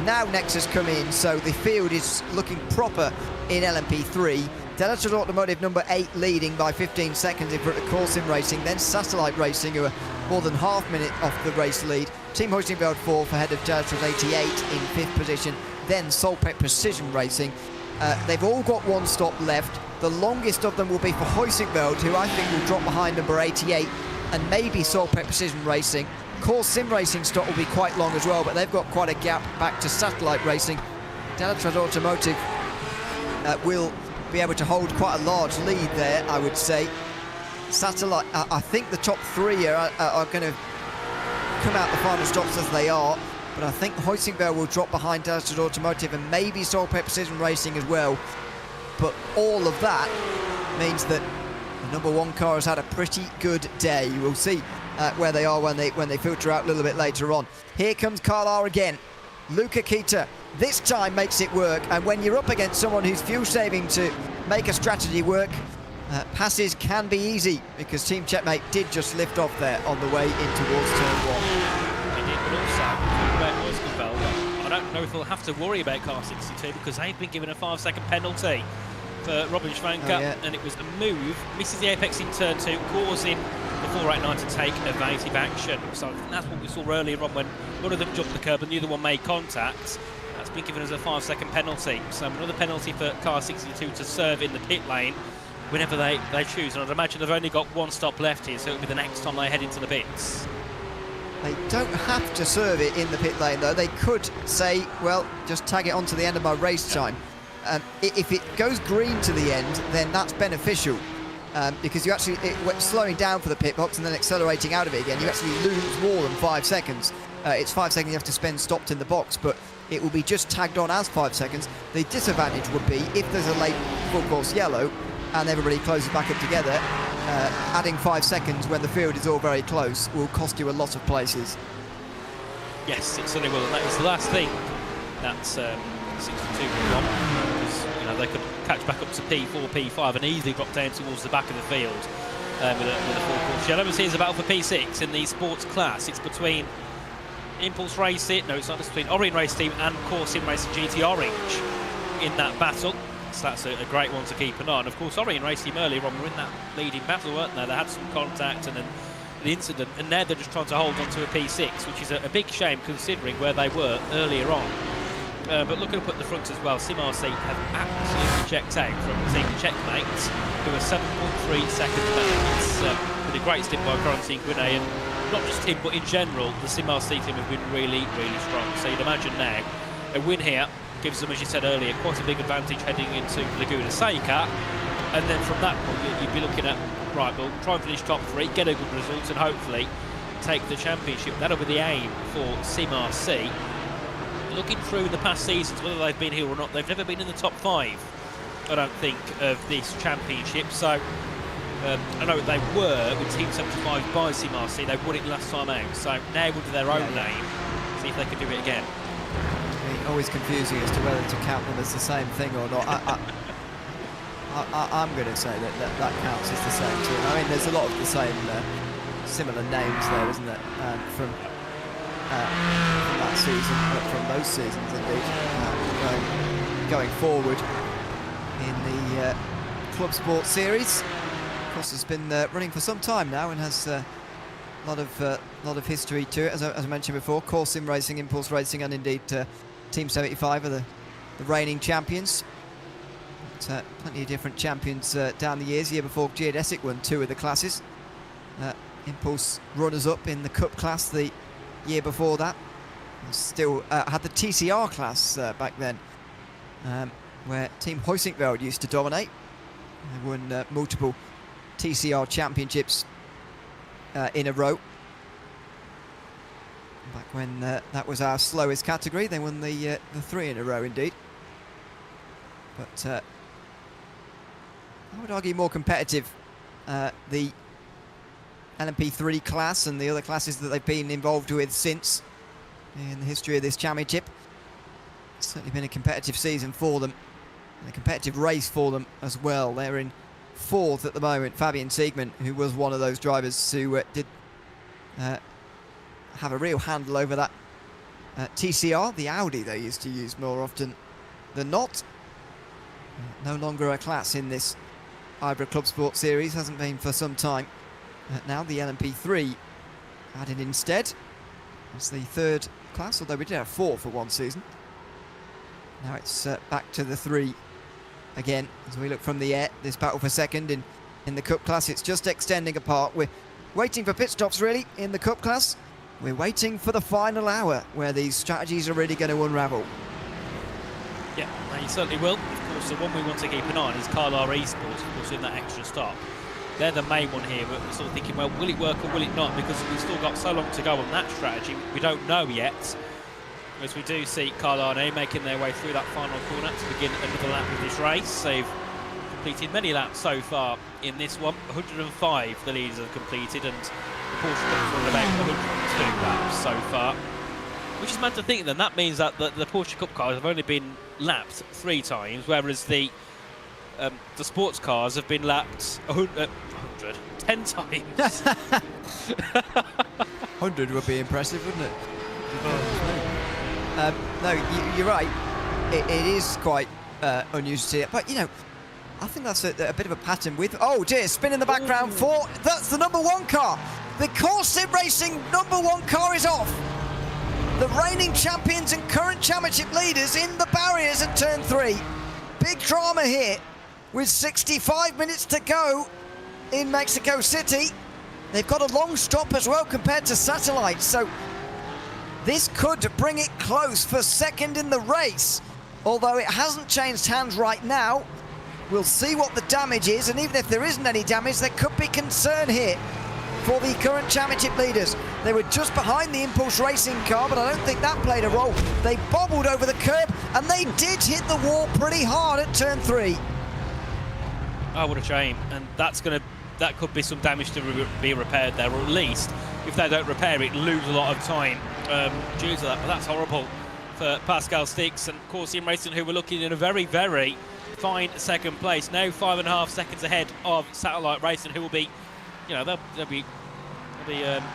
Now Nexus come in, so the field is looking proper in LMP3. Delator Automotive number 8 leading by 15 seconds in front of Core Sim Racing, then Satellite Racing, who are more than half minute off the race lead. Team Hoistingveld 4th ahead of Delator 88 in 5th position, then Solpec Precision Racing. They've all got 1 stop left. The longest of them will be for Hoistingveld, who I think will drop behind number 88, and maybe Solpec Precision Racing. Core Sim Racing stop will be quite long as well, but they've got quite a gap back to Satellite Racing. Delator Automotive will be able to hold quite a large lead there, I would say. Satellite, I think the top 3 are going to come out the final stops as they are, but I think Hoistingveld will drop behind Delator Automotive and maybe Solpec Precision Racing as well. But all of that means that the number 1 car has had a pretty good day. You will see where they are when they filter out a little bit later on. Here comes Carlar again. Luca Kita this time makes it work, and when you're up against someone who's fuel saving to make a strategy work, passes can be easy, because Team Checkmate did just lift off there on the way in towards turn 1. They did, but also about Hoistingveld, I don't know if they'll have to worry about car 62, because they've been given a 5-second penalty for Robin Schwanker, and it was a move, misses the apex in turn 2, causing the 489 to take evasive action. So I think that's what we saw earlier on when one of them jumped the curb and the other one made contact. That's been given as a 5-second penalty. So another penalty for car 62 to serve in the pit lane whenever they choose. And I'd imagine they've only got 1 stop left here, so it'll be the next time they head into the pits. They don't have to serve it in the pit lane, though. They could say, well, just tag it onto the end of my race time. if it goes green to the end, then that's beneficial. Because you actually, slowing down for the pit box and then accelerating out of it again, you actually lose more than 5 seconds. It's 5 seconds you have to spend stopped in the box, but it will be just tagged on as 5 seconds. The disadvantage would be if there's a late full course yellow and everybody closes back up together, adding 5 seconds when the field is all very close will cost you a lot of places. Yes, it certainly will. And that was the last thing that 62.1, because they could catch back up to P4, P5 and easily drop down towards the back of the field with a full course yellow. Obviously, it's a battle for P6 in the sports class. It's between Impulse Racing, no, it's not, it's between Orion Race Team and Core Sim Racing GT Orange in that battle. So that's a great one to keep an eye on. Of course, Orion Race Team earlier on were in that leading battle, weren't they? They had some contact and then the incident, and now they're just trying to hold on to a P6, which is a big shame considering where they were earlier on. But looking up at the front as well, Sim RC have absolutely checked out from Team Checkmates, who are 7.3 seconds back. It's been a great stint by Quarantine Grenade, and not just him, but in general, the Sim RC team have been really, really strong. So you'd imagine now, a win here gives them, as you said earlier, quite a big advantage heading into Laguna Seca. And then from that point, you'd be looking at, right, we'll try and finish top 3, get a good result, and hopefully take the championship. That'll be the aim for Sim RC. Looking through the past seasons, whether they've been here or not, they've never been in the top 5, I don't think, of this championship. So I know they were with Team 75 by Sim RC. They won it last time out. So now under their own name, see if they can do it again. Always confusing as to whether to count them as the same thing or not. I'm going to say that counts as the same too. I mean, there's a lot of the same similar names there, isn't it? From that season, from those seasons indeed, going forward in the Clubsport series. Of course, it's been running for some time now and has a lot of history to it. As I mentioned before, Core Sim Racing, Impulse Racing, and indeed Team 75 are the reigning champions. But, plenty of different champions down the years. The year before, Geodesic won 2 of the classes. Impulse runners-up in the Cup class the year before that. Still had the TCR class back then, where Team Huizinckveld used to dominate. They won multiple TCR championships in a row. Back when that was our slowest category, they won the 3 in a row indeed. But I would argue more competitive, the LMP3 class and the other classes that they've been involved with since in the history of this championship. It's certainly been a competitive season for them, and a competitive race for them as well. They're in 4th at the moment. Fabian Siegmann, who was one of those drivers who did have a real handle over that TCR, the Audi they used to use more often than not. No longer a class in this IVRA Clubsport series, hasn't been for some time. Now the LMP3 added instead. It's the 3rd class, although we did have 4 for one season. Now it's back to the 3 again as we look from the air. This battle for second in the Cup class, it's just extending apart. We're waiting for pit stops really in the Cup class. We're waiting for the final hour where these strategies are really going to unravel. Yeah, you certainly will. Of course, the one we want to keep an eye on is Carlisle Esports, of course, in that extra stop. They're the main one here, but we're sort of thinking, well, will it work or will it not? Because we've still got so long to go on that strategy. We don't know yet. As we do see Carlisle now making their way through that final corner to begin another lap of this race. They've completed many laps so far in this one. 105 the leaders have completed, and the Porsche Cup's run about 102 laps so far. Which is mad to think then. That means that the Porsche Cup cars have only been lapped 3 times, whereas the sports cars have been lapped 10 times. 100 would be impressive, wouldn't it? No, you're right. It is quite unusual to see it, but I think that's a bit of a pattern with. Oh dear, spin in the background for. That's the number 1 car. The Core Sim Racing number 1 car is off. The reigning champions and current championship leaders in the barriers at turn 3. Big drama here with 65 minutes to go in Mexico City. They've got a long stop as well compared to Satellite, so this could bring it close for second in the race. although it hasn't changed hands right now. We'll see what the damage is, and even if there isn't any damage, there could be concern here for the current championship leaders. They were just behind the Impulse Racing car, but I don't think that played a role. They bobbled over the curb, and they did hit the wall pretty hard at turn 3. Oh, what a shame. And that could be some damage to be repaired there, or at least, if they don't repair it, lose a lot of time due to that. But that's horrible for Pascal Stix and Corsium Racing, who were looking in a very, very fine second place. Now 5.5 seconds ahead of Satellite Racing, who will be, you know, they'll be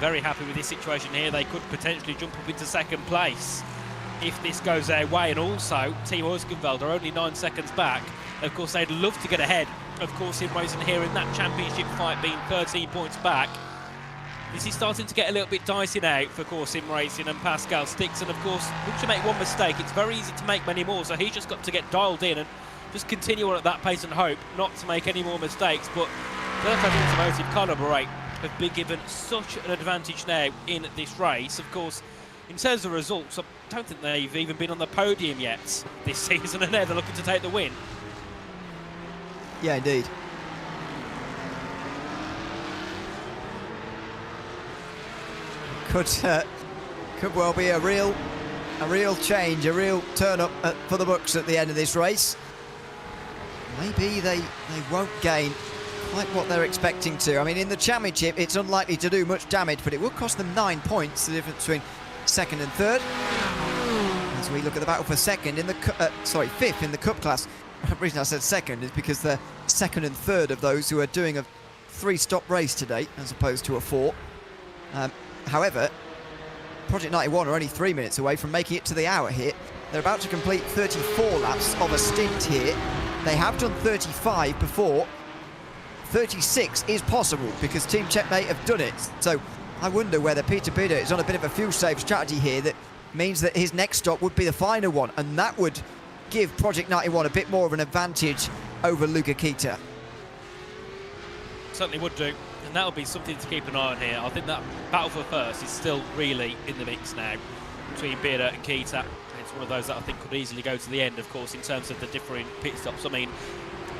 very happy with this situation here. They could potentially jump up into second place if this goes their way. And also, Team Heusinkveld are only 9 seconds back. Of course, they'd love to get ahead of Corsium Racing here in that championship fight, being 13 points back. This is starting to get a little bit dicey now for Corsium Racing and Pascal Stix. And of course, once you make one mistake, it's very easy to make many more. So he's just got to get dialed in and just continue on at that pace and hope not to make any more mistakes. But Delta Automotive, Carlo Boré, have been given such an advantage now in this race. Of course, in terms of results, I don't think they've even been on the podium yet this season, and they're looking to take the win. Yeah, indeed. Could well be a real change, a real turn up for the books at the end of this race. Maybe they won't gain quite what they're expecting to. I mean, in the championship, it's unlikely to do much damage, but it will cost them 9 points, the difference between second and third. As we look at the battle for second in the fifth in the cup class. The reason I said second is because they're second and third of those who are doing a 3-stop race today, as opposed to a 4. However, Project 91 are only 3 minutes away from making it to the hour here. They're about to complete 34 laps of a stint here. They have done 35 before. 36 is possible because Team Checkmate have done it. So I wonder whether Peter Bieder is on a bit of a fuel-save strategy here that means that his next stop would be the final one, and that would give Project 91 a bit more of an advantage over Luca Kita. Certainly would do, and that'll be something to keep an eye on here. I think that battle for first is still really in the mix now between Bieder and Kita. It's one of those that I think could easily go to the end, of course, in terms of the differing pit stops. I mean,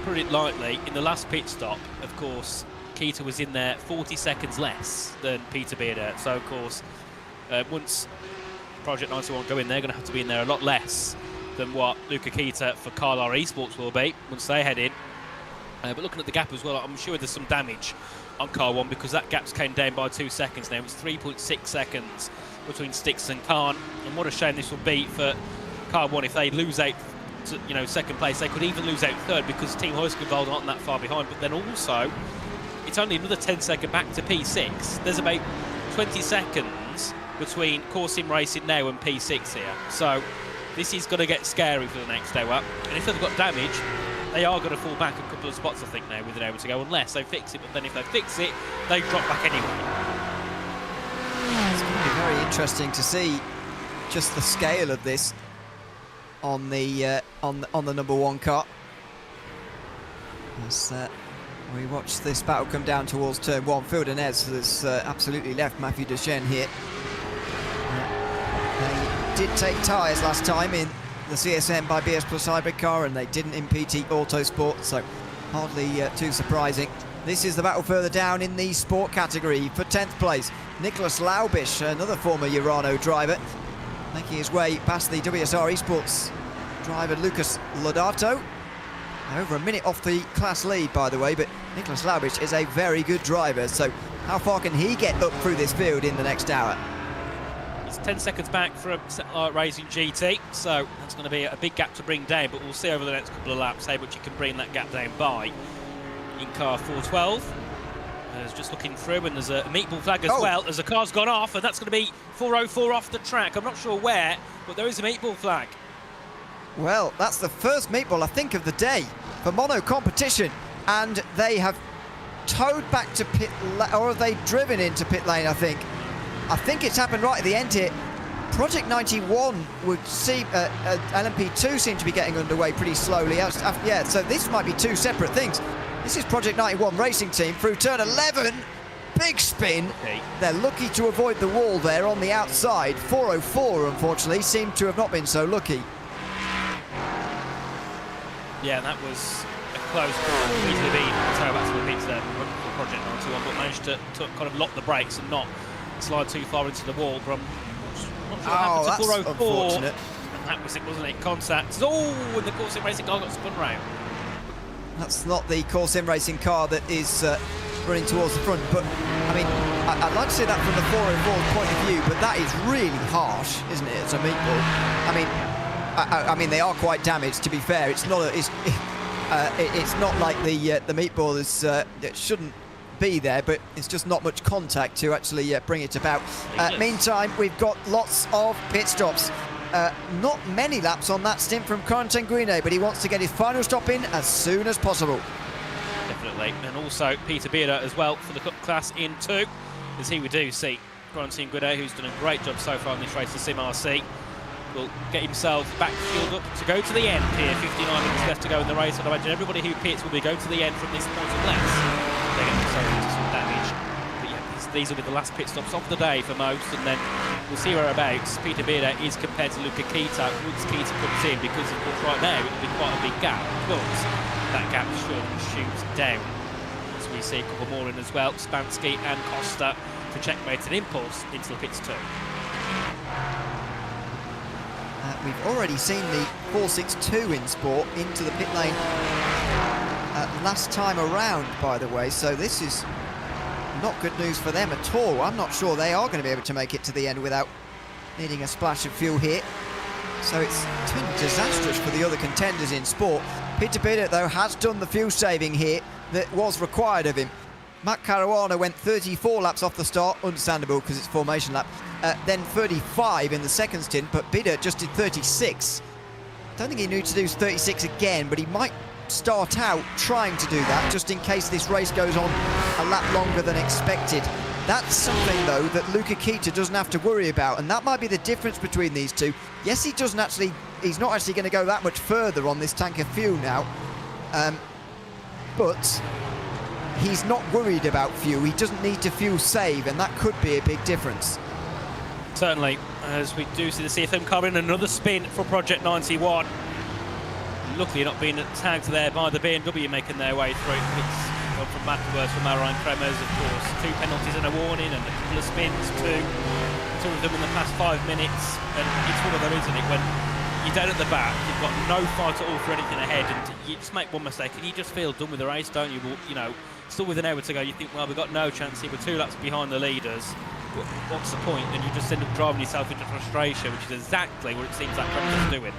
put it lightly, in the last pit stop, of course, Kita was in there 40 seconds less than Peter Bieder. So, of course, once Project 91 go in, they're going to have to be in there a lot less than what Luca Kita for Carlisle Esports will be once they head in. But looking at the gap as well, I'm sure there's some damage on car 1 because that gap's came down by 2 seconds now. It's 3.6 seconds between Stix and Khan, and what a shame this will be for car 1 if they lose out to, you know, second place. They could even lose out third because Team Heusinkveld aren't that far behind. But then also, it's only another 10 seconds back to P6. There's about 20 seconds between Corsium Racing now and P6 here. So this is going to get scary for the next hour. And if they've got damage, they are going to fall back a couple of spots, I think, now with an hour to go, unless they fix it. But then if they fix it, they drop back anyway. It's going to be very interesting to see just the scale of this on the number 1 car. As we watch this battle come down towards turn 1, Phil Denez has absolutely left Matthew Dechaine here. They did take tyres last time in the CSM by BS Plus hybrid car, and they didn't in PT Autosport, so hardly too surprising. This is the battle further down in the sport category. For 10th place, Nicholas Laubisch, another former Urano driver, making his way past the WSR Esports driver Lucas Lodato. Over a minute off the class lead, by the way, but Nicholas Laubisch is a very good driver, so how far can he get up through this field in the next hour? It's 10 seconds back from Satellite Racing GT, so that's going to be a big gap to bring down, but we'll see over the next couple of laps how much you can bring that gap down by in car 412. Just looking through, and there's a meatball flag as well as the car's gone off, and that's going to be 404 off the track. I'm not sure where, but there is a meatball flag. Well, that's the first meatball, I think, of the day for mono competition, and they have towed back to pit lane, or have they driven into pit lane, I think. I think it's happened right at the end here. Project 91 would see LMP2 seem to be getting underway pretty slowly. Yeah, so this might be two separate things. This is Project 91 racing team through turn 11. Big spin. Okay. They're lucky to avoid the wall there on the outside. 404, unfortunately, seem to have not been so lucky. Yeah, that was a close call. Easily been so back to the pits there for Project 91, but managed to kind of lock the brakes and not slide too far into the wall. But I'm not sure what happened to that's 404. unfortunate. And that was it, wasn't it? Contact. Oh, and the Course Sim Racing car got spun round. That's not the Course Sim Racing car that is running towards the front, but I mean, I'd like to say that from the 404's point of view, but that is really harsh, isn't it? It's a meatball. I mean, they are quite damaged. To be fair, it's not it's not like the meatball is it shouldn't be there, but it's just not much contact to actually bring it about. Meantime, we've got lots of pit stops. Not many laps on that stint from Corentin Guinet, but he wants to get his final stop in as soon as possible. Definitely, and also Peter Bearder as well for the Cup class in 2, as here we do see Corentin Guinet, who's done a great job so far in this race, the Sim RC, will get himself back fueled up to go to the end here. 59 minutes left to go in the race, and I imagine everybody who pits will be going to the end from this point of less. They get themselves into some damage. But yeah, these will be the last pit stops of the day for most, and then we'll see whereabouts Peter Bearder is compared to Luca Kita once Kita comes in, because of course right now it'll be quite a big gap, but that gap should shoot down. As we see a couple more in as well, Spansky and Costa to checkmate an Impulse into the pits too. We've already seen the 462 in Sport into the pit lane last time around, by the way, so this is not good news for them at all. I'm not sure they are going to be able to make it to the end without needing a splash of fuel here. So it's been disastrous for the other contenders in Sport. Peter Bearder, though, has done the fuel saving here that was required of him. Matt Caruana went 34 laps off the start, understandable because it's formation lap, then 35 in the second stint, but Bearder just did 36. Don't think he needs to do 36 again, but he might start out trying to do that just in case this race goes on a lap longer than expected. That's something, though, that Luca Kita doesn't have to worry about, and that might be the difference between these two. Yes, he's not actually going to go that much further on this tank of fuel now, but he's not worried about fuel. He doesn't need to fuel save, and that could be a big difference. Certainly, as we do see the CFM car in another spin for Project 91. Luckily not being tagged there by the BMW making their way through. It's from Matterworth, from Ryan Kremers, of course. 2 penalties and a warning, and a couple of spins, two of them in the past 5 minutes. And it's one of those, isn't it, when you're down at the back, you've got no fight at all for anything ahead, and you just make one mistake and you just feel done with the race, don't you? Well, you know, still with an hour to go, you think, well, we've got no chance here, we're 2 laps behind the leaders. What's the point? And you just end up driving yourself into frustration, which is exactly what it seems like Kremers is doing.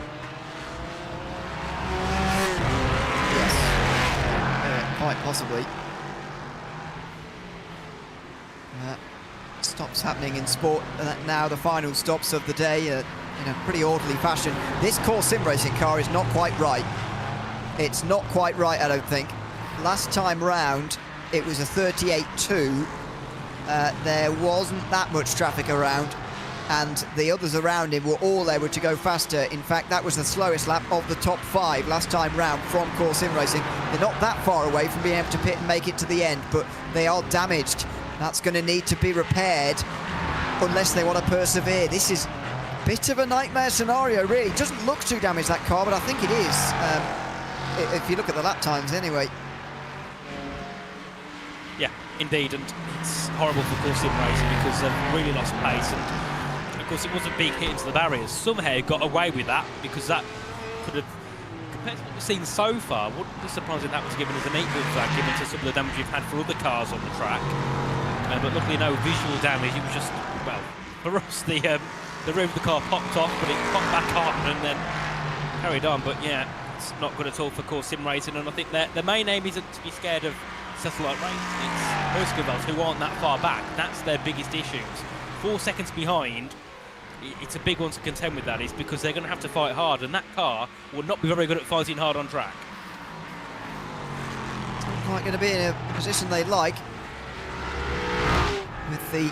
Quite possibly. Stops happening in Sport, now the final stops of the day in a pretty orderly fashion. This Course Sim Racing car is not quite right. It's not quite right, I don't think. Last time round, it was a 38.2. There wasn't that much traffic around, and the others around him were all able to go faster. In fact, that was the slowest lap of the top 5 last time round from Course Sim Racing. They're not that far away from being able to pit and make it to the end, but they are damaged. That's going to need to be repaired unless they want to persevere. This is a bit of a nightmare scenario, really. It doesn't look too damaged, that car, but I think it is, if you look at the lap times anyway. Yeah, indeed, and it's horrible for Course Sim Racing because they've really lost pace, and of course it was a big hit into the barriers. Somehow got away with that, because that could have, compared to what we've seen so far, wouldn't be surprising that was given as an equal flag given to some of the damage you've had for other cars on the track. But luckily no visual damage, it was just, well, for us the rear of the car popped off, but it popped back on and then carried on. But yeah, it's not good at all for Course Sim Racing, and I think their main aim isn't to be scared of satellite race. It's Hurskevels who aren't that far back. That's their biggest issues. 4 seconds behind, it's a big one to contend with, that is, because they're going to have to fight hard, and that car will not be very good at fighting hard on track. It's not quite going to be in a position they like. With the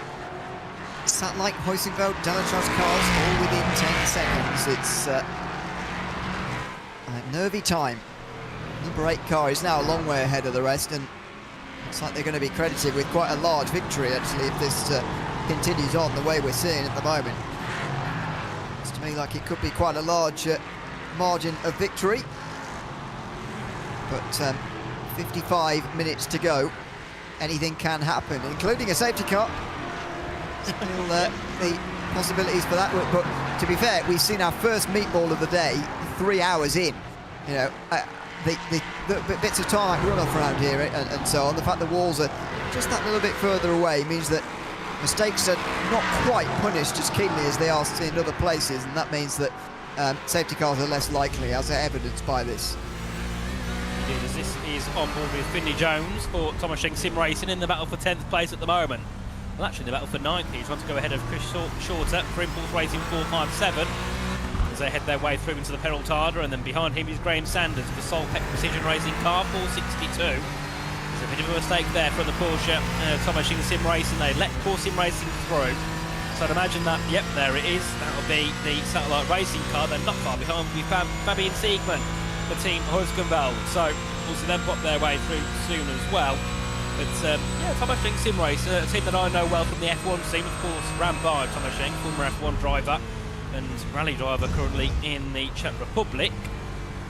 satellite Heusinkveld Dalachos cars all within 10 seconds. It's a nervy time. Number 8 car is now a long way ahead of the rest, and looks like they're going to be credited with quite a large victory, actually, if this continues on the way we're seeing at the moment. Looks to me like it could be quite a large margin of victory. But 55 minutes to go. Anything can happen, including a safety car. Still the possibilities for that. But to be fair, we've seen our first meatball of the day 3 hours in. You know, the bits of tarmac run off around here and so on. The fact the walls are just that little bit further away means that mistakes are not quite punished as keenly as they are in other places, and that means that safety cars are less likely, as evidenced by this. As this is on board with Finley Jones for Thomas Shank Sim Racing in the battle for 10th place at the moment. Well, actually, in the battle for 9th, he's trying to go ahead of Chris Shorter for Impulse Racing 457 as they head their way through into the Peraltada, and then behind him is Graham Sanders for Solpec Precision Racing car 462. There's a bit of a mistake there from the Porsche Thomas Shank Sim Racing. They let Core Sim Racing through. So I'd imagine that, yep, there it is. That'll be the Satellite Racing car. They're not far behind with Fabian Siegmann, the team Huiskenveld. So we'll see them pop their way through soon as well. But yeah, Thomas Shank Sim Racing, a team that I know well from the F1 scene, of course, ran by Thomas Shank, former F1 driver and rally driver currently in the Czech Republic.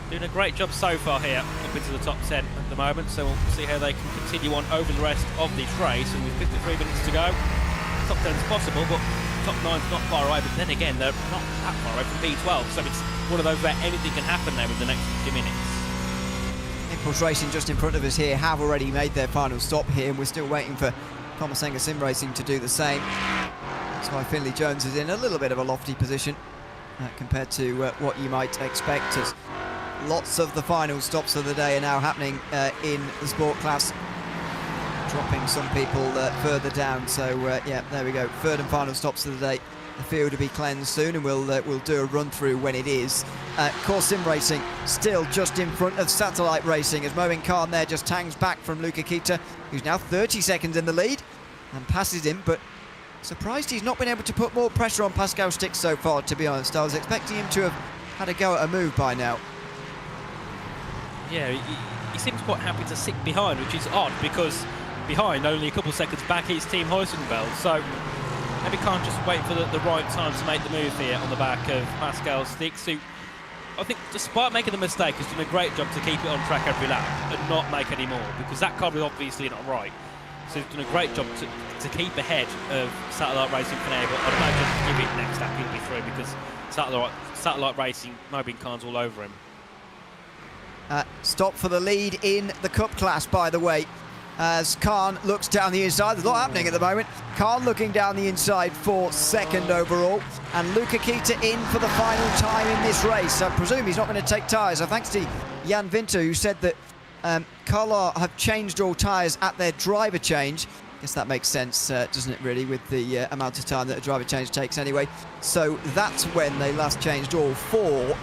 Doing a great job so far here, up into the top 10 at the moment. So we'll see how they can continue on over the rest of this race. And with 53 minutes to go, top 10 is possible, but top 9's not far away. But then again, they're not that far away from P12, so it's one of those where anything can happen there in the next 50 minutes. Impulse Racing just in front of us here have already made their final stop here, and we're still waiting for Thomas Shank Sim Racing to do the same. That's why Finley Jones is in a little bit of a lofty position compared to what you might expect, as lots of the final stops of the day are now happening in the sport class, dropping some people further down. So yeah, there we go, third and final stops of the day. The field will be cleansed soon, and we'll do a run through when it is. Core Sim Racing still just in front of Satellite Racing, as Moin Khan there just tangs back from Luca Kita, who's now 30 seconds in the lead and passes him, but surprised he's not been able to put more pressure on Pascal Stix so far, to be honest. I was expecting him to have had a go at a move by now. Yeah, he seems quite happy to sit behind, which is odd, because behind, only a couple of seconds back, is Team Huiskenveld. So maybe can't just wait for the right time to make the move here on the back of Pascal Stix, who I think, despite making the mistake, has done a great job to keep it on track every lap and not make any more, because that car is obviously not right. So he's done a great job to keep ahead of Satellite Racing for now, but I'd imagine give it next lap he'll be through, because Satellite Racing, Moin Khan's all over him. Stop for the lead in the Cup class, by the way, as Khan looks down the inside. There's a lot happening at the moment. Khan looking down the inside for second overall, and Luca Kita in for the final time in this race. I presume he's not going to take tyres. So thanks to Jan Winter, who said that Carlar have changed all tyres at their driver change. I guess that makes sense, doesn't it, really, with the amount of time that a driver change takes anyway. So that's when they last changed all four.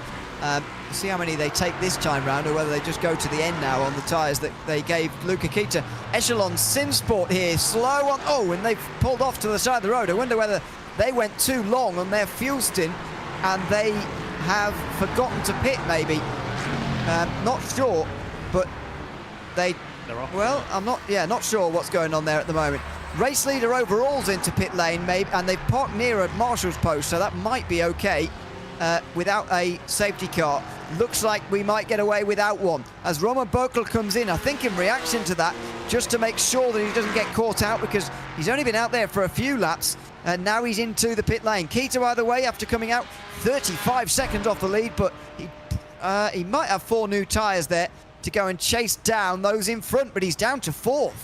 See how many they take this time round, or whether they just go to the end now on the tyres that they gave Luca Kita. Echelon Simsport here, slow on. Oh, and they've pulled off to the side of the road. I wonder whether they went too long on their fuel stint and they have forgotten to pit, maybe. Not sure, but they're off. Well, I'm not sure what's going on there at the moment. Race leader overall's into pit lane, maybe, and they've parked near a marshal's post, so that might be okay. Without a safety car. Looks like we might get away without one, as Roman Bokel comes in, I think in reaction to that, just to make sure that he doesn't get caught out, because he's only been out there for a few laps, and now he's into the pit lane. Kita, by the way, after coming out 35 seconds off the lead, but he might have 4 new tyres there to go and chase down those in front, but he's down to 4th.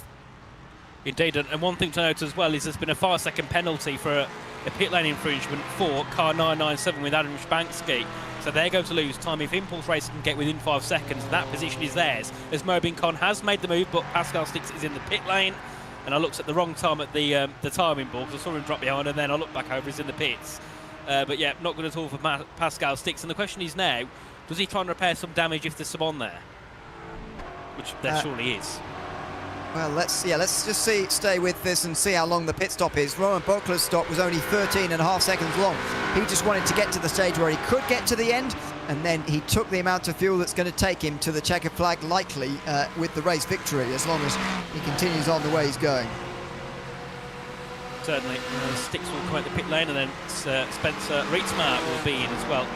Indeed, and one thing to note as well is there's been a 5-second penalty for a pit lane infringement for car 997 with Adam Spansky. So they're going to lose time. If Impulse Racing can get within 5 seconds, that position is theirs, as Moin Khan has made the move, but Pascal Stix is in the pit lane. And I looked at the wrong time at the timing board, because I saw him drop behind, and then I looked back over, he's in the pits. But yeah, not good at all for Pascal Stix. And the question is now, does he try and repair some damage if there's some on there? Which there surely is. Well, let's just stay with this and see how long the pit stop is. Roman Bokler's stop was only 13.5 seconds long. He just wanted to get to the stage where he could get to the end, and then he took the amount of fuel that's going to take him to the checkered flag, likely with the race victory, as long as he continues on the way he's going. Certainly. Stix will come out the pit lane, and then Spencer Rietzma will be in as well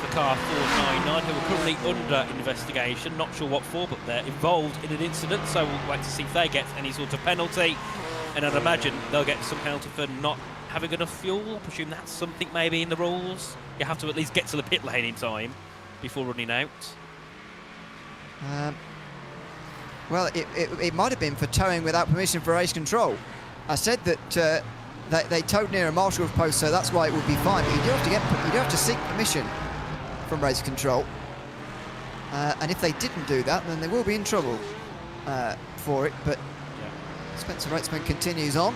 for car 499, who are currently under investigation. Not sure what for, but they're involved in an incident, so we'll wait to see if they get any sort of penalty. And I'd imagine they'll get some penalty for not having enough fuel. I presume that's something maybe in the rules. You have to at least get to the pit lane in time before running out. Well, it might have been for towing without permission for race control. I said that they towed near a marshal's post, so that's why it would be fine. But you do have to seek permission from race control, and if they didn't do that, then they will be in trouble for it. But Spencer Reitzman continues on.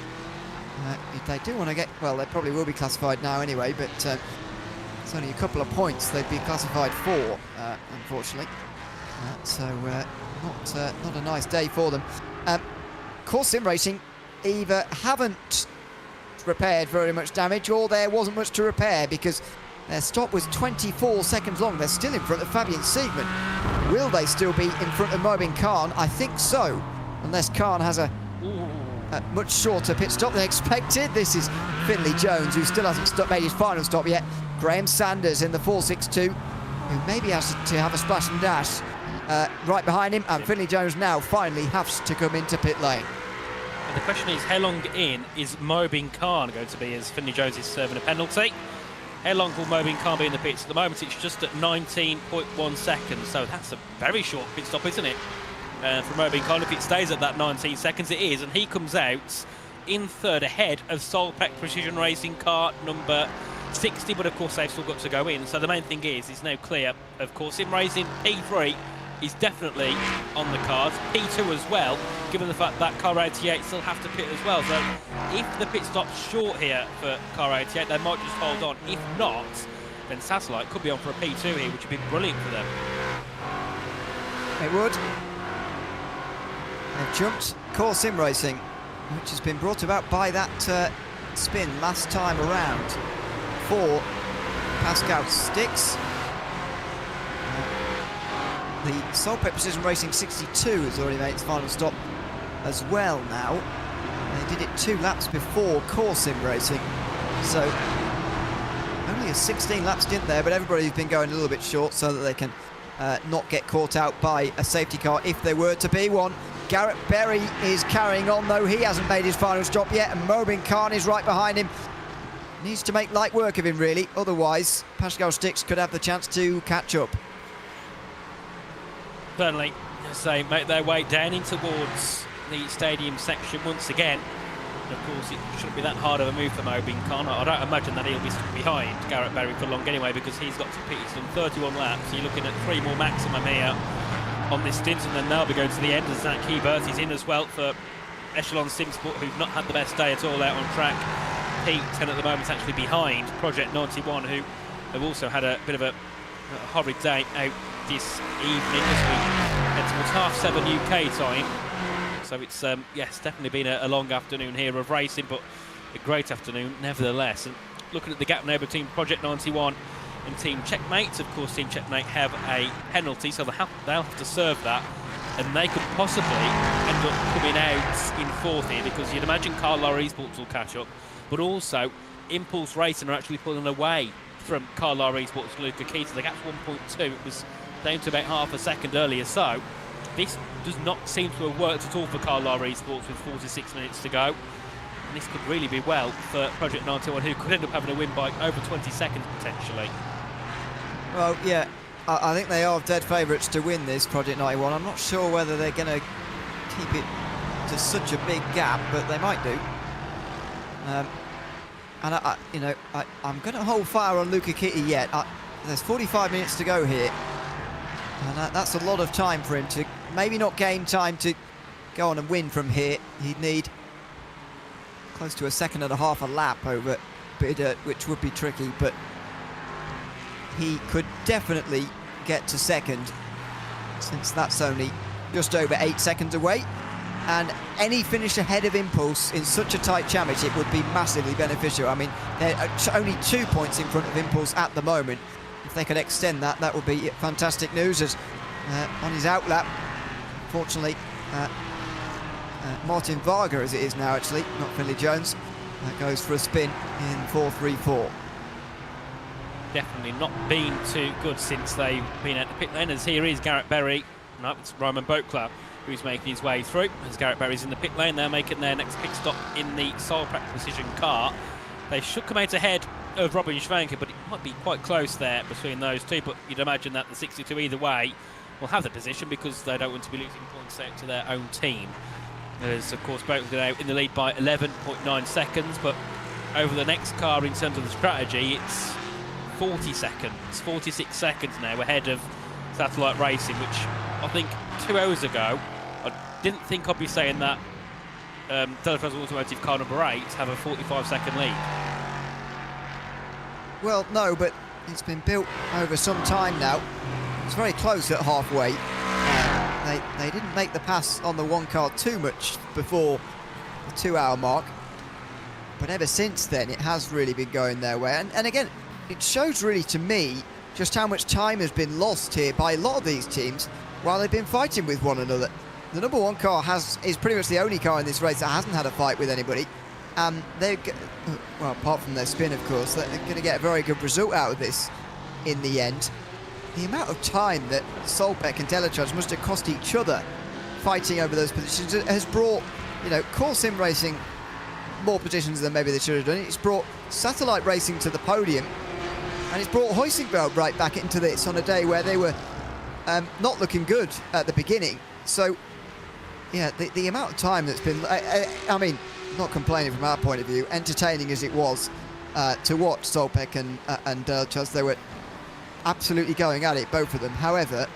If they do want to get, well, they probably will be classified now anyway. But it's only a couple of points they'd be classified for, unfortunately. So not a nice day for them. Course sim racing either haven't repaired very much damage, or there wasn't much to repair, because their stop was 24 seconds long. They're still in front of Fabian Siegman. Will they still be in front of Mobin Khan? I think so, unless Khan has a much shorter pit stop than expected. This is Finley Jones, who still hasn't made his final stop yet. Graham Sanders in the 462, who maybe has to have a splash and dash right behind him, and Finley Jones now finally has to come into pit lane. And the question is, how long in is Mobin Khan going to be, as Finley Jones is serving a penalty? How long will Mobin Khan be in the pits? At the moment, it's just at 19.1 seconds, so that's a very short pit stop, isn't it? For Mobin Khan, if it stays at that 19 seconds, it is, and he comes out in third ahead of Solpec Precision Racing car number 60, but of course they've still got to go in. So the main thing is, it's now clear, of course, in racing, P3 is definitely on the cards, P2 as well, given the fact that car 88 still have to pit as well. So if the pit stop's short here for car 88, they might just hold on. If not, then Satellite could be on for a P2 here, which would be brilliant for them. It would. They've jumped Course Sim Racing, which has been brought about by that spin last time around for Pascal Stix. The Solpec Precision Racing 62 has already made its final stop as well now. They did it 2 laps before Course Sim Racing, so only a 16-lap stint there, but everybody's been going a little bit short so that they can not get caught out by a safety car if there were to be one. Garrett Berry is carrying on, though. He hasn't made his final stop yet, and Mobin Khan is right behind him. Needs to make light work of him, really. Otherwise, Pascal Stix could have the chance to catch up. Certainly, as they make their way down in towards the stadium section once again. And of course, it shouldn't be that hard of a move for Mobin Khan. I don't imagine that he'll be stuck behind Garrett Berry for long anyway, because he's got to pit. He's done 31 laps. So you're looking at 3 more maximum here on this stint, and then they'll be going to the end as Zach Hebert is in as well for Echelon Simsport, who've not had the best day at all out on track. P10 at the moment actually behind Project 91, who have also had a bit of a horrid day out this evening as we head towards 7:30 UK time. So it's yes, definitely been a long afternoon here of racing, but a great afternoon nevertheless. And looking at the gap now between Project 91 and Team Checkmate, of course Team Checkmate have a penalty, so they'll have to serve that, and they could possibly end up coming out in 4th here, because you'd imagine Carl Esports will catch up, but also Impulse Racing are actually pulling away from Carl Esports' Luca Keita. The gap's 1.2. It was down to about half a second earlier, so this does not seem to have worked at all for Carl Esports with 46 minutes to go. And this could really be well for Project 91, who could end up having a win by over 20 seconds potentially. Well, yeah, I think they are dead favourites to win this, Project 91. I'm not sure whether they're going to keep it to such a big gap, but they might do. And I'm going to hold fire on Luca Keita yet. There's 45 minutes to go here, and that's a lot of time for him to maybe not gain time to go on and win from here. He'd need close to 1.5 seconds a lap over Biddert, which would be tricky, but he could definitely get to second, since that's only just over 8 seconds away. And any finish ahead of Impulse in such a tight championship would be massively beneficial. I mean, they're only 2 points in front of Impulse at the moment. If they could extend that, that would be fantastic news. As on his outlap, fortunately, Martin Varga, as it is now actually, not Finley Jones, goes for a spin in 4.34. definitely not been too good since they've been at the pit lane. As here is Garrett Berry, no, it's Roman Boatclaw who's making his way through. As Garrett Berry's in the pit lane, they're making their next pit stop in the Solpac Precision car. They should come out ahead of Robin Schwanker, but it might be quite close there between those two. But you'd imagine that the 62 either way will have the position because they don't want to be losing points out to their own team. As of course Boatclaw out in the lead by 11.9 seconds, but over the next car in terms of the strategy, it's 40 seconds, 46 seconds now ahead of Satellite Racing, which I think 2 hours ago I didn't think I'd be saying that Delapro's Automotive car number 8 have a 45-second lead. Well, no, but it's been built over some time now. It's very close at halfway. They didn't make the pass on the one car too much before the 2 hour mark, but ever since then it has really been going their way. And again, it shows really to me just how much time has been lost here by a lot of these teams while they've been fighting with one another. The number 1 car is pretty much the only car in this race that hasn't had a fight with anybody. They're, well, apart from their spin, of course, they're going to get a very good result out of this in the end. The amount of time that Solpac and Delachaz must have cost each other fighting over those positions has brought, you know, Core Sim Racing more positions than maybe they should have done. It's brought Satellite Racing to the podium, and it's brought Hoisingveld right back into this on a day where they were not looking good at the beginning. So, yeah, the amount of time that's been, I mean, not complaining from our point of view, entertaining as it was to watch Solpac and Delachaz. They were absolutely going at it, both of them. However,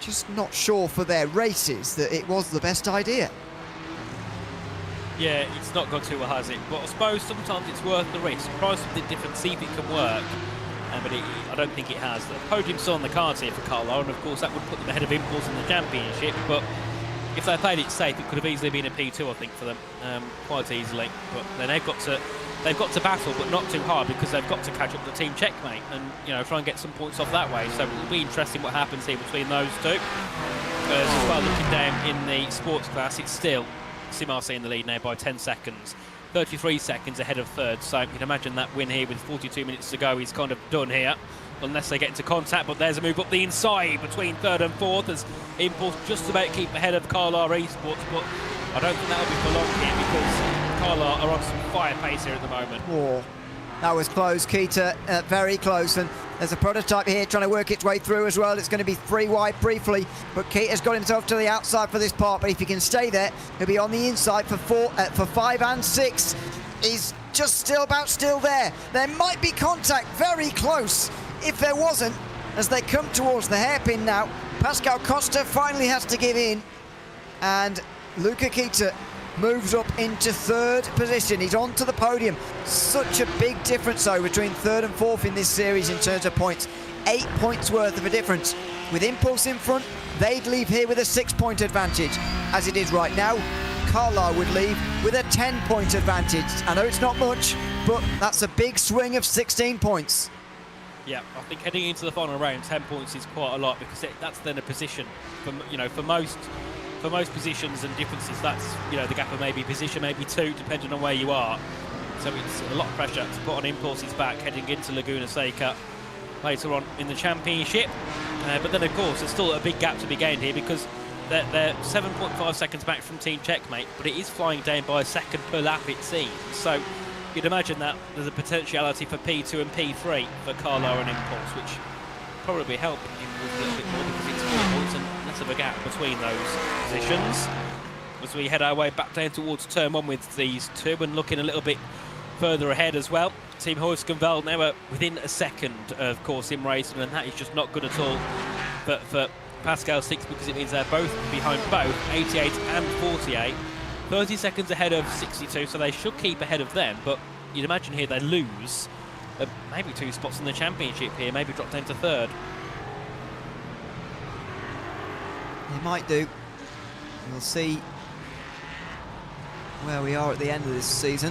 just not sure for their races that it was the best idea. Yeah, it's not gone too well, has it? But I suppose sometimes it's worth the risk. Try something different, see if it can work. But I don't think it has. The podium's still on the cards here for Carlisle, and of course that would put them ahead of Impulse in the championship. But if they played it safe, it could have easily been a P2, I think, for them, quite easily. But then they've got to battle, but not too hard, because they've got to catch up to Team Checkmate and, you know, try and get some points off that way. So it'll be interesting what happens here between those two. As well, looking down in the sports class, it's still Simarcy in the lead now by 10 seconds. 33 seconds ahead of third, so you can imagine that win here with 42 minutes to go is kind of done here, unless they get into contact. But there's a move up the inside between third and fourth as Impulse just about keep ahead of Carlisle Esports, but I don't think that'll be for long here because Carlisle are on some fire pace here at the moment. Oh, that was close, Keita, very close, and there's a prototype here trying to work its way through as well. It's going to be 3 wide briefly, but Keita's got himself to the outside for this part, but if he can stay there, he'll be on the inside for 5 and 6. He's just still there. There might be contact very close if there wasn't, as they come towards the hairpin now. Pascal Costa finally has to give in, and Luca Keita moves up into third position. He's on to the podium. Such a big difference though between third and fourth in this series in terms of points. 8 points worth of a difference. With Impulse in front, they'd leave here with a 6-point advantage. As it is right now, Carlisle would leave with a 10-point advantage. I know it's not much, but that's a big swing of 16 points. Yeah, I think heading into the final round, 10 points is quite a lot, because that's then a position for, you know, for most positions and differences. That's, you know, the gap of maybe position, maybe 2, depending on where you are. So it's a lot of pressure to put on Impulse's back heading into Laguna Seca later on in the championship. But then, of course, there's still a big gap to be gained here, because they're 7.5 seconds back from Team Checkmate, but it is flying down by a second per lap, it seems. So you'd imagine that there's a potentiality for P2 and P3 for Carlisle and Impulse, which probably help Impulse a little bit more, because it's 4 points and less of a gap between those positions. As we head our way back down towards turn 1 with these two, and looking a little bit further ahead as well. Team Hoisingveld now are within a second of Core Sim Racing, and that is just not good at all for Pascal 6, because it means they're both behind both 88 and 48. 30 seconds ahead of 62, so they should keep ahead of them, but you'd imagine here they lose maybe 2 spots in the championship here, maybe drop down to third. They might do. We'll see where we are at the end of this season.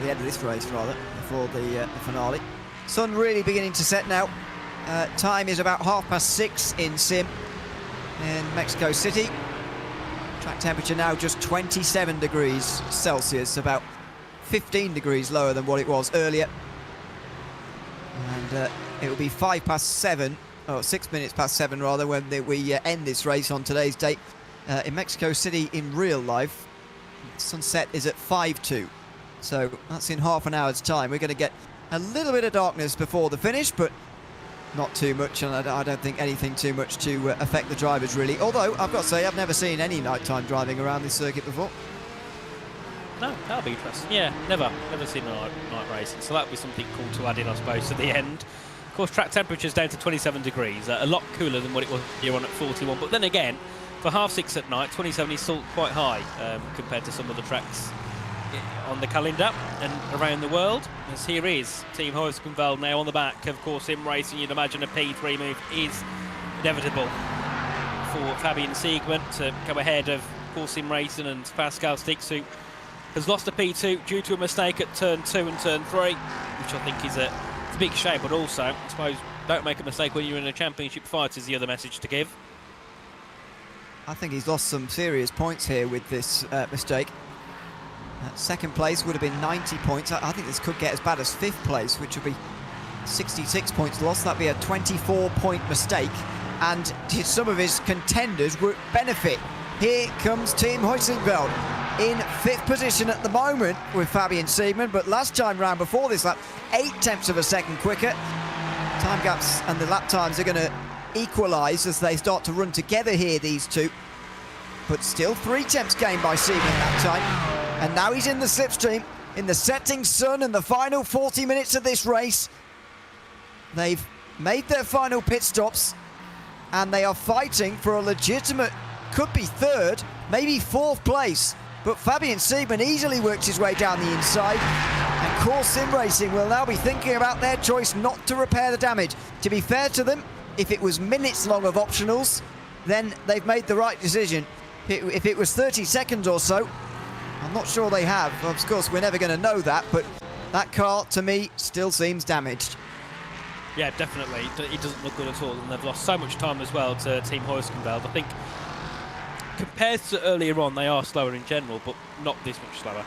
The end of this race, rather, before the finale. Sun really beginning to set now. Time is about 6:30 in Sim in Mexico City. Track temperature now just 27 degrees Celsius, about 15 degrees lower than what it was earlier. And it will be 6 minutes past 7 rather, when we end this race on today's date in Mexico City in real life. Sunset is at 5:02, so that's in half an hour's time. We're going to get a little bit of darkness before the finish, but not too much, and I don't think anything too much to affect the drivers really. Although I've got to say, I've never seen any nighttime driving around this circuit before. No, that'll be interesting. Yeah, never seen a night racing, so that'll be something cool to add in, I suppose, to the end. Of course, track temperature's down to 27 degrees, a lot cooler than what it was here on at 41. But then again, for 6:30 at night, 27 is still quite high compared to some of the tracks on the calendar and around the world. As here is Team Horskenveld now on the back. Of course, in racing, you'd imagine a P3 move is inevitable for Fabian Siegmann to go ahead of course in racing, and Pascal Stix, who has lost a P2 due to a mistake at turn 2 and turn 3, which I think is a big shame. But also, I suppose, don't make a mistake when you're in a championship fight is the other message to give. I think he's lost some serious points here with this mistake. Second place would have been 90 points. I think this could get as bad as 5th place, which would be 66 points lost. That'd be a 24-point mistake, and some of his contenders would benefit. Here comes Team Horskenveld in 5th position at the moment with Fabian Siegmann, but last time round before this lap, 0.8 of a second quicker. Time gaps and the lap times are going to equalise as they start to run together here, these two. But still 0.3 gained by Siegmann that time. And now he's in the slipstream, in the setting sun, and the final 40 minutes of this race. They've made their final pit stops, and they are fighting for a legitimate, could be 3rd, maybe 4th place. But Fabian Siegmann easily worked his way down the inside, and Core Sim Racing will now be thinking about their choice not to repair the damage. To be fair to them, if it was minutes long of optionals, then they've made the right decision. If it was 30 seconds or so, I'm not sure they have. Of course, we're never going to know that, but that car, to me, still seems damaged. Yeah, definitely. It doesn't look good at all, and they've lost so much time as well to Team Horskenveld. I think compared to earlier on, they are slower in general, but not this much slower.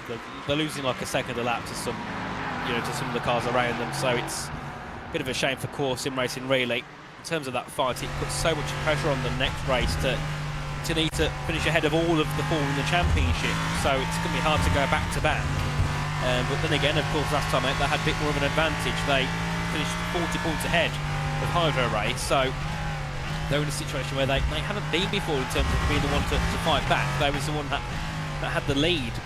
They're losing like a second a lap to some of the cars around them, so it's a bit of a shame for Core Sim Racing, really. In terms of that fight, it puts so much pressure on the next race to need to finish ahead of all of the 4 in the championship, so it's going to be hard to go back to back. But then again, of course, last time out they had a bit more of an advantage. They finished 40 points ahead of IVRA, so they're in a situation where they haven't been before in terms of being the one to fight back. They was the one that had the lead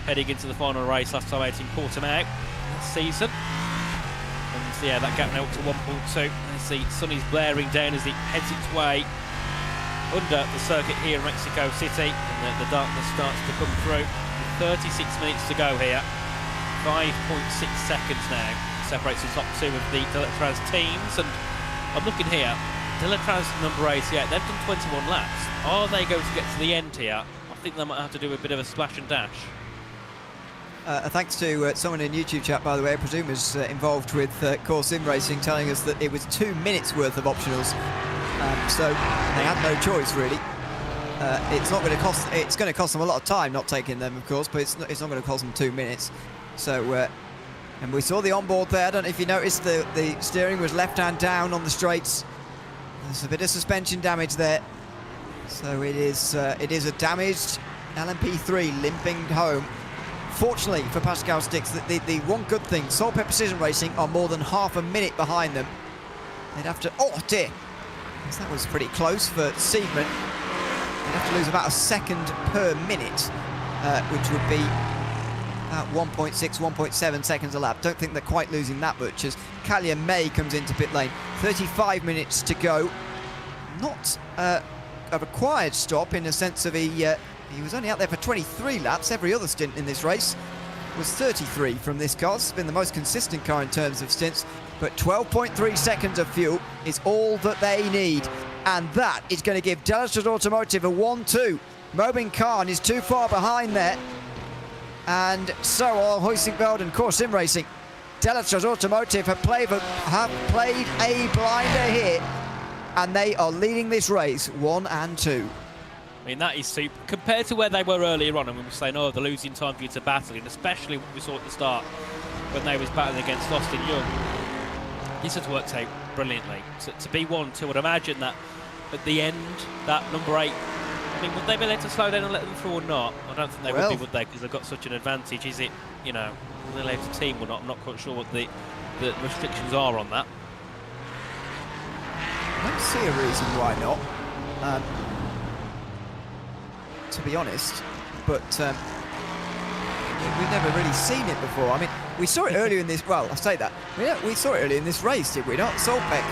heading into the final race last time out in Portimao this season. And yeah, that gap now up to 1.2. As the sun is blaring down as it heads its way under the circuit here in Mexico City, and the darkness starts to come through. 36 minutes to go here. 5.6 seconds now separates the top 2 of the Delatraz teams, and I'm looking here. Delatraz number 88, they've done 21 laps. Are they going to get to the end here? I think they might have to do a bit of a splash and dash. Thanks to someone in YouTube chat, by the way, I presume is involved with Core Sim Racing, telling us that it was 2 minutes worth of optionals. So they had no choice really. It's not going to cost. It's going to cost them a lot of time not taking them, of course, but it's not going to cost them 2 minutes. So and we saw the onboard there. I don't know if you noticed the steering was left hand down on the straights. There's a bit of suspension damage there. So it is a damaged LMP3 limping home. Fortunately for Pascal Stix, the one good thing, Saltpet Precision Racing are more than half a minute behind them. They'd have to, oh dear, that was pretty close for Siegmann. They'd have to lose about a second per minute, which would be about 1.6, 1.7 seconds a lap. Don't think they're quite losing that much as Callian May comes into pit lane. 35 minutes to go. Not a required stop in the sense of he was only out there for 23 laps. Every other stint in this race was 33 from this car. It's been the most consistent car in terms of stints, but 12.3 seconds of fuel is all that they need, and that is going to give Delatraz Automotive a 1-2. Mobin Khan is too far behind there, and so are Horskenveld and Core Sim Racing. Delatraz Automotive have played a blinder here, and they are leading this race 1 and 2. I mean, that is super. Compared to where they were earlier on, and we were saying, oh, the losing time for you to battle, and especially what we saw at the start when they was battling against Austin Young. This has worked out brilliantly. To be 1-2, I'd imagine that at the end, that number 8, I mean, would they be able to slow down and let them through or not? I don't think they would they? Because they've got such an advantage. Is it, you know, will they allowed to team or not? I'm not quite sure what the restrictions are on that. I don't see a reason why not, to be honest, but we've never really seen it before. I mean, we saw it earlier in this, well, I say that, we saw it earlier in this race, did we not? Solbeck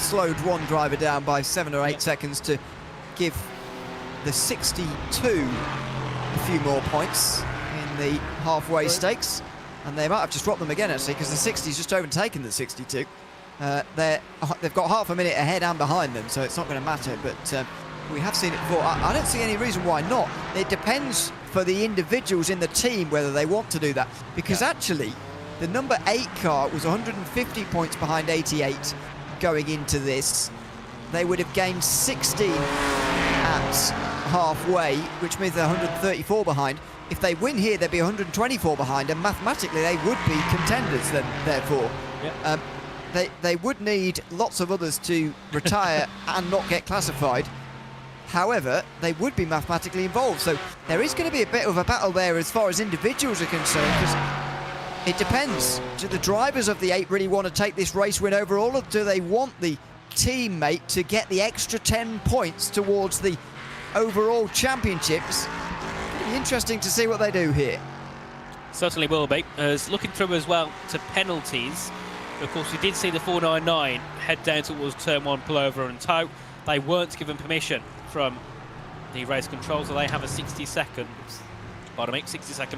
slowed one driver down by 7 or 8 seconds to give the 62 a few more points in the halfway stakes, and they might have just dropped them again, actually, because the 60's just overtaken the 62. They've got half a minute ahead and behind them, so it's not going to matter, but we have seen it before. I don't see any reason why not. It depends for the individuals in the team whether they want to do that, because actually the number 8 car was 150 points behind 88 going into this. They would have gained 16 at halfway, which means they're 134 behind. If they win here, they'd be 124 behind, and mathematically they would be contenders then, therefore. Yep. They would need lots of others to retire and not get classified. However, they would be mathematically involved. So there is going to be a bit of a battle there as far as individuals are concerned, because it depends. Do the drivers of the 8 really want to take this race win overall, or do they want the teammate to get the extra 10 points towards the overall championships? It'll be interesting to see what they do here. Certainly will be. As looking through as well to penalties, of course we did see the 499 head down towards turn 1, pull over and tow. They weren't given permission from the race control, so they have a 60-second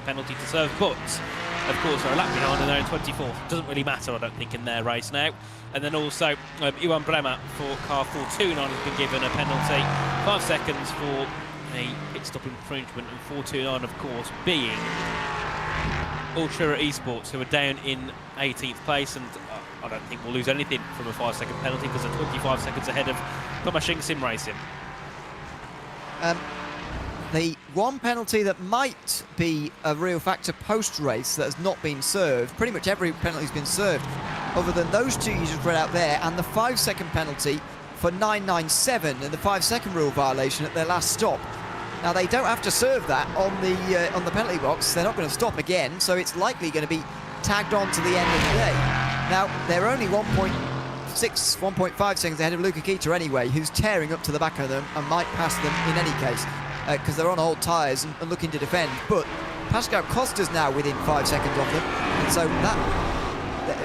penalty to serve, but of course they're a lap behind and they're in 24th. Doesn't really matter, I don't think, in their race now. And then also Iwan Bremer for car 429 has been given a penalty, 5 seconds for a pit stop infringement, and 429 of course being Ultra Esports, who are down in 18th place, and I don't think we'll lose anything from a 5-second penalty because they're 25 seconds ahead of Tomaszyn Sim Racing. The one penalty that might be a real factor post-race that has not been served, pretty much every penalty's been served, other than those 2 you just read out there, and the 5-second penalty for 997 and the 5-second rule violation at their last stop. Now they don't have to serve that on the penalty box. They're not going to stop again, so it's likely going to be tagged on to the end of the day. Now they're only 1.5 seconds ahead of Luca Kita anyway, who's tearing up to the back of them and might pass them in any case, because they're on old tyres and looking to defend. But Pascal Costa's now within 5 seconds of them, and so that,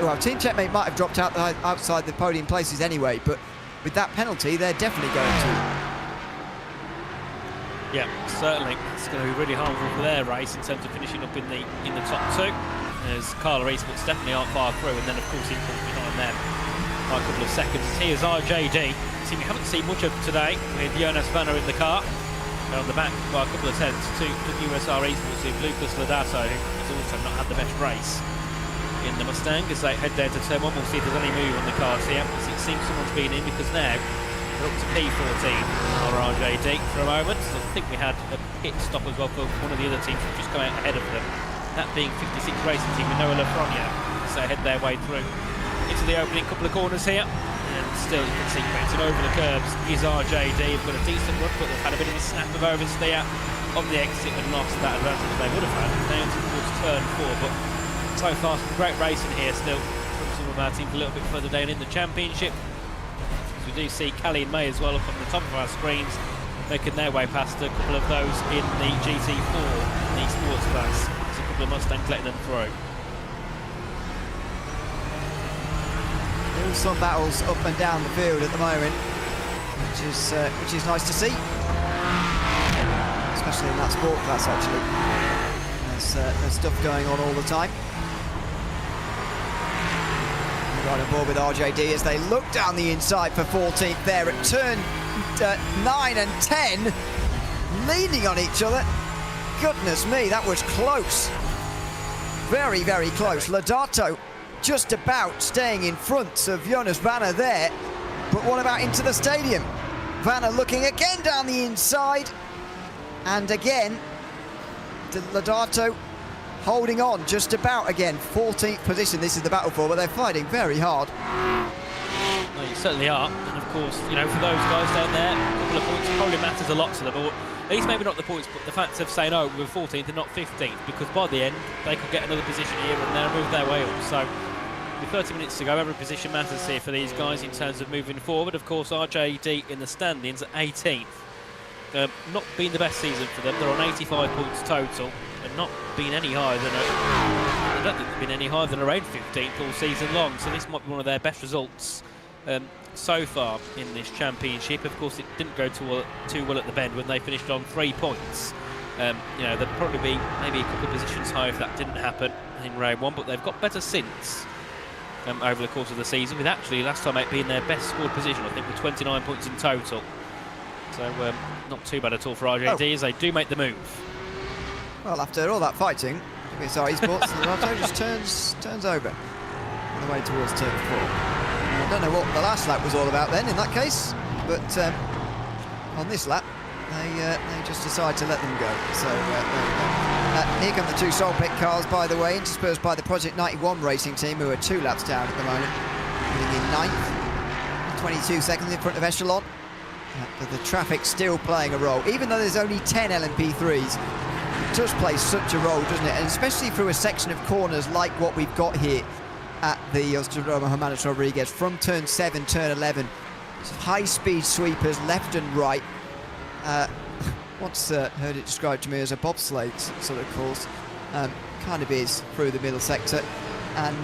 well, Team Checkmate might have dropped out outside the podium places anyway, but with that penalty they're definitely going to. Yeah, certainly. It's going to be really harmful for their race in terms of finishing up in the top 2, as Carla Esports definitely aren't far through, and then of course Impulse behind them by a couple of seconds. Here's RJD. See, we haven't seen much of today with Jonas Vanner in the car. On the back by a couple of tenths to USR Esports, with Lucas Lodato, who's also not had the best race in the Mustang. As they head down to turn 1, we'll see if there's any move on the cards here. It seems someone's been in, because now we're up to P14 or RJD for a moment. So I think we had a pit stop as well for one of the other teams who just come out ahead of them. That being 56 Racing Team with Noah Lafronia. So head their way through into the opening couple of corners here. And still you can see bouncing over the curbs is RJD. They've got a decent run, but they've had a bit of a snap of oversteer on the exit and lost that advantage they would have had down towards turn 4. But so far some great racing here still from some of our teams a little bit further down in the championship. We do see Callie and May as well up on the top of our screens, making their way past a couple of those in the GT4, the sports class. There's a couple of Mustangs letting them through. There are some battles up and down the field at the moment, which is nice to see, especially in that sport class. Actually, there's stuff going on all the time. Right on board with RJD as they look down the inside for 14th there at turn 9 and 10, leaning on each other. Goodness me, that was close. Very, very close. Lodato just about staying in front of Jonas Vanner there. But what about into the stadium? Vanna looking again down the inside. And again, Lodato holding on just about again. 14th position, this is the battle for, but they're fighting very hard. Well, you certainly are. And of course, you know, for those guys down there, a couple of points probably matters a lot to them. Or at least maybe not the points, but the fact of saying, oh, we're 14th and not 15th, because by the end, they could get another position here and there and move their way up. So, with 30 minutes to go, every position matters here for these guys in terms of moving forward. Of course, RJD in the standings at 18th. Not been the best season for them. They're on 85 points total, and not been any higher than I don't think they've been any higher than around 15th all season long. So this might be one of their best results so far in this championship. Of course, it didn't go too well at the Bend when they finished on 3 points. You know, they'd probably be maybe a couple of positions higher if that didn't happen in round 1, but they've got better since over the course of the season, with actually last time it being their best scored position, I think, with 29 points in total. So not too bad at all for RJD as they do make the move. Well, after all that fighting, sorry, Esports, Lodato just turns over on the way towards turn 4. I don't know what the last lap was all about then in that case, but on this lap they just decide to let them go. So there we go. Here come the 2 Soul Pit cars, by the way, interspersed by the Project 91 racing team, who are 2 laps down at the moment, leading in 9th, 22 seconds in front of Echelon. But the traffic still playing a role, even though there's only 10 LMP3s. It does play such a role, doesn't it? And especially through a section of corners like what we've got here at the Australian Hermanos Rodriguez, from turn 7, turn 11. High-speed sweepers left and right. Once heard it described to me as a bobsleigh sort of course. Kind of is through the middle sector. And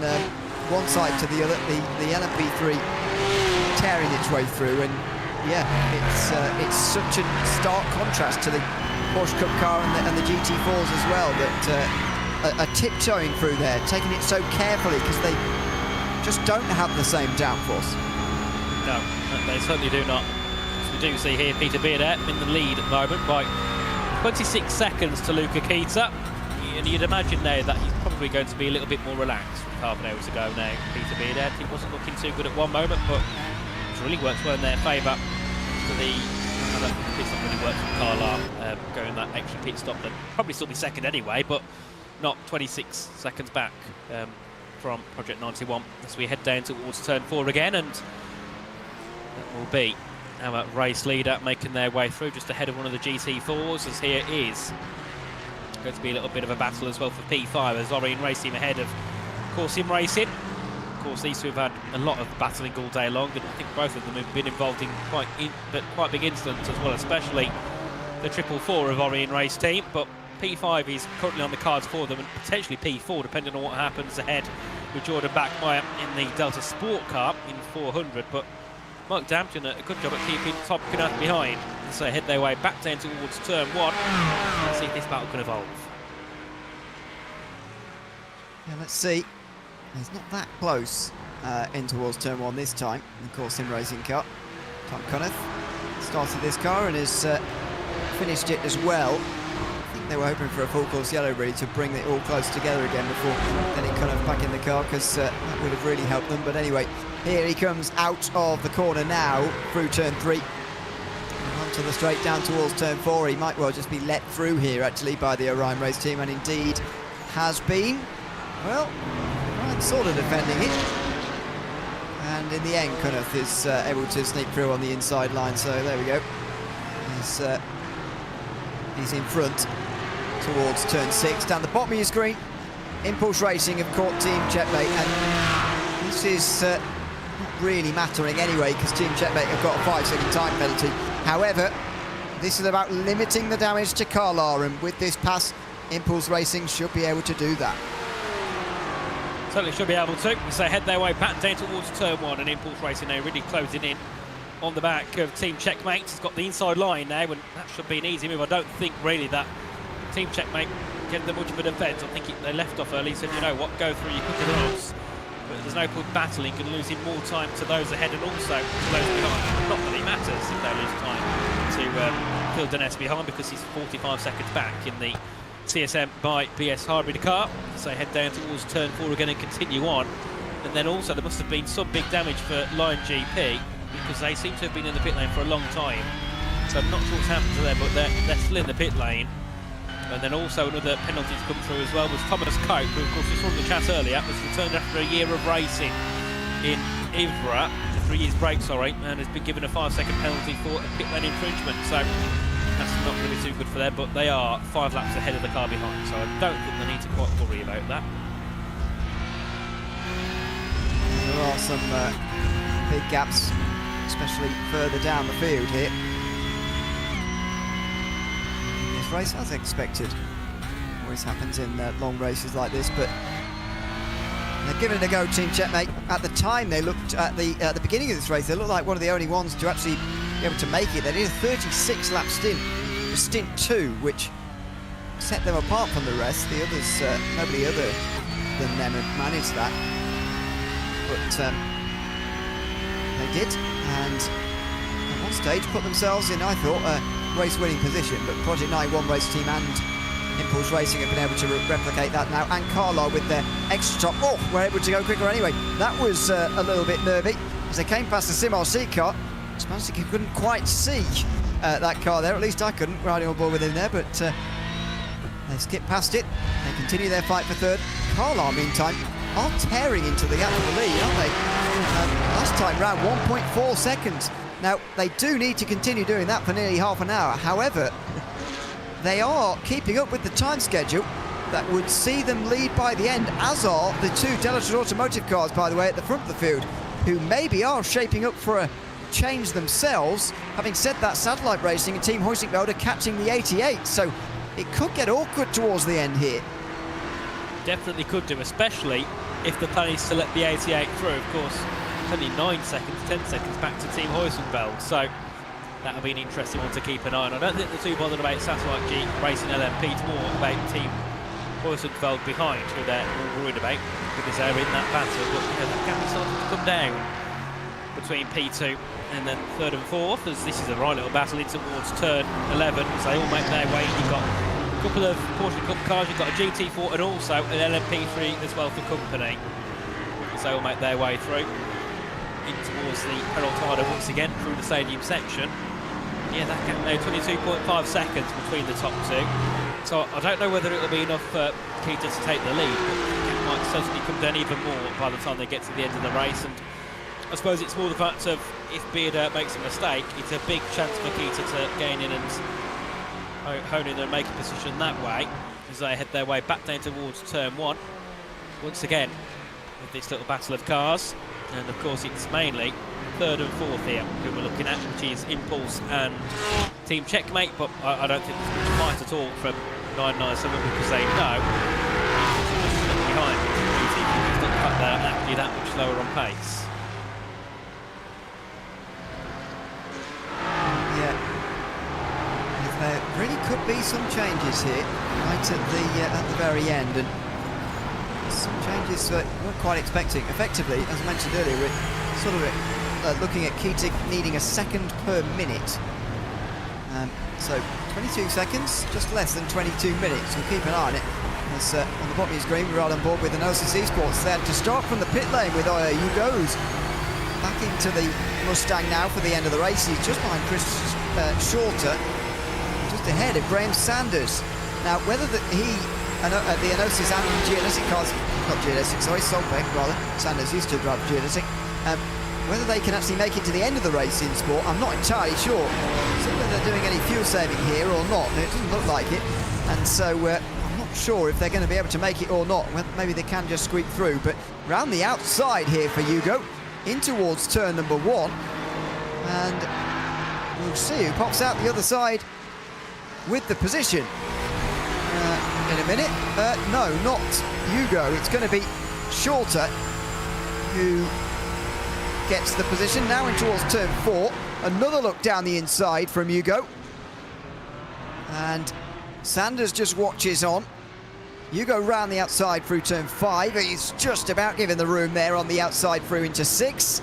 one side to the other, the LMP3 tearing its way through. And yeah, it's such a stark contrast to the Porsche Cup car and the GT4s as well, that are tiptoeing through there, taking it so carefully because they just don't have the same downforce. No, they certainly do not. As we do see here, Peter Beardet in the lead at the moment by 26 seconds to Luca Kita. And you'd imagine now that he's probably going to be a little bit more relaxed with half an hour to go now. Peter Beardet, he wasn't looking too good at one moment, but it really works well in their favour. I don't think the pit stop really works for Carlisle, going that extra pit stop. They'd probably still be second anyway, but not 26 seconds back from Project 91 as we head down towards turn 4 again, and that will be our race leader making their way through just ahead of one of the GT4s, as here is going to be a little bit of a battle as well for P5 as Orion Racing ahead of Corsim Racing. Of course, these two have had a lot of battling all day long, and I think both of them have been involved in quite big incidents as well, especially the 444 of Orion Race Team. But P5 is currently on the cards for them, and potentially P4 depending on what happens ahead with Jordan Backmeyer in the Delta Sport car in 400. But Mark Dampton a good job at keeping Top Knapp behind, and so head their way back down towards turn 1. Let's see if this battle can evolve. Yeah, let's see. He's not that close in towards turn 1 this time. And of course, Sim Racing car. Tom Cunneth started this car and has finished it as well. I think they were hoping for a full course yellow really to bring it all close together again before getting Cunneth back in the car, because that would have really helped them. But anyway, here he comes out of the corner now through turn 3. Onto the straight down towards turn 4. He might well just be let through here actually by the Orion Race Team, and indeed has been. Well, sort of defending it, and in the end Cunneth is able to sneak through on the inside line, so there we go. He's in front towards turn 6. Down the bottom of your screen, Impulse Racing have caught Team Checkmate, and this is not really mattering anyway because Team Checkmate have got a 5-second time penalty. However, this is about limiting the damage to Carlisle, and with this pass Impulse Racing should be able to do that. Certainly should be able to. So head their way back down towards turn 1, and Impulse Racing now really closing in on the back of Team Checkmate. He's got the inside line now, and that should be an easy move. I don't think really that Team Checkmate get them much of a defence. I think they left off early, said, you know what, go through, you quicker than us. But there's no point battling and losing more time to those ahead and also to those behind. Not that it matters if they lose time to Phil Dennis behind, because he's 45 seconds back in the CSM by BS Hybrid car. So head down towards turn 4 again and continue on. And then also there must have been some big damage for Lion GP because they seem to have been in the pit lane for a long time. So I'm not sure what's happened to them, but they're still in the pit lane. And then also another penalty to come through as well was Thomas Cope, who of course we saw in the chat earlier, was returned after a year of racing in IVRA, 3 years break, sorry, and has been given a 5-second penalty for a pit lane infringement. So that's not going to be too good for them, but they are 5 laps ahead of the car behind, so I don't think they need to quite worry about that. There are some big gaps, especially further down the field here. This race, as expected, always happens in long races like this, but they're giving it a go, Team Checkmate. At the time, they looked at the beginning of this race, they looked like one of the only ones to actually be able to make it. They did a 36-lap stint, stint 2, which set them apart from the rest. The others, nobody other than them had managed that. But they did, and at one stage put themselves in, I thought, a race-winning position. But Project 91 race team and Impulse Racing have been able to replicate that now, and Carlisle with their extra top. Oh, were able to go quicker anyway. That was a little bit nervy as they came past the Sim RC car. Spansky couldn't quite see that car there, at least I couldn't, riding on board with him there, but they skipped past it. They continue their fight for third. Carlisle, meantime, are tearing into the gap of the lead, aren't they? Last time round, 1.4 seconds. Now, they do need to continue doing that for nearly half an hour. However, they are keeping up with the time schedule that would see them lead by the end, as are the 2 Delator Automotive cars, by the way, at the front of the field, who maybe are shaping up for a change themselves. Having said that, Satellite Racing and Team Hoisingveld are catching the 88, so it could get awkward towards the end here. Definitely could do, especially if the plan is to let the 88 through. Of course, it's only 9 seconds, 10 seconds back to Team Hoisingveld, so that'll be an interesting one to keep an eye on. I don't think they're too bothered about Satellite G racing LMP. It's more about Team Hoisingveld behind, who they're all worried about, because they're in that battle. But that gap is starting to come down between P2 and then 3rd and 4th, as this is a right little battle in towards turn 11, as they all make their way. You've got a couple of Porsche Cup cars, you've got a GT4 and also an LMP3 as well for company, as they all make their way through in towards the Peraltada once again through the stadium section. Yeah, that gap now 22.5 seconds between the top 2, so I don't know whether it'll be enough for Keita to take the lead, but it might certainly come down even more by the time they get to the end of the race. And I suppose it's more the fact of, if Bearder makes a mistake, it's a big chance for Keita to gain in and hone in and make a position that way, as they head their way back down towards turn 1 once again with this little battle of cars. And of course it's mainly 3rd and 4th here who we're looking at, which is Impulse and Team Checkmate, but I don't think there's much fight at all from 997, because they know it's behind, the fact they're actually that much lower on pace. There really could be some changes here, right at the very end, and some changes that we weren't quite expecting. Effectively, as I mentioned earlier, we're sort of looking at Keita needing a second per minute. So 22 seconds, just less than 22 minutes. We'll keep an eye on it. As on the bottom of your screen, we're right on board with an OCC Sports there to start from the pit lane with Hugo's back into the Mustang now for the end of the race. He's just behind Chris Shorter, just ahead of Graham Sanders. Now, whether the Enosis and Geolytic cars, not Geolytic, sorry, Solbeck rather, Sanders used to drive Geolytic, whether they can actually make it to the end of the race in sport, I'm not entirely sure. So whether they're doing any fuel saving here or not, it doesn't look like it, and so I'm not sure if they're going to be able to make it or not. Well, maybe they can just squeak through, but round the outside here for Hugo, in towards turn number 1, and we'll see who pops out the other side with the position in a minute. No, not Hugo. It's going to be Shorter who gets the position now in towards turn 4. Another look down the inside from Hugo, and Sanders just watches on. Hugo round the outside through turn 5. He's just about given the room there on the outside through into 6.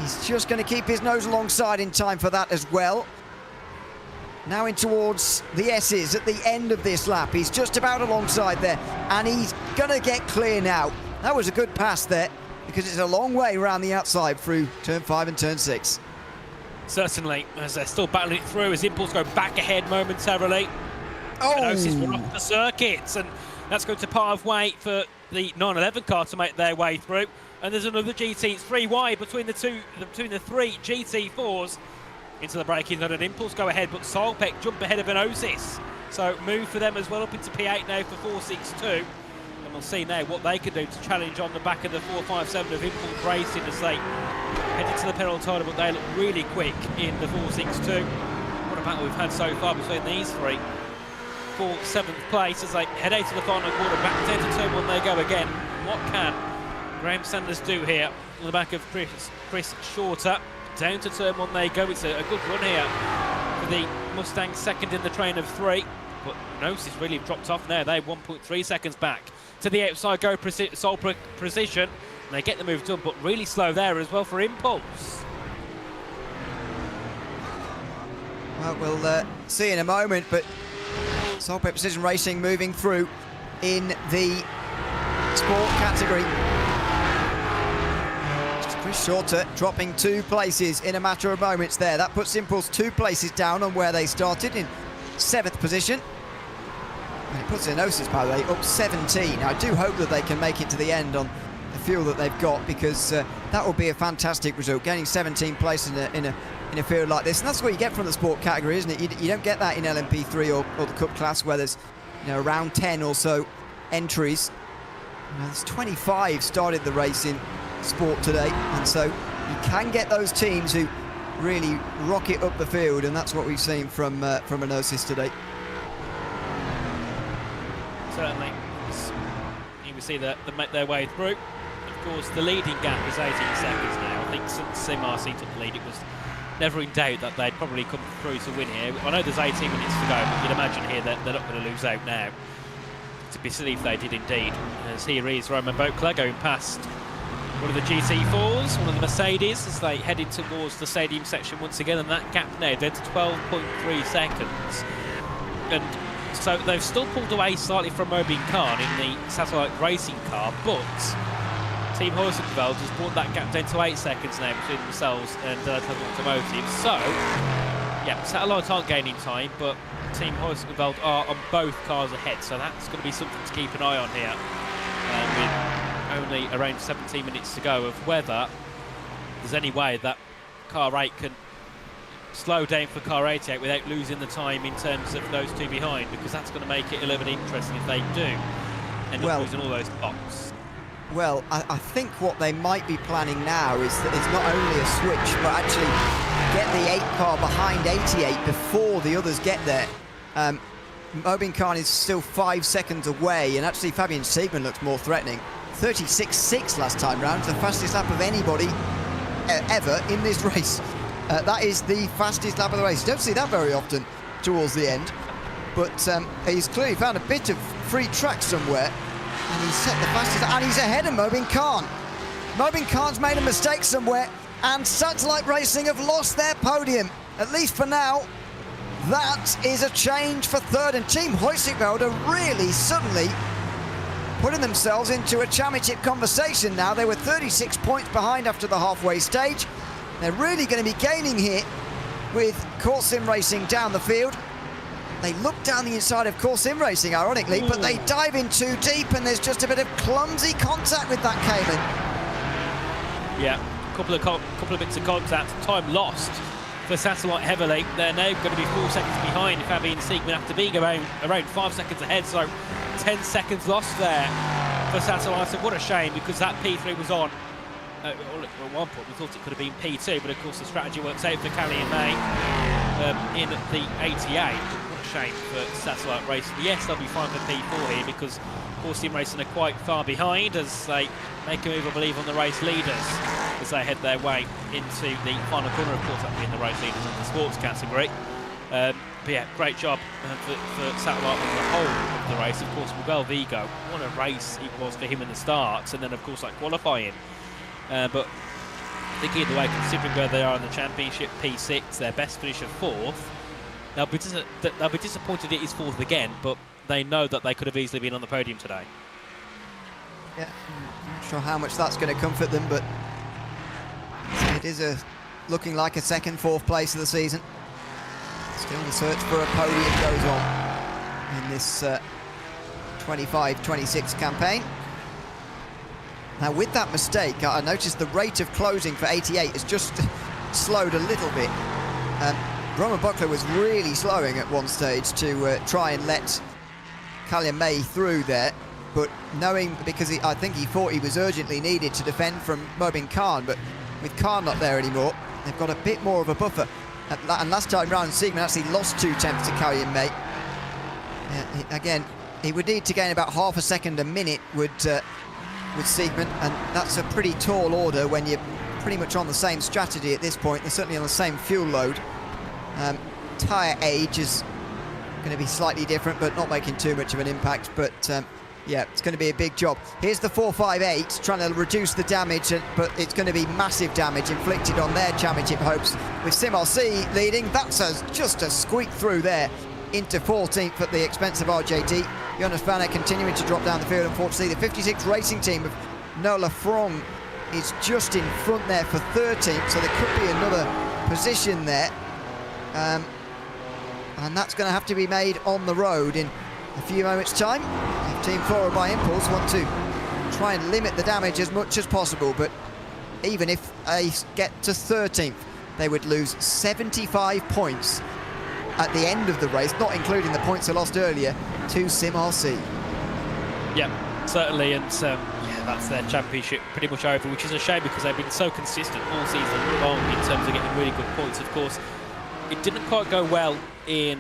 He's just going to keep his nose alongside in time for that as well. Now in towards the S's at the end of this lap. He's just about alongside there, and he's going to get clear now. That was a good pass there. because it's a long way around the outside through turn 5 and turn 6. Certainly, as they're still battling it through, as Impulse go back ahead momentarily. Oh! Oasis were off the circuits, and that's going to pave way for the 911 car to make their way through. And there's another GT, it's 3 wide between the three GT4s into the braking zone, and Impulse go ahead, but Solpec jump ahead of an Oasis. So move for them as well up into P8 now for 462. And we'll see now what they can do to challenge on the back of the 457 of Impulse Racing as they head into the penultimate, but they look really quick in the 462. What a battle we've had so far between these three. For 7th place as they head out to the final quarter, back down to turn 1 they go again. What can Graham Sanders do here on the back of Chris Shorter? Down to turn 1 they go. It's a good run here for the Mustangs, second in the train of 3. But Gnosis really dropped off now. They're 1.3 seconds back to the outside go sole precision. And they get the move done, but really slow there as well for Impulse. Well, we'll see in a moment, but Solpec Precision Racing moving through in the sport category. Chris Shorter dropping 2 places in a matter of moments there. That puts Impulse 2 places down on where they started in 7th position. And it puts Enosis, by the way, up 17. I do hope that they can make it to the end on the fuel that they've got, because that will be a fantastic result, gaining 17 places in a field like this. And that's what you get from the sport category, isn't it? You don't get that in LMP3 or the Cup class, where there's around 10 or so entries. There's 25 started the race in sport today, and so you can get those teams who really rocket up the field, and that's what we've seen from Enosis today. Certainly. You can see that they make their way through. Of course, the leading gap is 18 seconds now. I think since SimRC took the lead, it was never in doubt that they'd probably come through to win here. I know there's 18 minutes to go, but you'd imagine here that they're not going to lose out now. To be silly if they did indeed. As here is Roman Beauclerc going past one of the GT4s, one of the Mercedes, as they headed towards the stadium section once again, and that gap now down to 12.3 seconds. And so they've still pulled away slightly from Mobin Khan in the satellite racing car, but Team Heusinkveld has brought that gap down to 8 seconds now between themselves and Automotive. So, yeah, satellite aren't gaining time, but Team Heusinkveld are on both cars ahead, so that's going to be something to keep an eye on here. With only around 17 minutes to go, of whether there's any way that car 8 can slow down for car 88 without losing the time in terms of those two behind, because that's going to make it a little bit interesting if they do end up losing all those spots. Well, I think what they might be planning now is that it's not only a switch, but actually get the 8 car behind 88 before the others get there. Mobin Khan is still 5 seconds away, and actually Fabian Siegmann looks more threatening. 36.6 last time round, the fastest lap of anybody ever in this race. That is the fastest lap of the race. You don't see that very often towards the end, but he's clearly found a bit of free track somewhere, and he's set the fastest, and he's ahead of Mobin Khan. Mobin Khan's made a mistake somewhere, and Satellite Racing have lost their podium, at least for now. That is a change for 3rd, and Team Heusinkveld are really suddenly putting themselves into a championship conversation now. They were 36 points behind after the halfway stage. They're really going to be gaining here with Core Sim Racing down the field. They look down the inside of Core Sim Racing, ironically, but they dive in too deep, and there's just a bit of clumsy contact with that Cayman. Yeah, a couple of bits of contact. Time lost for Satellite heavily. They're now going to be 4 seconds behind Fabian Siegmann after being around 5 seconds ahead, so 10 seconds lost there for Satellite. So what a shame, because that P3 was on. At one point we thought it could have been P2, but of course the strategy works out for Callie and May in the 88. What a shame for Satellite Racing. Yes, they'll be fine for P4 here, because Core Sim Racing are quite far behind as they make a move, I believe, on the race leaders as they head their way into the final corner. Of course, that being the race leaders in the sports category. But yeah, great job for Satellite on the whole of the race. Of course, Miguel Vigo, what a race it was for him in the start, and then of course that qualifying. But thinking either way, considering where they are in the championship, P6, their best finish of 4th, they'll be disappointed it is 4th again, but they know that they could have easily been on the podium today. Yeah, I'm not sure how much that's going to comfort them, but it is looking like a second, fourth place of the season. Still the search for a podium goes on in this 25-26 campaign. Now with that mistake, I noticed the rate of closing for 88 has just slowed a little bit. Roman Buckler was really slowing at one stage to try and let Callian May through there, but knowing, because I think he thought he was urgently needed to defend from Mobin Khan, but with Khan not there anymore, they've got a bit more of a buffer. And last time round, Siegman actually lost 2 tenths to Callian May. Again, he would need to gain about half a second a minute with Siegman, and that's a pretty tall order when you're pretty much on the same strategy at this point. They're certainly on the same fuel load. Tyre age is going to be slightly different, but not making too much of an impact. But yeah, it's going to be a big job. Here's the 458 trying to reduce the damage, but it's going to be massive damage inflicted on their championship hopes. With Sim RC leading, that's just a squeak through there into 14th at the expense of RJD. Jonas Vanner continuing to drop down the field. Unfortunately, the 56 racing team of Nola Frong is just in front there for 13th, so there could be another position there. And that's going to have to be made on the road in a few moments' time. If Team Flora by Impulse want to try and limit the damage as much as possible, but even if they get to 13th, they would lose 75 points at the end of the race, not including the points they lost earlier, to Sim RC. Yeah, certainly, and yeah, that's their championship pretty much over, which is a shame because they've been so consistent all season long in terms of getting really good points. Of course, it didn't quite go well in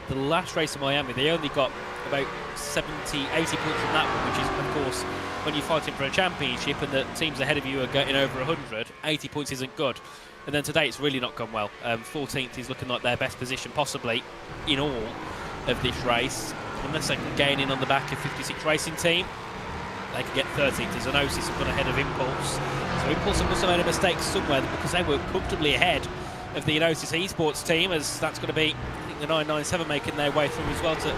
the last race in Miami. They only got about 70, 80 points from that one, which is, of course, when you're fighting for a championship and the teams ahead of you are getting over 100, 80 points isn't good. And then today it's really not gone well. 14th is looking like their best position possibly in all of this race. Unless they can gain in on the back of 56 racing team, they can get 13th. Zanosis have gone ahead of Impulse. So Impulse must have made a mistake somewhere because they were comfortably ahead of the Enosis Esports team, as that's going to be, I think, the 997 making their way through as well to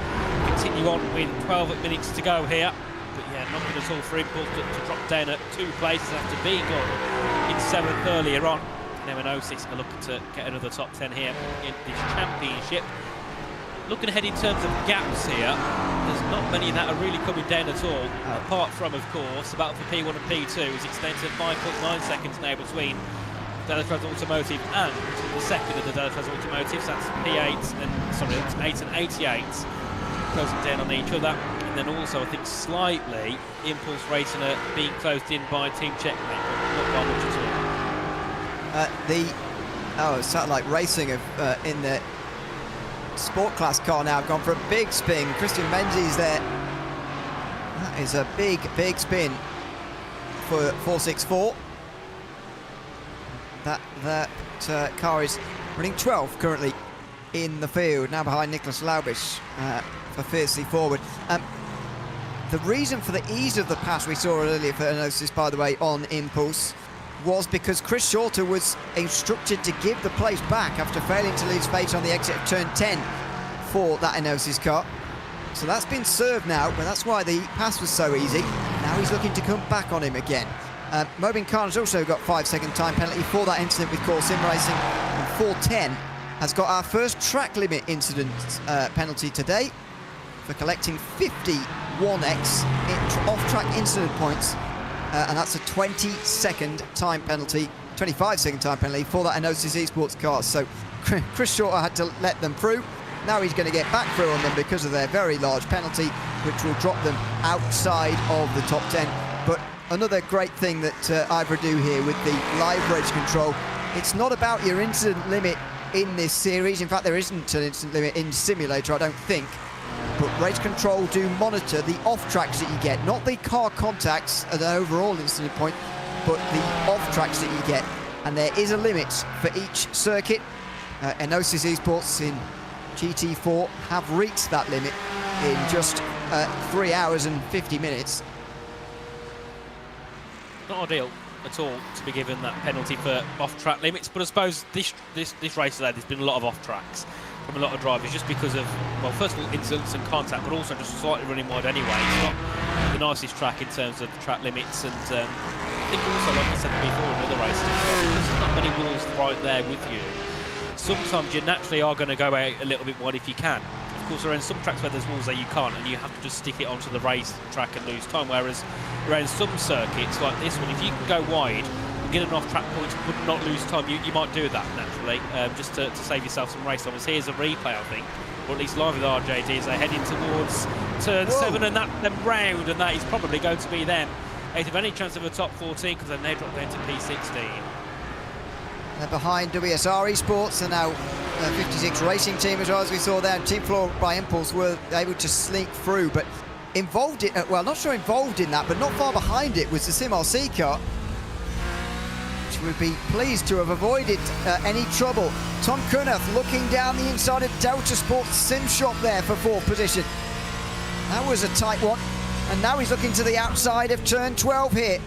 continue on with 12 minutes to go here. But yeah, not good at all for Impulse to drop down at 2 places after being gone in 7th earlier on. Now Enosis are looking to get another top 10 here in this championship. Looking ahead in terms of gaps here, there's not many that are really coming down at all, apart from, of course, the battle for P1 and P2 is extended to 5.9 seconds now between Delafraz Automotive and the second of the Delafraz Automotives. That's P8 and, sorry, that's 8 and 88 closing down on each other. And then also, I think, slightly, Impulse Racing are being closed in by Team Checkmate, but not by much at all. Satellite Racing have, in the sport class car now, gone for a big spin. Christian Menzies there. That is a big spin for 464. That car is running 12th currently in the field, now behind Nicholas Laubish for Fiercely Forward. The reason for the ease of the pass we saw earlier for Enosis, by the way, on Impulse, was because Chris Shorter was instructed to give the place back after failing to leave space on the exit of turn 10 for that Enosis car. So that's been served now, but that's why the pass was so easy. Now he's looking to come back on him again. Mobin Khan has also got 5-second time penalty for that incident with Core Sim Racing, and 410 has got our first track limit incident penalty today for collecting 51x off-track incident points. And that's a 20-second time penalty, 25-second time penalty for that Enosis Esports car. So Chris Shorter had to let them through. Now he's going to get back through on them because of their very large penalty, which will drop them outside of the top 10. But another great thing that IVRA do here with the live reg control, it's not about your incident limit in this series. In fact, there isn't an incident limit in Simulator, I don't think. But Race Control do monitor the off-tracks that you get, not the car contacts at an overall incident point, but the off-tracks that you get. And there is a limit for each circuit. Enosis Esports in GT4 have reached that limit in just 3 hours and 50 minutes. Not ideal at all to be given that penalty for off-track limits, but I suppose this race today, there's been a lot of off-tracks. from a lot of drivers, just because of, well, first of all, incidents and contact, but also just slightly running wide anyway. It's not the nicest track in terms of the track limits, and I think also, like I said before in other races, there's not many walls right there with you. Sometimes you naturally are going to go out a little bit wide if you can. Of course, around some tracks where there's walls there you can't, and you have to just stick it onto the race track and lose time, whereas around some circuits like this one, if you can go wide and get enough track points but not lose time, you might do that naturally, just to save yourself some race time. As here's a replay, I think, or at least live with RJD, as they're heading towards turn 7, and that them round, and that is probably going to be them. They have any chance of a top 14, because then they drop down to P16. They're behind WSR Esports, and now 56 Racing Team as well, as we saw there. Team Floor by Impulse were able to sneak through, but involved in, well, not sure involved in that, but not far behind it was the Sim RC car, which would be pleased to have avoided any trouble. Tom Kurnath looking down the inside of Delta Sports Sim Shop there for 4th position. That was a tight one, and now he's looking to the outside of turn 12 here.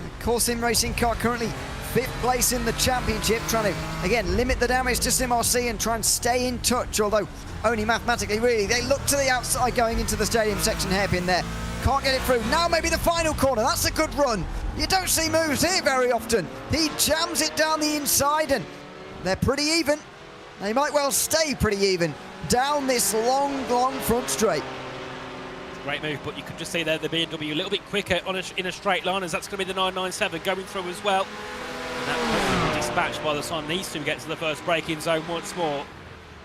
The Core Sim Racing car currently 5th place in the championship, trying to, again, limit the damage to Sim RC and try and stay in touch, although only mathematically, really. They look to the outside going into the stadium section, hairpin there. Can't get it through. Now maybe the final corner. That's a good run. You don't see moves here very often. He jams it down the inside, and they're pretty even. They might well stay pretty even down this long, long front straight. Great move, but you can just see there the BMW a little bit quicker in a straight line, as that's going to be the 997 going through as well. And that will be dispatched by the time these two get to the first braking zone once more.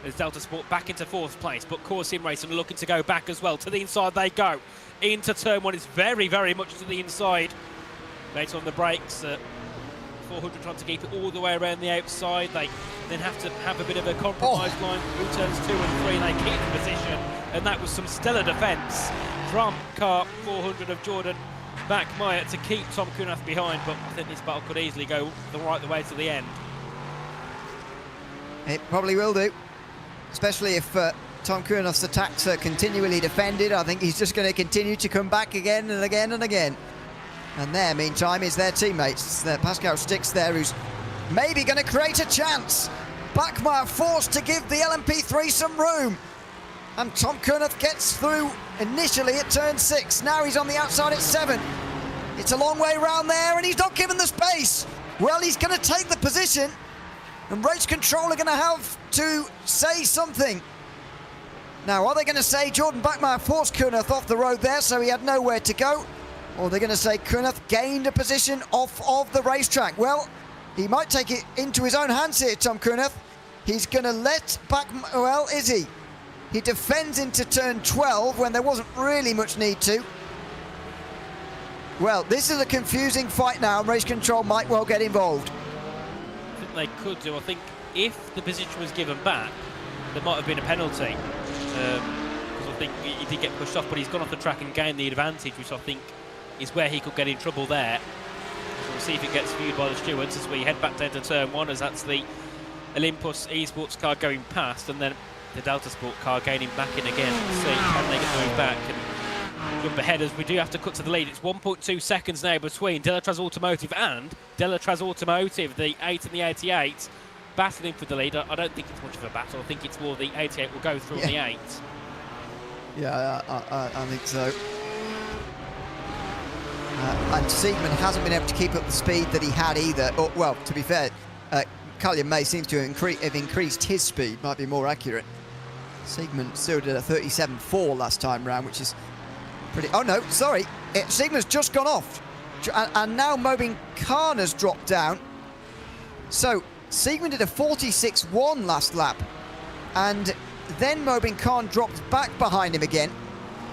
As Delta Sport back into 4th place, but Core Sim Racing are looking to go back as well. To the inside they go. Into turn 1, it's very, very much to the inside. Later on the brakes, 400 trying to keep it all the way around the outside. They then have to have a bit of a compromise line through turns 2 and 3. They keep the position, and that was some stellar defence from car 400 of Jordan Bachmeier to keep Tom Kurnath behind, but I think this battle could easily go the way to the end. It probably will do, especially if Tom Kurnath's attacks are continually defended. I think he's just going to continue to come back again and again and again. And there, meantime, is their teammates. It's Pascal Stix there, who's maybe going to create a chance. Bachmeier forced to give the LMP3 some room. And Tom Kurnath gets through initially at turn 6. Now he's on the outside at 7. It's a long way around there, and he's not given the space. Well, he's going to take the position, and race control are going to have to say something. Now, are they going to say Jordan Bachmeier forced Kurnath off the road there, so he had nowhere to go? Or they're going to say Kurnath gained a position off of the racetrack? Well, he might take it into his own hands here, Tom Kurnath. He's going to let Bachmeier, well, is he? He defends into turn 12 when there wasn't really much need to. Well, this is a confusing fight now, and race control might well get involved. I think they could do. I think if the position was given back, there might have been a penalty. Because I think he did get pushed off, but he's gone off the track and gained the advantage, which I think is where he could get in trouble there. So we'll see if it gets viewed by the stewards as we head back down to turn 1, as that's the Olympus Esports car going past, and then the Delta Sport car gaining back in again. Let's see, can they get moved back and jump ahead, as we do have to cut to the lead. It's 1.2 seconds now between Delatraz Automotive and Delatraz Automotive, the 8 and the 88, battling for the lead. I don't think it's much of a battle. I think it's more the 88 will go through on the 8. Yeah, I think so. And Siegman hasn't been able to keep up the speed that he had either. Or, well, to be fair, Cullion May seems to have increased his speed, might be more accurate. Siegman still did a 37.4 last time round, which is pretty... Oh, no, sorry. Siegman's just gone off. And now Mobin Khan has dropped down. So, Siegman did a 46.1 last lap. And then Mobin Khan dropped back behind him again.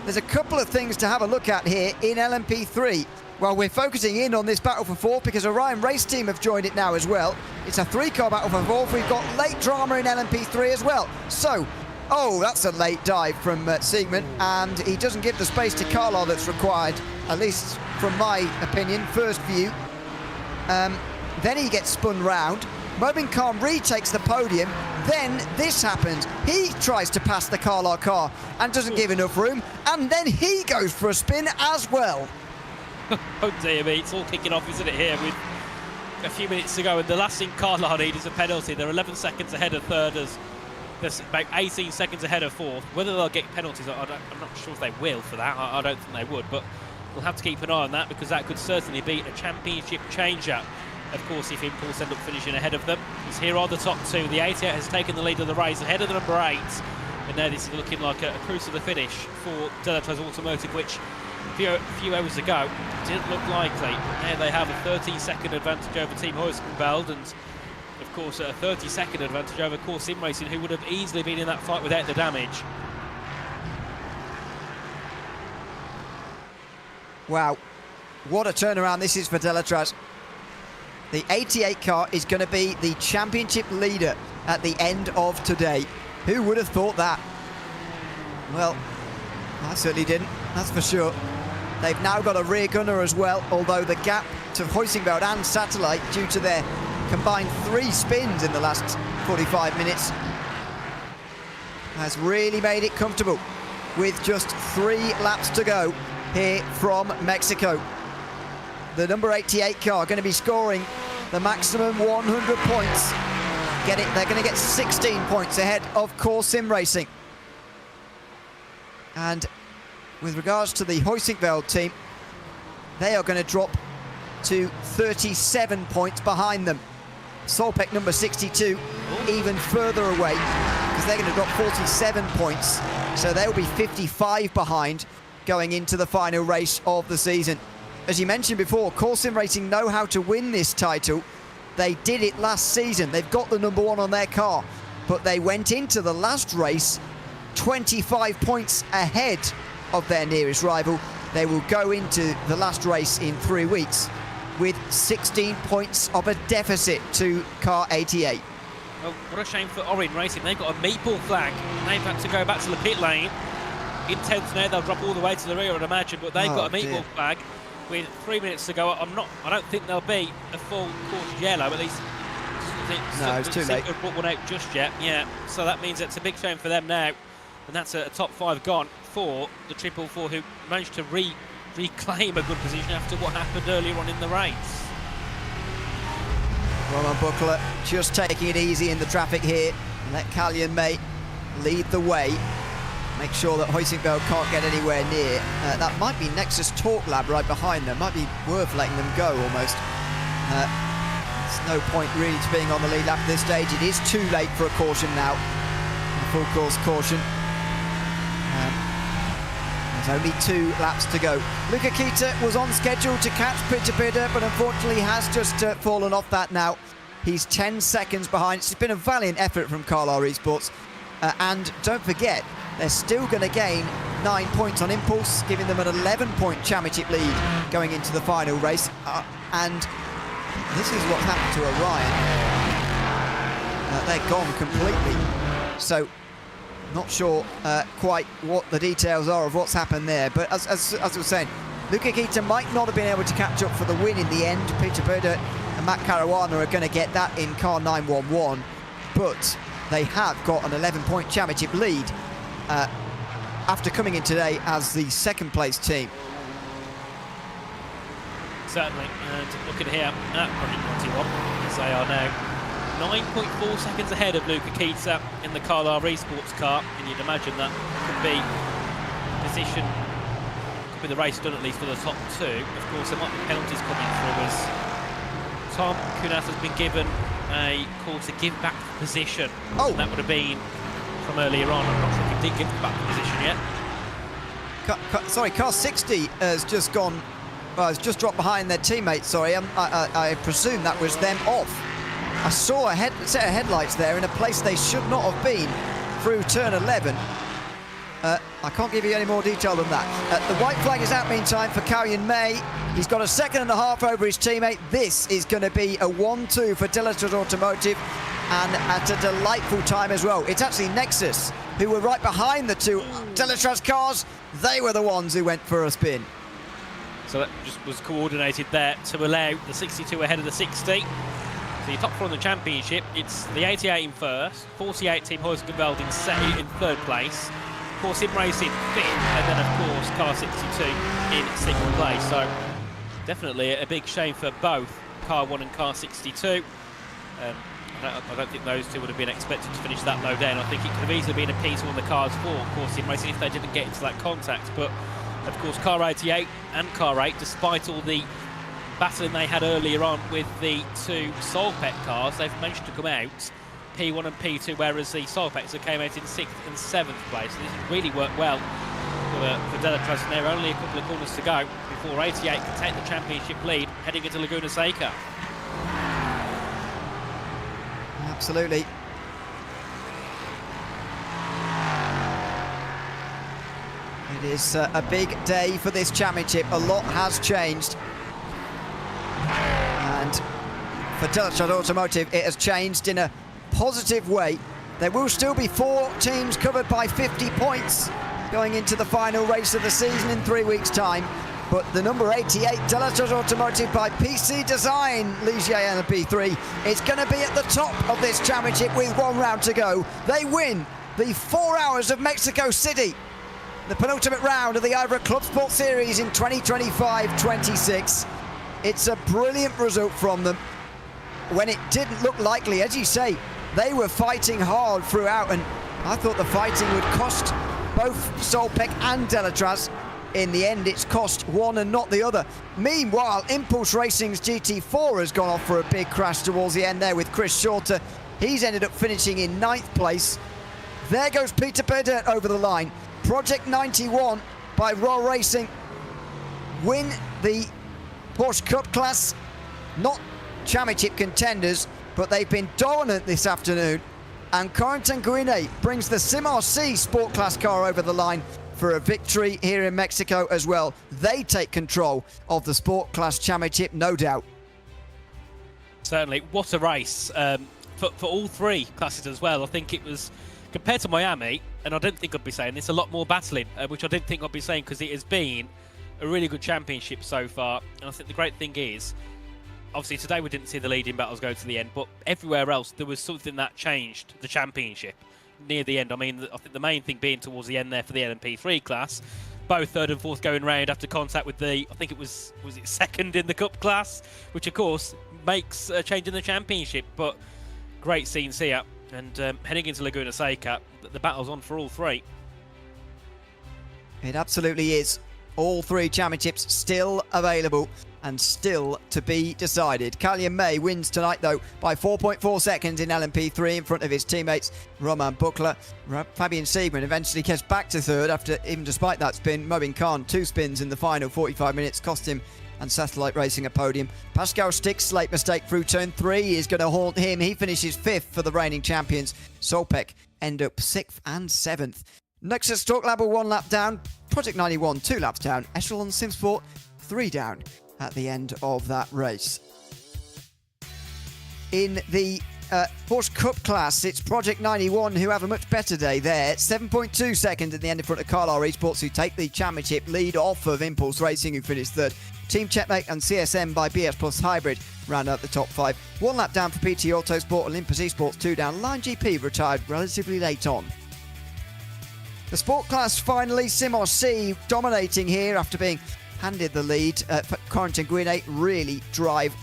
There's a couple of things to have a look at here in LMP3. Well, we're focusing in on this battle for 4th because Orion Race Team have joined it now as well. It's a 3-car battle for 4th. We've got late drama in LMP3 as well. So, oh, that's a late dive from Siegman, and he doesn't give the space to Carlisle that's required, at least from my opinion, first view. Then he gets spun round. Mobin Khan retakes the podium. Then this happens. He tries to pass the Carlisle car and doesn't give enough room, and then he goes for a spin as well. Oh dear me, it's all kicking off, isn't it, here with a few minutes to go, and the last thing Carlisle need is a penalty. They're 11 seconds ahead of third as There's about 18 seconds ahead of fourth. Whether they'll get penalties, I'm not sure if they will for that. I don't think they would, but we'll have to keep an eye on that because that could certainly be a championship changer. Of course, if Impulse end up finishing ahead of them. As here are the top two. The 88 has taken the lead of the race ahead of the number 8. And now this is looking like a cruise to the finish for Delatraz Automotive, which a few hours ago didn't look likely. Now they have a 13-second advantage over Team Huiskenveld and, of course, a 30-second advantage over Core Sim Racing, who would have easily been in that fight without the damage. Wow, what a turnaround this is for Delatraz. The 88 car is going to be the championship leader at the end of today. Who would have thought that? Well, I certainly didn't, that's for sure. They've now got a rear gunner as well, although the gap to Huiskenveld and Satellite, due to their combined 3 spins in the last 45 minutes, has really made it comfortable with just 3 laps to go here from Mexico. The number 88 car going to be scoring the maximum 100 points. They're going to get 16 points ahead of Core Sim Racing. And with regards to the Huiskenveld team, they are going to drop to 37 points behind them. Solpec number 62 even further away because they're going to drop 47 points. So they'll be 55 behind going into the final race of the season. As you mentioned before, Core Sim Racing know how to win this title. They did it last season. They've got the number 1 on their car, but they went into the last race 25 points ahead of their nearest rival. They will go into the last race in 3 weeks with 16 points of a deficit to car 88. Well, what a shame for Orin Racing. They've got a meatball flag. They've had to go back to the pit lane. In 10th now, they'll drop all the way to the rear, I'd imagine, but they've got a meatball flag. With 3 minutes to go, I don't think there'll be a full course yellow, at least. No, it's too late. They've brought one out just yet, yeah. So that means it's a big shame for them now. And that's a top 5 gone for the 444, who managed to reclaim a good position after what happened earlier on in the race. Roman Buckler just taking it easy in the traffic here. Let Callian May lead the way. Make sure that Huiskenveld can't get anywhere near. That might be Nexus Talk Lab right behind them. Might be worth letting them go almost. There's no point really to being on the lead lap at this stage. It is too late for a caution now. A full course caution. There's only 2 laps to go. Luca Kita was on schedule to catch Peter Bidder, but unfortunately has just fallen off that now. He's 10 seconds behind. It's been a valiant effort from Carlisle Esports. And don't forget, they're still going to gain 9 points on Impulse, giving them an 11-point championship lead going into the final race. And this is what's happened to Orion. They're gone completely. So, not sure quite what the details are of what's happened there. But as I was saying, Luca Kita might not have been able to catch up for the win in the end. Peter Burdett and Matt Caruana are going to get that in car 911. But they have got an 11-point championship lead after coming in today as the second-place team. Certainly, and looking here at Project 91, as they are now 9.4 seconds ahead of Luca Kita in the Carlisle Esports car, and you'd imagine that could be position, could be the race done at least for the top 2. Of course, there might be penalties coming through as Tom Kunath has been given a call to give back the position. Oh, and that would have been from earlier on. I'm not sure if he did give back the position yet. Sorry, car 60 has just gone, well, has just dropped behind their teammates. Sorry, I presume that was them off. I saw a set of headlights there in a place they should not have been through turn 11. I can't give you any more detail than that. The white flag is out meantime for Callian May. He's got a 1.5 seconds over his teammate. This is going to be a 1-2 for Delatraz Automotive, and at a delightful time as well. It's actually Nexus who were right behind the 2 Delatraz cars. They were the ones who went for a spin. So that just was coordinated there to allow the 62 ahead of the 60. So your top 4 in the championship, it's the 88 in first, 48 Team Huiskenveld in 3rd place, Core Sim Racing 5th, and then of course Car 62 in 6th place. So definitely a big shame for both Car 1 and Car 62. I don't think those two would have been expected to finish that low down. I think it could have easily been a P2 on the cards for Corsim Racing if they didn't get into that contact. But of course, car 88 and car 8, despite all the battling they had earlier on with the two Solpec cars, they've managed to come out P1 and P2, whereas the Solpecs came out in 6th and 7th place. So this has really worked well for Delatraz, and there are only a couple of corners to go before 88 can take the championship lead heading into Laguna Seca. Absolutely. It is a big day for this championship. A lot has changed. And for Delatraz Automotive, it has changed in a positive way. There will still be 4 teams covered by 50 points going into the final race of the season in 3 weeks' time. But the number 88, Delatraz Automotive by PC Design, Ligier and P3, is going to be at the top of this championship with 1 round to go. They win the 4 hours of Mexico City, the penultimate round of the IVRA Clubsport Series in 2025-26. It's a brilliant result from them when it didn't look likely. As you say, they were fighting hard throughout, and I thought the fighting would cost both Solpec and Delatraz. In the end, it's cost one and not the other. Meanwhile, Impulse Racing's GT4 has gone off for a big crash towards the end there with Chris Shorter. He's ended up finishing in 9th place. There goes Peter Burdett over the line. Project 91 by Raw Racing win the Porsche Cup class. Not championship contenders, but they've been dominant this afternoon. And Corentin Guinet brings the Sim RC Sport Class car over the line for a victory here in Mexico as well. They take control of the Sport Class Championship, no doubt. Certainly, what a race for all 3 classes as well. I think it was, compared to Miami, and I didn't think I'd be saying this, a lot more battling, which I didn't think I'd be saying, because it has been a really good championship so far. And I think the great thing is, obviously today we didn't see the leading battles go to the end, but everywhere else there was something that changed the championship near the end. I mean, I think the main thing being towards the end there for the LMP3 class, both 3rd and 4th going round after contact with the, I think it was it 2nd in the Cup class, which of course makes a change in the championship. But great scenes here, and heading into Laguna Seca, the battle's on for all 3. It absolutely is. All 3 championships still available and still to be decided. Callian May wins tonight, though, by 4.4 seconds in LMP3 in front of his teammates Roman Buchler. Fabian Siegman eventually gets back to 3rd after, even despite that spin, Moin Khan 2 spins in the final 45 minutes cost him and Satellite Racing a podium. Pascal Stick's late mistake through turn 3 is going to haunt him. He finishes 5th for the reigning champions. Solpec end up 6th and 7th. Nexus Talk Lab 1 lap down. Project 91 2 laps down. Echelon Simsport 3 down at the end of that race. In the Porsche Cup class, it's Project 91 who have a much better day there. 7.2 seconds at the end in front of Carlisle Esports, who take the championship lead off of Impulse Racing, who finished 3rd. Team Checkmate and CSM by BS Plus Hybrid round out the top 5. 1 lap down for PT Autosport. Olympus Esports 2 down. Line GP retired relatively late on. The Sport Class finally, Sim RC dominating here after being handed the lead. Corentin Guinet really drove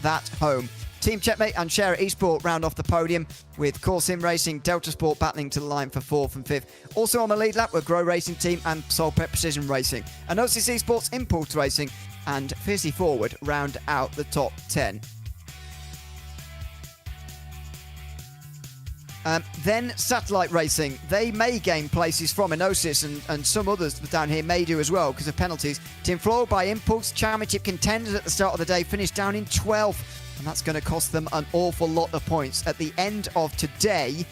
that home. Team Checkmate and Share Esport round off the podium, with Core Sim Racing, Delta Sport battling to the line for 4th and 5th. Also on the lead lap were Grow Racing Team and Solpec Precision Racing. And OCC Sports Impulse Racing and Fiercely Forward round out the top 10. Then Satellite Racing, they may gain places from Enosis, and some others down here may do as well because of penalties. Team Floor by Impulse, championship contenders at the start of the day, finished down in 12th, and that's going to cost them an awful lot of points. At the end of today,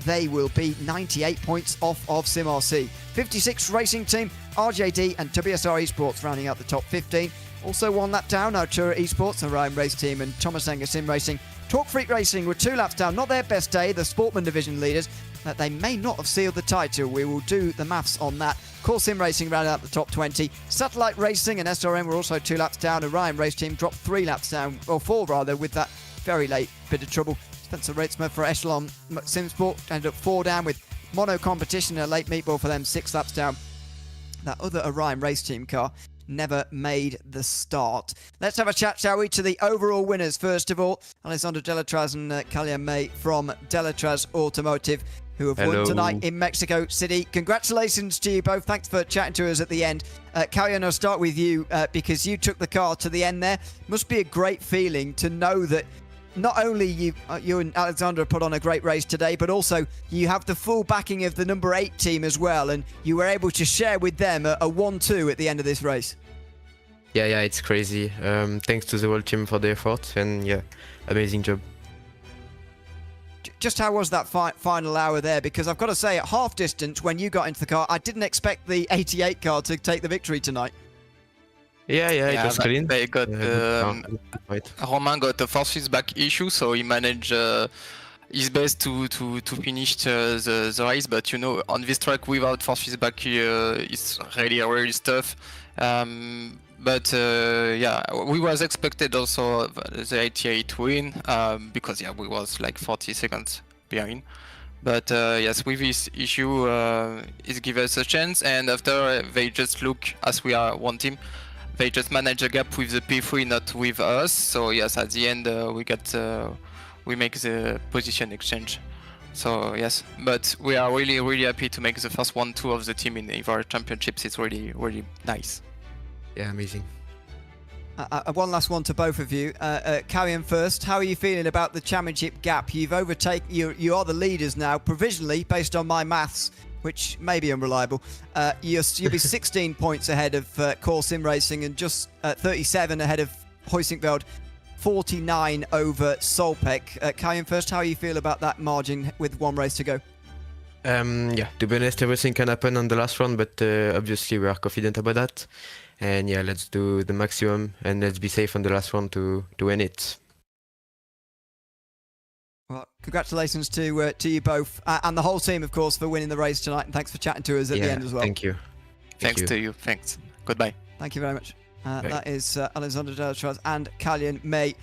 they will be 98 points off of Sim RC. 56 Racing Team, RJD and WSR Esports rounding out the top 15. Also 1 lap down, Artura Esports, Orion Race Team and Thomas Enger Sim Racing. Talk Freak Racing were 2 laps down, not their best day, the Sportman Division leaders, that they may not have sealed the title. We will do the maths on that. Core Sim Racing rounded out the top 20. Satellite Racing and SRM were also 2 laps down. Orion Race Team dropped 3 laps down, or 4 rather, with that very late bit of trouble. Spencer Reitzmer for Echelon Simsport ended up 4 down, with Mono Competition, a late meatball for them, 6 laps down. That other Orion Race Team car never made the start. Let's have a chat, shall we, to the overall winners first of all. Alessandro Delatraz and Kalyan May from Delatraz Automotive, who have won tonight in Mexico City. Congratulations to you both. Thanks for chatting to us at the end. Kalyan, I'll start with you because you took the car to the end there. Must be a great feeling to know that not only you and Alexandra put on a great race today, but also you have the full backing of the number 8 team as well, and you were able to share with them a 1-2 at the end of this race. Yeah, it's crazy. Thanks to the whole team for the effort, and yeah, amazing job. Just how was that final hour there? Because I've got to say, at half distance, when you got into the car, I didn't expect the 88 car to take the victory tonight. Yeah, it was clean. They got Romain got a force feedback issue, so he managed his best to finish the race. But you know, on this track without force feedback, it's really tough. But yeah, we was expected also the 88 win because we was like 40 seconds behind. But yes, with this issue, it gives us a chance. And after they just look as we are one team. They just manage a gap with the P3, not with us. So yes, at the end we make the position exchange. So yes, but we are really happy to make the first 1-2 of the team in the IVRA championships. It's really nice. Yeah, amazing. One last one to both of you. Kalyan first. How are you feeling about the championship gap? You've overtaken. You are the leaders now, provisionally, based on my maths, which may be unreliable. You'll be 16 points ahead of Core Sim Racing and just 37 ahead of Huizinckveld, 49 over Solpec. Kalyan first, how you feel about that margin with one race to go? Yeah, to be honest, everything can happen on the last round, but obviously we are confident about that. And yeah, let's do the maximum and let's be safe on the last round to win it. Well, congratulations to you both and the whole team, of course, for winning the race tonight. And thanks for chatting to us at the end as well. Thank you. Thanks to you. Thanks. Goodbye. Thank you very much. That is Alexandre Delatraz and Kalyan May,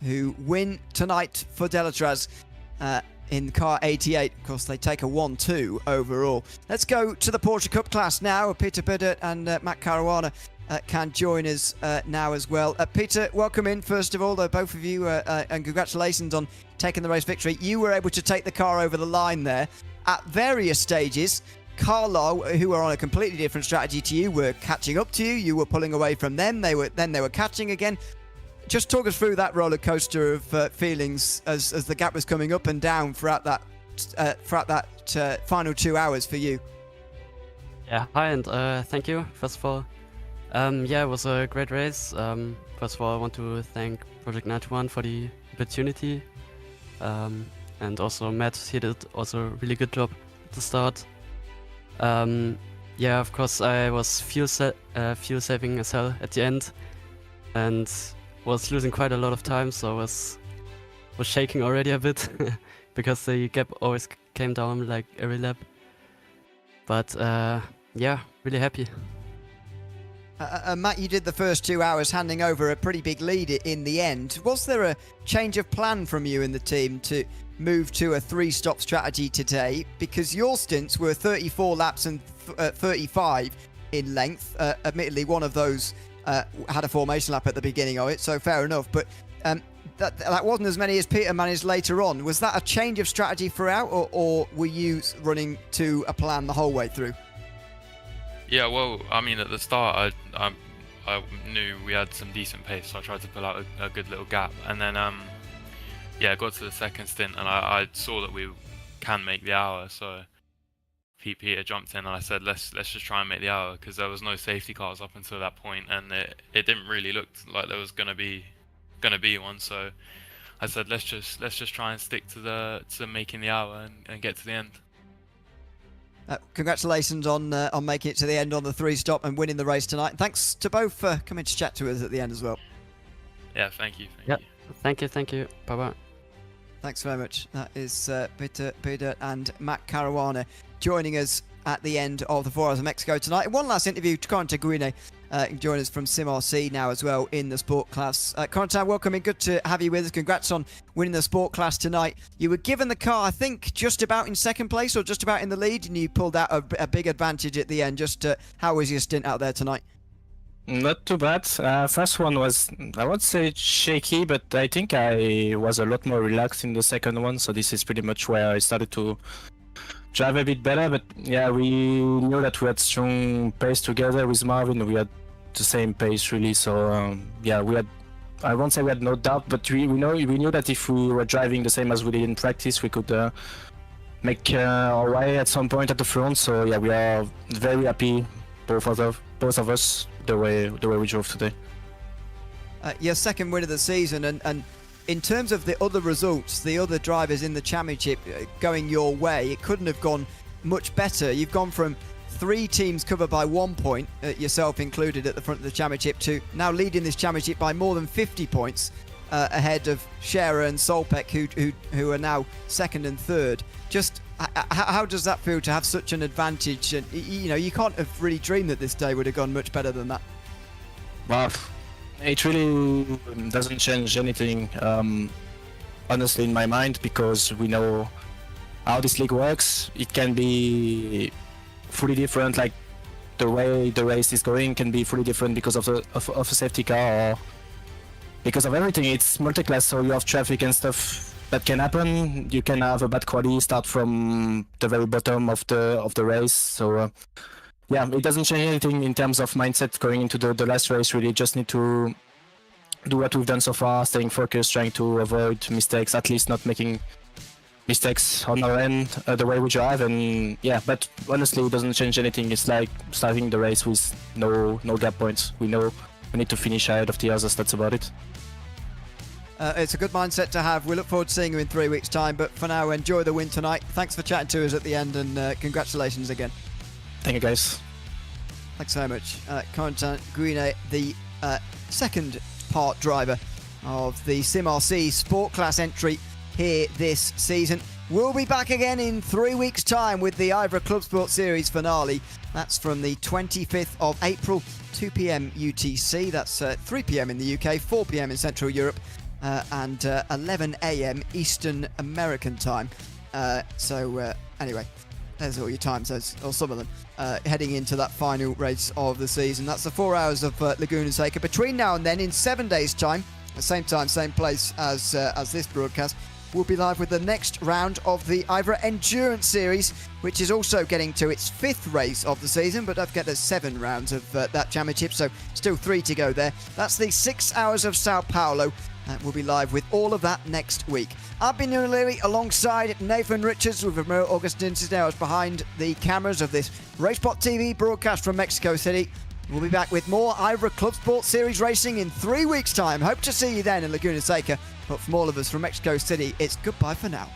who win tonight for Delatraz in car 88. Of course, they take a 1-2 overall. Let's go to the Porsche Cup class now. Peter Bidert and Matt Caruana can join us now as well. Peter, welcome in, first of all, both of you, and congratulations on taking the race victory. You were able to take the car over the line there. At various stages, Carlo, who were on a completely different strategy to you, were catching up to you. You were pulling away from them. They were catching again. Just talk us through that roller coaster of feelings as the gap was coming up and down throughout that final 2 hours for you. Yeah, hi, and thank you, first of all. Yeah, it was a great race. First of all, I want to thank Project 91 for the opportunity. And also Matt, he did also a really good job at the start. Yeah, of course, I was fuel saving as hell at the end and was losing quite a lot of time, so I was shaking already a bit because the gap always came down like every lap. But yeah, really happy. Matt, you did the first 2 hours handing over a pretty big lead in the end. Was there a change of plan from you and the team to move to a 3-stop strategy today? Because your stints were 34 laps and 35 in length. Admittedly, one of those had a formation lap at the beginning of it, so fair enough. But that wasn't as many as Peter managed later on. Was that a change of strategy throughout, or were you running to a plan the whole way through? Yeah, well, I mean, at the start, I knew we had some decent pace, so I tried to pull out a good little gap. And then, yeah, I got to the second stint, and I saw that we can make the hour. So Peter jumped in, and I said, let's just try and make the hour, because there was no safety cars up until that point, and it didn't really look like there was gonna be one. So I said, let's just try and stick to making the hour and get to the end. Congratulations on making it to the end on the 3-stop and winning the race tonight. And thanks to both for coming to chat to us at the end as well. Yeah, thank you. Thank you. Bye-bye. Thanks very much. That is Peter Bidert and Matt Caruana joining us at the end of the 4 Hours of Mexico tonight. One last interview to Corentin Guine, join us from SimRC now as well in the sport class. Corentin, welcome in. Good to have you with us. Congrats on winning the sport class tonight. You were given the car, I think, just about in second place or just about in the lead, and you pulled out a big advantage at the end. Just how was your stint out there tonight? Not too bad. First one was, I would say, shaky, but I think I was a lot more relaxed in the second one. So this is pretty much where I started to drive a bit better. But yeah, we knew that we had strong pace together with Marvin. We had the same pace really. So yeah, we had. I won't say we had no doubt, but we knew that if we were driving the same as we did in practice, we could make our way at some point at the front. So yeah, we are very happy, both of us, the way we drove today. Your second win of the season, and in terms of the other results, the other drivers in the championship going your way, it couldn't have gone much better. You've gone from 3 teams covered by 1 point, yourself included at the front of the championship, to now leading this championship by more than 50 points ahead of Scherer and Solpeck, who are now second and third. Just how does that feel to have such an advantage? And you know, you can't have really dreamed that this day would have gone much better than that. Well, it really doesn't change anything, honestly, in my mind, because we know how this league works. It can be fully different, like the way the race is going can be fully different because of a safety car or because of everything. It's multi-class, so you have traffic and stuff that can happen. You can have a bad quality, start from the very bottom of the race. So yeah, it doesn't change anything in terms of mindset going into the last race. Really just need to do what we've done so far, staying focused, trying to avoid mistakes, at least not making mistakes on our end, the way we drive. And yeah, but honestly, it doesn't change anything. It's like starting the race with no gap points. We know we need to finish ahead of the others. That's about it. It's a good mindset to have. We look forward to seeing you in 3 weeks' time, but for now, enjoy the win tonight. Thanks for chatting to us at the end, and congratulations again. Thank you, guys. Thanks so much. Corentin Guinet, the second part driver of the SimRC Sport Class entry here this season. We'll be back again in 3 weeks' time with the IVRA Clubsport Series finale. That's from the 25th of April, 2 p.m. UTC. That's 3 p.m. in the UK, 4 p.m. in Central Europe, and 11 a.m. Eastern American time. Anyway, there's all your time zones, or some of them, heading into that final race of the season. That's the 4 hours of Laguna Seca. Between now and then, in 7 days' time, same time, same place as this broadcast, we'll be live with the next round of the IVRA Endurance Series, which is also getting to its 5th race of the season, but don't forget there's 7 rounds of that championship, so still 3 to go there. That's the 6 hours of Sao Paulo. We'll be live with all of that next week. I've been Ewan Leary alongside Nathan Richards with Romero Augustin Cisneros behind the cameras of this RaceSpotTV broadcast from Mexico City. We'll be back with more IVRA Clubsport Series racing in 3 weeks' time. Hope to see you then in Laguna Seca. But from all of us from Mexico City, it's goodbye for now.